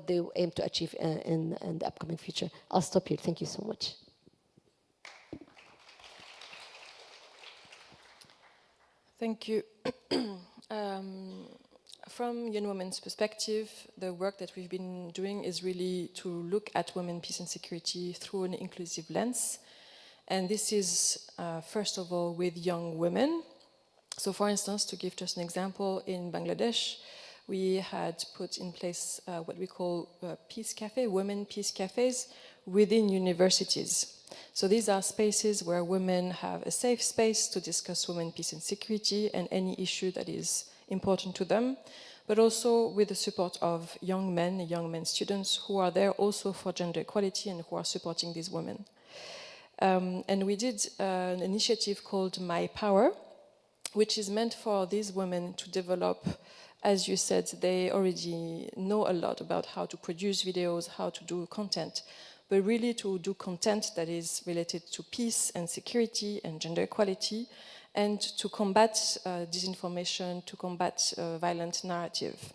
they aim to achieve in the upcoming future? I'll stop here. Thank you so much. Thank you. From Young Women's perspective, the work that we've been doing is really to look at women, peace and security through an inclusive lens. And this is, first of all, with young women. So for instance, to give just an example, in Bangladesh, we had put in place what we call peace cafe, women peace cafes within universities. So these are spaces where women have a safe space to discuss women, peace and security and any issue that is important to them, but also with the support of young men students who are there also for gender equality and who are supporting these women. And we did an initiative called My Power, which is meant for these women to develop, as you said, they already know a lot about how to produce videos, how to do content, but really to do content that is related to peace and security and gender equality, and to combat disinformation, to combat violent narrative.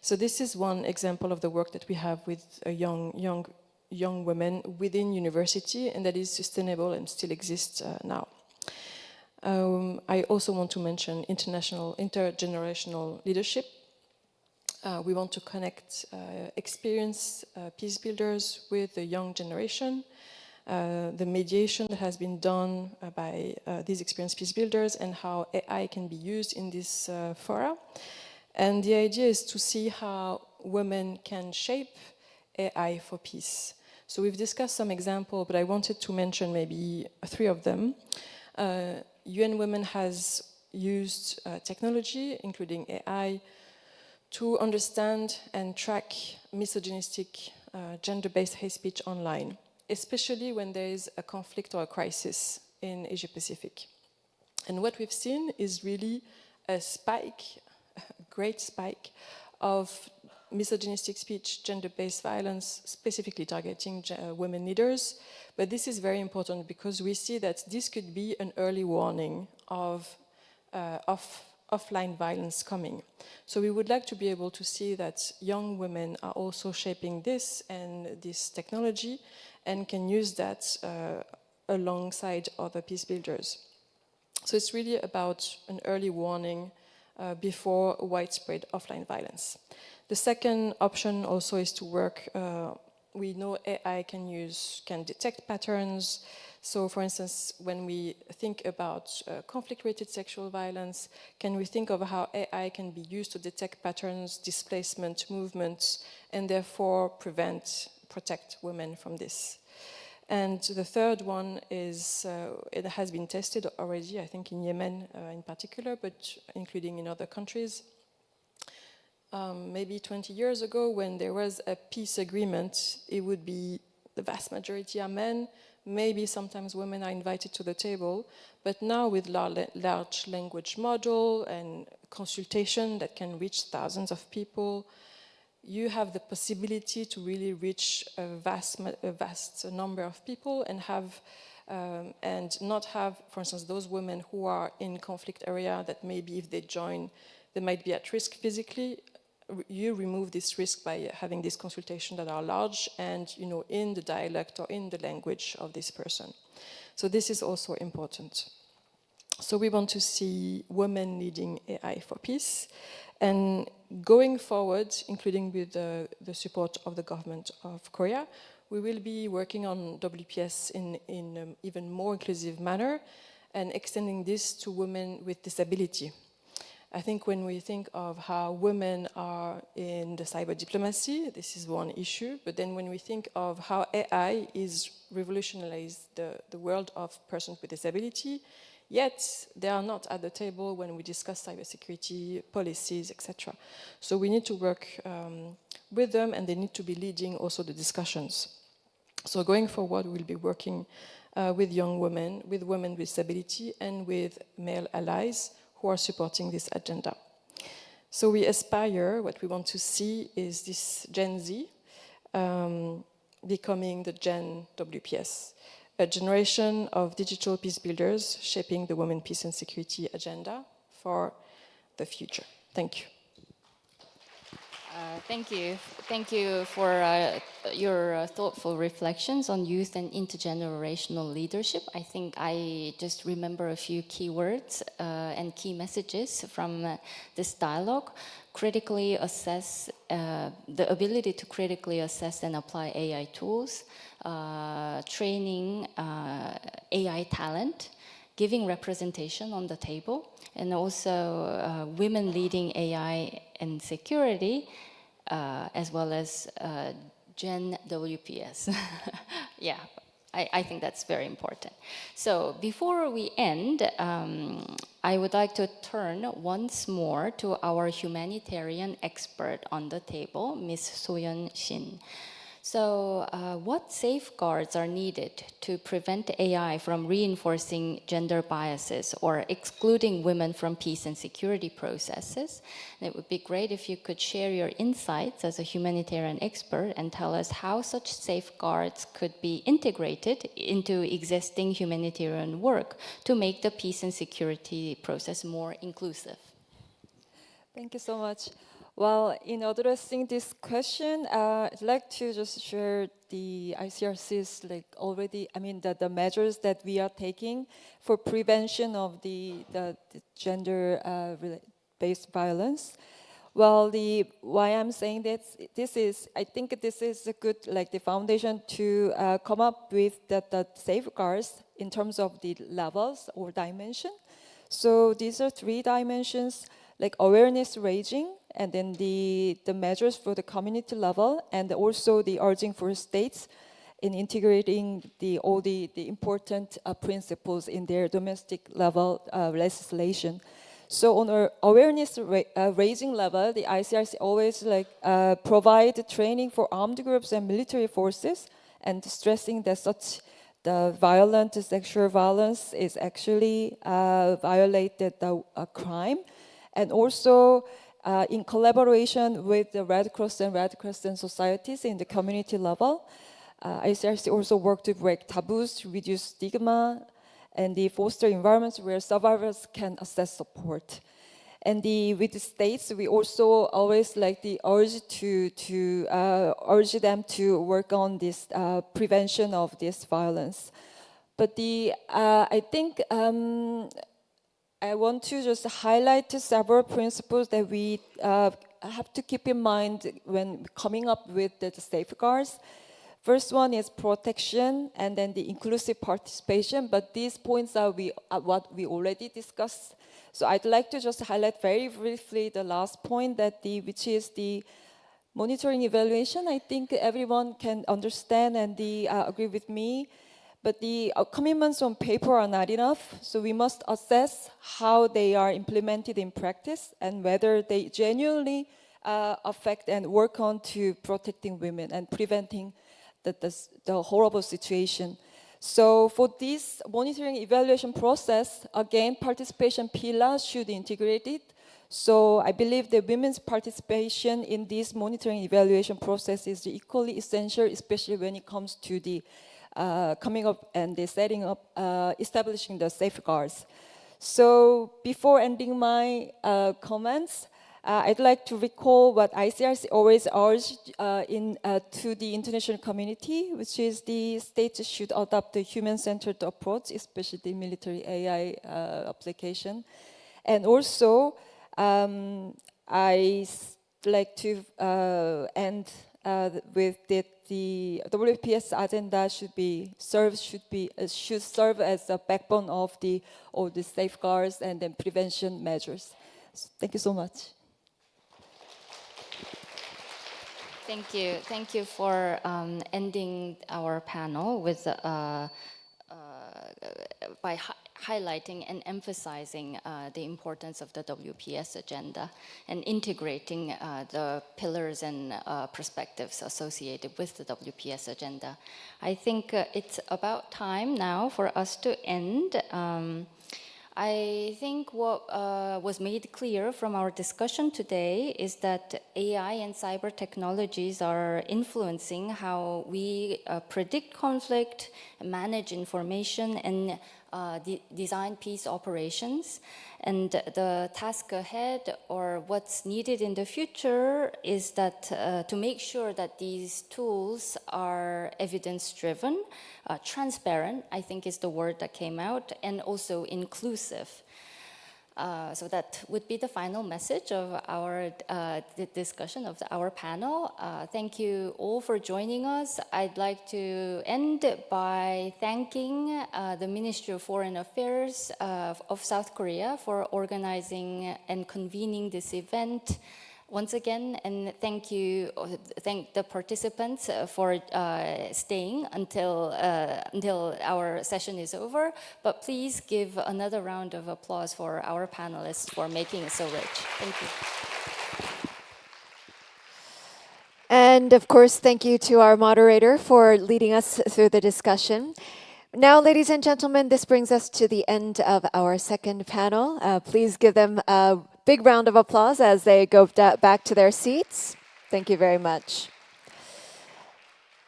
So this is one example of the work that we have with young women within university, and that is sustainable and still exists now. I also want to mention intergenerational leadership. we want to connect experienced peace builders with the young generation, the mediation that has been done by these experienced peace builders, and how AI can be used in this fora. And the idea is to see how women can shape AI for peace. So we've discussed some examples, but I wanted to mention maybe 3 of them. UN Women has used technology, including AI, to understand and track misogynistic, gender-based hate speech online, especially when there is a conflict or a crisis in Asia-Pacific. And what we've seen is really a spike, a great spike of misogynistic speech, gender-based violence, specifically targeting women leaders. But this is very important because we see that this could be an early warning of offline violence coming. So we would like to be able to see that young women are also shaping this and this technology and can use that alongside other peace builders. So it's really about an early warning before widespread offline violence. The second option also is to work, we know AI can detect patterns. So for instance, when we think about conflict-related sexual violence, can we think of how AI can be used to detect patterns, displacement, movements, and therefore protect women from this? And the third one is, it has been tested already, I think in Yemen in particular, but including in other countries. Maybe 20 years ago, when there was a peace agreement, it would be the vast majority are men. Maybe sometimes women are invited to the table. But now with large language model and consultation that can reach thousands of people, you have the possibility to really reach a vast number of people and have and not have, for instance, those women who are in conflict area that maybe if they join, they might be at risk physically. You remove this risk by having these consultations that are large and, you know, in the dialect or in the language of this person. So this is also important. So we want to see women leading AI for peace. And going forward, including with the support of the government of Korea, we will be working on WPS in an even more inclusive manner and extending this to women with disability. I think when we think of how women are in the cyber diplomacy, this is one issue. But then when we think of how AI is revolutionized the world of persons with disability, yet they are not at the table when we discuss cybersecurity policies, etc. So we need to work with them, and they need to be leading also the discussions. So going forward, we'll be working with young women with disability, and with male allies who are supporting this agenda. So we aspire, what we want to see is this Gen Z becoming the Gen WPS, a generation of digital peace builders shaping the women, peace and security agenda for the future. Thank you. Thank you. Thank you for your thoughtful reflections on youth and intergenerational leadership. I think I just remember a few key words and key messages from this dialogue. Critically assess, the ability to critically assess and apply AI tools, training AI talent, giving representation on the table, and also women leading AI and security, as well as Gen WPS. Yeah, I think that's very important. So before we end, I would like to turn once more to our humanitarian expert on the table, Ms. Soyeon Shin. So what safeguards are needed to prevent AI from reinforcing gender biases or excluding women from peace and security processes? And it would be great if you could share your insights as a humanitarian expert and tell us how such safeguards could be integrated into existing humanitarian work to make the peace and security process more inclusive. Thank you so much. Well, in addressing this question, I'd like to just share the ICRC's the measures that we are taking for prevention of the gender based violence. Well, why I'm saying this is, I think this is a good, like the foundation to come up with the safeguards in terms of the levels or dimension. So these are 3 dimensions, like awareness raising, and then the measures for the community level, and also the urging for states in integrating all the important principles in their domestic level legislation. So on our awareness raising level, the ICRC always provide training for armed groups and military forces, and stressing that such the violent sexual violence is actually violated the crime, and also in collaboration with the Red Cross and Red Crescent societies in the community level. ICRC also work to break taboos, to reduce stigma, and foster environments where survivors can access support. And with the states, we also always like the urge to urge them to work on this prevention of this violence. But I think I want to just highlight several principles that we have to keep in mind when coming up with the safeguards. First one is protection, and then the inclusive participation, but these points are what we already discussed. So I'd like to just highlight very briefly the last point, which is the monitoring evaluation. I think everyone can understand and agree with me, but the commitments on paper are not enough, so we must assess how they are implemented in practice and whether they genuinely affect and work on to protecting women and preventing the horrible situation. So for this monitoring evaluation process, again, participation pillars should integrate it. So I believe that women's participation in this monitoring evaluation process is equally essential, especially when it comes to the coming up and the setting up, establishing the safeguards. So before ending my comments, I'd like to recall what ICRC always urged to the international community, which is the states should adopt a human-centered approach, especially the military AI application. And also, I like to end with that the WPS agenda should serve as a backbone of all the safeguards and then prevention measures. So thank you so much. Thank you for ending our panel with by highlighting and emphasizing the importance of the WPS agenda and integrating the pillars and perspectives associated with the WPS agenda. I think it's about time now for us to end. I think what was made clear from our discussion today is that AI and cyber technologies are influencing how we predict conflict, manage information, and design peace operations. And the task ahead, or what's needed in the future, is that to make sure that these tools are evidence-driven, transparent, I think is the word that came out, and also inclusive. So that would be the final message of our discussion of our panel. Thank you all for joining us. I'd like to end by thanking the Ministry of Foreign Affairs of South Korea for organizing and convening this event once again, and thank the participants for staying until our session is over. But please give another round of applause for our panelists for making it so rich. Thank you. And of course, thank you to our moderator for leading us through the discussion. Now, ladies and gentlemen, this brings us to the end of our second panel. Please give them a big round of applause as they go back to their seats. Thank you very much.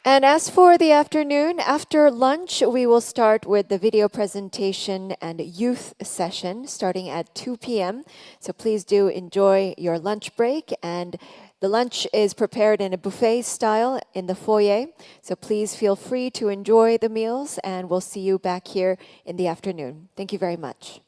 And as for the afternoon, after lunch, we will start with the video presentation and youth session starting at 2 p.m. So please do enjoy your lunch break. And the lunch is prepared in a buffet style in the foyer. So please feel free to enjoy the meals, and we'll see you back here in the afternoon. Thank you very much.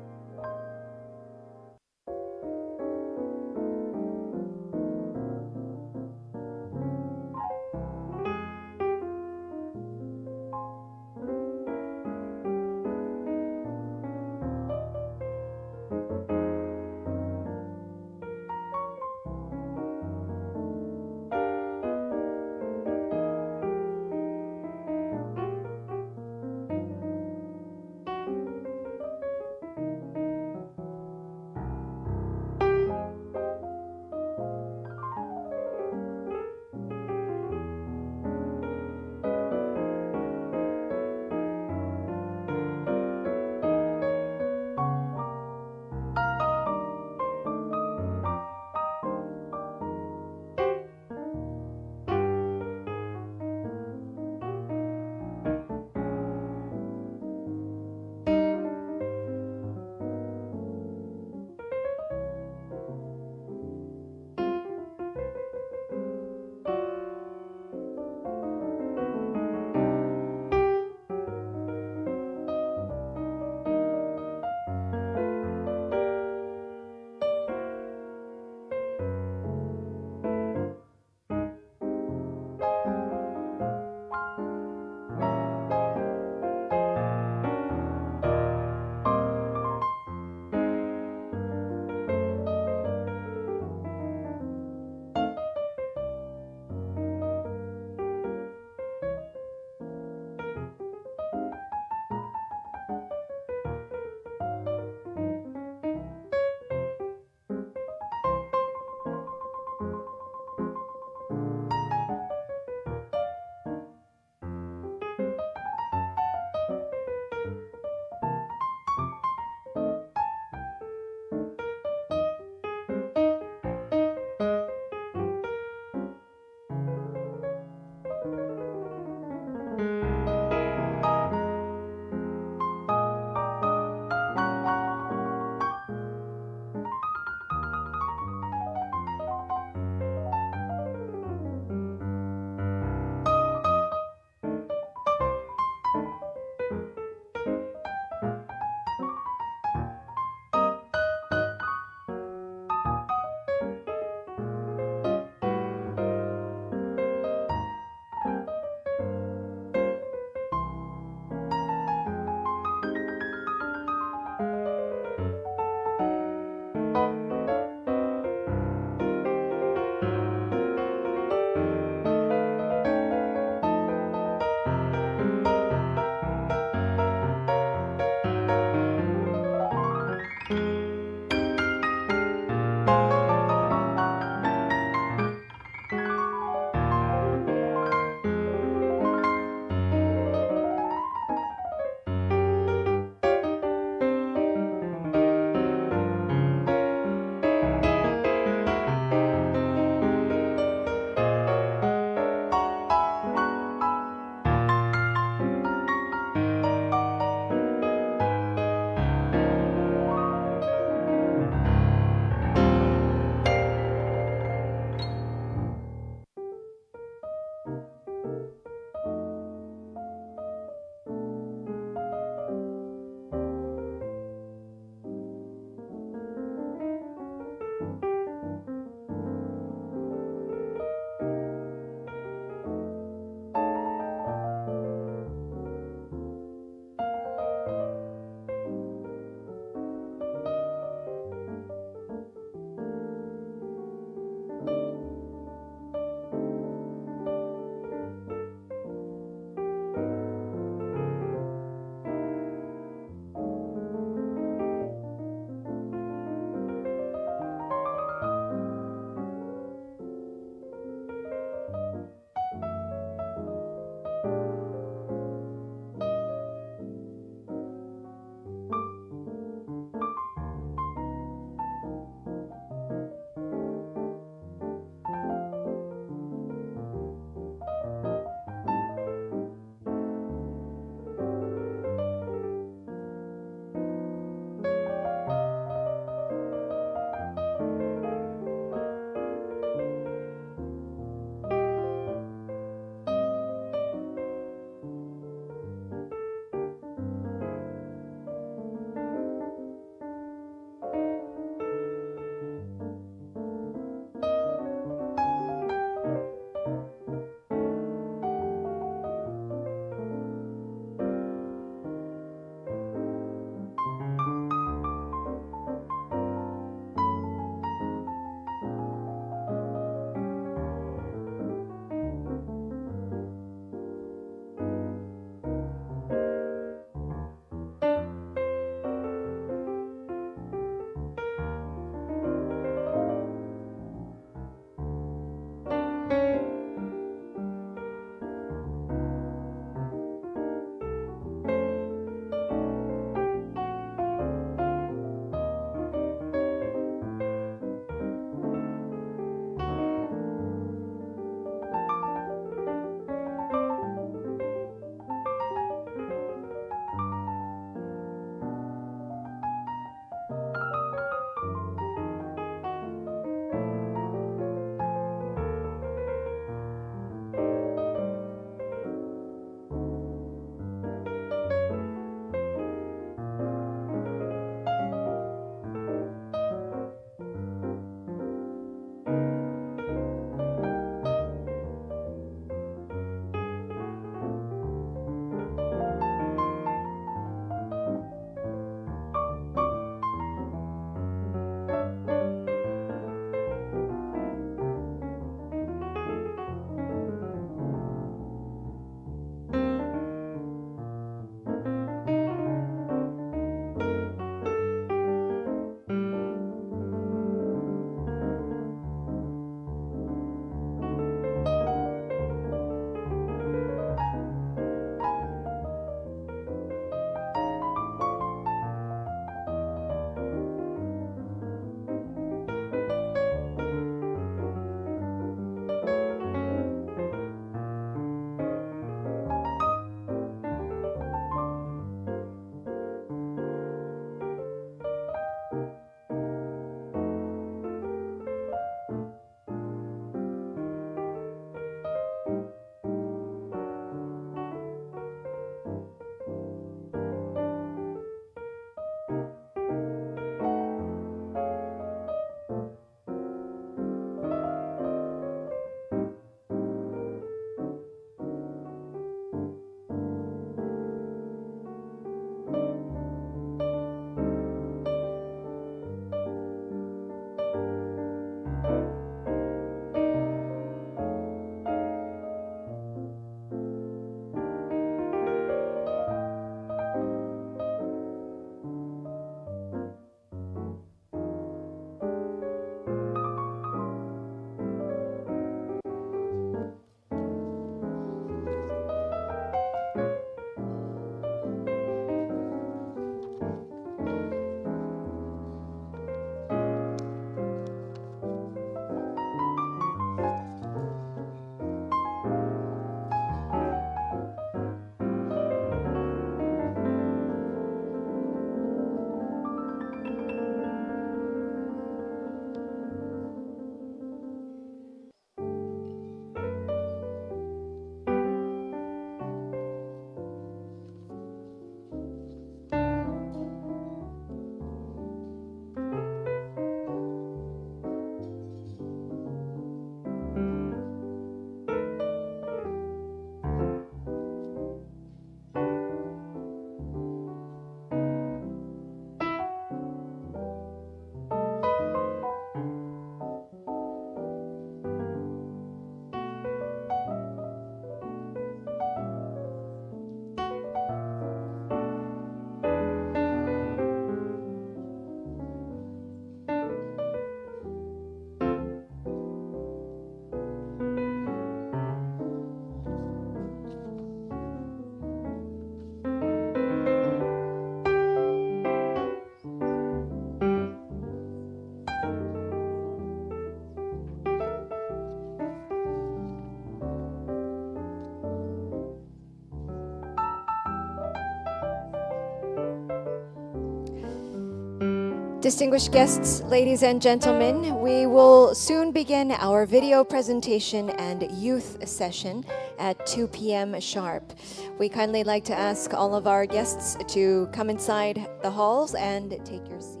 Distinguished guests, ladies and gentlemen, we will soon begin our video presentation and youth session at 2 p.m. sharp. We kindly like to ask all of our guests to come inside the halls and take your seats.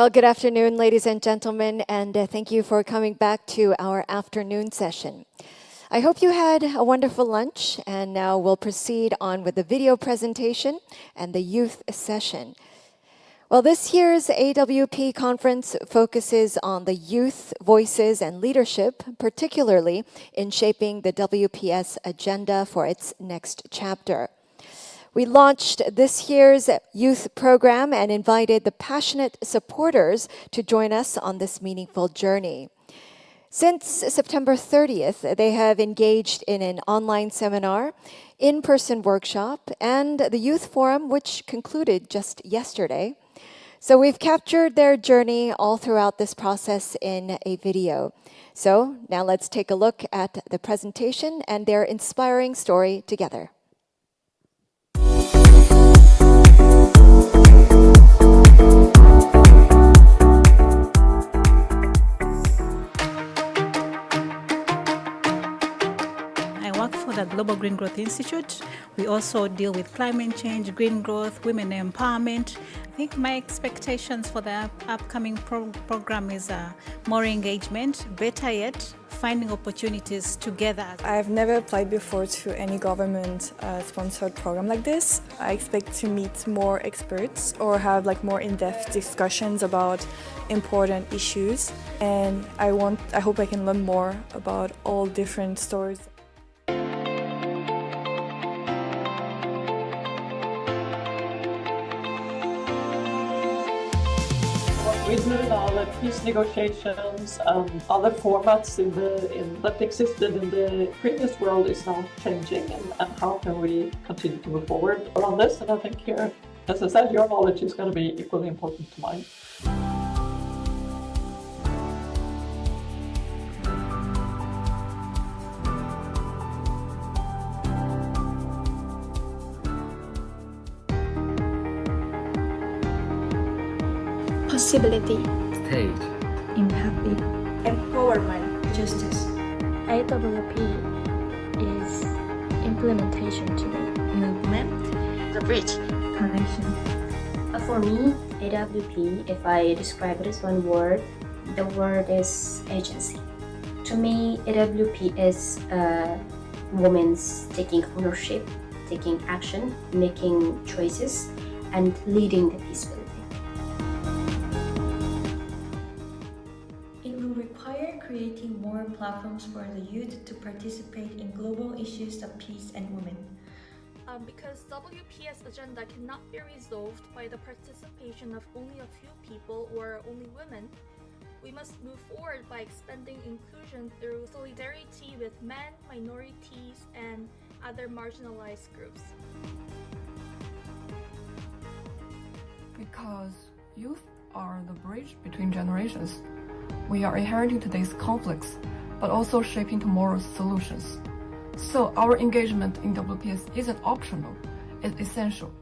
Well, good afternoon, ladies and gentlemen, and thank you for coming back to our afternoon session. I hope you had a wonderful lunch, and now we'll proceed on with the video presentation and the youth session. Well, this year's AWP conference focuses on the youth voices and leadership, particularly in shaping the WPS agenda for its next chapter. We launched this year's youth program and invited the passionate supporters to join us on this meaningful journey. Since September 30th, they have engaged in an online seminar, in-person workshop, and the youth forum, which concluded just yesterday. So we've captured their journey all throughout this process in a video. So now let's take a look at the presentation and their inspiring story together. I work for the Global Green Growth Institute. We also deal with climate change, green growth, women empowerment. I think my expectations for the upcoming program is more engagement, better yet, finding opportunities together. I've never applied before to any government-sponsored program like this. I expect to meet more experts or have more in-depth discussions about important issues. And I hope I can learn more about all different stories. We do now peace negotiations, other formats that existed in the previous world is now changing, and how can we continue to move forward around this? And I think here, as I said, your knowledge is going to be equally important to mine. Possibility, stage, empathy, empowerment, justice. AWP is implementation to me. Movement, The bridge, connection. For me, AWP, if I describe it as one word, the word is agency. To me, AWP is women's taking ownership, taking action, making choices, and leading the peace building. It will require creating more platforms for the youth to participate in global issues of peace and women. Because WPS agenda cannot be resolved by the participation of only a few people or only women, we must move forward by expanding inclusion through solidarity with men, minorities, and other marginalized groups. Because youth are the bridge between generations. We are inheriting today's conflicts, but also shaping tomorrow's solutions. So our engagement in WPS isn't optional, it's essential.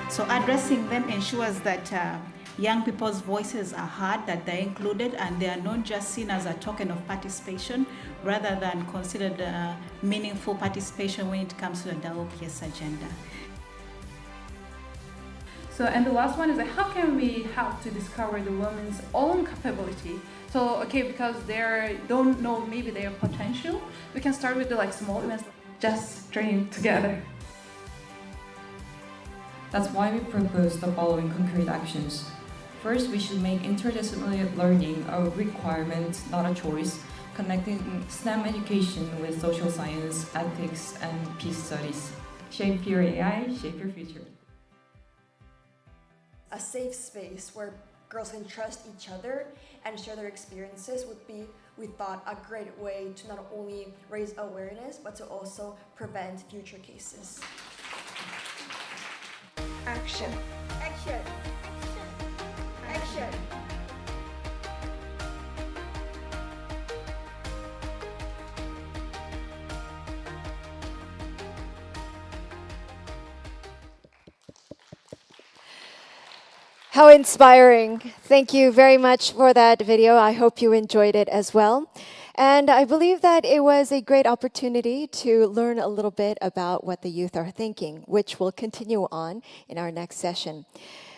So addressing them ensures that young people's voices are heard, that they're included, and they are not just seen as a token of participation, rather than considered meaningful participation when it comes to the WPS agenda. So, and the last one is how can we help to discover the women's own capability? So, because they don't know maybe their potential, we can start with the small events, just training together. That's why we propose the following concrete actions. First, we should make interdisciplinary learning a requirement, not a choice, connecting STEM education with social science, ethics, and peace studies. Shape your AI, shape your future. A safe space where girls can trust each other and share their experiences would be, we thought, a great way to not only raise awareness, but to also prevent future cases. action, action, action. How inspiring. Thank you very much for that video. I hope you enjoyed it as well. And I believe that it was a great opportunity to learn a little bit about what the youth are thinking, which will continue on in our next session.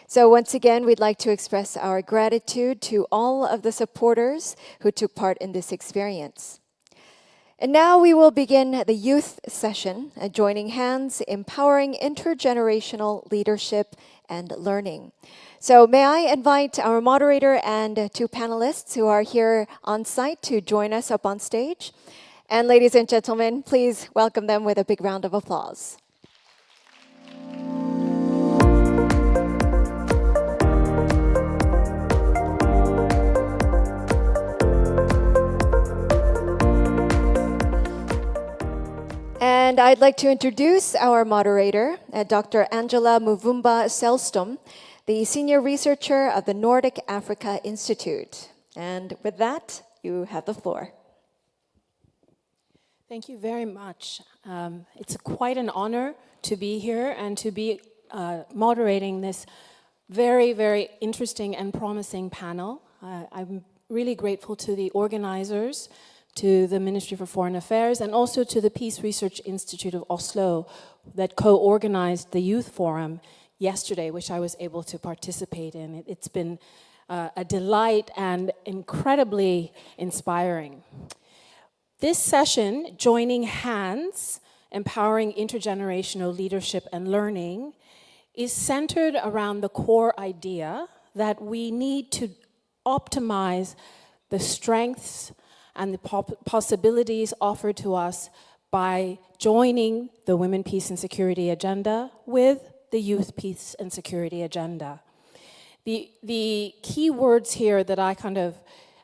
So once again, we'd like to express our gratitude to all of the supporters who took part in this experience. And now we will begin the youth session, joining hands, empowering intergenerational leadership and learning. So may I invite our moderator and two panelists who are here on site to join us up on stage. And ladies and gentlemen, please welcome them with a big round of applause. And I'd like to introduce our moderator, Dr. Angela Muvumba Selstom, the senior researcher of the Nordic Africa Institute. And with that, you have the floor. Thank you very much. It's quite an honor to be here and to be moderating this very, very interesting and promising panel. I'm really grateful to the organizers, to the Ministry for Foreign Affairs, and also to the Peace Research Institute of Oslo that co-organized the Youth Forum yesterday, which I was able to participate in. It's been a delight and incredibly inspiring. This session, Joining Hands, Empowering Intergenerational Leadership and Learning, is centered around the core idea that we need to optimize the strengths and the possibilities offered to us by joining the Women, Peace and Security agenda with the Youth, Peace and Security agenda. The key words here that I kind of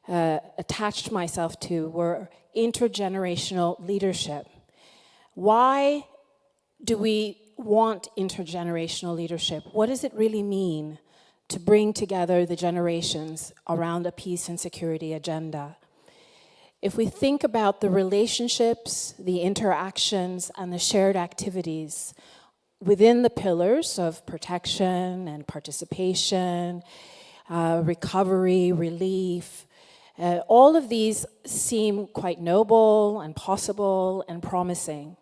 attached myself to were intergenerational leadership. Why do we want intergenerational leadership? What does it really mean to bring together the generations around a peace and security agenda? If we think about the relationships, the interactions, and the shared activities within the pillars of protection and participation, recovery, relief, all of these seem quite noble and possible and promising.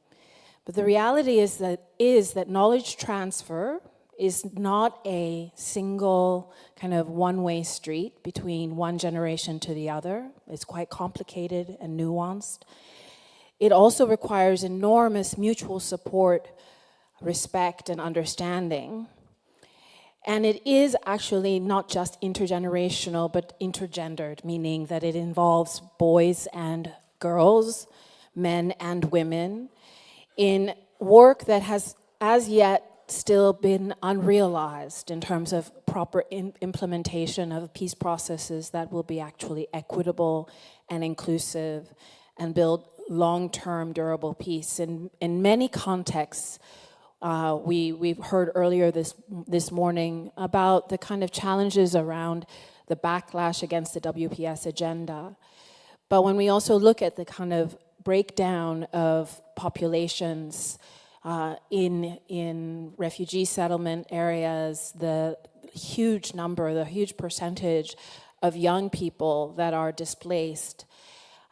But the reality is that knowledge transfer is not a single kind of one-way street between one generation to the other. It's quite complicated and nuanced. It also requires enormous mutual support, respect, and understanding. And it is actually not just intergenerational, but intergendered, meaning that it involves boys and girls, men and women, in work that has as yet still been unrealized in terms of proper implementation of peace processes that will be actually equitable and inclusive and build long-term durable peace. In many contexts, we've heard earlier this morning about the kind of challenges around the backlash against the WPS agenda. But when we also look at the kind of breakdown of populations in refugee settlement areas, the huge percentage of young people that are displaced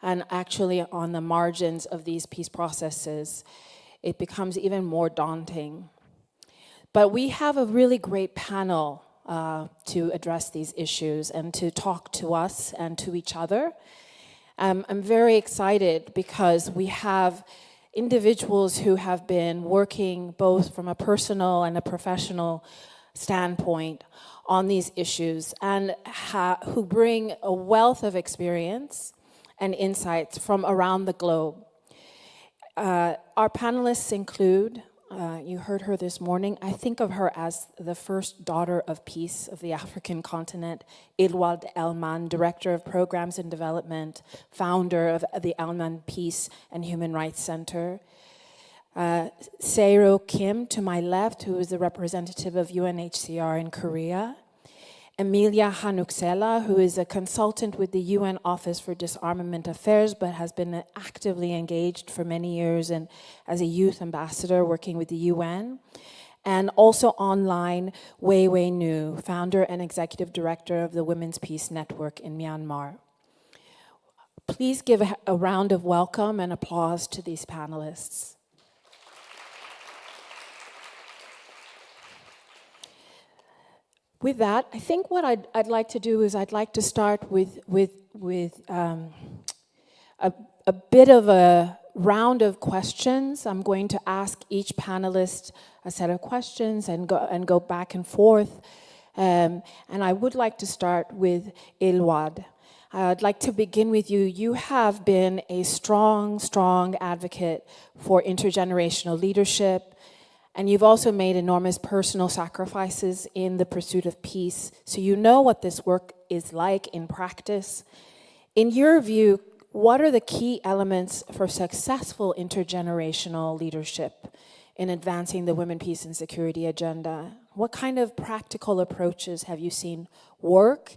and actually on the margins of these peace processes, it becomes even more daunting. But we have a really great panel to address these issues and to talk to us and to each other. I'm very excited because we have individuals who have been working both from a personal and a professional standpoint on these issues and who bring a wealth of experience and insights from around the globe. Our panelists include, you heard her this morning, I think of her as the first daughter of peace of the African continent, Ilwald Elman, Director of Programs and Development, founder of the Elman Peace and Human Rights Center. Seiro Kim, to my left, who is the representative of UNHCR in Korea. Emilia Hanuksela, who is a consultant with the UN Office for Disarmament Affairs, but has been actively engaged for many years and as a youth ambassador working with the UN. and also online, Wei Wei Nu, founder and executive director of the Women's Peace Network in Myanmar. Please give a round of welcome and applause to these panelists. With that, I think what I'd like to do is I'd like to start with a bit of a round of questions. I'm going to ask each panelist a set of questions and go back and forth. And I would like to start with Ilwad. I'd like to begin with you. You have been a strong advocate for intergenerational leadership, and you've also made enormous personal sacrifices in the pursuit of peace. So you know what this work is like in practice. In your view, what are the key elements for successful intergenerational leadership in advancing the women, peace, and security agenda? What kind of practical approaches have you seen work?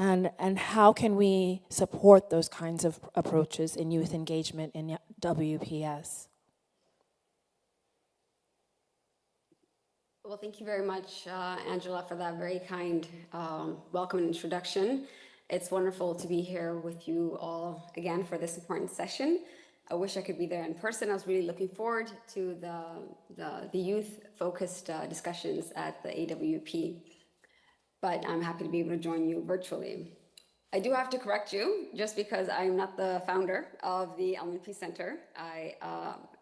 And how can we support those kinds of approaches in youth engagement in WPS? Well, thank you very much, Angela, for that very kind welcome and introduction. It's wonderful to be here with you all again for this important session. I wish I could be there in person. I was really looking forward to the youth-focused discussions at the AWP. But I'm happy to be able to join you virtually. I do have to correct you, just because I'm not the founder of the Almond Peace Center. I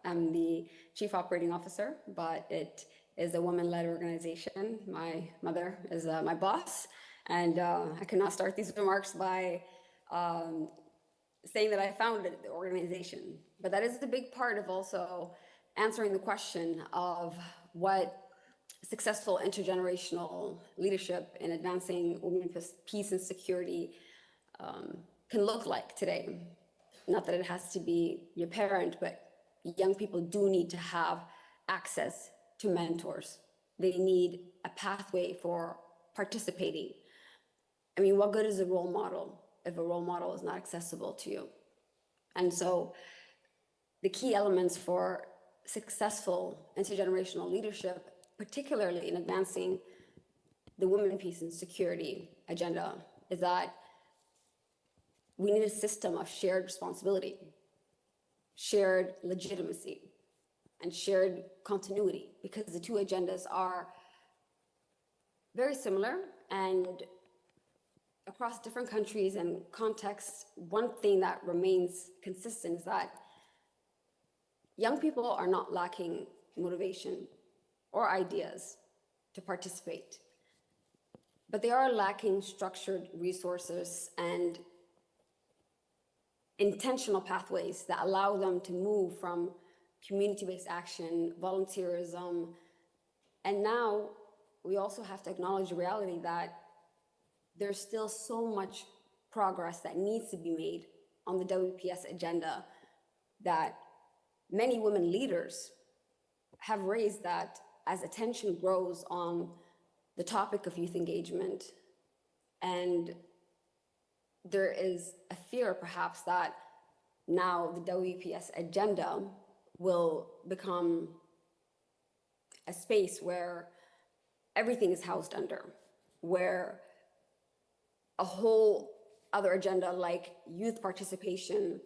am the chief operating officer, but it is a woman-led organization. My mother is my boss, and I cannot start these remarks by saying that I founded the organization. But that is a big part of also answering the question of what successful intergenerational leadership in advancing women's peace and security can look like today. Not that it has to be your parent, but young people do need to have access to mentors. They need a pathway for participating. I mean, what good is a role model if a role model is not accessible to you? And so the key elements for successful intergenerational leadership, particularly in advancing the women, peace, and security agenda, is that we need a system of shared responsibility, shared legitimacy, and shared continuity, because the two agendas are very similar, and across different countries and contexts, one thing that remains consistent is that young people are not lacking motivation or ideas to participate, but they are lacking structured resources and intentional pathways that allow them to move from community-based action, volunteerism, and now we also have to acknowledge the reality that there's still so much progress that needs to be made on the WPS agenda, that many women leaders have raised that as attention grows on the topic of youth engagement, and there is a fear perhaps that now the WPS agenda will become a space where everything is housed under, where a whole other agenda like youth participation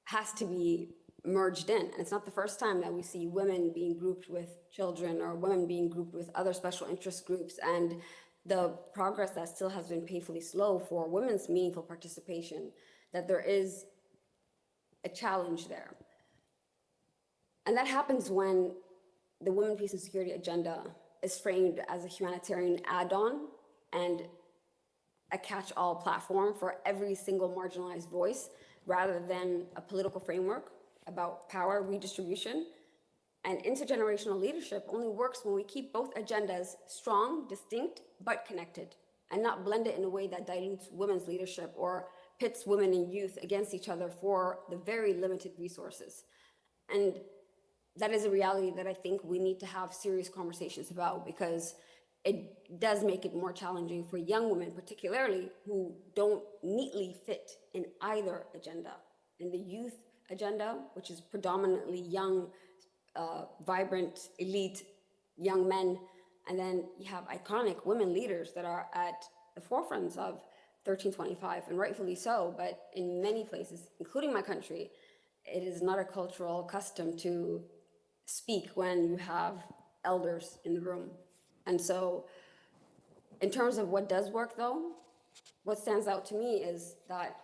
has to be merged in. And it's not the first time that we see women being grouped with children or women being grouped with other special interest groups, and the progress that still has been painfully slow for women's meaningful participation, that there is a challenge there. And that happens when the Women, Peace and Security agenda is framed as a humanitarian add-on and a catch-all platform for every single marginalized voice, rather than a political framework about power redistribution. And intergenerational leadership only works when we keep both agendas strong, distinct, but connected, and not blend it in a way that dilutes women's leadership or pits women and youth against each other for the very limited resources. And that is a reality that I think we need to have serious conversations about, because it does make it more challenging for young women, particularly, who don't neatly fit in either agenda. In the youth agenda, which is predominantly young, vibrant, elite young men, and then you have iconic women leaders that are at the forefronts of 1325, and rightfully so, but in many places, including my country, it is not a cultural custom to speak when you have elders in the room. And so, in terms of what does work though, what stands out to me is that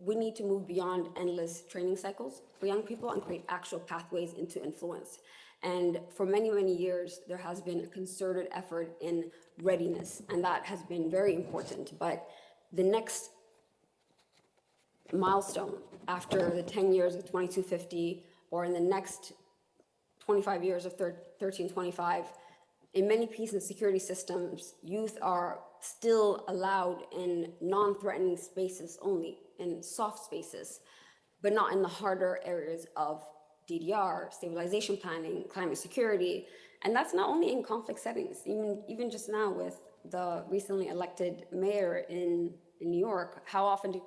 we need to move beyond endless training cycles for young people and create actual pathways into influence. And for many, many years, there has been a concerted effort in readiness, and that has been very important. But the next milestone after the 10 years of 2250, or in the next 25 years of 1325, in many peace and security systems, youth are still allowed in non-threatening spaces only, in soft spaces, but not in the harder areas of DDR, stabilization planning, climate security. And that's not only in conflict settings, even just now with the recently elected mayor in New York, how often do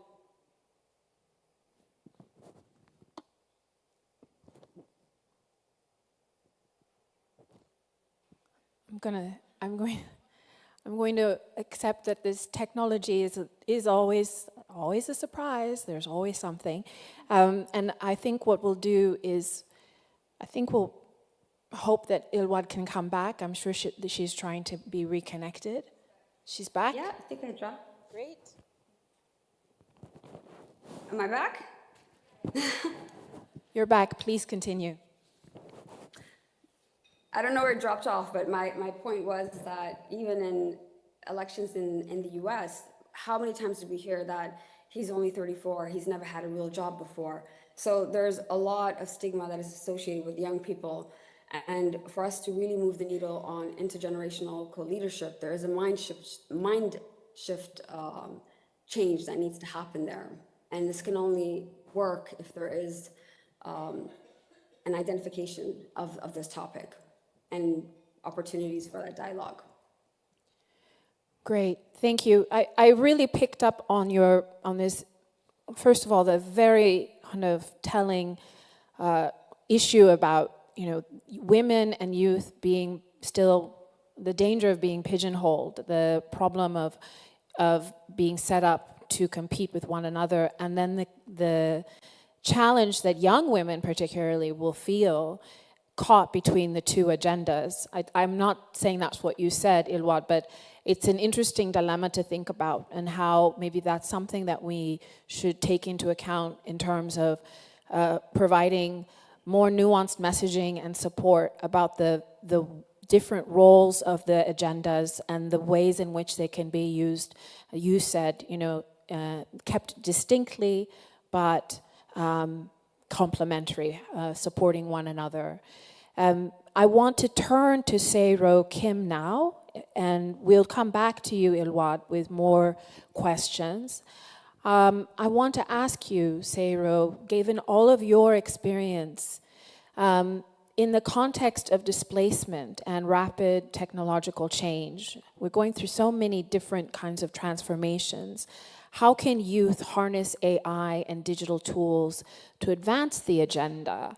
I'm going to accept that this technology is always a surprise. There's always something, and I think what we'll do is, I think we'll hope that Ilwad can come back. I'm sure she's trying to be reconnected. She's back. Yeah, I think I dropped. Great. Am I back? You're back. Please continue. I don't know where it dropped off, but my point was that even in elections in the US, how many times did we hear that he's only 34, he's never had a real job before? So there's a lot of stigma that is associated with young people. And for us to really move the needle on intergenerational co-leadership, there is a mind shift change that needs to happen there. And this can only work if there is an identification of this topic and opportunities for that dialogue. Great, thank you. I really picked up on this, first of all, the very kind of telling issue about women and youth being still, the danger of being pigeonholed, the problem of being set up to compete with one another, and then the challenge that young women particularly will feel caught between the two agendas. I'm not saying that's what you said, Ilwad, but it's an interesting dilemma to think about, and how maybe that's something that we should take into account in terms of providing more nuanced messaging and support about the different roles of the agendas and the ways in which they can be used. You said, kept distinctly, but complementary, supporting one another. I want to turn to Seiro Kim now, and we'll come back to you, Ilwad, with more questions. I want to ask you, Seiro, given all of your experience in the context of displacement and rapid technological change, we're going through so many different kinds of transformations. How can youth harness AI and digital tools to advance the agenda?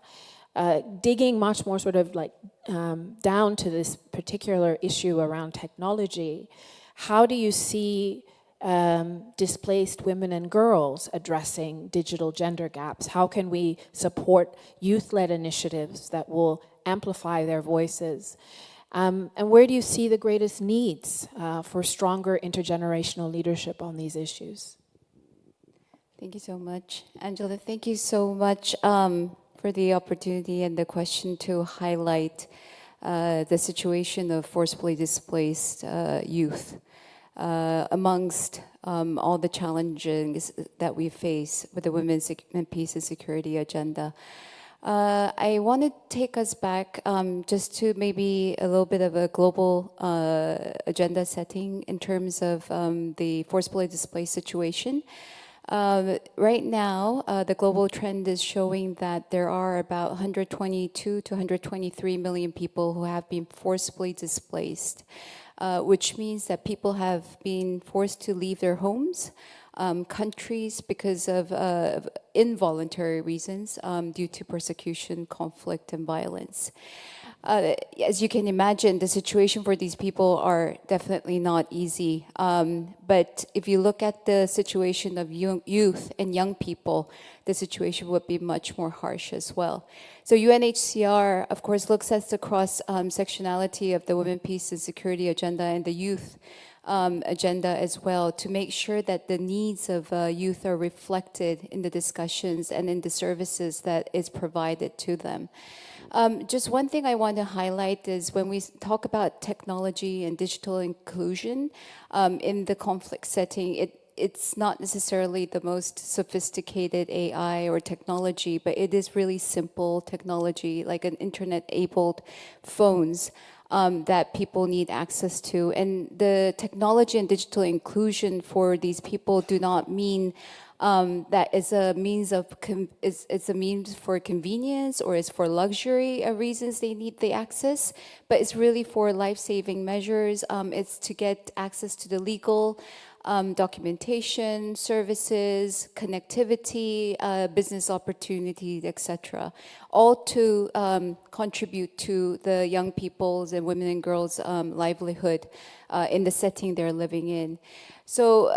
Digging much more sort of like down to this particular issue around technology, how do you see displaced women and girls addressing digital gender gaps? How can we support youth-led initiatives that will amplify their voices? And where do you see the greatest needs for stronger intergenerational leadership on these issues? Thank you so much. Angela, thank you so much for the opportunity and the question to highlight the situation of forcibly displaced youth amongst all the challenges that we face with the Women's Peace and Security agenda. I want to take us back just to maybe a little bit of a global agenda setting in terms of the forcibly displaced situation. Right now, the global trend is showing that there are about 122 to 123 million people who have been forcibly displaced, which means that people have been forced to leave their homes countries because of involuntary reasons due to persecution, conflict, and violence. As you can imagine, the situation for these people are definitely not easy. But if you look at the situation of youth and young people, the situation would be much more harsh as well. So UNHCR, of course, looks at the cross-sectionality of the Women, Peace, and Security agenda and the youth agenda as well, to make sure that the needs of youth are reflected in the discussions and in the services that is provided to them. Just one thing I want to highlight is when we talk about technology and digital inclusion in the conflict setting, it's not necessarily the most sophisticated AI or technology, but it is really simple technology, like an internet-enabled phones that people need access to. And the technology and digital inclusion for these people do not mean that it's a means of it's a means for convenience or it's for luxury reasons they need the access, but it's really for life-saving measures. It's to get access to the legal documentation, services, connectivity, business opportunities, etc., all to contribute to the young people's and women and girls' livelihood in the setting they're living in. So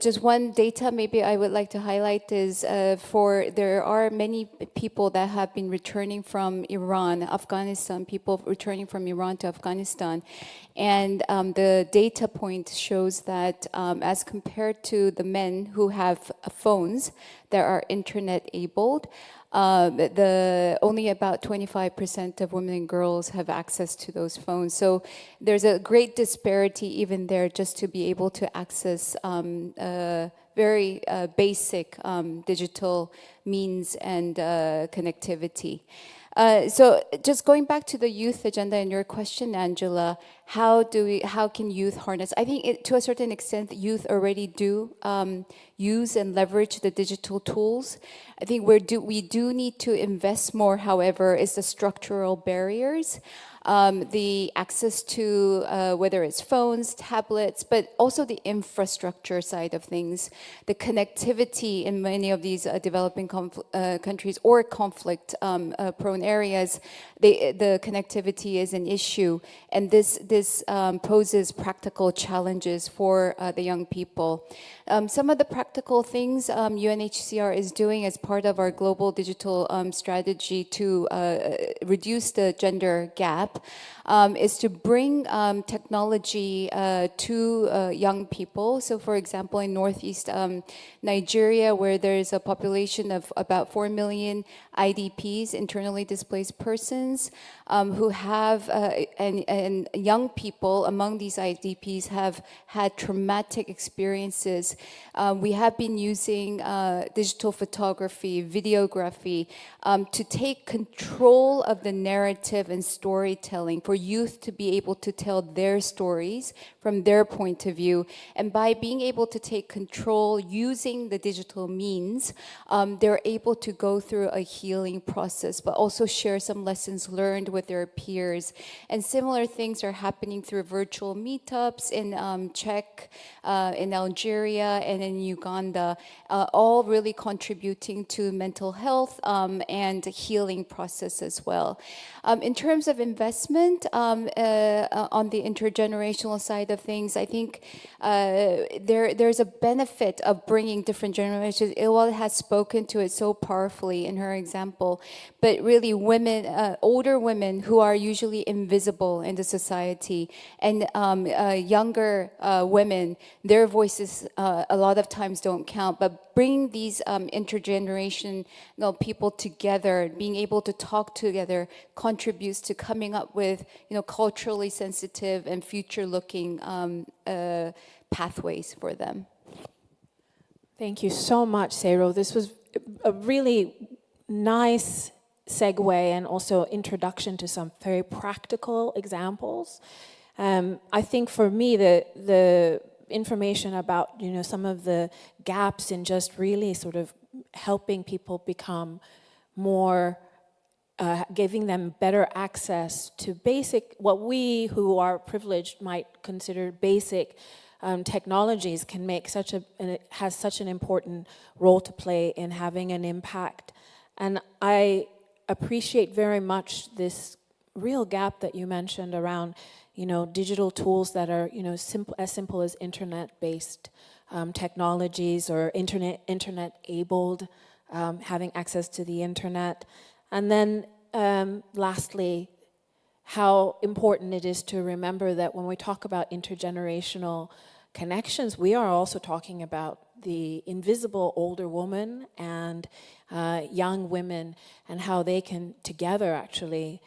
just one data maybe I would like to highlight is there are many people that have been returning from Iran, Afghanistan, people returning from Iran to Afghanistan. And the data point shows that as compared to the men who have phones that are internet-enabled, only about 25% of women and girls have access to those phones. So there's a great disparity even there just to be able to access very basic digital means and connectivity. So just going back to the youth agenda and your question, Angela, how can youth harness? I think to a certain extent, youth already do use and leverage the digital tools. I think we do need to invest more, however, is the structural barriers. The access to whether it's phones, tablets, but also the infrastructure side of things, the connectivity in many of these developing countries or conflict-prone areas, the connectivity is an issue, and this poses practical challenges for the young people. Some of the practical things UNHCR is doing as part of our global digital strategy to reduce the gender gap is to bring technology to young people. So for example, in Northeast Nigeria, where there is a population of about 4 million IDPs, internally displaced persons, who have, and young people among these IDPs have had traumatic experiences. We have been using digital photography, videography, to take control of the narrative and storytelling for youth to be able to tell their stories from their point of view. And by being able to take control using the digital means, they're able to go through a healing process, but also share some lessons learned with their peers. And similar things are happening through virtual meetups in Czech, in Algeria, and in Uganda, all really contributing to mental health and healing process as well. In terms of investment, on the intergenerational side of things, I think there's a benefit of bringing different generations. Ilwa has spoken to it so powerfully in her example, but really women, older women who are usually invisible in the society, and younger women, their voices a lot of times don't count, but bringing these intergenerational people together, being able to talk together, contributes to coming up with, culturally sensitive and future-looking pathways for them. Thank you so much, Seiro. This was a really nice segue and also introduction to some very practical examples. I think for me, the information about some of the gaps in just really sort of helping people become more, giving them better access to basic, what we who are privileged might consider basic technologies can make and it has such an important role to play in having an impact. And I appreciate very much this real gap that you mentioned around, digital tools that are, as simple as internet-based technologies or internet-abled, having access to the internet. And then lastly, how important it is to remember that when we talk about intergenerational connections, we are also talking about the invisible older woman and young women, and how they can together actually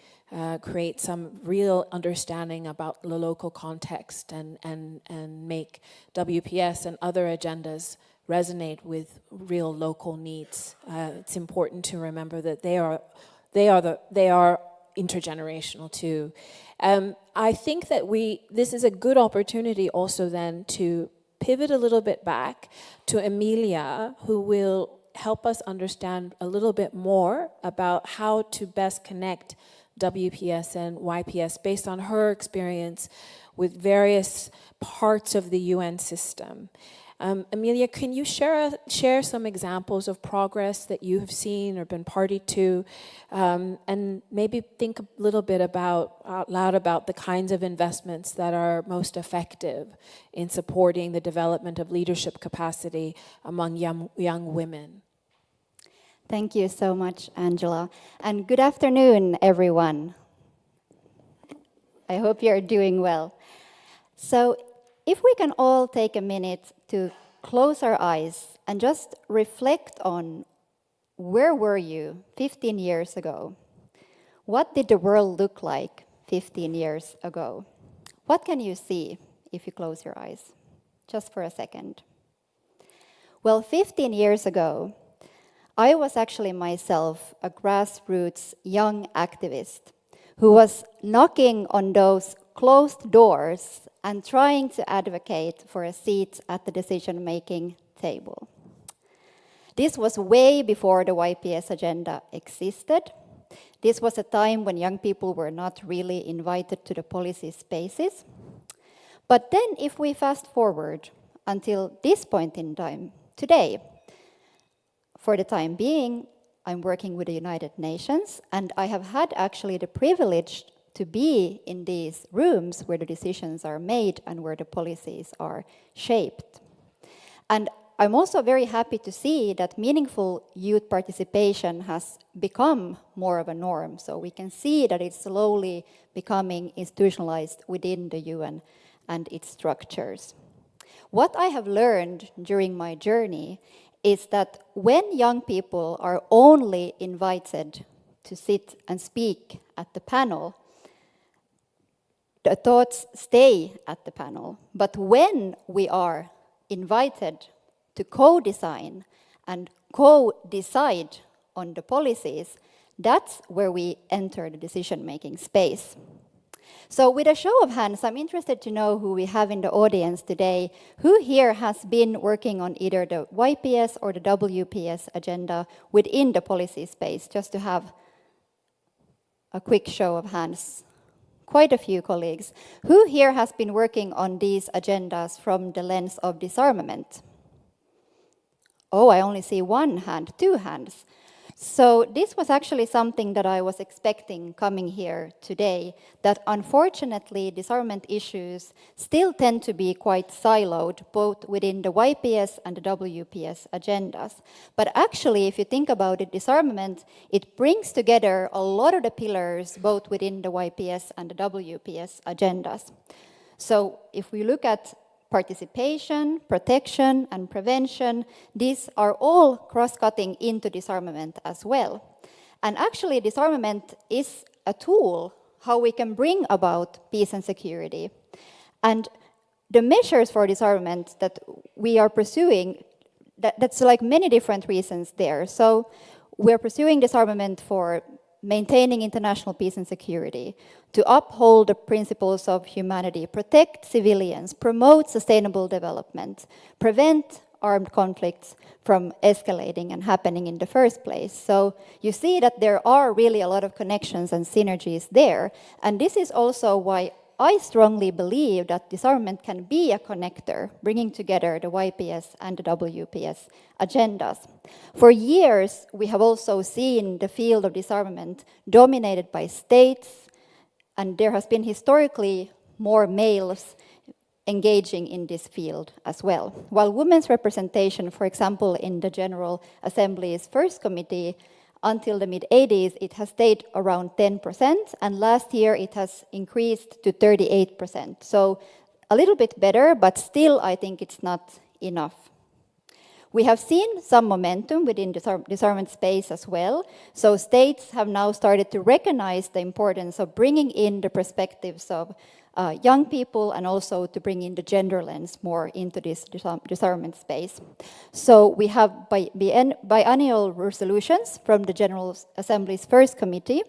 create some real understanding about the local context and make WPS and other agendas resonate with real local needs. It's important to remember that they are intergenerational too. I think that this is a good opportunity also then to pivot a little bit back to Emilia, who will help us understand a little bit more about how to best connect WPS and YPS based on her experience with various parts of the UN system. Emilia, can you share some examples of progress that you have seen or been party to, and maybe think a little bit out loud about the kinds of investments that are most effective in supporting the development of leadership capacity among young women? Thank you so much, Angela. And good afternoon, everyone. I hope you're doing well. So, if we can all take a minute to close our eyes and just reflect on where were you 15 years ago? What did the world look like 15 years ago? What can you see if you close your eyes? Just for a second. Well, 15 years ago, I was actually myself a grassroots young activist who was knocking on those closed doors and trying to advocate for a seat at the decision-making table. This was way before the YPS agenda existed. This was a time when young people were not really invited to the policy spaces. But then if we fast forward until this point in time, today, for the time being, I'm working with the United Nations, and I have had actually the privilege to be in these rooms where the decisions are made and where the policies are shaped. And I'm also very happy to see that meaningful youth participation has become more of a norm. So we can see that it's slowly becoming institutionalized within the UN and its structures. What I have learned during my journey is that when young people are only invited to sit and speak at the panel, the thoughts stay at the panel. But when we are invited to co-design and co-decide on the policies, that's where we enter the decision-making space. So with a show of hands, I'm interested to know who we have in the audience today. Who here has been working on either the YPS or the WPS agenda within the policy space? Just to have a quick show of hands. Quite a few colleagues. Who here has been working on these agendas from the lens of disarmament? Oh, I only see one hand, two hands. So this was actually something that I was expecting coming here today, that unfortunately disarmament issues still tend to be quite siloed, both within the YPS and the WPS agendas. But actually, if you think about it, disarmament, it brings together a lot of the pillars, both within the YPS and the WPS agendas. So if we look at participation, protection, and prevention, these are all cross-cutting into disarmament as well. And actually, disarmament is a tool how we can bring about peace and security. And the measures for disarmament that we are pursuing, that's like many different reasons there. So we're pursuing disarmament for maintaining international peace and security, to uphold the principles of humanity, protect civilians, promote sustainable development, prevent armed conflicts from escalating and happening in the first place. So you see that there are really a lot of connections and synergies there. And this is also why I strongly believe that disarmament can be a connector, bringing together the YPS and the WPS agendas. For years, we have also seen the field of disarmament dominated by states, and there has been historically more males engaging in this field as well. While women's representation, for example, in the General Assembly's First Committee, until the mid-80s, it has stayed around 10%, and last year it has increased to 38%. So a little bit better, but still I think it's not enough. We have seen some momentum within disarmament space as well. So states have now started to recognize the importance of bringing in the perspectives of young people and also to bring in the gender lens more into this disarmament space. So we have biannual resolutions from the General Assembly's First Committee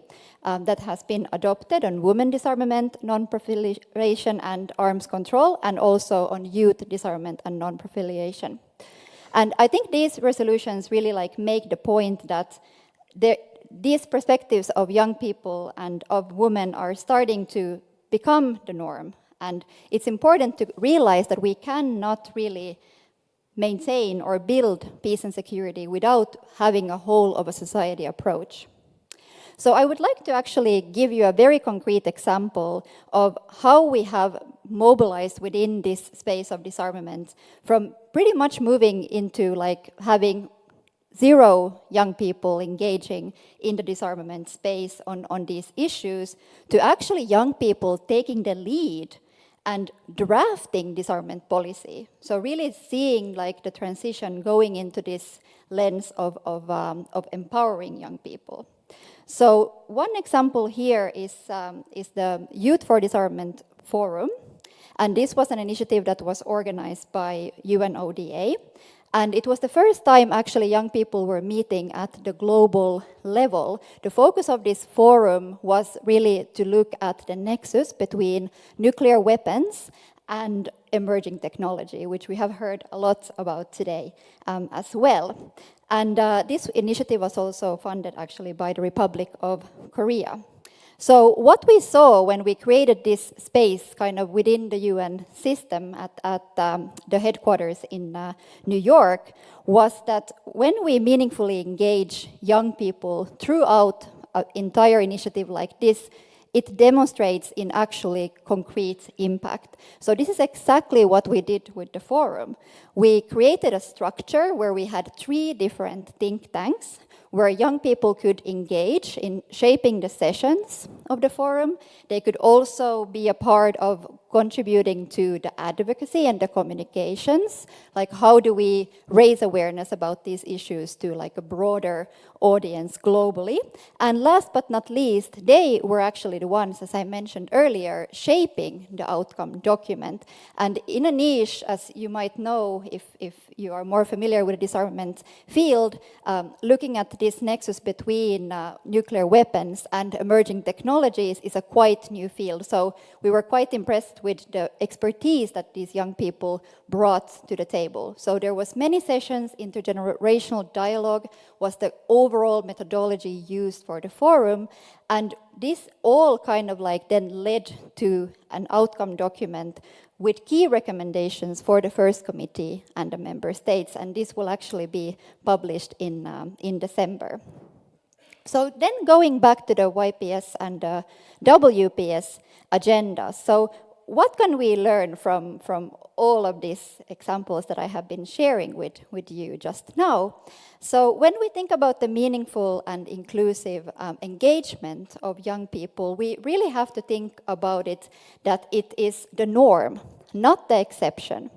that has been adopted on women disarmament, non-proliferation and arms control, and also on youth disarmament and non-proliferation. And I think these resolutions really make the point that these perspectives of young people and of women are starting to become the norm. And it's important to realize that we cannot really maintain or build peace and security without having a whole of a society approach. So I would like to actually give you a very concrete example of how we have mobilized within this space of disarmament, from pretty much moving into having 0 young people engaging in the disarmament space on these issues, to actually young people taking the lead and drafting disarmament policy. So really seeing the transition going into this lens of empowering young people. So one example here is the Youth for Disarmament Forum. And this was an initiative that was organized by UNODA. And it was the first time actually young people were meeting at the global level. The focus of this forum was really to look at the nexus between nuclear weapons and emerging technology, which we have heard a lot about today as well. And this initiative was also funded actually by the Republic of Korea. So what we saw when we created this space kind of within the UN system at the headquarters in New York was that when we meaningfully engage young people throughout an entire initiative like this, it demonstrates in actually concrete impact. So this is exactly what we did with the forum. We created a structure where we had 3 different think tanks where young people could engage in shaping the sessions of the forum. They could also be a part of contributing to the advocacy and the communications, like how do we raise awareness about these issues to a broader audience globally. And last but not least, they were actually the ones, as I mentioned earlier, shaping the outcome document. And in a niche, as you might know, if you are more familiar with the disarmament field, looking at this nexus between nuclear weapons and emerging technologies is a quite new field. So we were quite impressed with the expertise that these young people brought to the table. So there was many sessions. Intergenerational dialogue was the overall methodology used for the forum, and this all kind of then led to an outcome document with key recommendations for the First Committee and the member states, and this will actually be published in December. So then going back to the YPS and the WPS agenda. So what can we learn from all of these examples that I have been sharing with you just now? So when we think about the meaningful and inclusive engagement of young people, we really have to think about it that it is the norm, not the exception.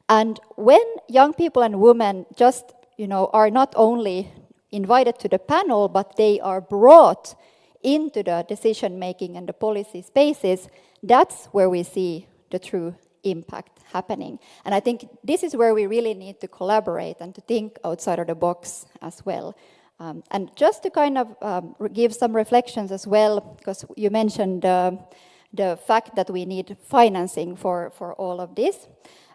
And when young people and women just, are not only invited to the panel, but they are brought into the decision-making and the policy spaces, that's where we see the true impact happening. And I think this is where we really need to collaborate and to think outside of the box as well. And just to kind of give some reflections as well, because you mentioned the fact that we need financing for all of this.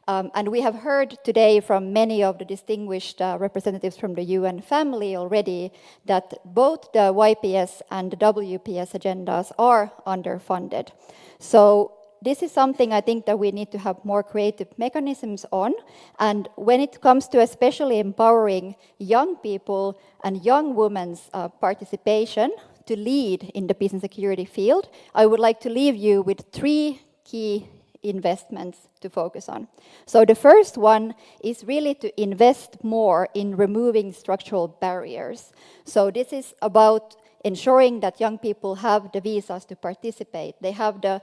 And we have heard today from many of the distinguished representatives from the UN family already that both the YPS and the WPS agendas are underfunded. So this is something I think that we need to have more creative mechanisms on. And when it comes to especially empowering young people and young women's participation to lead in the peace and security field, I would like to leave you with 3 key investments to focus on. So the first one is really to invest more in removing structural barriers. So this is about ensuring that young people have the visas to participate. They have the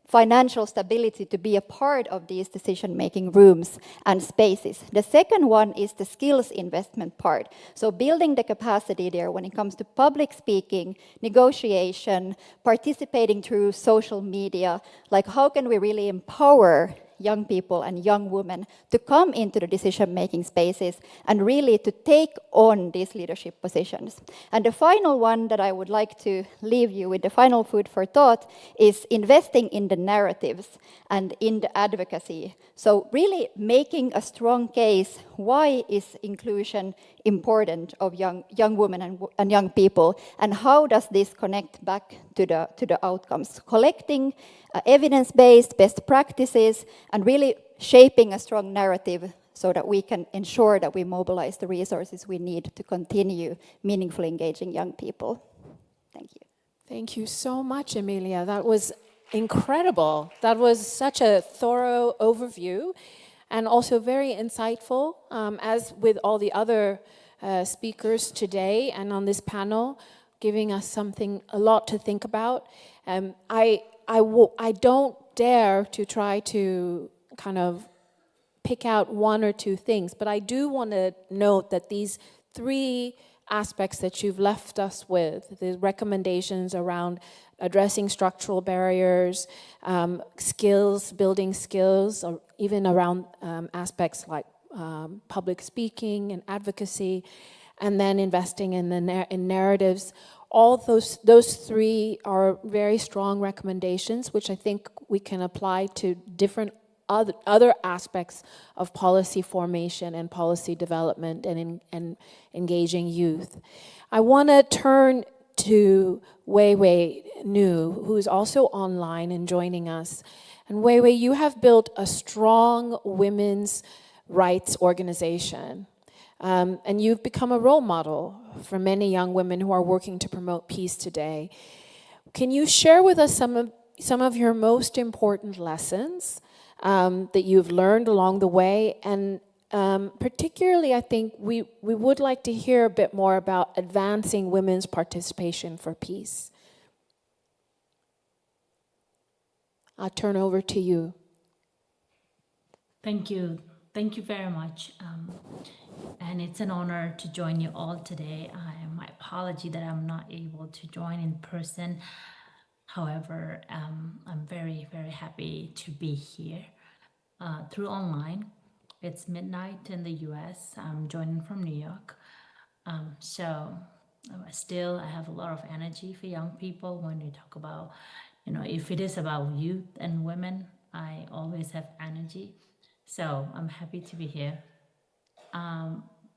financial stability to be a part of these decision-making rooms and spaces. The second one is the skills investment part. So building the capacity there when it comes to public speaking, negotiation, participating through social media, like how can we really empower young people and young women to come into the decision-making spaces and really to take on these leadership positions. And the final one that I would like to leave you with, the final food for thought, is investing in the narratives and in the advocacy. So really making a strong case, why is inclusion important of young women and young people, and how does this connect back to the outcomes? Collecting evidence-based best practices and really shaping a strong narrative so that we can ensure that we mobilize the resources we need to continue meaningfully engaging young people. Thank you. Thank you so much, Emilia. That was incredible. That was such a thorough overview and also very insightful, as with all the other speakers today and on this panel, giving us a lot to think about. I don't dare to try to kind of pick out 1 or 2 things, but I do want to note that these 3 aspects that you've left us with, the recommendations around addressing structural barriers, skills, building skills, or even around aspects like public speaking and advocacy, and then investing in in narratives. All those 3 are very strong recommendations, which I think we can apply to different other aspects of policy formation and policy development and engaging youth. I want to turn to Weiwei Nu, who is also online and joining us. And Weiwei, you have built a strong women's rights organization. And you've become a role model for many young women who are working to promote peace today. Can you share with us some of your most important lessons that you've learned along the way? And particularly, I think we would like to hear a bit more about advancing women's participation for peace. I'll turn over to you. Thank you. Thank you very much. And it's an honor to join you all today. My apology that I'm not able to join in person. However, I'm very, very happy to be here through online. It's midnight in the US. I'm joining from New York. So still, I have a lot of energy for young people when we talk about, if it is about youth and women, I always have energy. So I'm happy to be here.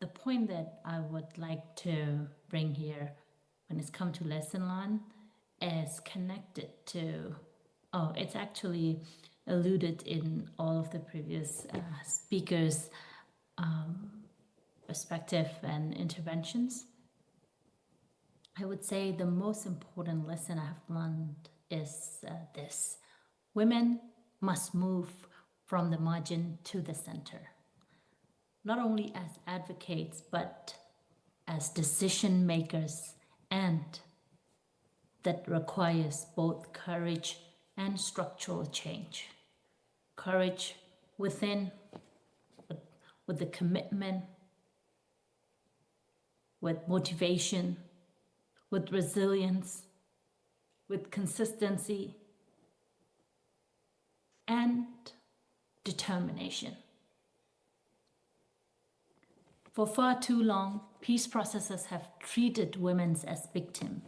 The point that I would like to bring here when it's come to lesson learned is connected to, it's actually alluded in all of the previous speakers' perspective and interventions. I would say the most important lesson I have learned is this: women must move from the margin to the center, not only as advocates, but as decision makers, and that requires both courage and structural change. Courage within, with the commitment, with motivation, with resilience, with consistency, and determination. For far too long, peace processes have treated women as victims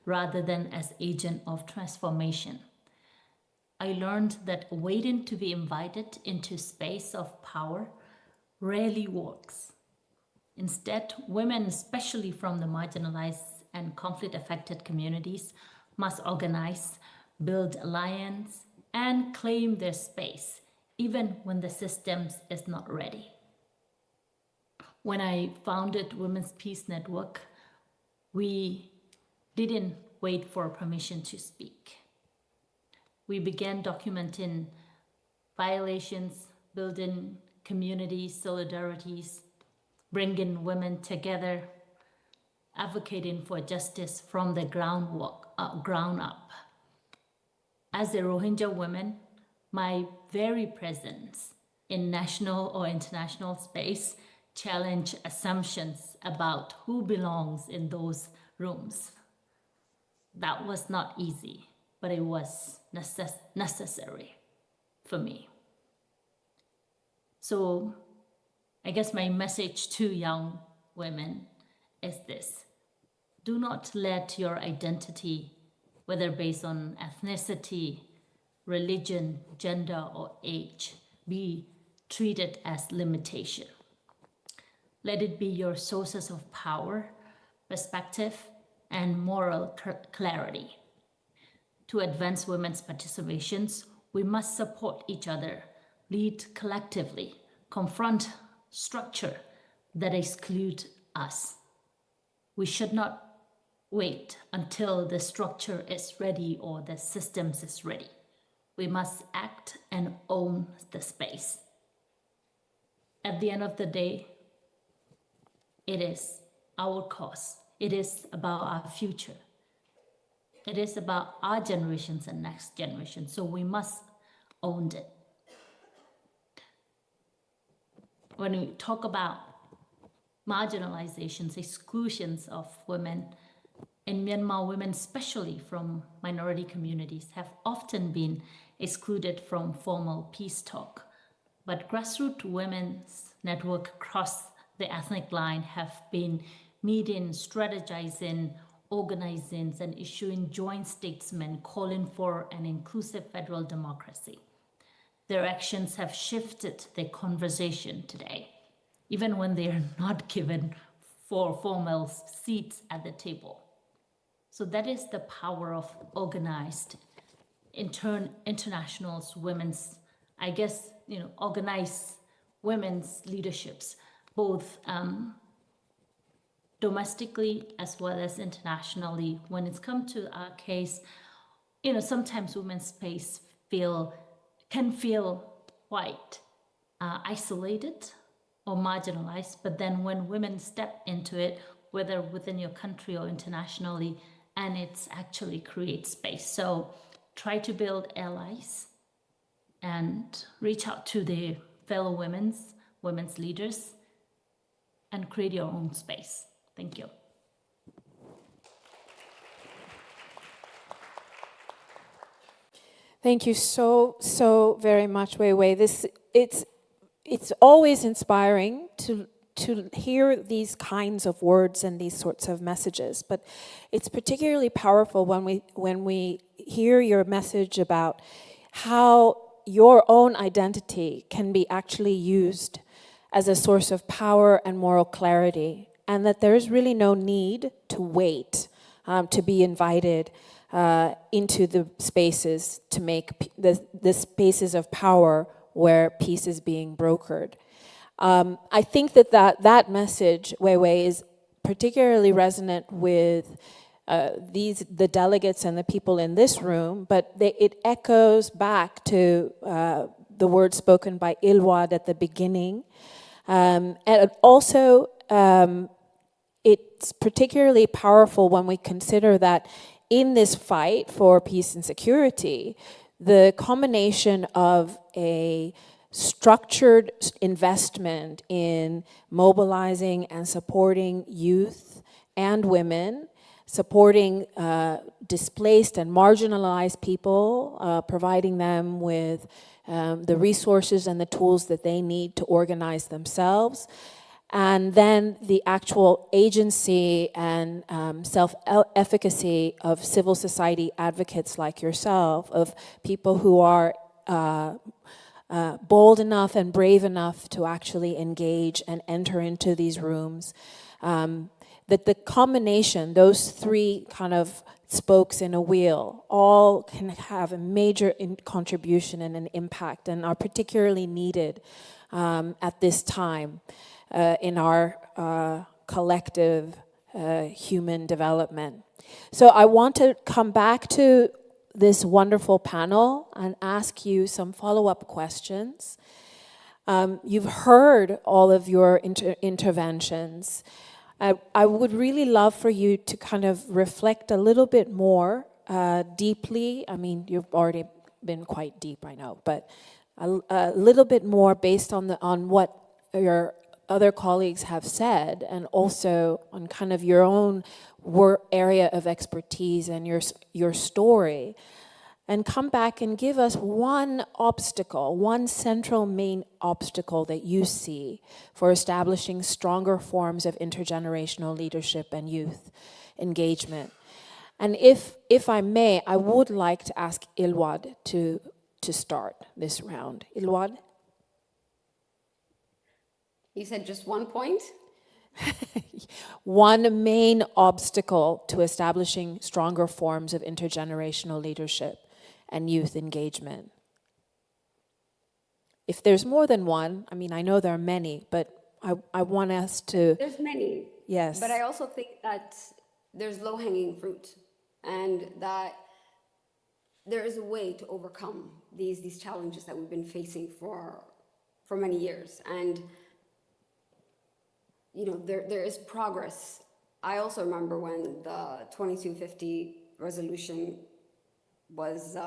rather than as agents of transformation. I learned that waiting to be invited into space of power rarely works. Instead, women, especially from the marginalized and conflict-affected communities, must organize, build alliance, and claim their space, even when the system is not ready. When I founded Women's Peace Network, we didn't wait for permission to speak. We began documenting violations, building community solidarities, bringing women together, advocating for justice from the ground up. As a Rohingya woman, my very presence in national or international space challenge assumptions about who belongs in those rooms. That was not easy, but it was necessary for me. So I guess my message to young women is this: do not let your identity, whether based on ethnicity, religion, gender, or age, be treated as limitation. Let it be your sources of power, perspective, and moral clarity. To advance women's participations, we must support each other, lead collectively, confront structure that exclude us. We should not wait until the structure is ready or the systems is ready. We must act and own the space. At the end of the day, it is our cause. It is about our future. It is about our generations and next generation. So we must own it. When we talk about marginalizations, exclusions of women, in Myanmar, women, especially from minority communities, have often been excluded from formal peace talk. But grassroots women's network across the ethnic line have been meeting, strategizing, organizing, and issuing joint statements calling for an inclusive federal democracy. Their actions have shifted the conversation today, even when they are not given formal seats at the table. So that is the power of organized international women's, organized women's leaderships, both domestically as well as internationally. When it's come to our case, sometimes women's space can feel quite isolated or marginalized, but then when women step into it, whether within your country or internationally, and it's actually creates space. So try to build allies and reach out to the fellow women's leaders and create your own space. Thank you. Thank you so very much, Wei Wei. It's always inspiring to hear these kinds of words and these sorts of messages, but it's particularly powerful when we hear your message about how your own identity can be actually used as a source of power and moral clarity, and that there is really no need to wait to be invited into the spaces to make the spaces of power where peace is being brokered. I think that message, Wei Wei, is particularly resonant with the delegates and the people in this room, but it echoes back to the words spoken by Ilwad at the beginning. And also, it's particularly powerful when we consider that in this fight for peace and security, the combination of a structured investment in mobilizing and supporting youth and women, supporting displaced and marginalized people, providing them with the resources and the tools that they need to organize themselves, and then the actual agency and self-efficacy of civil society advocates like yourself, of people who are bold enough and brave enough to actually engage and enter into these rooms. That the combination, those three kind of spokes in a wheel, all can have a major contribution and an impact, and are particularly needed at this time in our collective human development. So I want to come back to this wonderful panel and ask you some follow-up questions. You've heard all of your interventions. I would really love for you to kind of reflect a little bit more deeply. I mean, you've already been quite deep, I know, but a little bit more based on what your other colleagues have said, and also on kind of your own area of expertise and your story. And come back and give us one obstacle, one central main obstacle that you see for establishing stronger forms of intergenerational leadership and youth engagement. And if I may, I would like to ask Ilwad to start this round. Ilwad? You said just one point? One main obstacle to establishing stronger forms of intergenerational leadership and youth engagement. If there's more than one, I mean, I know there are many, but I want us to... There's many. Yes. But I also think that there's low-hanging fruit, and that there is a way to overcome these challenges that we've been facing for many years. And you know, there is progress. I also remember when the 2250 resolution was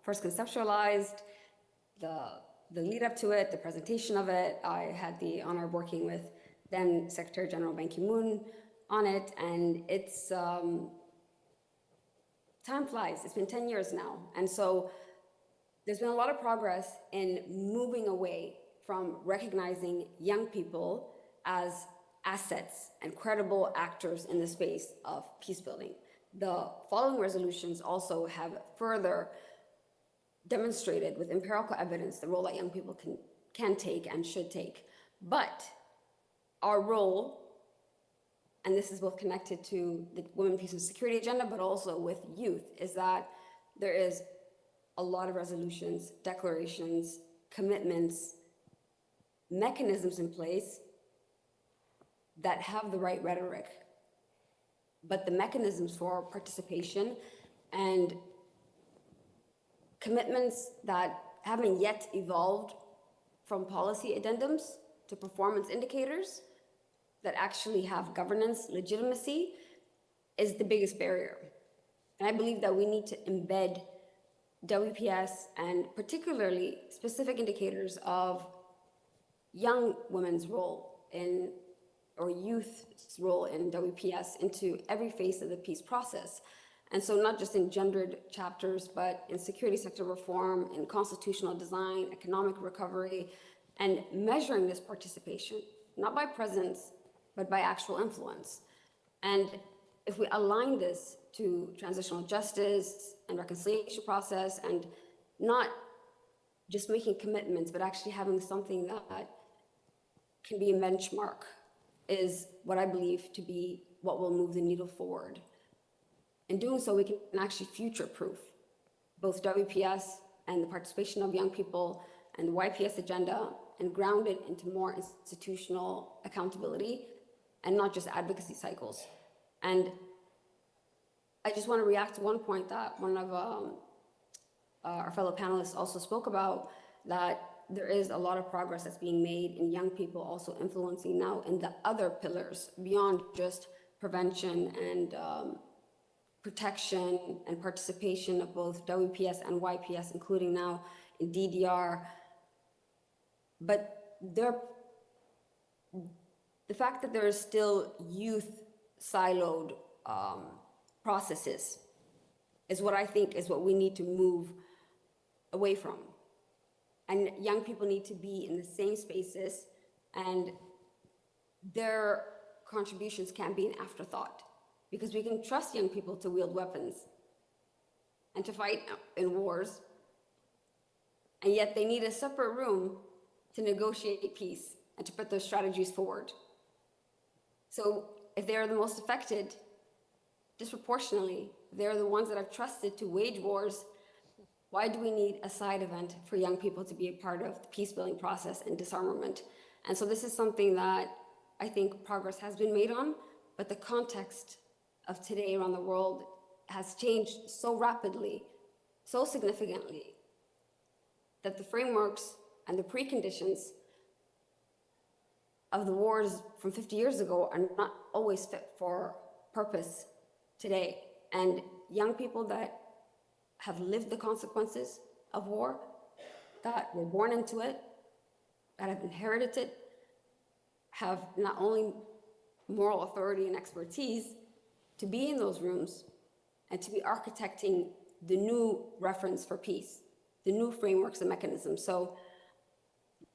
first conceptualized, the lead up to it, the presentation of it. I had the honor of working with then Secretary General Ban Ki-moon on it, and it's, time flies. It's been 10 years now. And so there's been a lot of progress in moving away from recognizing young people as assets and credible actors in the space of peace building. The following resolutions also have further demonstrated with empirical evidence the role that young people can take and should take. But our role, and this is both connected to the Women, Peace and Security agenda, but also with youth, is that there is a lot of resolutions, declarations, commitments, mechanisms in place that have the right rhetoric, but the mechanisms for participation and commitments that haven't yet evolved from policy addendums to performance indicators that actually have governance legitimacy is the biggest barrier. And I believe that we need to embed WPS and particularly specific indicators of young women's role in, or youth's role in WPS into every phase of the peace process. And so not just in gendered chapters, but in security sector reform, in constitutional design, economic recovery, and measuring this participation, not by presence, but by actual influence. And if we align this to transitional justice and reconciliation process, and not just making commitments, but actually having something that can be a benchmark, is what I believe to be what will move the needle forward. In doing so, we can actually future-proof both WPS and the participation of young people and the YPS agenda, and ground it into more institutional accountability and not just advocacy cycles. And I just want to react to one point that one of our fellow panelists also spoke about, that there is a lot of progress that's being made in young people also influencing now in the other pillars beyond just prevention and protection and participation of both WPS and YPS, including now in DDR. But the fact that there is still youth siloed processes is what I think is what we need to move away from. And young people need to be in the same spaces, and their contributions can't be an afterthought, because we can trust young people to wield weapons and to fight in wars, and yet they need a separate room to negotiate peace and to put those strategies forward. So if they are the most affected, disproportionately, they're the ones that are trusted to wage wars. Why do we need a side event for young people to be a part of the peace-building process and disarmament? And so this is something that I think progress has been made on, but the context of today around the world has changed so rapidly, so significantly, that the frameworks and the preconditions of the wars from 50 years ago are not always fit for purpose today. And young people that have lived the consequences of war, that were born into it, that have inherited it, have not only moral authority and expertise to be in those rooms and to be architecting the new reference for peace, the new frameworks and mechanisms. So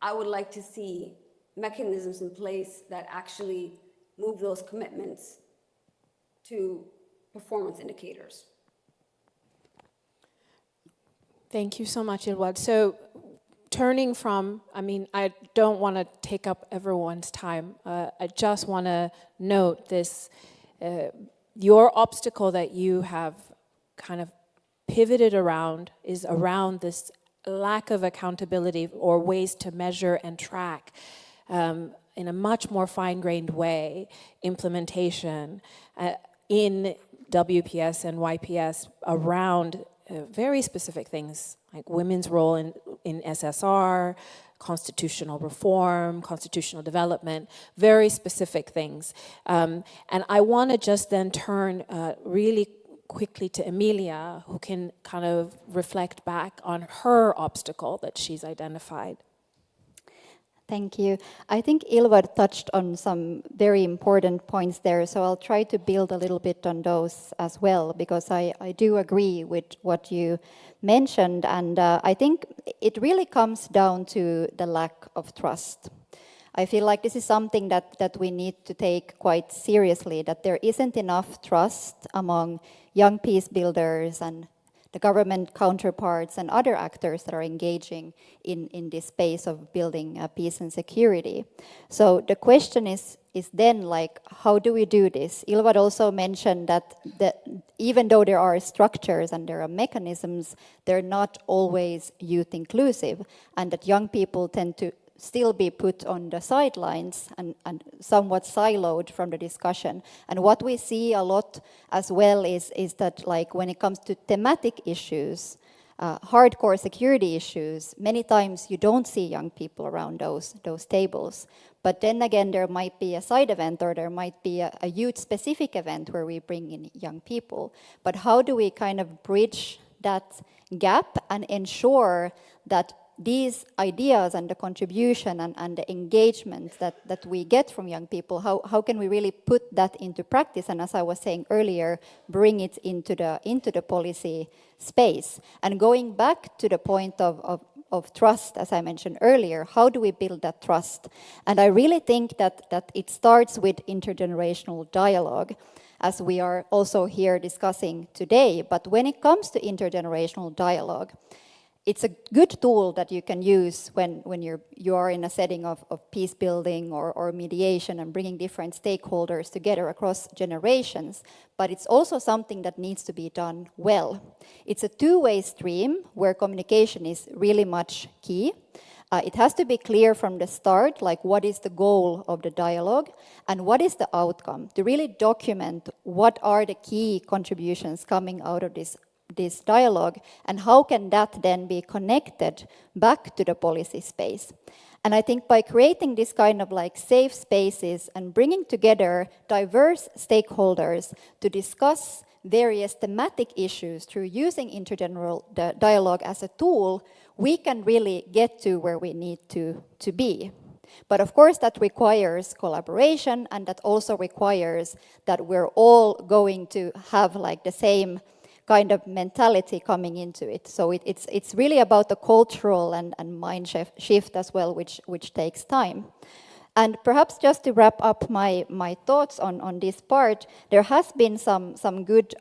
I would like to see mechanisms in place that actually move those commitments to performance indicators. Thank you so much, Ilwad. So turning from, I don't want to take up everyone's time. I just want to note this, your obstacle that you have kind of pivoted around is around this lack of accountability or ways to measure and track in a much more fine-grained way implementation in WPS and YPS around very specific things like women's role in SSR, constitutional reform, constitutional development, very specific things. And I want to just then turn really quickly to Emilia, who can kind of reflect back on her obstacle that she's identified. Thank you. I think Ilvar touched on some very important points there, so I'll try to build a little bit on those as well, because I do agree with what you mentioned, and I think it really comes down to the lack of trust. I feel like this is something that we need to take quite seriously, that there isn't enough trust among young peace builders and the government counterparts and other actors that are engaging in this space of building peace and security. So the question is then, like, how do we do this? Ilvad also mentioned that even though there are structures and there are mechanisms, they're not always youth inclusive, and that young people tend to still be put on the sidelines and somewhat siloed from the discussion. And what we see a lot as well is that, like, when it comes to thematic issues, hardcore security issues, many times you don't see young people around those tables. But then again, there might be a side event, or there might be a youth-specific event where we bring in young people. But how do we kind of bridge that gap and ensure that these ideas and the contribution and the engagement that we get from young people, how can we really put that into practice? And as I was saying earlier, bring it into the policy space. And going back to the point of trust, as I mentioned earlier, how do we build that trust? And I really think that it starts with intergenerational dialogue, as we are also here discussing today. But when it comes to intergenerational dialogue, it's a good tool that you can use when you are in a setting of peace building or mediation and bringing different stakeholders together across generations, but it's also something that needs to be done well. It's a two-way stream where communication is really much key. It has to be clear from the start, like what is the goal of the dialogue and what is the outcome, to really document what are the key contributions coming out of this dialogue, and how can that then be connected back to the policy space. And I think by creating this kind of like safe spaces and bringing together diverse stakeholders to discuss various thematic issues through using intergeneral dialogue as a tool, we can really get to where we need to be. But of course that requires collaboration, and that also requires that we're all going to have like the same kind of mentality coming into it. So it's really about the cultural and mind shift as well, which takes time. And perhaps just to wrap up my thoughts on this part, there has been some good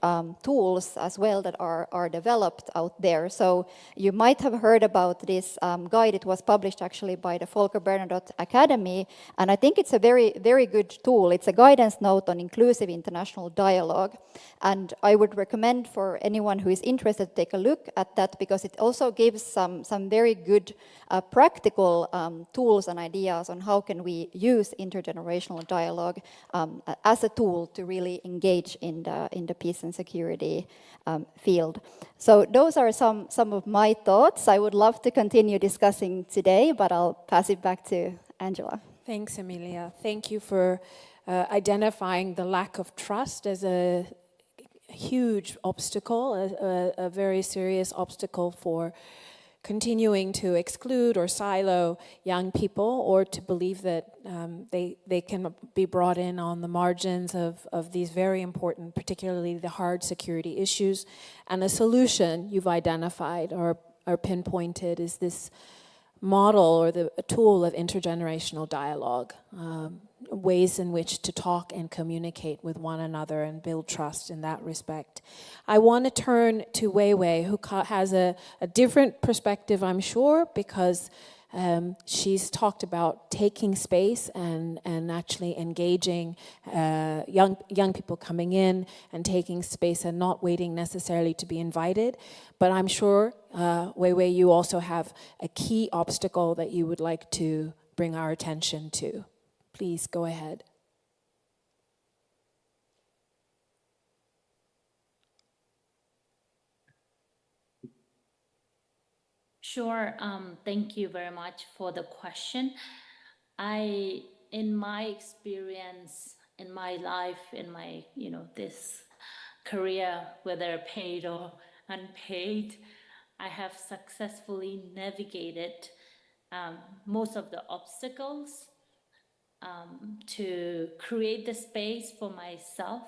tools as well that are developed out there. So you might have heard about this guide. It was published actually by the Volker Bernadotte Academy, and I think it's a very, very good tool. It's a guidance note on inclusive international dialogue, and I would recommend for anyone who is interested to take a look at that, because it also gives some very good practical tools and ideas on how can we use intergenerational dialogue as a tool to really engage in the peace and security field. So those are some of my thoughts. I would love to continue discussing today, but I'll pass it back to Angela. Thanks, Emilia. Thank you for identifying the lack of trust as a huge obstacle, a very serious obstacle for continuing to exclude or silo young people, or to believe that they can be brought in on the margins of these very important, particularly the hard security issues. And the solution you've identified or pinpointed is this model or the tool of intergenerational dialogue, ways in which to talk and communicate with one another and build trust in that respect. I want to turn to Weiwei, who has a different perspective, I'm sure, because she's talked about taking space and actually engaging young people coming in and taking space and not waiting necessarily to be invited. But I'm sure, Weiwei, you also have a key obstacle that you would like to bring our attention to. Please go ahead. Sure. Thank you very much for the question. In my experience, in my life, in my, this career, whether paid or unpaid, I have successfully navigated most of the obstacles to create the space for myself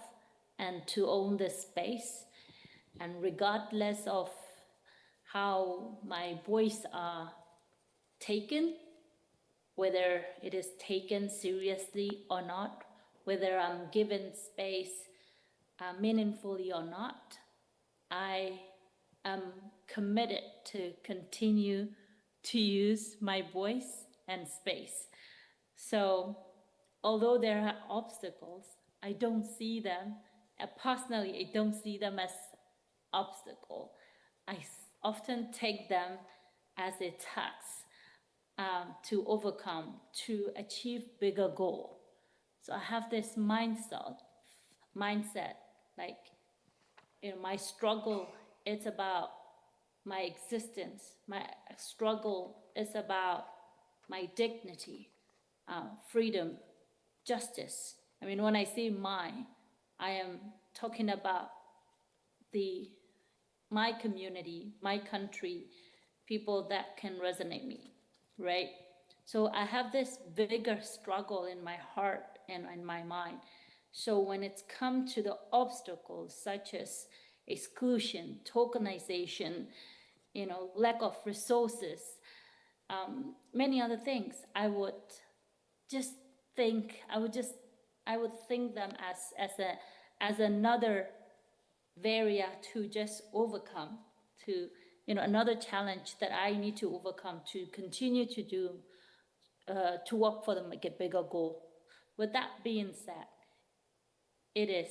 and to own the space. And regardless of how my voice are taken, whether it is taken seriously or not, whether I'm given space meaningfully or not, I am committed to continue to use my voice and space. So although there are obstacles, I don't see them, personally, I don't see them as obstacle. I often take them as a task to overcome, to achieve bigger goal. So I have this mindset, like, my struggle, it's about my existence. My struggle is about my dignity, freedom, justice. I mean, when I say mine, I am talking about my community, my country, people that can resonate me, right? So I have this bigger struggle in my heart and in my mind. So when it's come to the obstacles such as exclusion, tokenization, lack of resources, many other things, I would think them as another barrier to just overcome, to another challenge that I need to overcome to continue to do, to work for them, like a bigger goal. With that being said, it is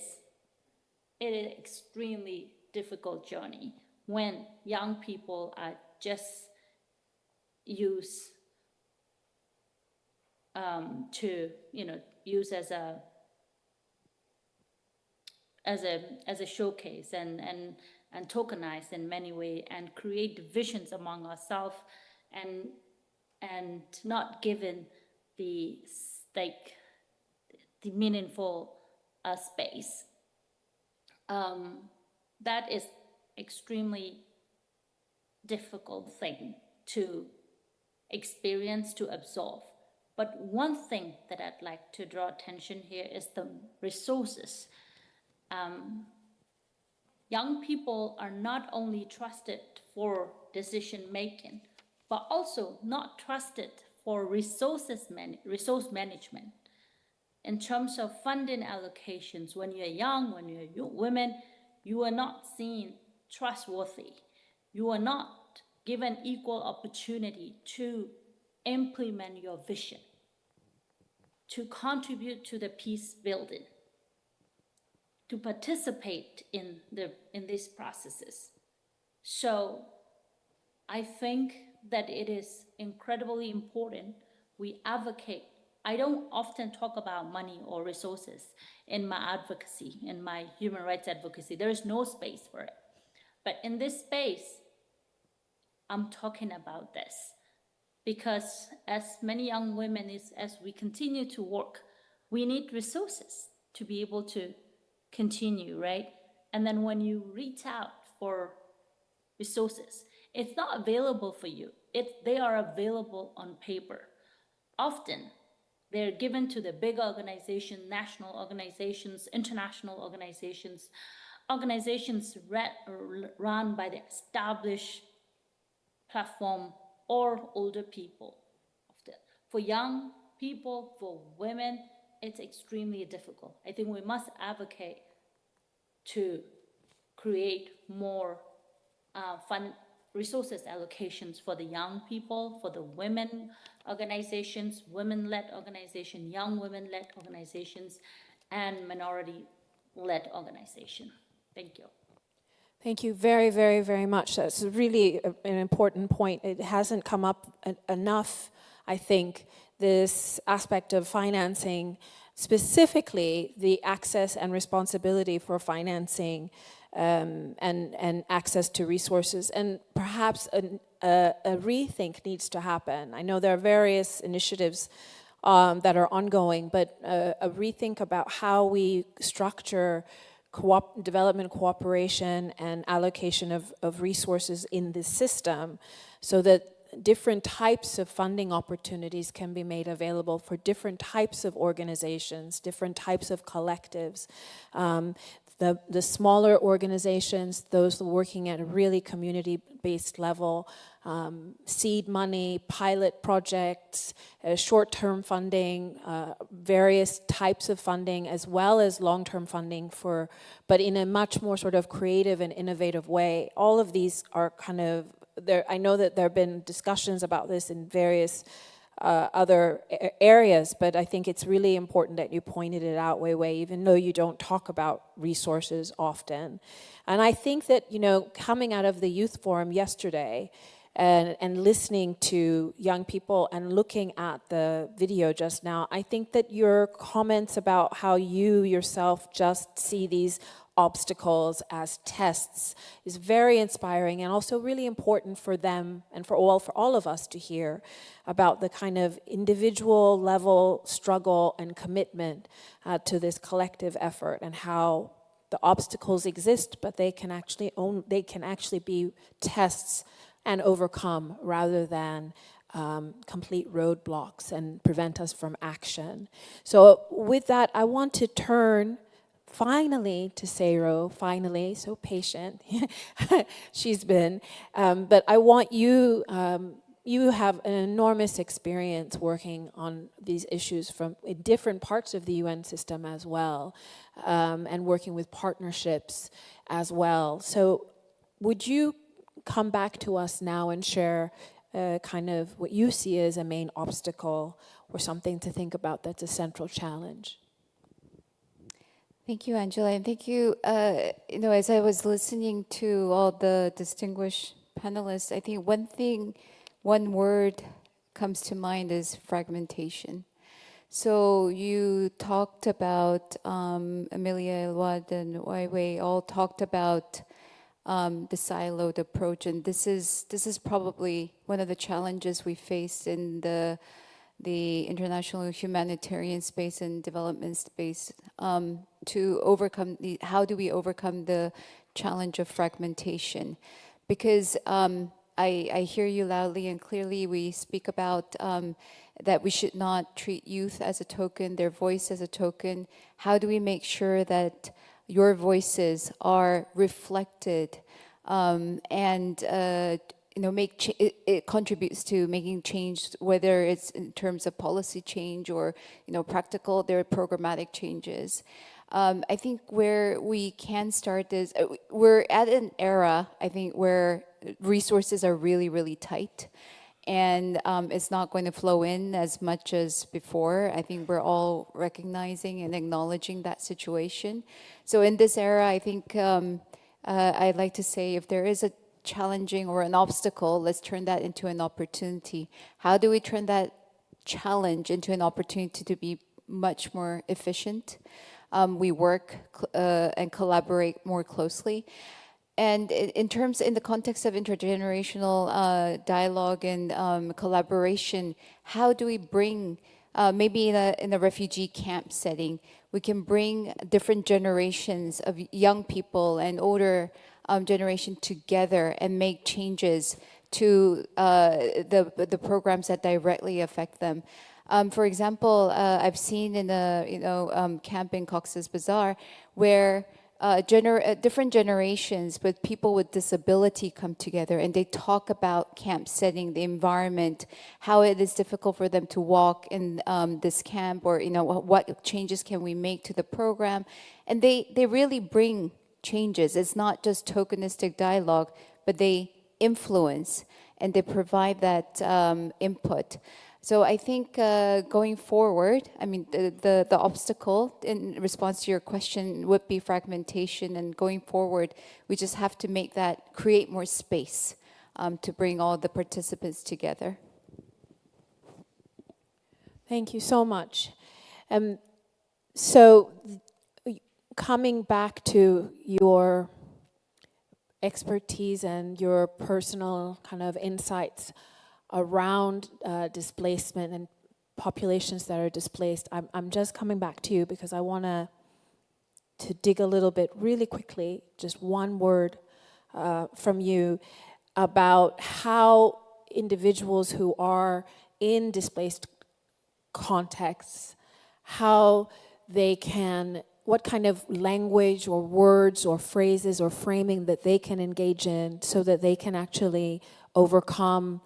an extremely difficult journey when young people are just used to use as a showcase and tokenize in many ways and create divisions among ourselves and not given the meaningful space. That is extremely difficult thing to experience, to absorb. But one thing that I'd like to draw attention here is the resources. Young people are not only trusted for decision making, but also not trusted for resource management. In terms of funding allocations, when you're young, when you're women, you are not seen trustworthy. You are not given equal opportunity to implement your vision, to contribute to the peace building, to participate in these processes. So I think that it is incredibly important we advocate. I don't often talk about money or resources in my advocacy, in my human rights advocacy. There is no space for it. But in this space, I'm talking about this because as many young women, as we continue to work, we need resources to be able to continue, right? And then when you reach out for resources, it's not available for you. They are available on paper. Often, they're given to the big organizations, national organizations, international organizations, organizations run by the established platform or older people. For young people, for women, it's extremely difficult. I think we must advocate to create more fund resources allocations for the young people, for the women organizations, women-led organizations, young women-led organizations, and minority-led organizations. Thank you. Thank you very, very, very much. That's really an important point. It hasn't come up enough, I think, this aspect of financing, specifically the access and responsibility for financing and access to resources. And perhaps a rethink needs to happen. I know there are various initiatives that are ongoing, but a rethink about how we structure development cooperation and allocation of resources in this system so that different types of funding opportunities can be made available for different types of organizations, different types of collectives. The smaller organizations, those working at a really community-based level, seed money, pilot projects, short-term funding, various types of funding, as well as long-term funding but in a much more sort of creative and innovative way. All of these are kind of, I know that there have been discussions about this in various other areas, but I think it's really important that you pointed it out, Wei Wei, even though you don't talk about resources often. And I think that, coming out of the Youth Forum yesterday and listening to young people and looking at the video just now, I think that your comments about how you yourself just see these obstacles as tests is very inspiring and also really important for them and for all of us to hear about the kind of individual level struggle and commitment to this collective effort and how the obstacles exist, but they can actually be tests and overcome rather than complete roadblocks and prevent us from action. So with that, I want to turn finally to Seiro, finally, so patient she's been. But I want you, you have an enormous experience working on these issues from in different parts of the UN system as well, and working with partnerships as well. So would you come back to us now and share kind of what you see as a main obstacle or something to think about that's a central challenge? Thank you, Angela, and thank you. As I was listening to all the distinguished panelists, I think one word comes to mind is fragmentation. So you talked about, Amelia, Elwad, and Wei Wei all talked about the siloed approach, and this is probably one of the challenges we face in the international humanitarian space and development space, to overcome how do we overcome the challenge of fragmentation? Because I hear you loudly and clearly. We speak about that we should not treat youth as a token, their voice as a token. How do we make sure that your voices are reflected and it contributes to making change, whether it's in terms of policy change or practical, there are programmatic changes. I think where we can start is we're at an era, I think, where resources are really, really tight, and it's not going to flow in as much as before. I think we're all recognizing and acknowledging that situation. So in this era, I think I'd like to say, if there is a challenging or an obstacle, let's turn that into an opportunity. How do we turn that challenge into an opportunity to be much more efficient? We work and collaborate more closely. And in the context of intergenerational dialogue and collaboration, how do we bring, maybe in a refugee camp setting, we can bring different generations of young people and older generation together and make changes to the programs that directly affect them. For example, I've seen in a camp in Cox's Bazar where different generations, but people with disability come together and they talk about camp setting, the environment, how it is difficult for them to walk in this camp, or what changes can we make to the program, and they really bring changes. It's not just tokenistic dialogue, but they influence and they provide that input. So I think going forward, I mean, the obstacle in response to your question would be fragmentation, and going forward, we just have to create more space to bring all the participants together. Thank you so much. So coming back to your expertise and your personal kind of insights around displacement and populations that are displaced, I'm just coming back to you because I want to dig a little bit really quickly, just one word from you about how individuals who are in displaced contexts, how they can, what kind of language or words or phrases or framing that they can engage in so that they can actually overcome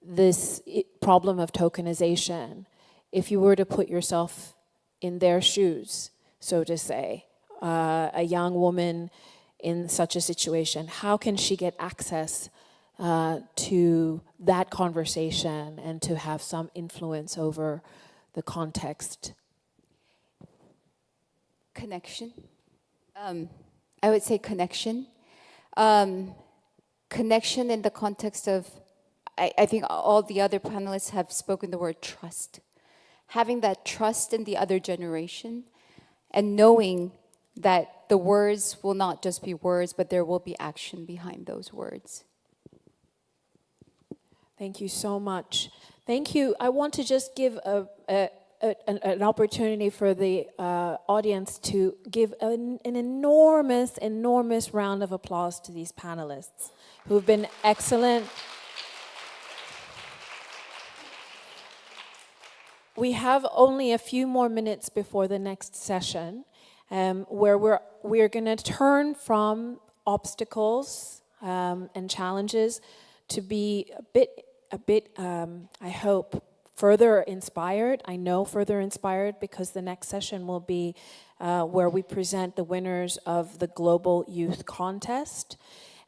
this problem of tokenization. If you were to put yourself in their shoes, so to say, a young woman in such a situation, how can she get access to that conversation and to have some influence over the context? Connection. I would say connection. Connection in the context of, I think all the other panelists have spoken the word trust. Having that trust in the other generation and knowing that the words will not just be words, but there will be action behind those words. Thank you so much. Thank you. I want to just give an opportunity for the audience to give an enormous round of applause to these panelists who've been excellent. We have only a few more minutes before the next session, where we're going to turn from obstacles and challenges to be a bit, I hope, further inspired. I know further inspired because the next session will be where we present the winners of the Global Youth Contest.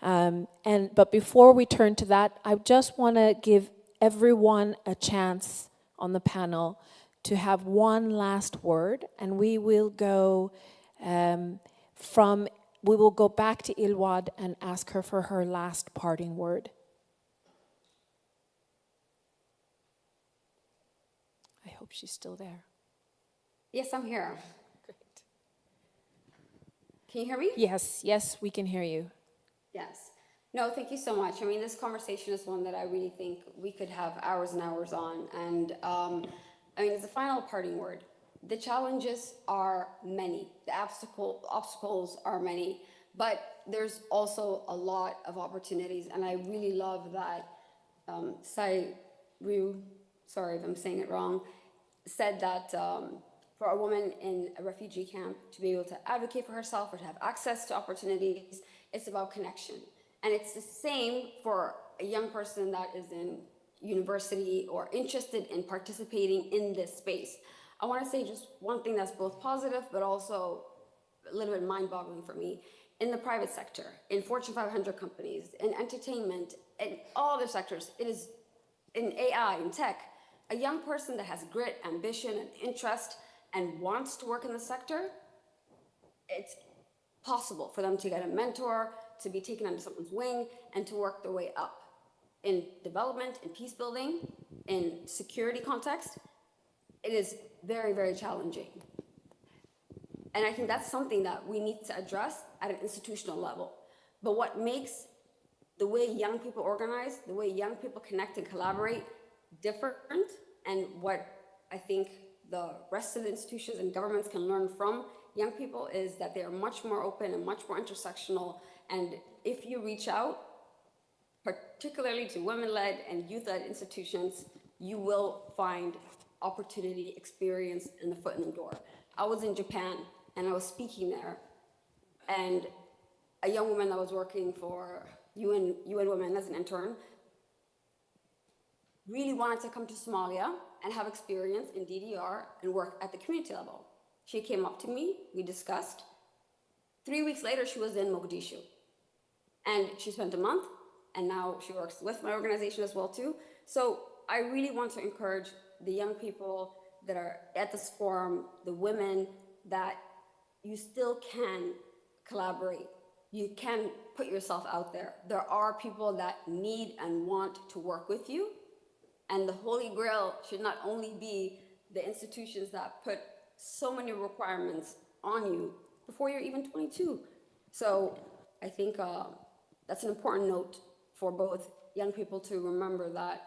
But before we turn to that, I just want to give everyone a chance on the panel to have one last word, and we will go back to Ilwad and ask her for her last parting word. I hope she's still there. Yes, I'm here. Great. Can you hear me? Yes, we can hear you. Yes. No, thank you so much. I mean, this conversation is one that I really think we could have hours and hours on. And I mean, as a final parting word, the challenges are many. The obstacles are many. But there's also a lot of opportunities. And I really love that Sai Ryu, sorry if I'm saying it wrong, said that for a woman in a refugee camp to be able to advocate for herself or to have access to opportunities, it's about connection. And it's the same for a young person that is in university or interested in participating in this space. I want to say just one thing that's both positive, but also a little bit mind-boggling for me. In the private sector, in Fortune 500 companies, in entertainment, in all other sectors, it is in AI, in tech, a young person that has grit, ambition, and interest and wants to work in the sector, it's possible for them to get a mentor, to be taken under someone's wing, and to work their way up in development, in peace building, in security context. It is very, very challenging. And I think that's something that we need to address at an institutional level. But what makes the way young people organize, the way young people connect and collaborate different, and what I think the rest of the institutions and governments can learn from young people is that they are much more open and much more intersectional. And if you reach out, particularly to women-led and youth-led institutions, you will find opportunity, experience, and the foot in the door. I was in Japan and I was speaking there, and a young woman that was working for UN Women as an intern really wanted to come to Somalia and have experience in DDR and work at the community level. She came up to me, we discussed. 3 weeks later, she was in Mogadishu. And she spent a month, and now she works with my organization as well too. So I really want to encourage the young people that are at this forum, the women, that you still can collaborate. You can put yourself out there. There are people that need and want to work with you. And the Holy Grail should not only be the institutions that put so many requirements on you before you're even 22. So I think that's an important note for both young people to remember, that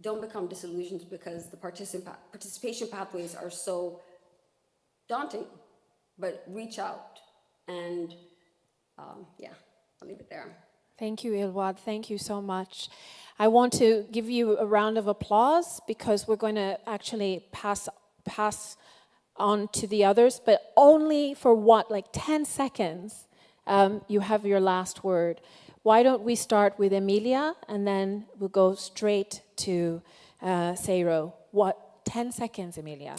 don't become disillusioned because the participation pathways are so daunting, but reach out. And yeah, I'll leave it there. Thank you, Ilwad. Thank you so much. I want to give you a round of applause because we're going to actually pass on to the others, but only for what, like 10 seconds, you have your last word. Why don't we start with Emilia, and then we'll go straight to Seiro. 10 seconds, Emilia.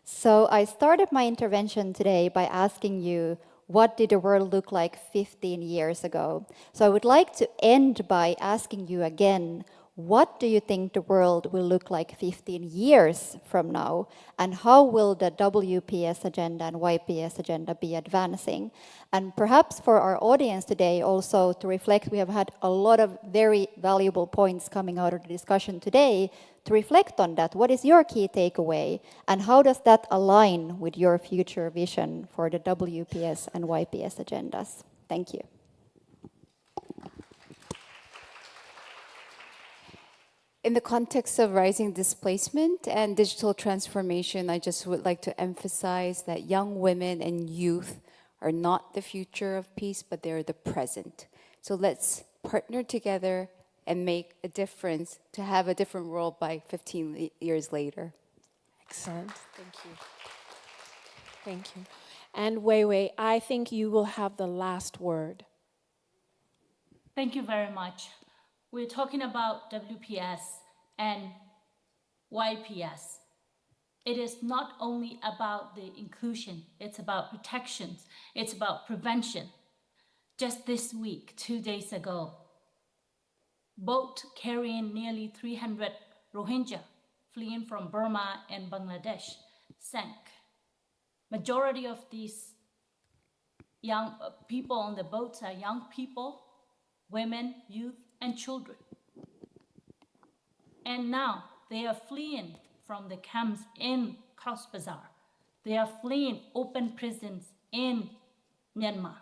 So I started my intervention today by asking you, what did the world look like 15 years ago? So I would like to end by asking you again, what do you think the world will look like 15 years from now? And how will the WPS agenda and YPS agenda be advancing? And perhaps for our audience today also to reflect, we have had a lot of very valuable points coming out of the discussion today. To reflect on that, what is your key takeaway? And how does that align with your future vision for the WPS and YPS agendas? Thank you. In the context of rising displacement and digital transformation, I just would like to emphasize that young women and youth are not the future of peace, but they're the present. So let's partner together and make a difference to have a different world by 15 years later. Excellent. Thank you. Thank you. And Wei Wei, I think you will have the last word. Thank you very much. We're talking about WPS and YPS. It is not only about the inclusion, it's about protections, it's about prevention. Just this week, 2 days ago, boat carrying nearly 300 Rohingya fleeing from Burma and Bangladesh sank. Majority of these young people on the boats are young people, women, youth, and children. And now they are fleeing from the camps in Cox's Bazar. They are fleeing open prisons in Myanmar.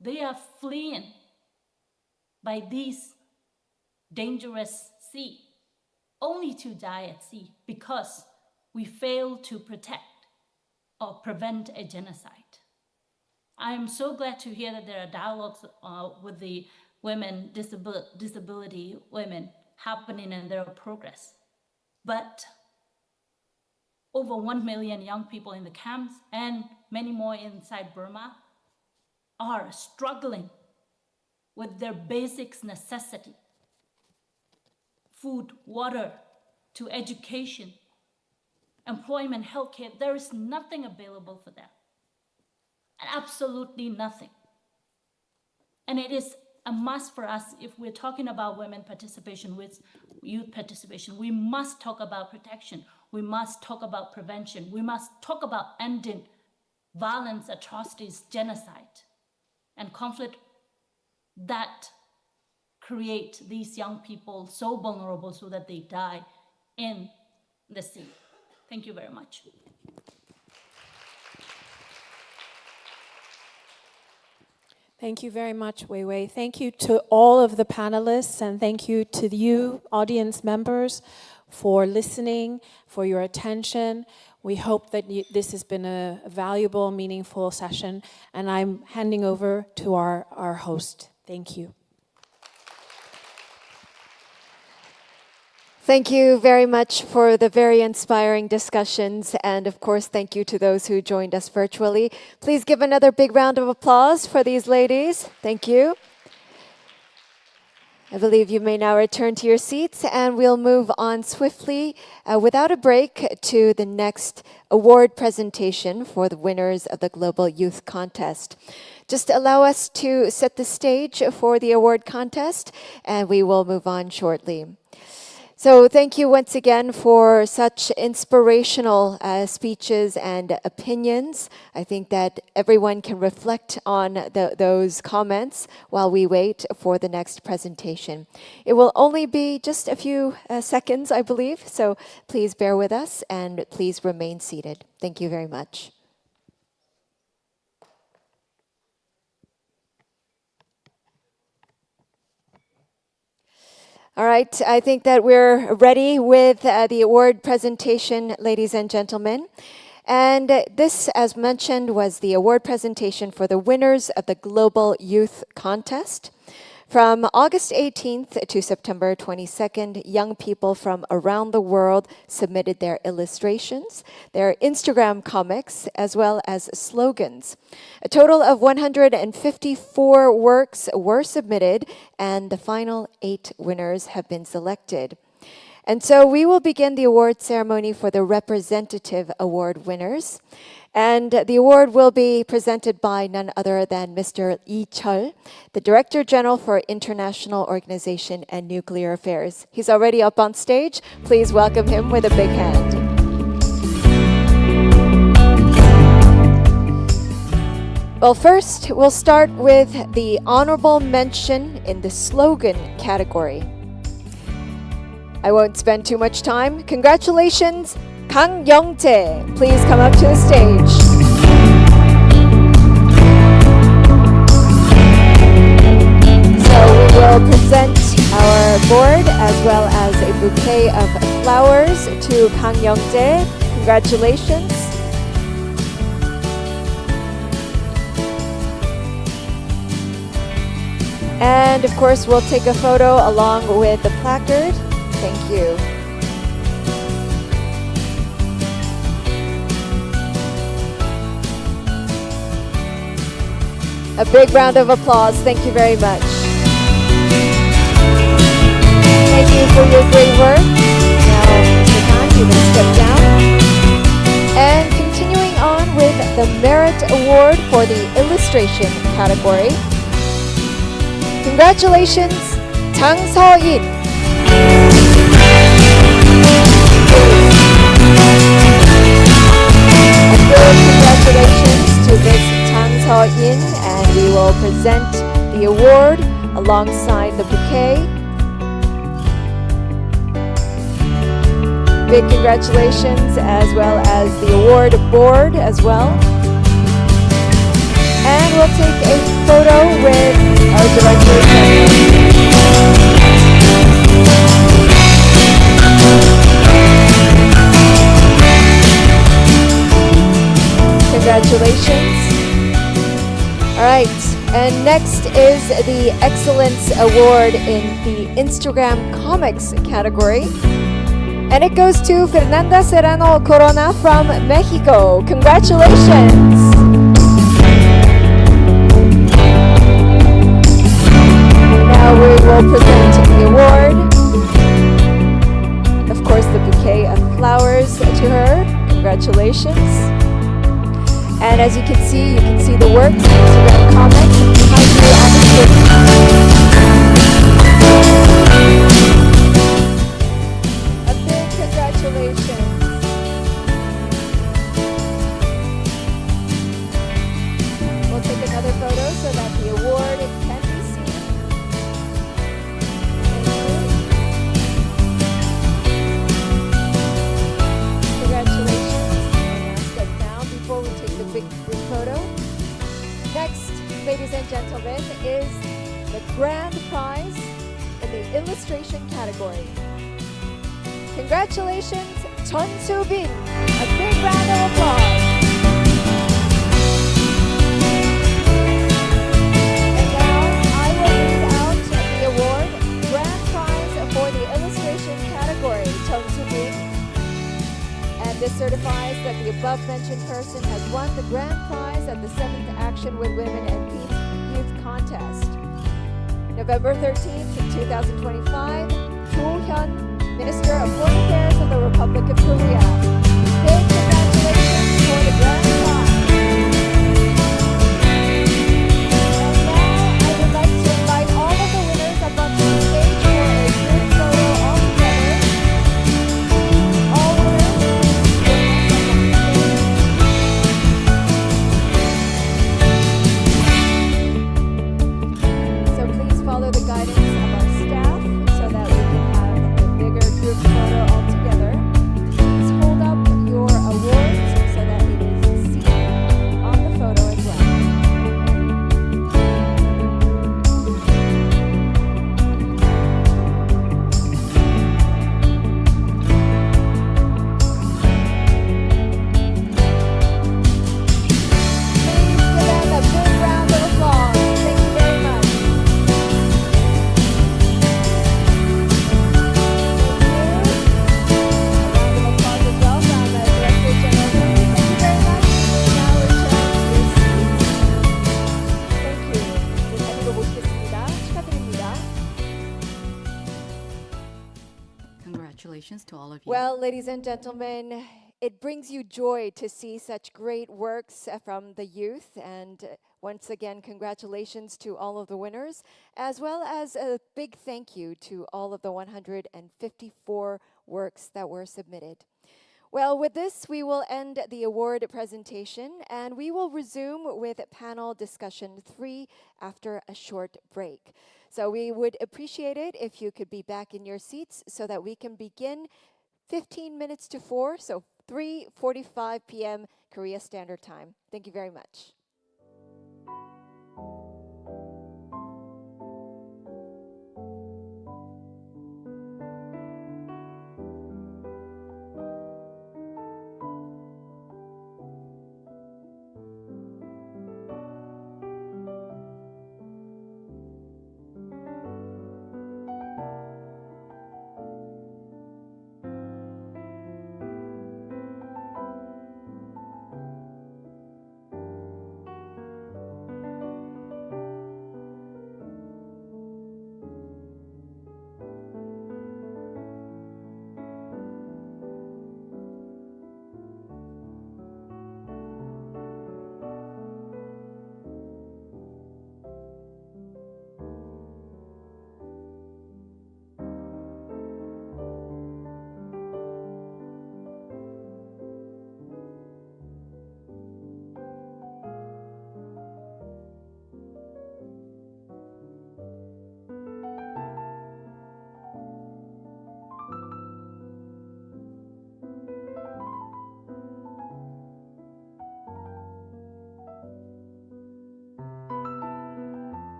They are fleeing by these dangerous sea, only to die at sea because we fail to protect or prevent a genocide. I am so glad to hear that there are dialogues with the women, disability women happening in their progress. But over 1 million young people in the camps and many more inside Burma are struggling with their basic necessity, food, water, to education, employment, healthcare. There is nothing available for them. Absolutely nothing. And it is a must for us, if we're talking about women participation with youth participation, we must talk about protection. We must talk about prevention. We must talk about ending violence, atrocities, genocide, and conflict that create these young people so vulnerable so that they die in the sea. Thank you very much. Thank you very much, Wei Wei. Thank you to all of the panelists, and thank you to you, audience members, for listening, for your attention. We hope that this has been a valuable, meaningful session, and I'm handing over to our host. Thank you. Thank you very much for the very inspiring discussions. And of course, thank you to those who joined us virtually. Please give another big round of applause for these ladies. Thank you. I believe you may now return to your seats, and we'll move on swiftly, without a break, to the next award presentation for the winners of the Global Youth Contest. Just allow us to set the stage for the award contest, and we will move on shortly. So thank you once again for such inspirational speeches and opinions. I think that everyone can reflect on those comments while we wait for the next presentation. It will only be just a few seconds, I believe, so please bear with us and please remain seated. Thank you very much. All right, I think that we're ready with the award presentation, ladies and gentlemen. And this, as mentioned, was the award presentation for the winners of the Global Youth Contest. From August 18th to September 22nd, young people from around the world submitted their illustrations, their Instagram comics, as well as slogans. A total of 154 works were submitted, and the final 8 winners have been selected. And so we will begin the award ceremony for the representative award winners. And the award will be presented by none other than Mr. Lee Chul, the Director General for International Organization and Nuclear Affairs. He's already up on stage. Please welcome him with a big hand. Well, first, we'll start with the honorable mention in the slogan category. I won't spend too much time. Congratulations, Kang Young-jae. Please come up to the stage. So we will present our board as well as a bouquet of flowers to Kang Young-jae. Congratulations. And of course, we'll take a photo along with the placard. Thank you. A big round of applause. Thank you very much. Thank you for your great work. Now, Mr. Khan, you can step down. And continuing on with the Merit Award for the illustration category. Congratulations, Chang So-in. A big congratulations to Ms. Chang So-in, and we will present the award alongside the bouquet. Big congratulations, as well as the award board as well. And we'll take a photo with our Director General. Congratulations. All right, and next is the Excellence Award in the Instagram Comics category. And it goes to Fernanda Serrano Corona from Mexico. Congratulations. will present the award. Of course, the bouquet of flowers to her. Congratulations. And as you can see the work. So we're going to comment behind you on the screen. A big congratulations. We'll take another photo so that the award can be seen. Congratulations. And step down before we take the big group photo. Next, ladies and gentlemen, is the grand prize in the illustration category. Congratulations, Chun Soo-bin. A big round of applause. And now I will read out the award, grand prize for the illustration category, Chun Soo-bin. And this certifies that the above-mentioned person has won the grand prize at the 7th Action with Women and Peace Youth Contest. November 13th, 2025, Cho Hyun, Minister of Foreign Affairs of the Republic of Korea. Big congratulations for the grand prize. And now I would like to invite all of the winners up onto the stage for a group photo all together. All winners, please join us up on stage. So please follow the guidance of our staff so that we can have the bigger group photo all together. Please hold up your awards so that it is seen on the photo as well. Please give them a big round of applause. Thank you very much. Congratulations to all of you. Well, ladies and gentlemen, it brings you joy to see such great works from the youth. And once again, congratulations to all of the winners, as well as a big thank you to all of the 154 works that were submitted. Well, with this, we will end the award presentation, and we will resume with panel discussion 3 after a short break. So we would appreciate it if you could be back in your seats so that we can begin 15 minutes to 4, so 3:45 p.m. Korea Standard Time. Thank you very much.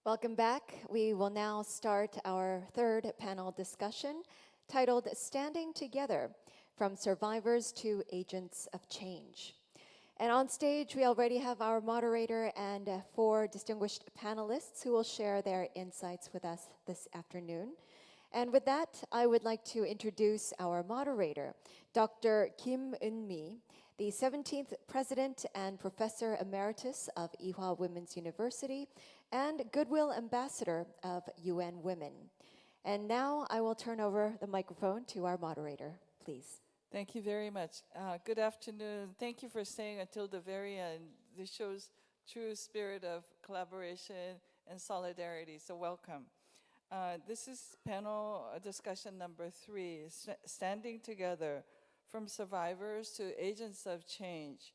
Welcome back. We will now start our third panel discussion titled Standing Together, From Survivors to Agents of Change. And on stage, we already have our moderator and 4 distinguished panelists who will share their insights with us this afternoon. And with that, I would like to introduce our moderator, Dr. Kim Eun-mi, the 17th President and Professor Emeritus of Ewha Women's University and Goodwill Ambassador of UN Women. And now I will turn over the microphone to our moderator, please. Thank you very much. Good afternoon. Thank you for staying until the very end. This shows true spirit of collaboration and solidarity, so welcome. This is panel discussion number 3, Standing Together, From Survivors to Agents of Change.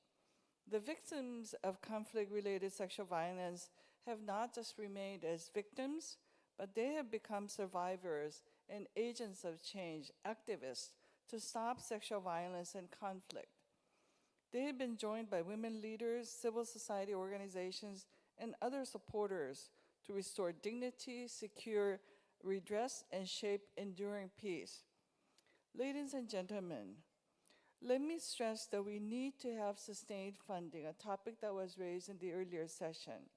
The victims of conflict-related sexual violence have not just remained as victims, but they have become survivors and agents of change, activists, to stop sexual violence and conflict. They have been joined by women leaders, civil society organizations, and other supporters to restore dignity, secure redress, and shape enduring peace. Ladies and gentlemen, let me stress that we need to have sustained funding, a topic that was raised in the earlier session,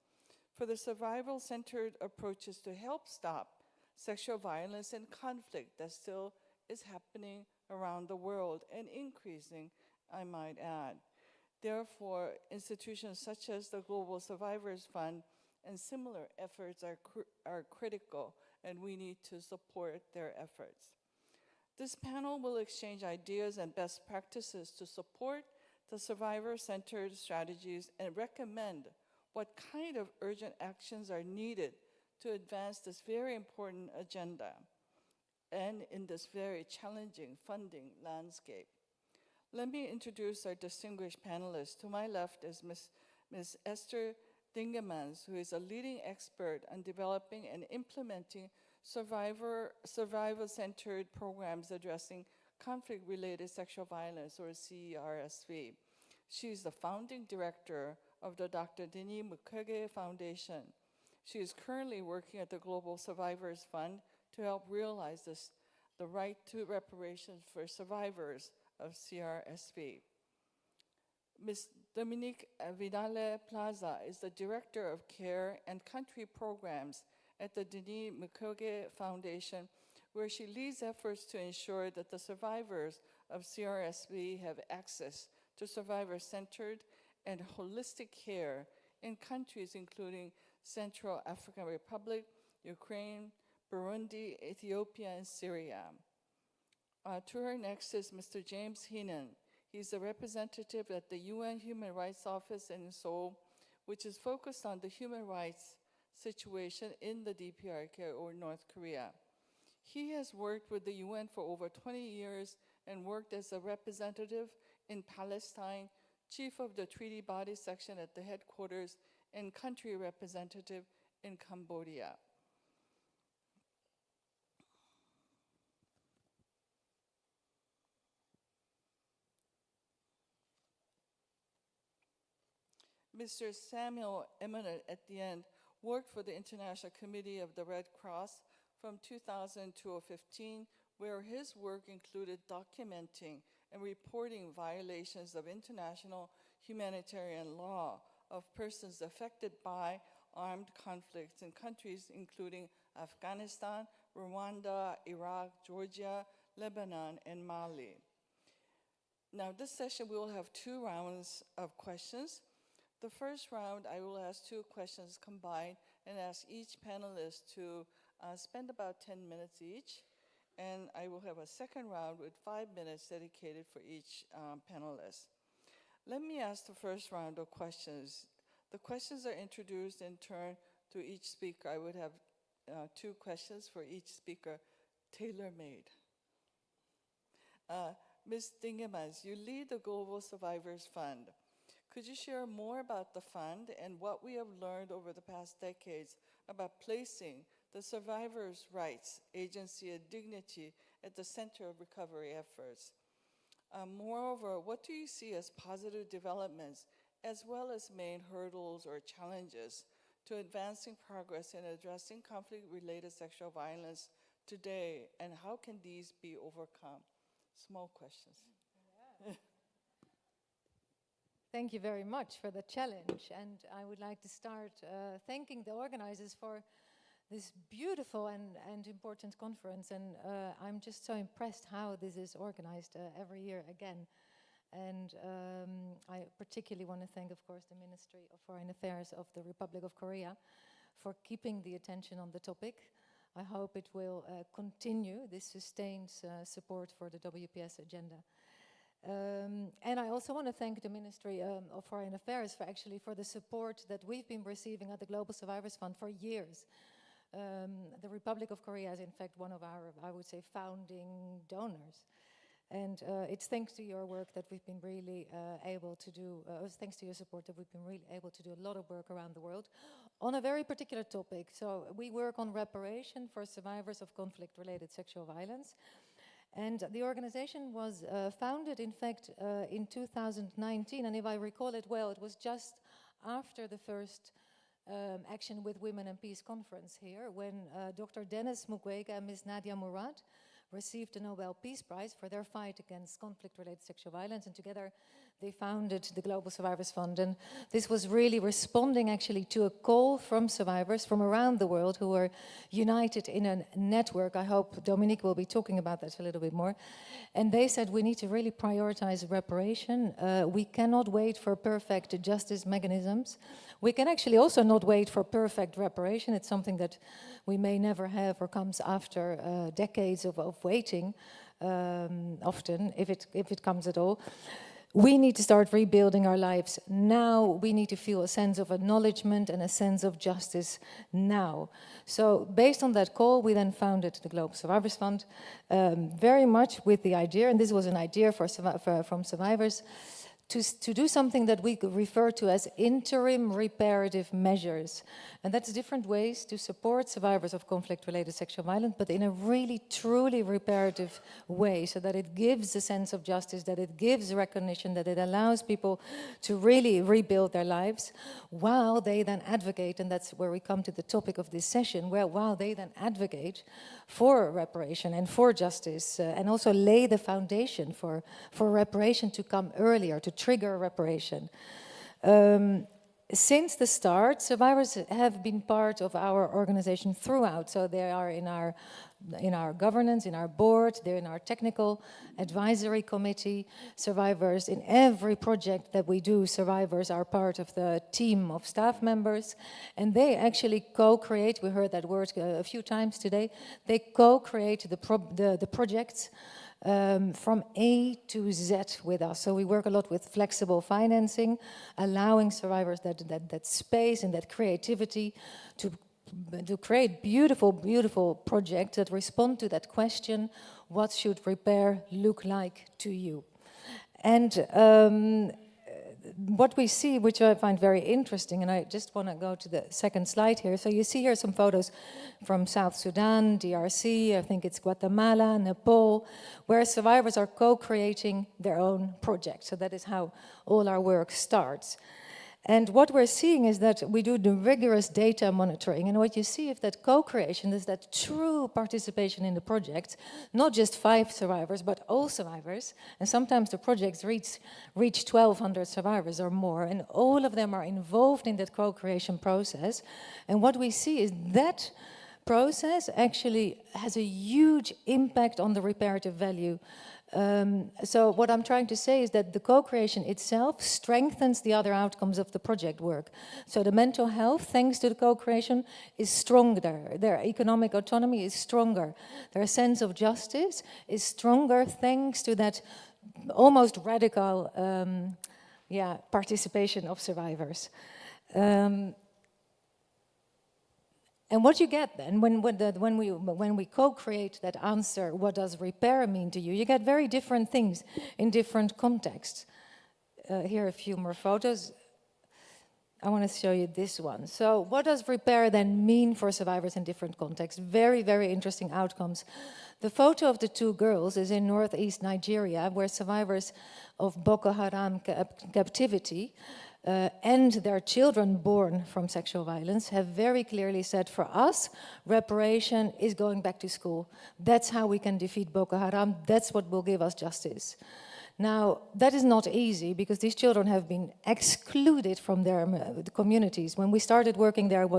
for the survival-centered approaches to help stop sexual violence and conflict that still is happening around the world and increasing, I might add. Therefore, institutions such as the Global Survivors Fund and similar efforts are critical, and we need to support their efforts. This panel will exchange ideas and best practices to support the survivor-centered strategies and recommend what kind of urgent actions are needed to advance this very important agenda and in this very challenging funding landscape. Let me introduce our distinguished panelists. To my left is Ms. Esther Dingemans, who is a leading expert on developing and implementing survival-centered programs addressing conflict-related sexual violence, or CERSV. She is the founding director of the Dr. Denis Mukwege Foundation. She is currently working at the Global Survivors Fund to help realize the right to reparations for survivors of CRSV. Ms. Dominique Vidale Plaza is the Director of Care and Country Programs at the Denis Mukwege Foundation, where she leads efforts to ensure that the survivors of CRSV have access to survivor-centered and holistic care in countries including Central African Republic, Ukraine, Burundi, Ethiopia, and Syria. To her next is Mr. James Heenan. He's a representative at the UN Human Rights Office in Seoul, which is focused on the human rights situation in the DPRK, or North Korea. He has worked with the UN for over 20 years and worked as a representative in Palestine, chief of the treaty body section at the headquarters, and country representative in Cambodia. Mr. Samuel Eminent at the end worked for the International Committee of the Red Cross from 2000 to 2015, where his work included documenting and reporting violations of international humanitarian law of persons affected by armed conflicts in countries including Afghanistan, Rwanda, Iraq, Georgia, Lebanon, and Mali. Now, this session we will have 2 rounds of questions. The first round, I will ask 2 questions combined and ask each panelist to spend about 10 minutes each. And I will have a second round with 5 minutes dedicated for each panelist. Let me ask the first round of questions. The questions are introduced in turn to each speaker. I would have 2 questions for each speaker, tailor-made. Ms. Dingemans, you lead the Global Survivors Fund. Could you share more about the fund and what we have learned over the past decades about placing the survivors' rights, agency, and dignity at the center of recovery efforts? Moreover, what do you see as positive developments as well as main hurdles or challenges to advancing progress in addressing conflict-related sexual violence today, and how can these be overcome? Small questions. Thank you very much for the challenge, and I would like to start thanking the organizers for this beautiful and important conference, and I'm just so impressed how this is organized every year again. And I particularly want to thank, of course, the Ministry of Foreign Affairs of the Republic of Korea for keeping the attention on the topic. I hope it will continue this sustained support for the WPS agenda. And I also want to thank the Ministry of Foreign Affairs for the support that we've been receiving at the Global Survivors Fund for years. The Republic of Korea is in fact one of our, I would say, founding donors. And it's thanks to your work that we've been really able to do, thanks to your support that we've been really able to do a lot of work around the world on a very particular topic. So we work on reparation for survivors of conflict-related sexual violence. And the organization was founded, in fact, in 2019. And if I recall it well, it was just after the first Action with Women and Peace conference here, when Dr. Denis Mukwege and Ms. Nadia Murad received the Nobel Peace Prize for their fight against conflict-related sexual violence, and together they founded the Global Survivors Fund. And this was really responding actually to a call from survivors from around the world who were united in a network. I hope Dominique will be talking about that a little bit more. And they said we need to really prioritize reparation. We cannot wait for perfect justice mechanisms. We can actually also not wait for perfect reparation. It's something that we may never have or comes after decades of waiting, often, if it comes at all. We need to start rebuilding our lives now. We need to feel a sense of acknowledgement and a sense of justice now. So based on that call, we then founded the Global Survivors Fund, very much with the idea, and this was an idea from survivors, to do something that we could refer to as interim reparative measures. And that's different ways to support survivors of conflict-related sexual violence, but in a really, truly reparative way, so that it gives a sense of justice, that it gives recognition, that it allows people to really rebuild their lives, while they then advocate, and that's where we come to the topic of this session, while they then advocate for reparation and for justice, and also lay the foundation for reparation to come earlier, to trigger reparation. Since the start, survivors have been part of our organization throughout. So they are in our governance, in our board, they're in our technical advisory committee. Survivors in every project that we do, survivors are part of the team of staff members, and they actually co-create, we heard that word a few times today, they co-create the projects from A to Z with us. So we work a lot with flexible financing, allowing survivors that space and that creativity to create beautiful, beautiful projects that respond to that question, what should repair look like to you? And what we see, which I find very interesting, and I just want to go to the second slide here. So you see here some photos from South Sudan, DRC, I think it's Guatemala, Nepal, where survivors are co-creating their own projects. So that is how all our work starts. And what we're seeing is that we do the rigorous data monitoring, and what you see is that co-creation is that true participation in the project, not just 5 survivors, but all survivors, and sometimes the projects reach 1,200 survivors or more, and all of them are involved in that co-creation process. And what we see is that process actually has a huge impact on the reparative value. So what I'm trying to say is that the co-creation itself strengthens the other outcomes of the project work. So the mental health, thanks to the co-creation, is stronger. Their economic autonomy is stronger. Their sense of justice is stronger thanks to that almost radical participation of survivors. And what you get then, when we co-create that answer, what does repair mean to you? You get very different things in different contexts. Here are a few more photos. I want to show you this one. So what does repair then mean for survivors in different contexts? Very, very interesting outcomes. The photo of the 2 girls is in northeast Nigeria, where survivors of Boko Haram captivity and their children born from sexual violence have very clearly said, for us, reparation is going back to school. That's how we can defeat Boko Haram. That's what will give us justice. Now, that is not easy because these children have been excluded from their communities. When we started working there, it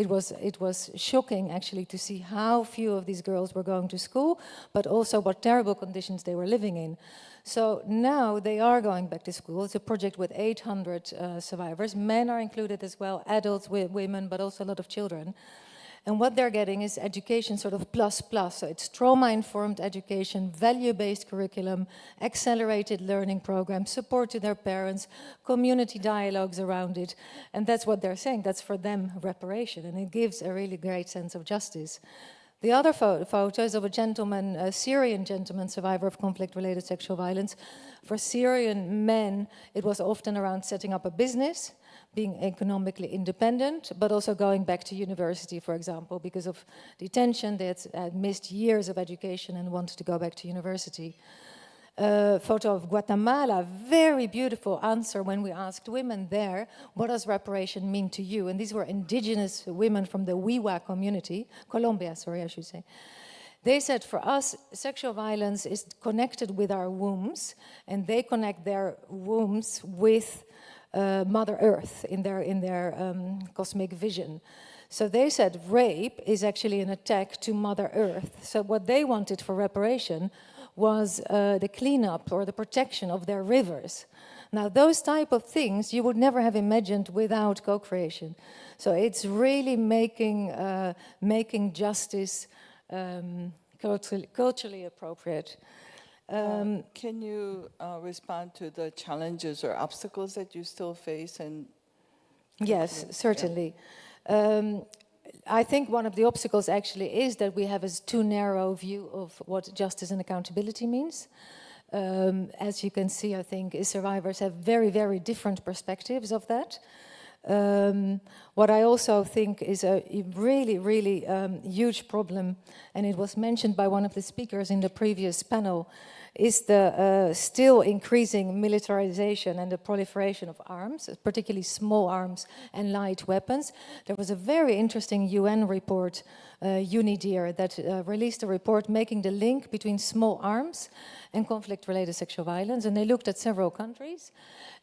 was shocking actually to see how few of these girls were going to school, but also what terrible conditions they were living in. So now they are going back to school. It's a project with 800 survivors. Men are included as well, adults, women, but also a lot of children. And what they're getting is education sort of plus. So it's trauma-informed education, value-based curriculum, accelerated learning programs, support to their parents, community dialogues around it. And that's what they're saying. That's for them reparation. And it gives a really great sense of justice. The other photo is of a gentleman, a Syrian gentleman, survivor of conflict-related sexual violence. For Syrian men, it was often around setting up a business, being economically independent, but also going back to university, for example, because of detention. They had missed years of education and wanted to go back to university. Photo of Guatemala, very beautiful answer when we asked women there, what does reparation mean to you? And these were indigenous women from the Wiwa community, Colombia, sorry, I should say. They said, for us, sexual violence is connected with our wombs, and they connect their wombs with Mother Earth in their cosmic vision. So they said rape is actually an attack to Mother Earth. So what they wanted for reparation was the cleanup or the protection of their rivers. Now, those type of things you would never have imagined without co-creation. So it's really making justice culturally appropriate. Can you respond to the challenges or obstacles that you still face? And yes, certainly. Yeah. I think one of the obstacles actually is that we have a too narrow view of what justice and accountability means. As you can see, I think survivors have very, very different perspectives of that. What I also think is a really, really huge problem, and it was mentioned by one of the speakers in the previous panel, is the still increasing militarization and the proliferation of arms, particularly small arms and light weapons. There was a very interesting UN report, UNIDIR, that released a report making the link between small arms and conflict-related sexual violence, and they looked at several countries.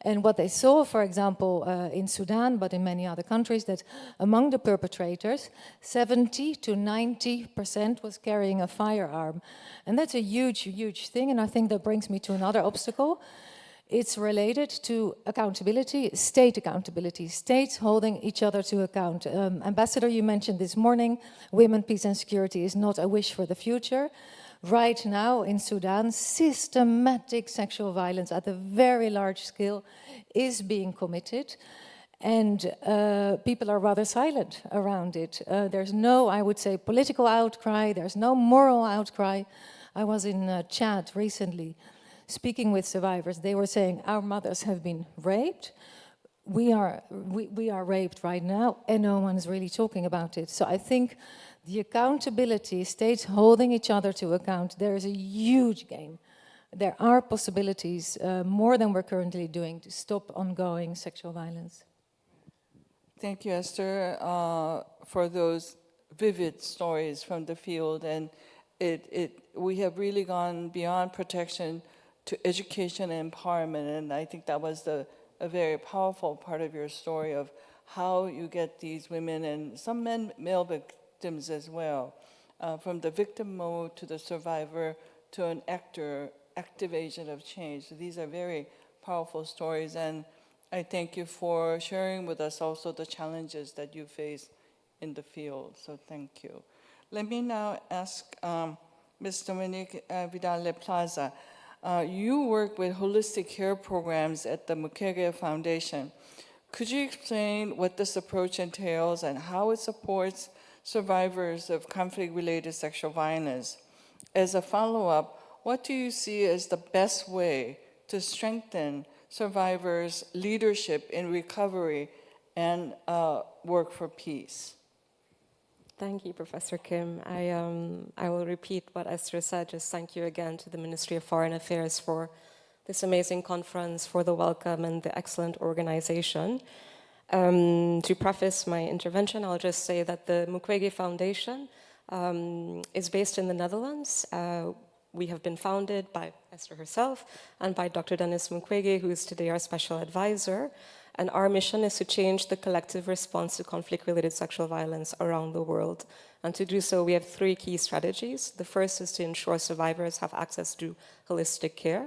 And what they saw, for example, in Sudan, but in many other countries, that among the perpetrators, 70 to 90% was carrying a firearm. And that's a huge, huge thing, and I think that brings me to another obstacle. It's related to accountability, states holding each other to account. Ambassador, you mentioned this morning, women, peace and security is not a wish for the future. Right now in Sudan, systematic sexual violence at a very large scale is being committed, and people are rather silent around it. There's no, I would say, political outcry, there's no moral outcry. I was in Chad recently speaking with survivors. They were saying, our mothers have been raped. We are raped right now, and no one's really talking about it. So I think the accountability, states holding each other to account, there is a huge gain. There are possibilities, more than we're currently doing, to stop ongoing sexual violence. Thank you, Esther, for those vivid stories from the field. And we have really gone beyond protection to education and empowerment. And I think that was a very powerful part of your story of how you get these women and some male victims as well, from the victim mode to the survivor to an active agent of change. So these are very powerful stories, and I thank you for sharing with us also the challenges that you face in the field. So thank you. Let me now ask Ms. Dominique Vidal-Plaza. You work with holistic care programs at the Mukwege Foundation. Could you explain what this approach entails and how it supports survivors of conflict-related sexual violence? As a follow-up, what do you see as the best way to strengthen survivors' leadership in recovery and work for peace? Thank you, Professor Kim. I will repeat what Esther said. Just thank you again to the Ministry of Foreign Affairs for this amazing conference, for the welcome and the excellent organization. To preface my intervention, I'll just say that the Mukwege Foundation is based in the Netherlands. We have been founded by Esther herself and by Dr. Dennis Mukwege, who is today our special advisor. And our mission is to change the collective response to conflict-related sexual violence around the world. And to do so, we have 3 key strategies. The first is to ensure survivors have access to holistic care.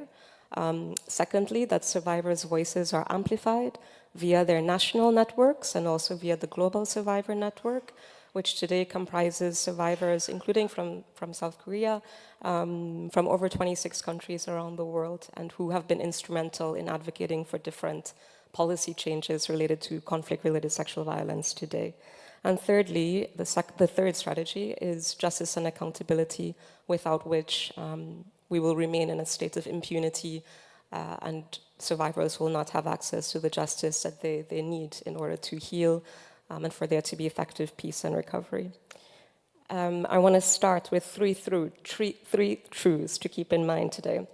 Secondly, that survivors' voices are amplified via their national networks and also via the Global Survivor Network, which today comprises survivors, including from South Korea, from over 26 countries around the world, and who have been instrumental in advocating for different policy changes related to conflict-related sexual violence today. And thirdly, the third strategy is justice and accountability, without which we will remain in a state of impunity and survivors will not have access to the justice that they need in order to heal and for there to be effective peace and recovery. I want to start with three truths to keep in mind today.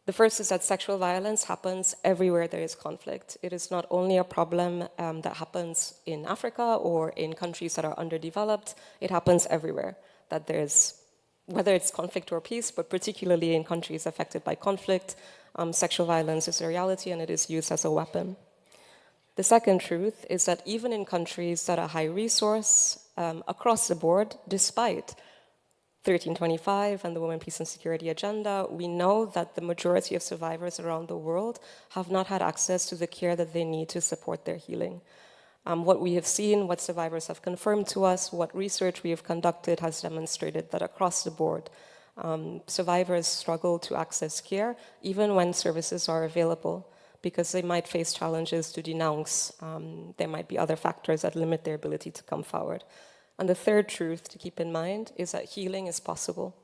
The first is that sexual violence happens everywhere there is conflict. It is not only a problem that happens in Africa or in countries that are underdeveloped, it happens everywhere. That there's, whether it's conflict or peace, but particularly in countries affected by conflict, sexual violence is a reality and it is used as a weapon. The second truth is that even in countries that are high resource, across the board, despite 1325 and the Women, Peace and Security Agenda, we know that the majority of survivors around the world have not had access to the care that they need to support their healing. What we have seen, what survivors have confirmed to us, what research we have conducted has demonstrated that across the board, survivors struggle to access care even when services are available because they might face challenges to denounce. There might be other factors that limit their ability to come forward. And the third truth to keep in mind is that healing is possible.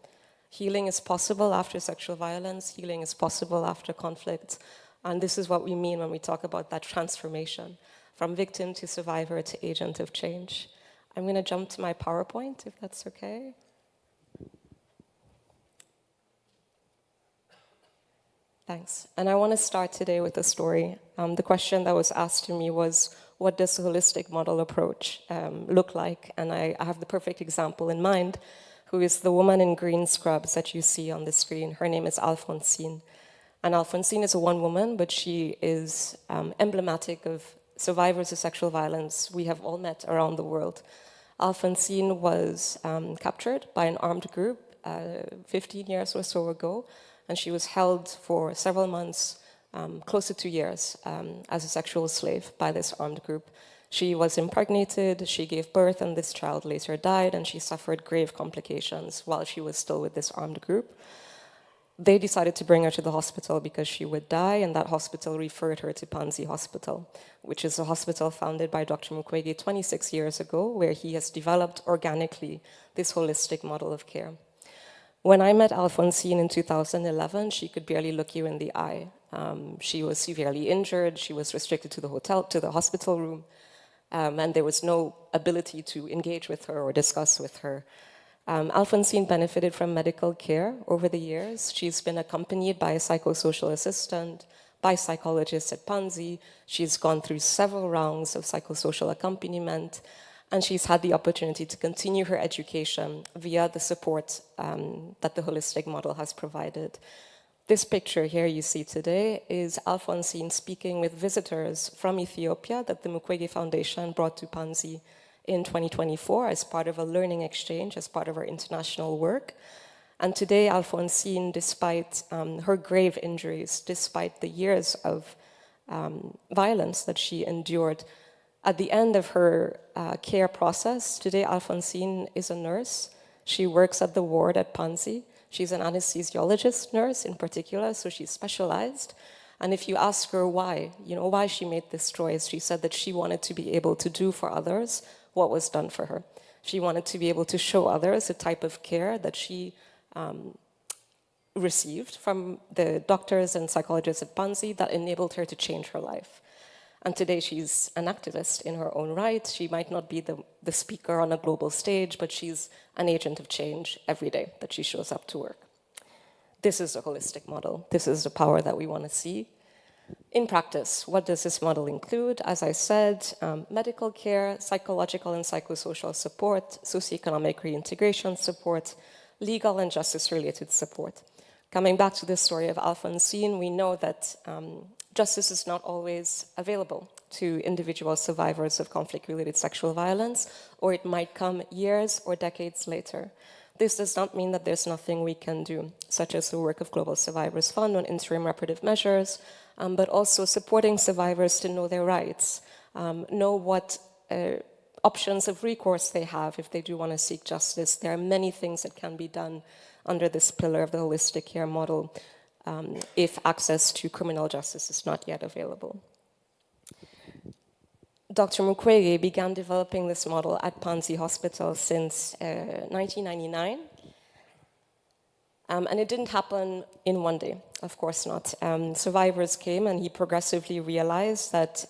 Healing is possible after sexual violence. Healing is possible after conflict. And this is what we mean when we talk about that transformation from victim to survivor to agent of change. I'm going to jump to my PowerPoint, if that's okay. Thanks. And I want to start today with a story. The question that was asked to me was, what does the holistic model approach look like? And I have the perfect example in mind, who is the woman in green scrubs that you see on the screen. Her name is Alphonsine. And Alphonsine is a one woman, but she is emblematic of survivors of sexual violence we have all met around the world. Alphonsine was captured by an armed group 15 years or so ago, and she was held for several months, close to 2 years, as a sexual slave by this armed group. She was impregnated, she gave birth, and this child later died, and she suffered grave complications while she was still with this armed group. They decided to bring her to the hospital because she would die, and that hospital referred her to Panzi Hospital, which is a hospital founded by Dr. Mukwege 26 years ago, where he has developed organically this holistic model of care. When I met Alphonsine in 2011, she could barely look you in the eye. She was severely injured, she was restricted to the hospital room, and there was no ability to engage with her or discuss with her. Alphonsine benefited from medical care over the years. She's been accompanied by a psychosocial assistant, by psychologists at Panzi. She's gone through several rounds of psychosocial accompaniment, and she's had the opportunity to continue her education via the support that the holistic model has provided. This picture here you see today is Alphonsine speaking with visitors from Ethiopia that the Mukwege Foundation brought to Panzi in 2024 as part of a learning exchange, as part of our international work. And today, Alphonsine, despite her grave injuries, despite the years of violence that she endured, at the end of her care process, today Alphonsine is a nurse. She works at the ward at Panzi. She's an anesthesiologist nurse in particular, so she's specialized. And if you ask her why, why she made this choice, she said that she wanted to be able to do for others what was done for her. She wanted to be able to show others the type of care that she received from the doctors and psychologists at Panzi that enabled her to change her life. And today she's an activist in her own right. She might not be the speaker on a global stage, but she's an agent of change every day that she shows up to work. this is a holistic model. This is the power that we want to see. In practice, what does this model include? As I said, medical care, psychological and psychosocial support, socioeconomic reintegration support, legal and justice-related support. Coming back to the story of Alphonsine, we know that justice is not always available to individual survivors of conflict-related sexual violence, or it might come years or decades later. This does not mean that there's nothing we can do, such as the work of Global Survivors Fund on interim reparative measures, but also supporting survivors to know their rights, know what options of recourse they have if they do want to seek justice. There are many things that can be done under this pillar of the holistic care model if access to criminal justice is not yet available. Dr. Mukwege began developing this model at Panzi Hospital since 1999. And it didn't happen in one day, of course not. Survivors came and he progressively realized that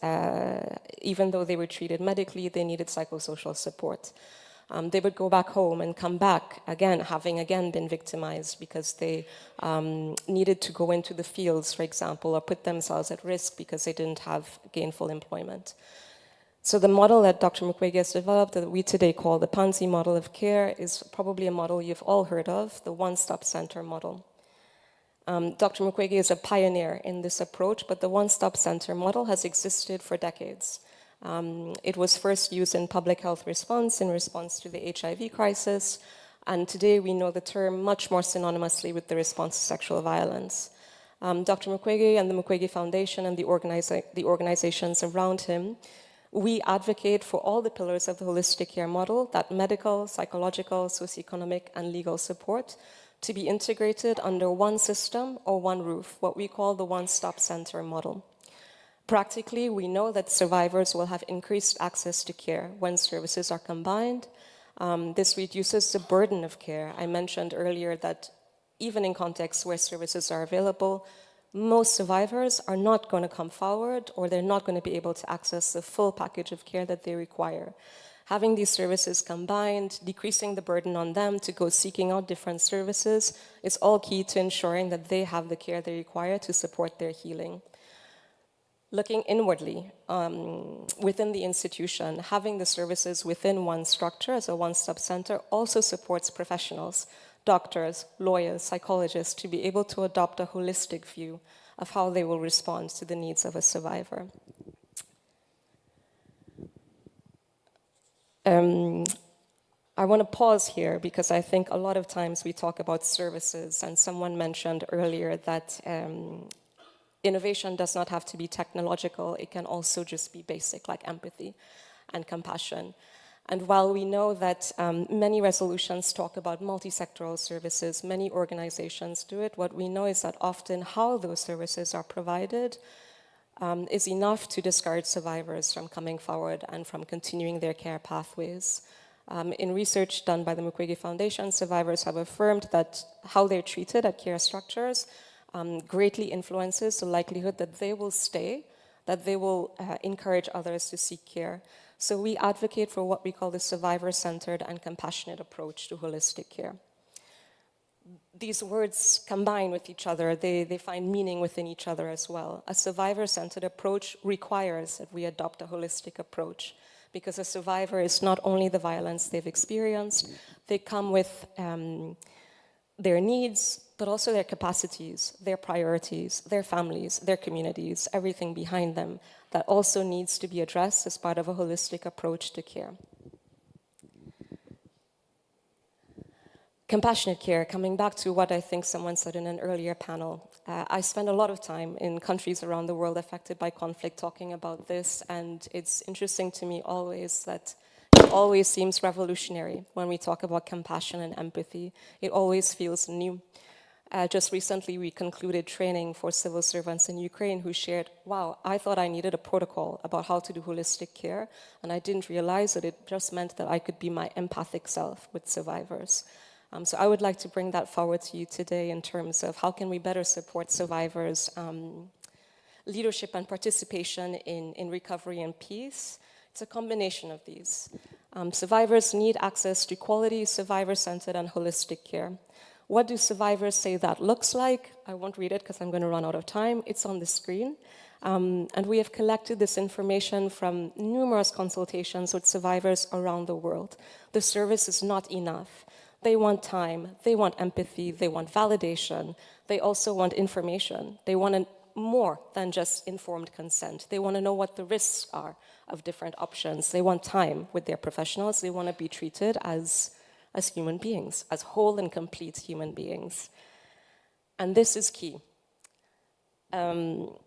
even though they were treated medically, they needed psychosocial support. They would go back home and come back again, having again been victimized because they needed to go into the fields, for example, or put themselves at risk because they didn't have gainful employment. So the model that Dr. Mukwege has developed, that we today call the Panzi model of care, is probably a model you've all heard of, the one-stop center model. Dr. Mukwege is a pioneer in this approach, but the one-stop center model has existed for decades. It was first used in public health response in response to the HIV crisis, and today we know the term much more synonymously with the response to sexual violence. Dr. Mukwege and the Mukwege Foundation and the organizations around him, we advocate for all the pillars of the holistic care model, that medical, psychological, socioeconomic, and legal support, to be integrated under one system or one roof, what we call the one-stop center model. Practically, we know that survivors will have increased access to care when services are combined. This reduces the burden of care. I mentioned earlier that even in contexts where services are available, most survivors are not going to come forward, or they're not going to be able to access the full package of care that they require. Having these services combined, decreasing the burden on them to go seeking out different services is all key to ensuring that they have the care they require to support their healing. Looking inwardly, within the institution, having the services within one structure as a one-stop center also supports professionals, doctors, lawyers, psychologists, to be able to adopt a holistic view of how they will respond to the needs of a survivor. I want to pause here because I think a lot of times we talk about services, and someone mentioned earlier that innovation does not have to be technological. It can also just be basic, like empathy and compassion. And while we know that many resolutions talk about multi-sectoral services, many organizations do it, what we know is that often how those services are provided is enough to discourage survivors from coming forward and from continuing their care pathways. In research done by the Mukwege Foundation, survivors have affirmed that how they're treated at care structures greatly influences the likelihood that they will stay, that they will encourage others to seek care. So we advocate for what we call the survivor-centered and compassionate approach to holistic care. These words combine with each other. They find meaning within each other as well. A survivor-centered approach requires that we adopt a holistic approach, because a survivor is not only the violence they've experienced, they come with their needs, but also their capacities, their priorities, their families, their communities, everything behind them that also needs to be addressed as part of a holistic approach to care. Compassionate care, coming back to what I think someone said in an earlier panel. I spend a lot of time in countries around the world affected by conflict talking about this, and it's interesting to me always that it always seems revolutionary when we talk about compassion and empathy. It always feels new. Just recently, we concluded training for civil servants in Ukraine who shared, wow, I thought I needed a protocol about how to do holistic care, and I didn't realize that it just meant that I could be my empathic self with survivors. So I would like to bring that forward to you today in terms of how can we better support survivors' leadership and participation in recovery and peace. It's a combination of these. Survivors need access to quality, survivor-centered and holistic care. What do survivors say that looks like? I won't read it because I'm going to run out of time. It's on the screen. And we have collected this information from numerous consultations with survivors around the world. The service is not enough. They want time, they want empathy, they want validation, they also want information. They want more than just informed consent. They want to know what the risks are of different options. They want time with their professionals. They want to be treated as human beings, as whole and complete human beings. And this is key. To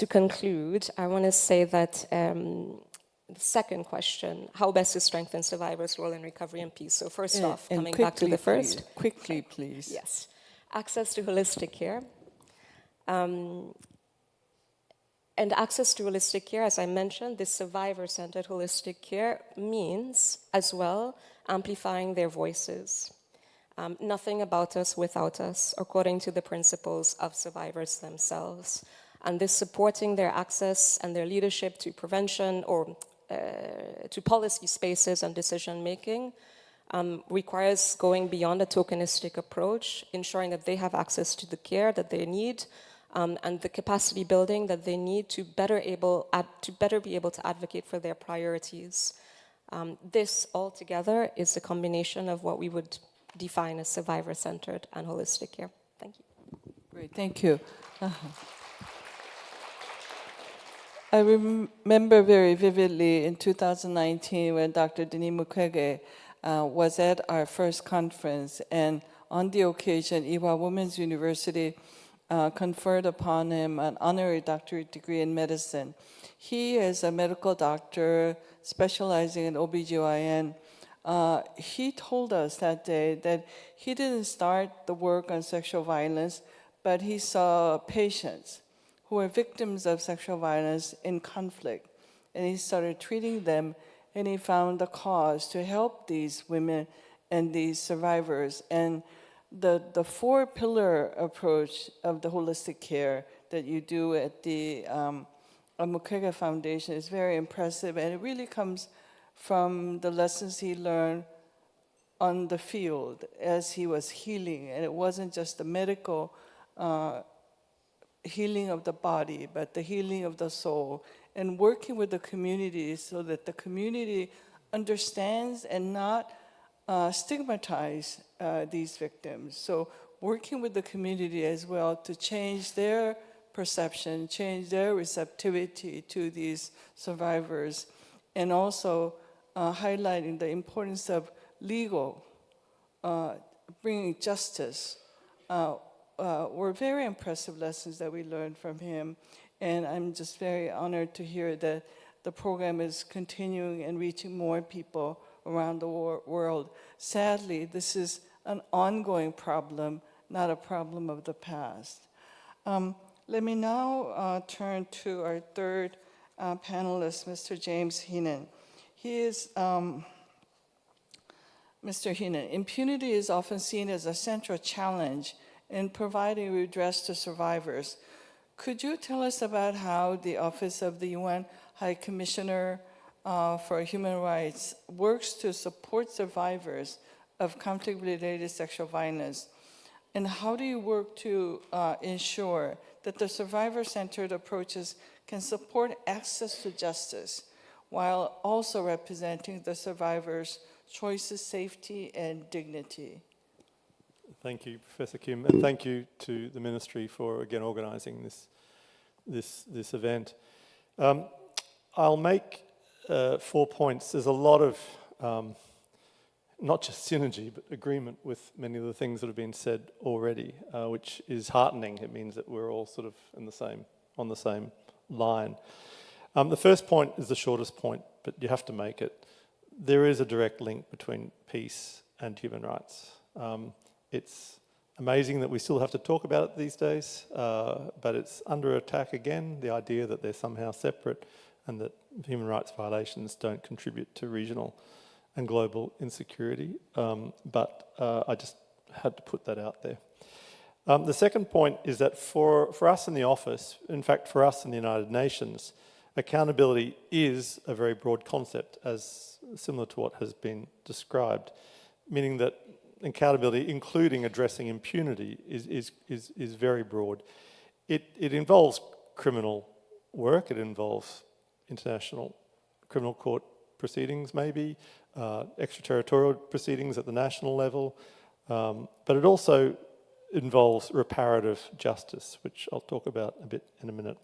conclude, I want to say that the second question, how best to strengthen survivors' role in recovery and peace. So first off, coming back to the first. Quickly, please. Yes. Access to holistic care. And access to holistic care, as I mentioned, this survivor-centered holistic care means as well amplifying their voices. Nothing about us without us, according to the principles of survivors themselves. And this supporting their access and their leadership to prevention or to policy spaces and decision-making requires going beyond a tokenistic approach, ensuring that they have access to the care that they need, and the capacity building that they need to better be able to advocate for their priorities. This altogether is a combination of what we would define as survivor-centered and holistic care. Thank you. Great, thank you. I remember very vividly in 2019 when Dr. Denis Mukwege was at our first conference, and on the occasion, Ewha Women's University conferred upon him an honorary doctorate degree in medicine. He is a medical doctor specializing in OBGYN. He told us that day that he didn't start the work on sexual violence, but he saw patients who were victims of sexual violence in conflict. And he started treating them, and he found the cause to help these women and these survivors. And the four-pillar approach of the holistic care that you do at the Mukwege Foundation is very impressive, and it really comes from the lessons he learned on the field as he was healing. And it wasn't just the medical healing of the body, but the healing of the soul, and working with the community so that the community understands and not stigmatize these victims. So working with the community as well to change their perception, change their receptivity to these survivors, and also highlighting the importance of legal, bringing justice. Were very impressive lessons that we learned from him, and I'm just very honored to hear that the program is continuing and reaching more people around the world. Sadly, this is an ongoing problem, not a problem of the past. Let me now turn to our third panelist, Mr. James Heenan. He is Mr. Heenan. Impunity is often seen as a central challenge in providing redress to survivors. Could you tell us about how the Office of the UN High Commissioner for Human Rights works to support survivors of conflict-related sexual violence? And how do you work to ensure that the survivor-centered approaches can support access to justice while also representing the survivors' choices, safety, and dignity? Thank you, Professor Kim, and thank you to the Ministry for, again, organising this event. I'll make 4 points. There's a lot of, not just synergy, but agreement with many of the things that have been said already, which is heartening. It means that we're all sort of on the same line. The first point is the shortest point, but you have to make it. There is a direct link between peace and human rights. It's amazing that we still have to talk about it these days, but it's under attack again, the idea that they're somehow separate and that human rights violations don't contribute to regional and global insecurity. But I just had to put that out there. The second point is that for us in the office, in fact for us in the United Nations, accountability is a very broad concept, as similar to what has been described, meaning that accountability, including addressing impunity, is very broad. It involves criminal work, it involves international criminal court proceedings maybe, extraterritorial proceedings at the national level, but it also involves reparative justice, which I'll talk about a bit in a minute.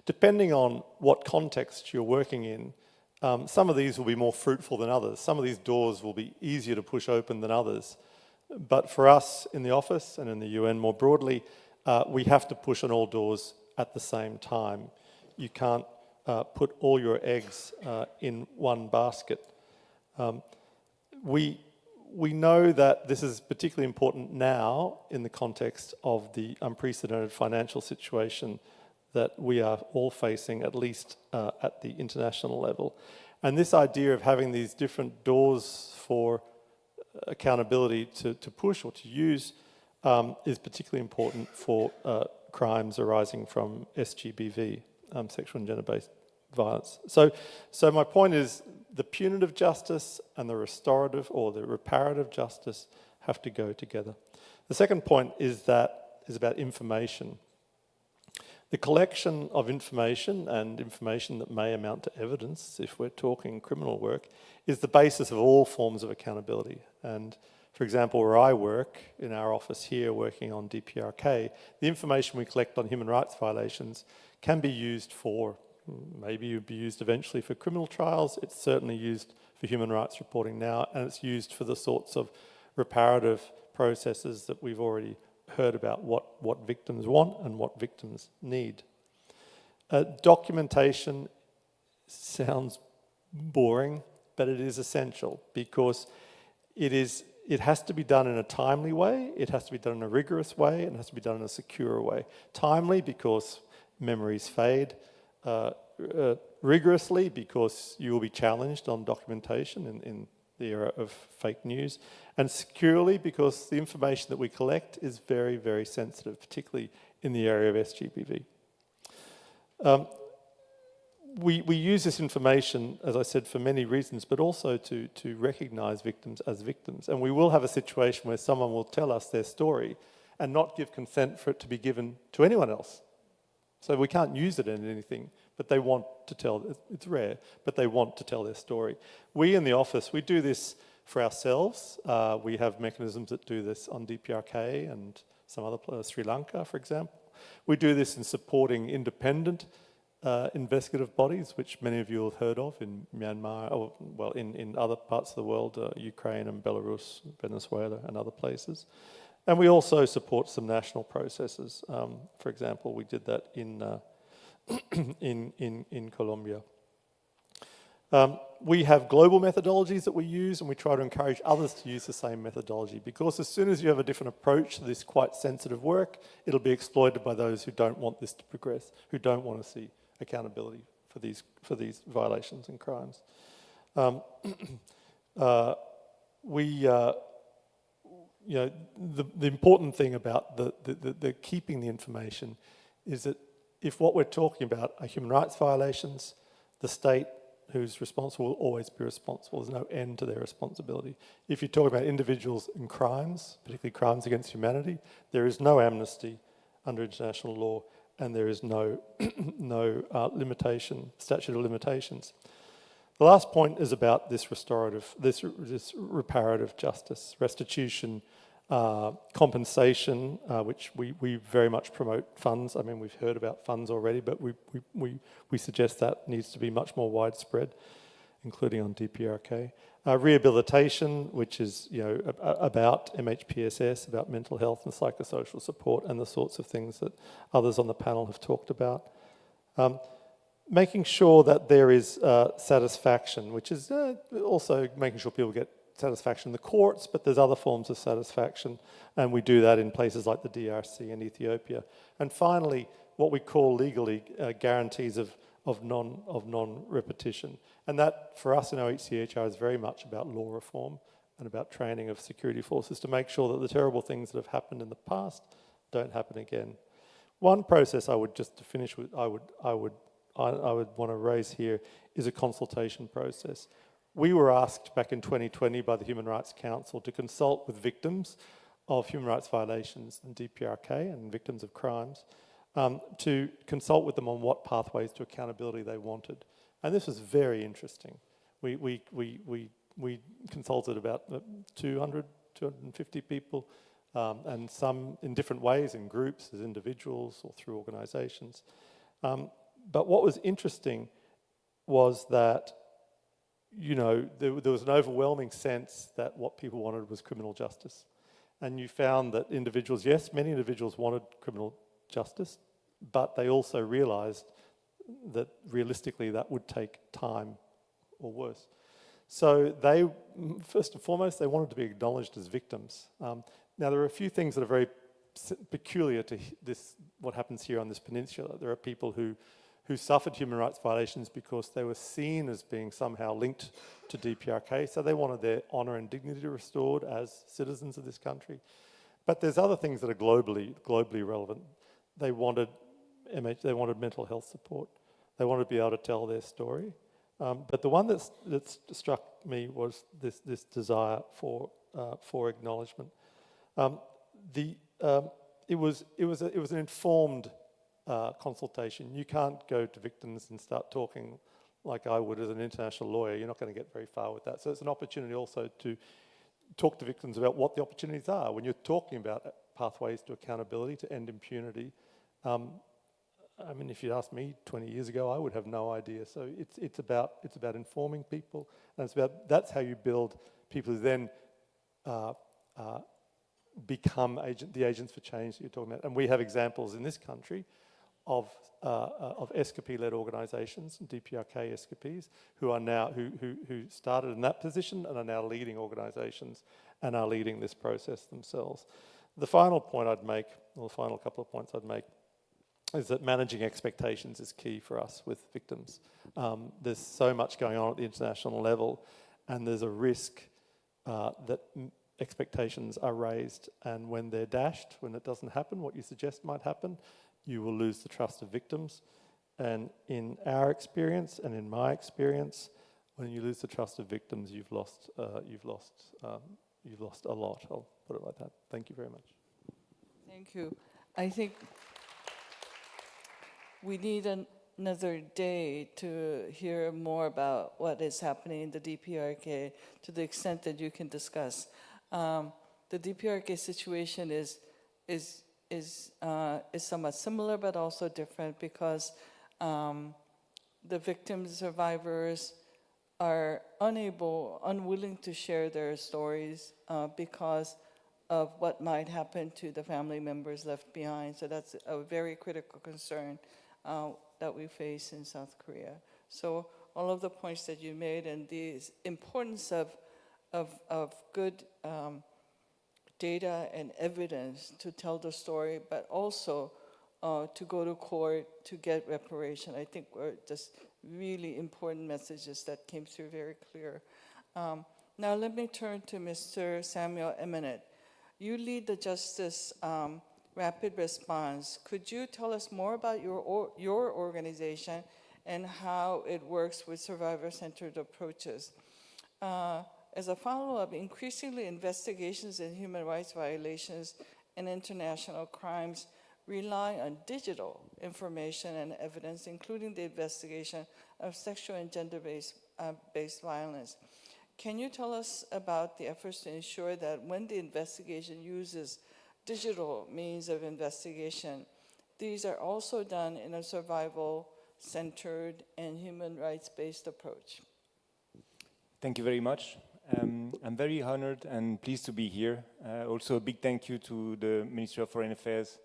Depending on what context you're working in, some of these will be more fruitful than others. Some of these doors will be easier to push open than others. But for us in the office and in the UN more broadly, we have to push on all doors at the same time. You can't put all your eggs in one basket. We know that this is particularly important now in the context of the unprecedented financial situation that we are all facing, at least at the international level. And this idea of having these different doors for accountability to push or to use is particularly important for crimes arising from SGBV, sexual and gender-based violence. So my point is the punitive justice and the restorative or the reparative justice have to go together. The second point is about information. The collection of information and information that may amount to evidence, if we're talking criminal work, is the basis of all forms of accountability. And for example, where I work, in our office here, working on DPRK, the information we collect on human rights violations can be used for, maybe it would be used eventually for criminal trials, it's certainly used for human rights reporting now, and it's used for the sorts of reparative processes that we've already heard about, what victims want and what victims need. Documentation sounds boring, but it is essential because it has to be done in a timely way, it has to be done in a rigorous way, and it has to be done in a secure way. Timely because memories fade, rigorously because you will be challenged on documentation in the era of fake news, and securely because the information that we collect is very, very sensitive, particularly in the area of SGBV. We use this information, as I said, for many reasons, but also to recognise victims as victims. And we will have a situation where someone will tell us their story and not give consent for it to be given to anyone else. So we can't use it in anything, but they want to tell, it's rare, but they want to tell their story. We in the office, we do this for ourselves. We have mechanisms that do this on DPRK and some other places, Sri Lanka, for example. We do this in supporting independent investigative bodies, which many of you have heard of in Myanmar, or well, in other parts of the world, Ukraine and Belarus, Venezuela and other places. And we also support some national processes. For example, we did that in Colombia. We have global methodologies that we use, and we try to encourage others to use the same methodology, because as soon as you have a different approach to this quite sensitive work, it'll be exploited by those who don't want this to progress, who don't want to see accountability for these violations and crimes. You know, the important thing about the keeping the information is that if what we're talking about are human rights violations, the state who's responsible will always be responsible. There's no end to their responsibility. If you talk about individuals and crimes, particularly crimes against humanity, there is no amnesty under international law, and there is no statute of limitations. The last point is about this restorative, this reparative justice, restitution, compensation, which we very much promote funds. I mean, we've heard about funds already, but we suggest that needs to be much more widespread, including on DPRK. Rehabilitation, which is about MHPSS, about mental health and psychosocial support, and the sorts of things that others on the panel have talked about. Making sure that there is satisfaction, which is also making sure people get satisfaction in the courts, but there's other forms of satisfaction, and we do that in places like the DRC and Ethiopia. And finally, what we call legally guarantees of non-repetition. And that, for us in OHCHR, is very much about law reform and about training of security forces to make sure that the terrible things that have happened in the past don't happen again. One process I would, just to finish with, I would want to raise here is a consultation process. we were asked back in 2020 by the Human Rights Council to consult with victims of human rights violations in DPRK and victims of crimes, to consult with them on what pathways to accountability they wanted. And this was very interesting. We consulted about 200, 250 people, and some in different ways, in groups, as individuals, or through organizations. But what was interesting was that, you know, there was an overwhelming sense that what people wanted was criminal justice. And you found that individuals, yes, many individuals wanted criminal justice, but they also realized that realistically that would take time or worse. So they, first and foremost, they wanted to be acknowledged as victims. Now, there are a few things that are very peculiar to this, what happens here on this peninsula. There are people who suffered human rights violations because they were seen as being somehow linked to DPRK, so they wanted their honour and dignity restored as citizens of this country. But there's other things that are globally relevant. They wanted mental health support. They wanted to be able to tell their story. But the one that struck me was this desire for acknowledgement. It was an informed consultation. You can't go to victims and start talking like I would as an international lawyer. You're not going to get very far with that. So it's an opportunity also to talk to victims about what the opportunities are. When you're talking about pathways to accountability, to end impunity, I mean, if you'd asked me 20 years ago, I would have no idea. So it's about informing people, and that's how you build people who then become the agents for change that you're talking about. And we have examples in this country of SKP-led organisations, DPRK SKPs, who are now who started in that position and are now leading organisations and are leading this process themselves. The final point I'd make, or the final couple of points I'd make, is that managing expectations is key for us with victims. There's so much going on at the international level, and there's a risk that expectations are raised, and when they're dashed, when it doesn't happen, what you suggest might happen, you will lose the trust of victims. And in our experience, and in my experience, when you lose the trust of victims, you've lost a lot. I'll put it like that. Thank you very much. Thank you. I think we need another day to hear more about what is happening in the DPRK to the extent that you can discuss. The DPRK situation is somewhat similar, but also different because the victims, survivors are unwilling to share their stories because of what might happen to the family members left behind. So that's a very critical concern that we face in South Korea. So all of the points that you made and the importance of good data and evidence to tell the story, but also to go to court to get reparation. I think were just really important messages that came through very clear. Now let me turn to Mr. Samuel Eminent. You lead the Justice Rapid Response. Could you tell us more about your organization and how it works with survivor-centered approaches? As a follow-up, increasingly investigations in human rights violations and international crimes rely on digital information and evidence, including the investigation of sexual and gender-based violence. Can you tell us about the efforts to ensure that when the investigation uses digital means of investigation, these are also done in a survival-centered and human rights-based approach? Thank you very much. I'm very honored and pleased to be here. Also a big thank you to the Ministry of Foreign Affairs.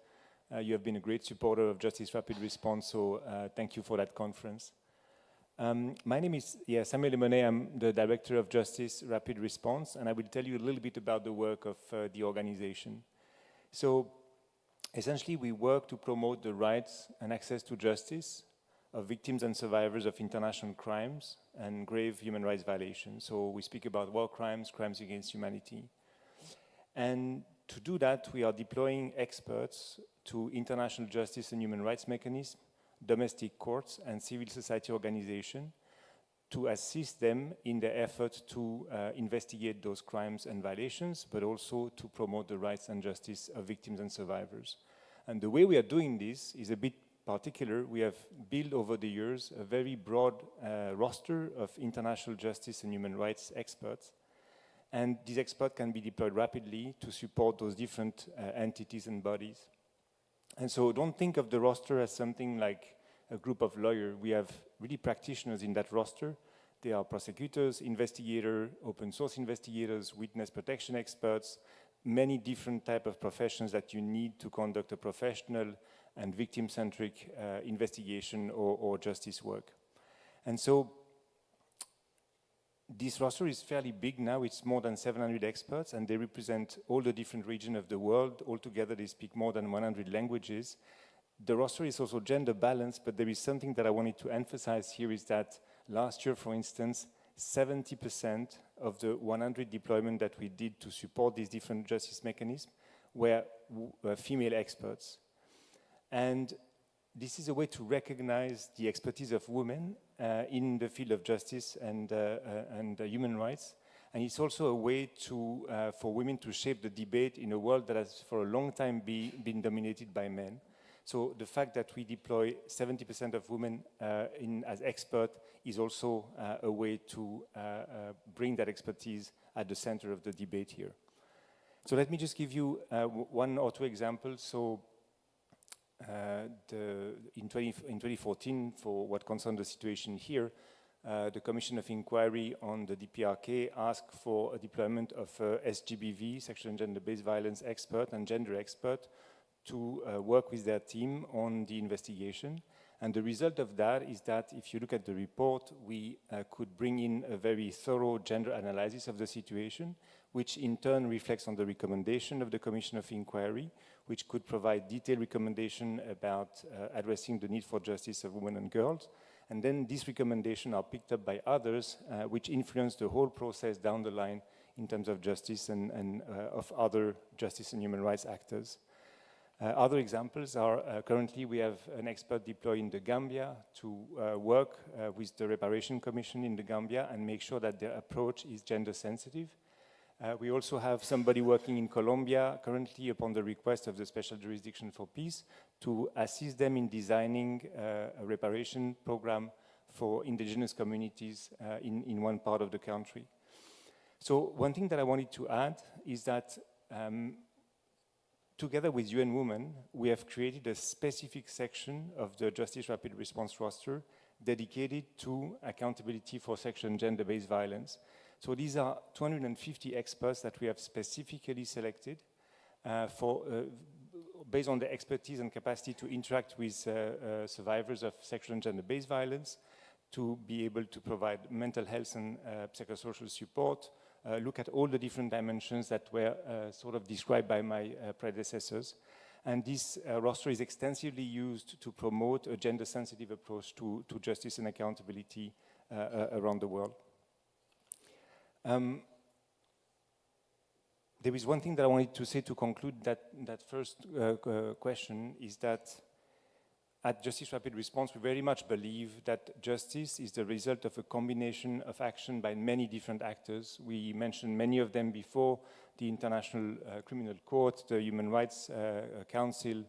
You have been a great supporter of Justice Rapid Response, so thank you for that conference. My name is Samuel Eminent. I'm the Director of Justice Rapid Response, and I will tell you a little bit about the work of the organization. So essentially, we work to promote the rights and access to justice of victims and survivors of international crimes and grave human rights violations. So we speak about war crimes, crimes against humanity. And to do that, we are deploying experts to international justice and human rights mechanisms, domestic courts, and civil society organizations to assist them in their effort to investigate those crimes and violations, but also to promote the rights and justice of victims and survivors. And the way we are doing this is a bit particular. We have built over the years a very broad roster of international justice and human rights experts. And these experts can be deployed rapidly to support those different entities and bodies. And so don't think of the roster as something like a group of lawyers. We have really practitioners in that roster. They are prosecutors, investigators, open source investigators, witness protection experts, many different types of professions that you need to conduct a professional and victim-centric investigation or justice work. And so this roster is fairly big now. It's more than 700 experts, and they represent all the different regions of the world. Altogether, they speak more than 100 languages. The roster is also gender balanced, but there is something that I wanted to emphasize here is that last year, for instance, 70% of the 100 deployments that we did to support these different justice mechanisms were female experts. And this is a way to recognize the expertise of women in the field of justice and human rights. And it's also a way to, for women to shape the debate in a world that has for a long time been dominated by men. So the fact that we deploy 70% of women as experts is also a way to bring that expertise at the center of the debate here. So let me just give you one or two examples. So in 2014, for what concerns the situation here, the Commission of Inquiry on the DPRK asked for a deployment of SGBV, sexual and gender-based violence expert and gender expert, to work with their team on the investigation. And the result of that is that if you look at the report, we could bring in a very thorough gender analysis of the situation, which in turn reflects on the recommendation of the Commission of Inquiry, which could provide detailed recommendation about addressing the need for justice of women and girls. And then these recommendations are picked up by others, which influence the whole process down the line in terms of justice and of other justice and human rights actors. Other examples are currently we have an expert deployed in the Gambia to work with the Reparation Commission in the Gambia and make sure that their approach is gender sensitive. We also have somebody working in Colombia currently upon the request of the Special Jurisdiction for Peace to assist them in designing a reparation program for indigenous communities in one part of the country. So one thing that I wanted to add is that together with UN Women, we have created a specific section of the Justice Rapid Response roster dedicated to accountability for sexual and gender-based violence. So these are 250 experts that we have specifically selected based on their expertise and capacity to interact with survivors of sexual and gender-based violence, to be able to provide mental health and psychosocial support, look at all the different dimensions that were sort of described by my predecessors. And this roster is extensively used to promote a gender-sensitive approach to justice and accountability around the world. There is one thing that I wanted to say to conclude that first question, is that at Justice Rapid Response, we very much believe that justice is the result of a combination of action by many different actors. We mentioned many of them before, the International Criminal Court, the Human Rights Council,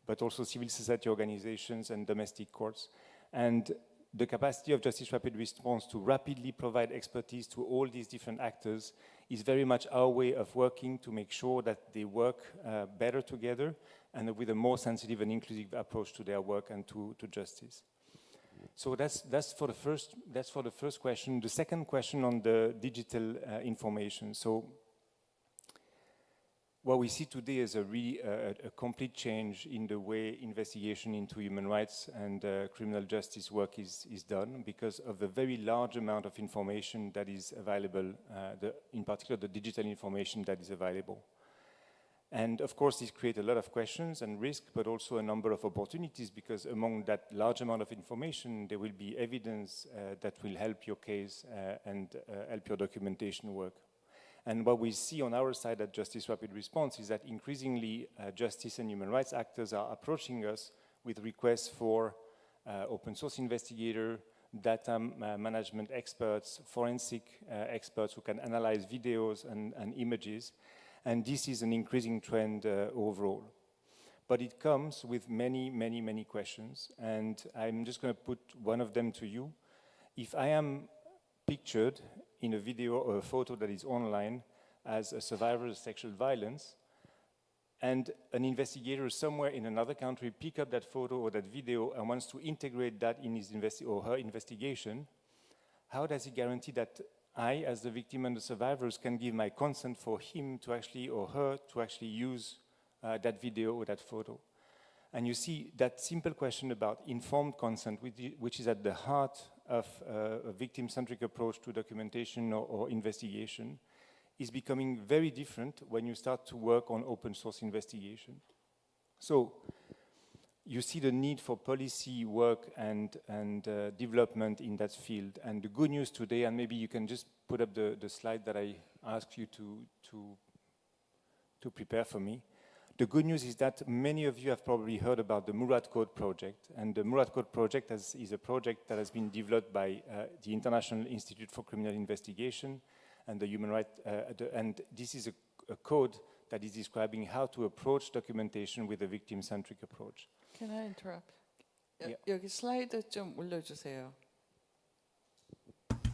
but also civil society organizations and domestic courts. And the capacity of Justice Rapid Response to rapidly provide expertise to all these different actors is very much our way of working to make sure that they work better together and with a more sensitive and inclusive approach to their work and to justice. So that's for the first question. The second question on the digital information. So what we see today is a complete change in the way investigation into human rights and criminal justice work is done, because of the very large amount of information that is available, in particular the digital information that is available. And of course, this creates a lot of questions and risks, but also a number of opportunities, because among that large amount of information, there will be evidence that will help your case and help your documentation work. And what we see on our side at Justice Rapid Response is that increasingly justice and human rights actors are approaching us with requests for open source investigator, data management experts, forensic experts who can analyze videos and images. And this is an increasing trend overall. But it comes with many, many, many questions. And I'm just going to put one of them to you. If I am pictured in a video or a photo that is online as a survivor of sexual violence, and an investigator somewhere in another country pick up that photo or that video and wants to integrate that in his or her investigation, how does he guarantee that I, as the victim and the survivors, can give my consent for him to actually, or her, to actually use that video or that photo? And you see that simple question about informed consent, which is at the heart of a victim-centric approach to documentation or investigation, is becoming very different when you start to work on open source investigation. So you see the need for policy work and development in that field. And the good news today, and maybe you can just put up the slide that I asked you to prepare for me. The good news is that many of you have probably heard about the Murad Code project. And the Murad Code project is a project that has been developed by the International Institute for Criminal Investigation and the Human Rights, and this is a code that is describing how to approach documentation with a victim-centric approach. Can I interrupt? Yeah. 여기 슬라이드 좀 올려주세요.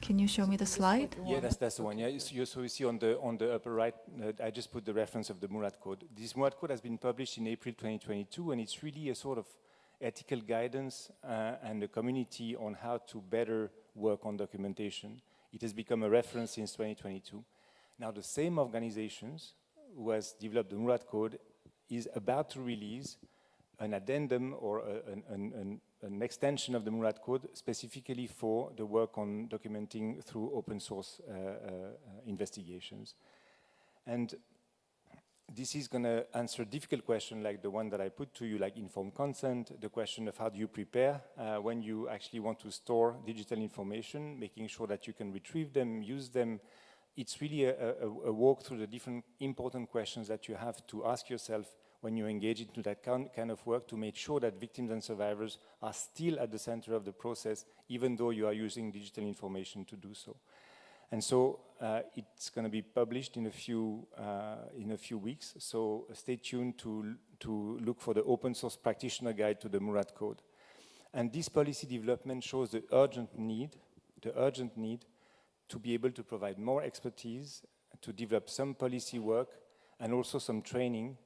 Can you show me the slide? Yeah, that's the one. Yeah, so you see on the upper right, I just put the reference of the Murad Code. This Murad Code has been published in April 2022, and it's really a sort of ethical guidance and a community on how to better work on documentation. It has become a reference since 2022. Now, the same organizations who has developed the Murad Code is about to release an addendum or an extension of the Murad Code specifically for the work on documenting through open source investigations. And this is going to answer a difficult question like the one that I put to you, like informed consent, the question of how do you prepare when you actually want to store digital information, making sure that you can retrieve them, use them. It's really a walk through the different important questions that you have to ask yourself when you engage into that kind of work to make sure that victims and survivors are still at the center of the process, even though you are using digital information to do so. And so it's going to be published in a few weeks. So stay tuned to look for the open source practitioner guide to the Murad Code. And this policy development shows the urgent need to be able to provide more expertise, to develop some policy work, and also some training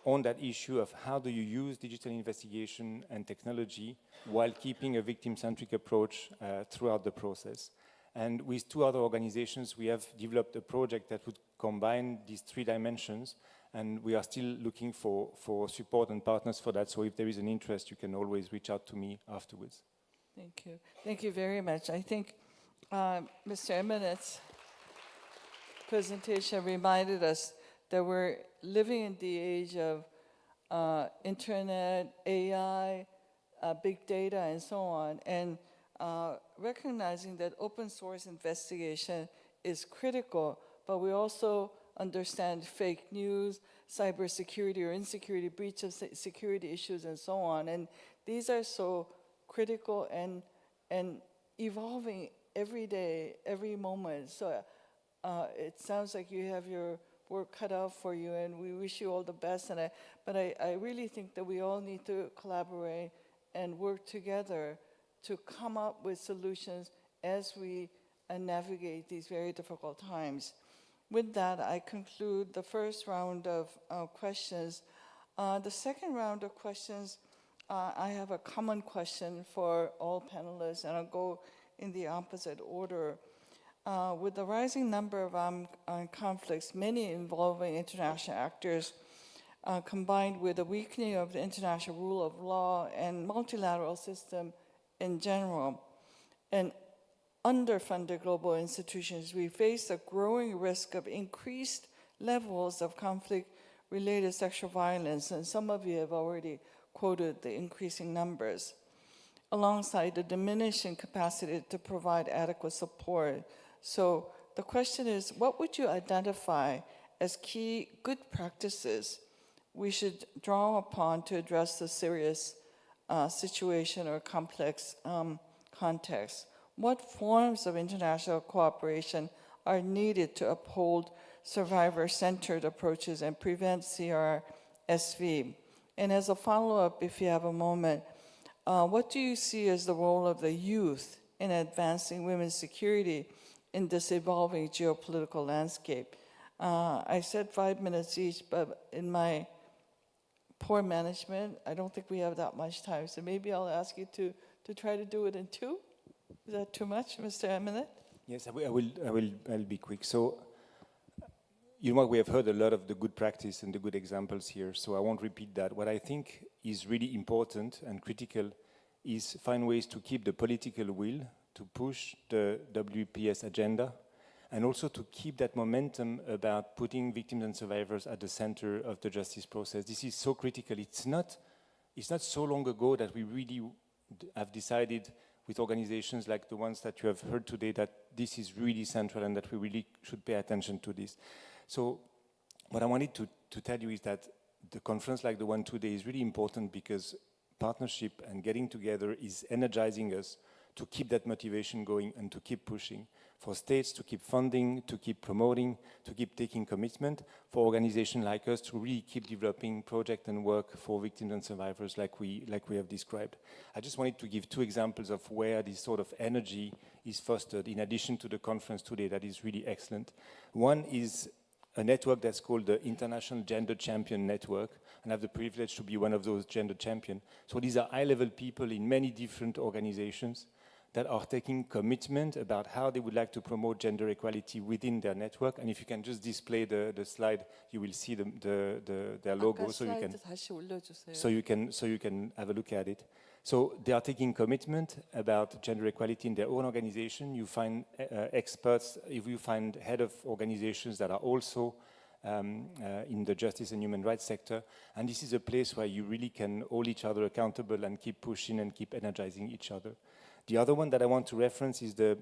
on that issue of how do you use digital investigation and technology while keeping a victim-centric approach throughout the process. And with two other organizations, we have developed a project that would combine these three dimensions, and we are still looking for support and partners for that. So if there is an interest, you can always reach out to me afterwards. Thank you. Thank you very much. I think Mr. Eminet's presentation reminded us that we're living in the age of internet, AI, big data, and so on. And recognizing that open source investigation is critical, but we also understand fake news, cybersecurity or insecurity, breach of security issues, and so on. And these are so critical and evolving every day, every moment. So it sounds like you have your work cut out for you, and we wish you all the best. But I really think that we all need to collaborate and work together to come up with solutions as we navigate these very difficult times. With that, I conclude the first round of questions. The second round of questions, I have a common question for all panelists, and I'll go in the opposite order. With the rising number of conflicts, many involving international actors, combined with the weakening of the international rule of law and multilateral system in general, and underfunded global institutions, we face a growing risk of increased levels of conflict-related sexual violence, and some of you have already quoted the increasing numbers, alongside the diminishing capacity to provide adequate support. So the question is, what would you identify as key good practices we should draw upon to address the serious situation or complex context, what forms of international cooperation are needed to uphold survivor-centered approaches and prevent CRSV? And as a follow-up, if you have a moment, what do you see as the role of the youth in advancing women's security in this evolving geopolitical landscape? I said 5 minutes each, but in my poor management, I don't think we have that much time. So maybe I'll ask you to try to do it in 2. Is that too much, Mr. Eminent? Yes, I'll be quick. So, you know what, we have heard a lot of the good practice and the good examples here, so I won't repeat that. What I think is really important and critical is find ways to keep the political will to push the WPS agenda, and also to keep that momentum about putting victims and survivors at the center of the justice process. This is so critical. It's not so long ago that we really have decided with organizations like the ones that you have heard today that this is really central and that we really should pay attention to this. So what I wanted to tell you is that the conference like the one today is really important because partnership and getting together is energizing us to keep that motivation going and to keep pushing. For states to keep funding, to keep promoting, to keep taking commitment, for organizations like us to really keep developing project and work for victims and survivors like we have described. I just wanted to give 2 examples of where this sort of energy is fostered in addition to the conference today that is really excellent. One is a network that's called the International Gender Champion Network, and I have the privilege to be one of those gender champions. So these are high-level people in many different organizations that are taking commitment about how they would like to promote gender equality within their network. And if you can just display the slide, you will see their logo, so you can have a look at it. So they are taking commitment about gender equality in their own organization. You find experts, if you find head of organizations that are also in the justice and human rights sector. And this is a place where you really can hold each other accountable and keep pushing and keep energizing each other. The other one that I want to reference is the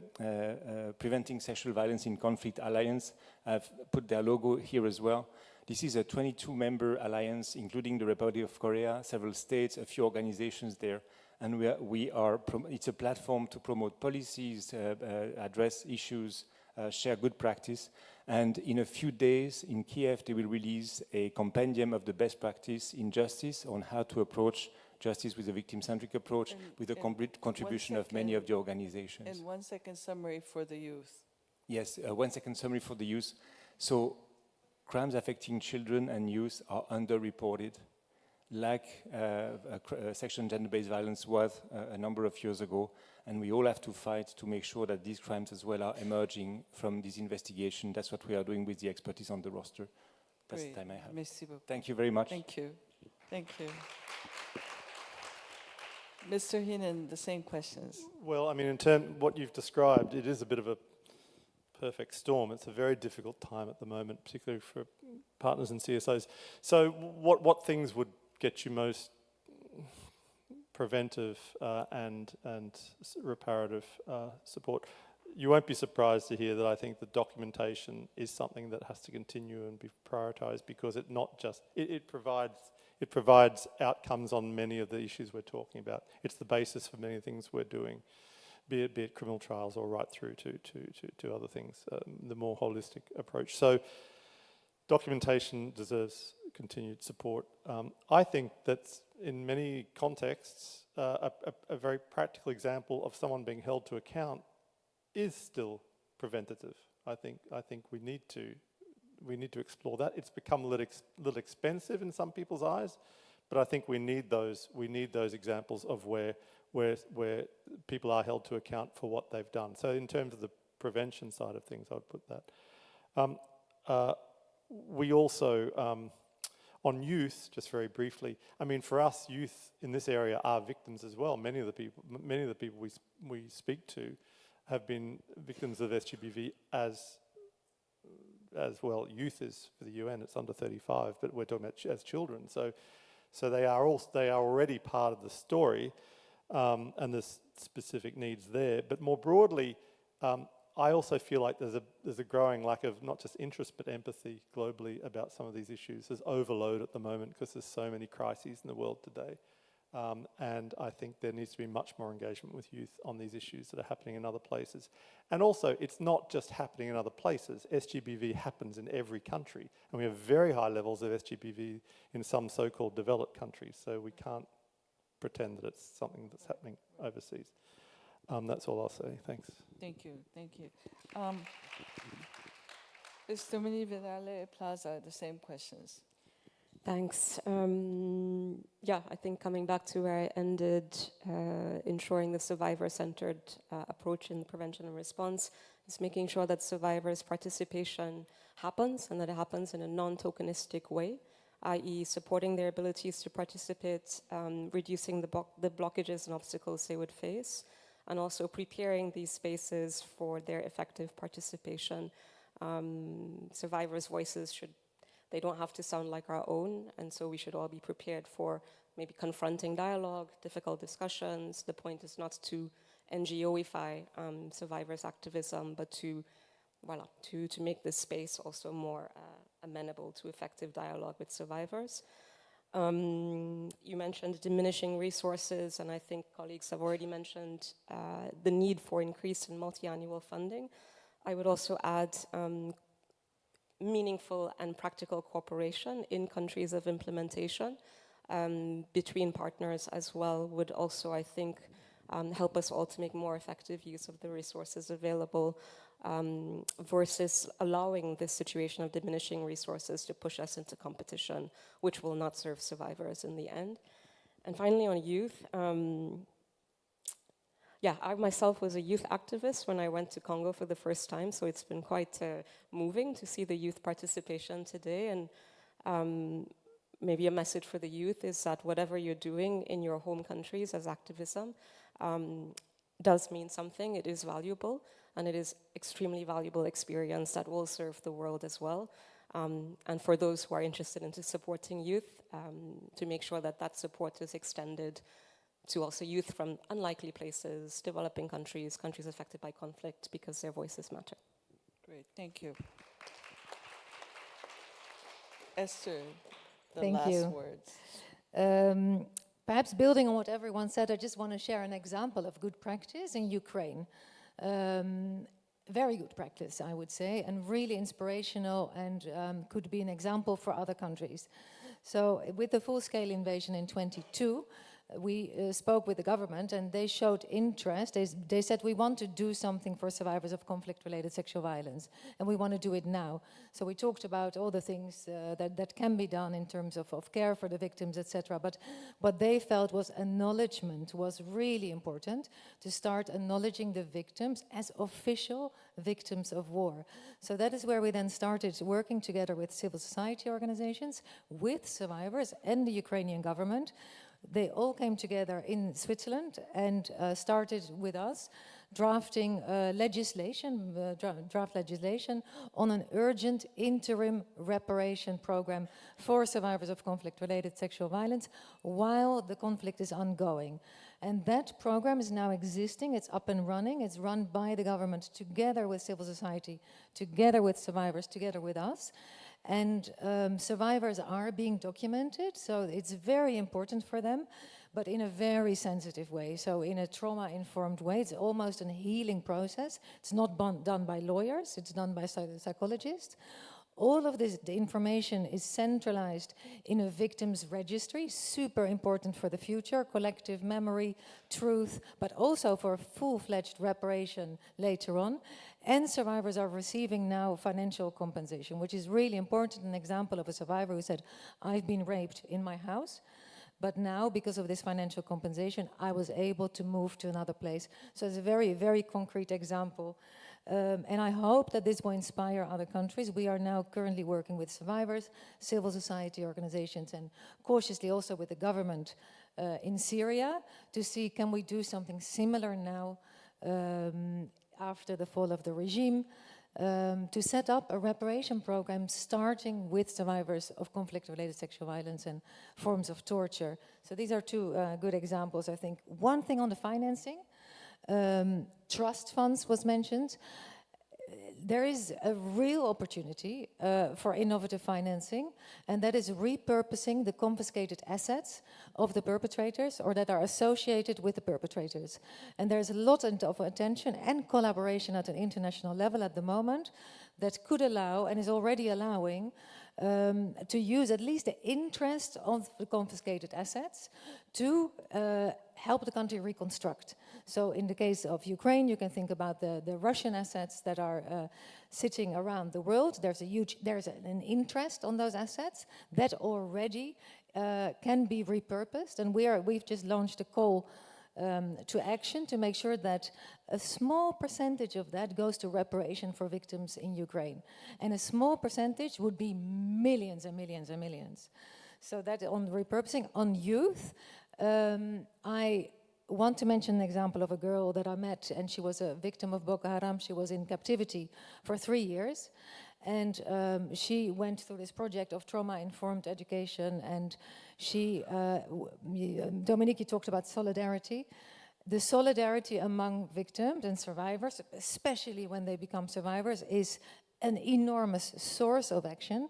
Preventing Sexual Violence in Conflict Alliance. I've put their logo here as well. This is a 22-member alliance, including the Republic of Korea, several states, a few organizations there. And it's a platform to promote policies, address issues, share good practice. And in a few days in Kiev, they will release a compendium of the best practice in justice on how to approach justice with a victim-centric approach, with a complete contribution of many of the organizations. And 1 second summary for the youth. Yes, 1 second summary for the youth. So, crimes affecting children and youth are underreported, like sexual and gender-based violence was a number of years ago, and we all have to fight to make sure that these crimes as well are emerging from this investigation. That's what we are doing with the expertise on the roster. That's the time I have. Merci beaucoup. Thank you very much. Thank you. Thank you. Mr. Heenan, the same questions. Well, I mean, what you've described, it is a bit of a perfect storm. It's a very difficult time at the moment, particularly for partners and CSOs. So what things would get you most preventive and reparative support? You won't be surprised to hear that I think the documentation is something that has to continue and be prioritized, because it provides outcomes on many of the issues we're talking about. It's the basis for many things we're doing, be it criminal trials or right through to other things, the more holistic approach. So documentation deserves continued support. I think that's, in many contexts, a very practical example of someone being held to account is still preventative. I think we need to explore that. It's become a little expensive in some people's eyes, but I think we need those examples of where people are held to account for what they've done. So in terms of the prevention side of things, I would put that. We also, on youth, just very briefly, I mean, for us, youth in this area are victims as well. Many of the people we speak to have been victims of SGBV as well. Youth is, for the UN, it's under 35, but we're talking about as children. So they are already part of the story, and there's specific needs there. But more broadly, I also feel like there's a growing lack of not just interest but empathy globally about some of these issues. There's overload at the moment because there's so many crises in the world today. And I think there needs to be much more engagement with youth on these issues that are happening in other places. And also, it's not just happening in other places. SGBV happens in every country. And we have very high levels of SGBV in some so-called developed countries. So we can't pretend that it's something that's happening overseas. That's all I'll say. Thanks. Thank you. Thank you. Is Dominique Vidale Plaza the same questions? Thanks. Yeah, I think coming back to where I ended, ensuring the survivor-centered approach in prevention and response is making sure that survivors' participation happens and that it happens in a non-tokenistic way, i.e. supporting their abilities to participate, reducing the blockages and obstacles they would face, and also preparing these spaces for their effective participation. Survivors' voices they don't have to sound like our own, and so we should all be prepared for maybe confronting dialogue, difficult discussions. The point is not to NGOify survivors' activism, but to make this space also more amenable to effective dialogue with survivors. You mentioned diminishing resources, and I think colleagues have already mentioned the need for increase in multi-annual funding. I would also add meaningful and practical cooperation in countries of implementation between partners as well would also, I think, help us all to make more effective use of the resources available versus allowing this situation of diminishing resources to push us into competition, which will not serve survivors in the end. And finally, on youth, yeah, I myself was a youth activist when I went to Congo for the first time, so it's been quite moving to see the youth participation today. And maybe a message for the youth is that whatever you're doing in your home countries as activism does mean something, it is valuable, and it is extremely valuable experience that will serve the world as well. And for those who are interested in supporting youth, to make sure that that support is extended to also youth from unlikely places, developing countries, countries affected by conflict, because their voices matter. Great, thank you. Esther, the Thank last you. words. Perhaps building on what everyone said, I just want to share an example of good practice in Ukraine. Very good practice, I would say, and really inspirational, and could be an example for other countries. So with the full-scale invasion in 22, we spoke with the government, and they showed interest. They said, we want to do something for survivors of conflict-related sexual violence, and we want to do it now. So we talked about all the things that can be done in terms of care for the victims, etc. But what they felt was acknowledgement was really important, to start acknowledging the victims as official victims of war. So that is where we then started working together with civil society organizations, with survivors and the Ukrainian government. They all came together in Switzerland and started with us drafting draft legislation on an urgent interim reparation program for survivors of conflict-related sexual violence while the conflict is ongoing. And that program is now existing, it's up and running, it's run by the government together with civil society, together with survivors, together with us. And survivors are being documented, so it's very important for them, but in a very sensitive way. So in a trauma-informed way, it's almost a healing process. It's not done by lawyers, it's done by psychologists. All of this, the information is centralized in a victims registry, super important for the future, collective memory, truth, but also for full-fledged reparation later on. And survivors are receiving now financial compensation, which is really important. An example of a survivor who said, I've been raped in my house, but now, because of this financial compensation, I was able to move to another place. So it's a very, very concrete example. And I hope that this will inspire other countries. We are now currently working with survivors, civil society organizations, and cautiously also with the government in Syria to see, can we do something similar now after the fall of the regime, to set up a reparation program starting with survivors of conflict-related sexual violence and forms of torture. So these are two good examples, I think. One thing on the financing, trust funds was mentioned. there is a real opportunity for innovative financing, and that is repurposing the confiscated assets of the perpetrators or that are associated with the perpetrators. And there's a lot of attention and collaboration at an international level at the moment that could allow and is already allowing to use at least the interest of the confiscated assets to help the country reconstruct. So in the case of Ukraine, you can think about the Russian assets that are sitting around the world. There's an interest on those assets that already can be repurposed, and we've just launched a call to action to make sure that a small percentage of that goes to reparation for victims in Ukraine. And a small percentage would be millions and millions and millions. So that on repurposing. On youth, I want to mention an example of a girl that I met, and she was a victim of Boko Haram. She was in captivity for 3 years. And she went through this project of trauma-informed education, and Dominique, you talked about solidarity. The solidarity among victims and survivors, especially when they become survivors, is an enormous source of action.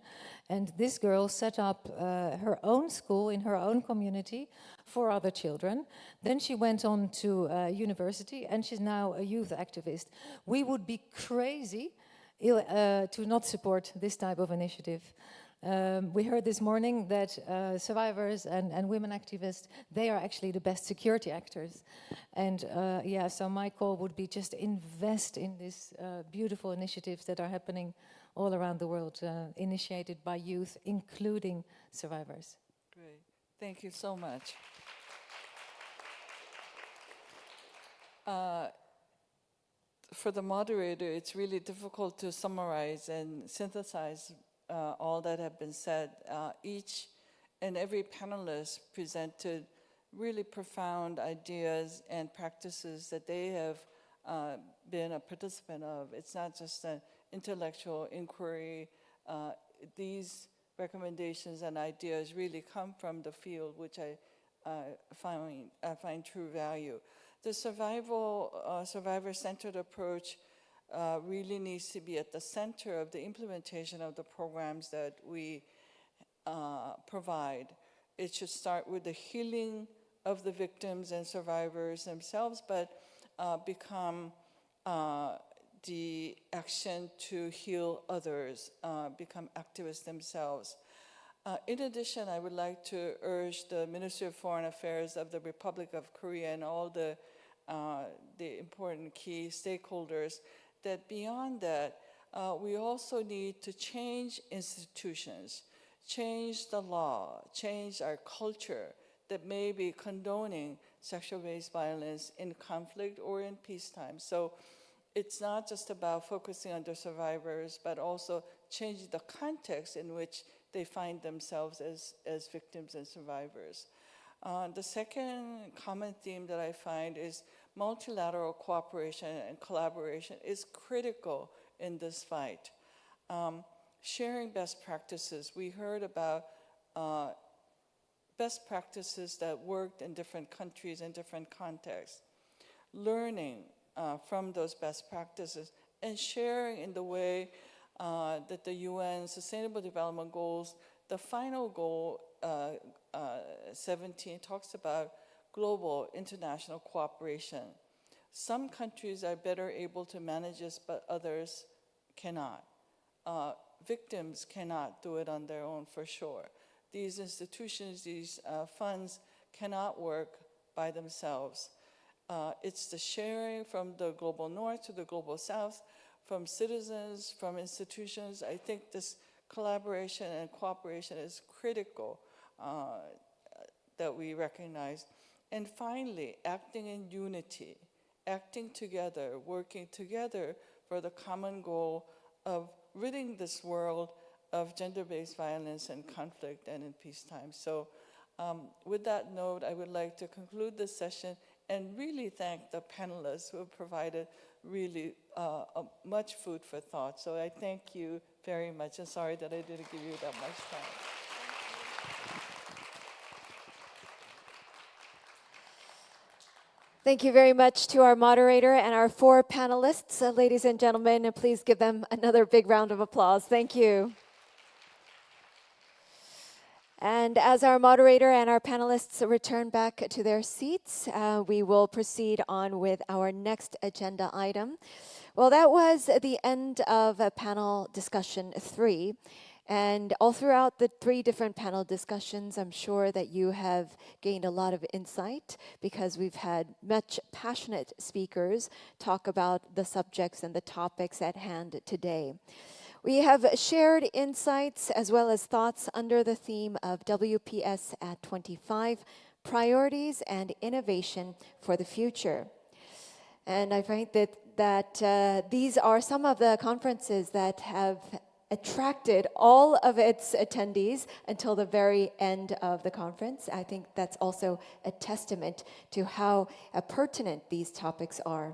And this girl set up her own school in her own community for other children. Then she went on to university, and she's now a youth activist. We would be crazy to not support this type of initiative. We heard this morning that survivors and women activists, they are actually the best security actors. And yeah, so my call would be just invest in these beautiful initiatives that are happening all around the world, initiated by youth, including survivors. Great. Thank you so much. For the moderator, it's really difficult to summarize and synthesize all that have been said. Each and every panelist presented really profound ideas and practices that they have been a participant of. It's not just an intellectual inquiry. These recommendations and ideas really come from the field, which I find true value. The survivor-centered approach really needs to be at the center of the implementation of the programs that we provide. It should start with the healing of the victims and survivors themselves, but become the action to heal others, become activists themselves. In addition, I would like to urge the Ministry of Foreign Affairs of the Republic of Korea and all the important key stakeholders that beyond that, we also need to change institutions, change the law, change our culture that may be condoning sexual-based violence in conflict or in peacetime. So it's not just about focusing on the survivors, but also changing the context in which they find themselves as victims and survivors. The second common theme that I find is multilateral cooperation and collaboration is critical in this fight. Sharing best practices. We heard about best practices that worked in different countries and different contexts. Learning from those best practices and sharing in the way that the UN Sustainable Development Goals, the final goal, 17, talks about global international cooperation. Some countries are better able to manage this, but others cannot. Victims cannot do it on their own for sure. These institutions, these funds cannot work by themselves. It's the sharing from the global north to the global south, from citizens, from institutions. I think this collaboration and cooperation is critical that we recognize. And finally, acting in unity, acting together, working together for the common goal of ridding this world of gender-based violence and conflict and in peacetime. So with that note, I would like to conclude this session and really thank the panelists who have provided really much food for thought. So I thank you very much, and sorry that I didn't give you that much time. Thank you very much to our moderator and our 4 panelists. Ladies and gentlemen, please give them another big round of applause. Thank you. And as our moderator and our panelists return back to their seats, we will proceed on with our next agenda item. Well, that was the end of panel discussion 3. And all throughout the 3 different panel discussions, I'm sure that you have gained a lot of insight because we've had much passionate speakers talk about the subjects and the topics at hand today. We have shared insights as well as thoughts under the theme of WPS at 25, Priorities and Innovation for the Future. And I find that these are some of the conferences that have attracted all of its attendees until the very end of the conference. I think that's also a testament to how pertinent these topics are.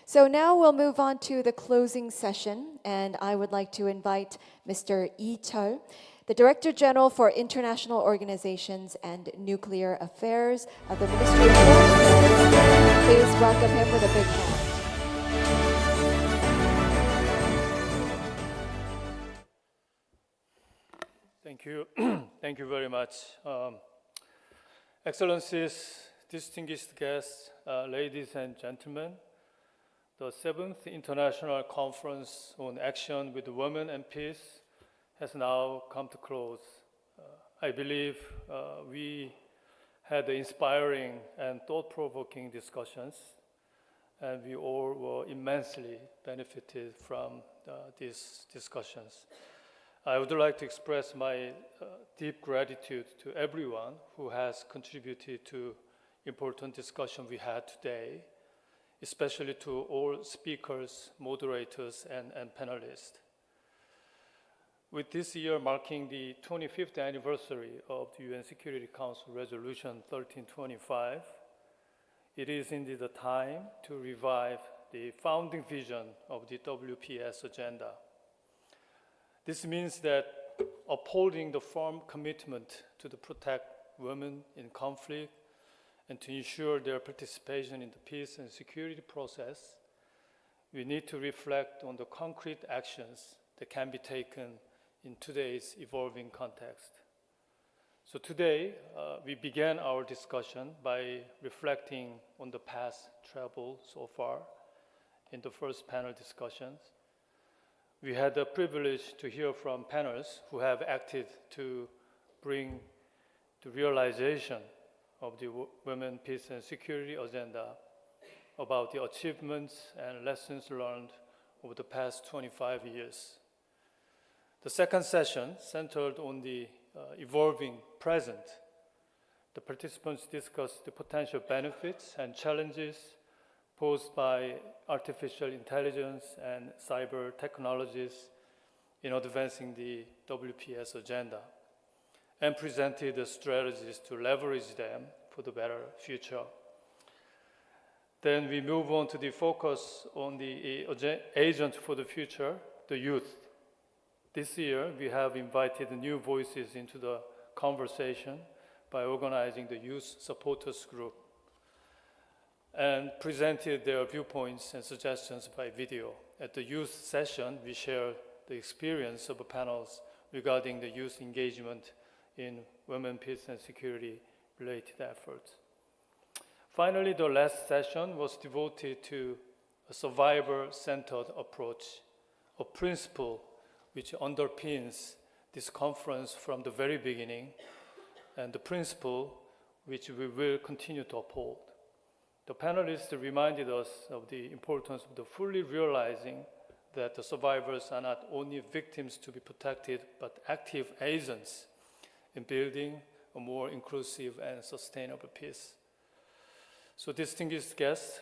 So now we'll move on to the closing session, and I would like to invite Mr. Lee Chul, the Director General for International Organizations and Nuclear Affairs of the Ministry of Foreign Affairs. Please welcome him with a big hand. Thank you. Thank you very much. Excellencies, distinguished guests, ladies and gentlemen, the 7th International Conference on Action with Women and Peace has now come to close. I believe we had inspiring and thought-provoking discussions, and we all were immensely benefited from these discussions. I would like to express my deep gratitude to everyone who has contributed to important discussion we had today, especially to all speakers, moderators, and panelists. With this year marking the 25th anniversary of the UN Security Council Resolution 1325, it is indeed the time to revive the founding vision of the WPS agenda. This means that upholding the firm commitment to protect women in conflict and to ensure their participation in the peace and security process, we need to reflect on the concrete actions that can be taken in today's evolving context. So today, we began our discussion by reflecting on the past travel so far in the first panel discussions. We had the privilege to hear from panelists who have acted to bring the realization of the Women, Peace and Security agenda about the achievements and lessons learned over the past 25 years. The second session centered on the evolving present. The participants discussed the potential benefits and challenges posed by artificial intelligence and cyber technologies in advancing the WPS agenda, and presented the strategies to leverage them for the better future. Then we move on to the focus on the agent for the future, the youth. This year, we have invited new voices into the conversation by organizing the Youth Supporters Group and presented their viewpoints and suggestions by video. At the youth session, we shared the experience of the panels regarding the youth engagement in women, peace, and security-related efforts. Finally, the last session was devoted to a survivor-centered approach, a principle which underpins this conference from the very beginning, and the principle which we will continue to uphold. The panelists reminded us of the importance of fully realizing that the survivors are not only victims to be protected, but active agents in building a more inclusive and sustainable peace. So distinguished guests,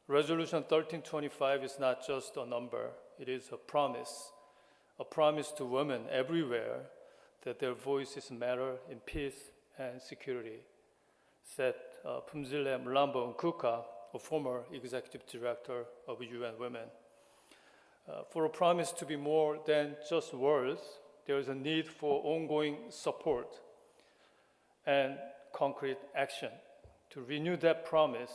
Resolution 1325 is not just a number, it is a promise to women everywhere that their voices matter in peace and security, said Phumzile Mlambo Nkuka, a former executive director of UN Women. For a promise to be more than just words, there is a need for ongoing support and concrete action. To renew that promise,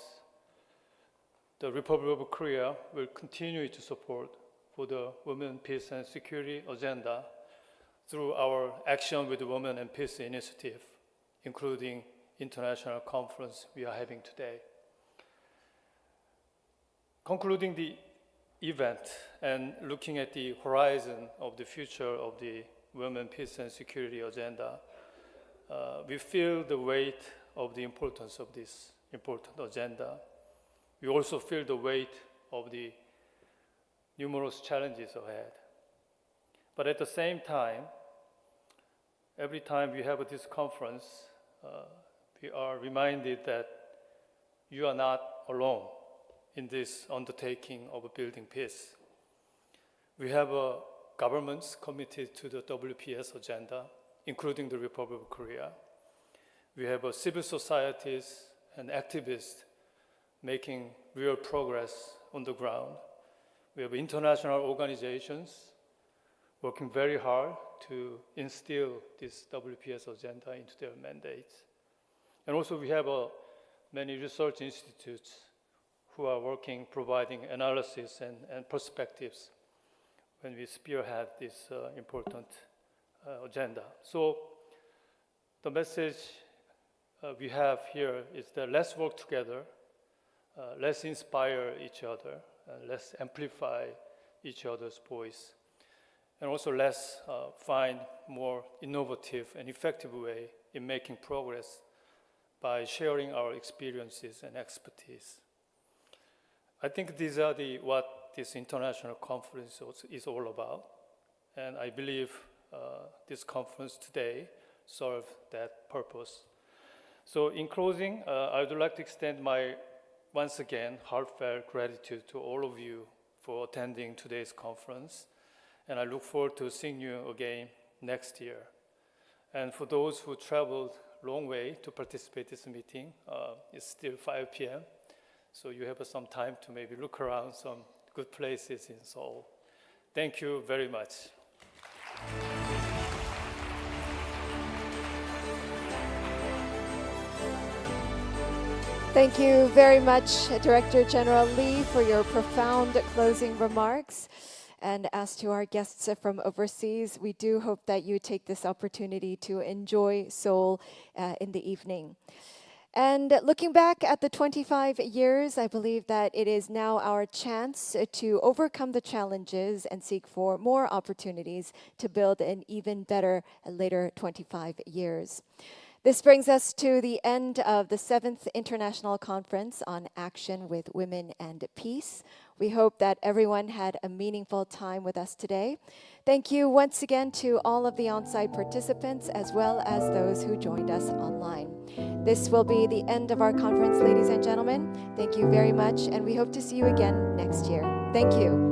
the Republic of Korea will continue to support for the Women, Peace and Security agenda through our Action with Women and Peace initiative, including international conference we are having today. Concluding the event and looking at the horizon of the future of the Women, Peace and Security agenda, we feel the weight of the importance of this important agenda. We also feel the weight of the numerous challenges ahead. But at the same time, every time we have this conference, we are reminded that you are not alone in this undertaking of building peace. We have governments committed to the WPS agenda, including the Republic of Korea. We have civil societies and activists making real progress on the ground. We have international organizations working very hard to instill this WPS agenda into their mandates. And also we have many research institutes who are working, providing analysis and perspectives when we spearhead this important agenda. So the message we have here is that let's work together, let's inspire each other, let's amplify each other's voice, and also let's find more innovative and effective way in making progress by sharing our experiences and expertise. I think these are what this international conference is all about, and I believe this conference today serves that purpose. So in closing, I would like to extend my, once again, heartfelt gratitude to all of you for attending today's conference, and I look forward to seeing you again next year. And for those who traveled long way to participate in this meeting, it's still 5 p.m., so you have some time to maybe look around some good places in Seoul. Thank you very much. Thank you very much, Director General Lee, for your profound closing remarks. And as to our guests from overseas, we do hope that you take this opportunity to enjoy Seoul in the evening. And looking back at the 25 years, I believe that it is now our chance to overcome the challenges and seek for more opportunities to build an even better later 25 years. This brings us to the end of the 7th International Conference on Action with Women and Peace. We hope that everyone had a meaningful time with us today. Thank you once again to all of the on-site participants as well as those who joined us online. This will be the end of our conference, ladies and gentlemen. Thank you very much, and we hope to see you again next year. Thank you.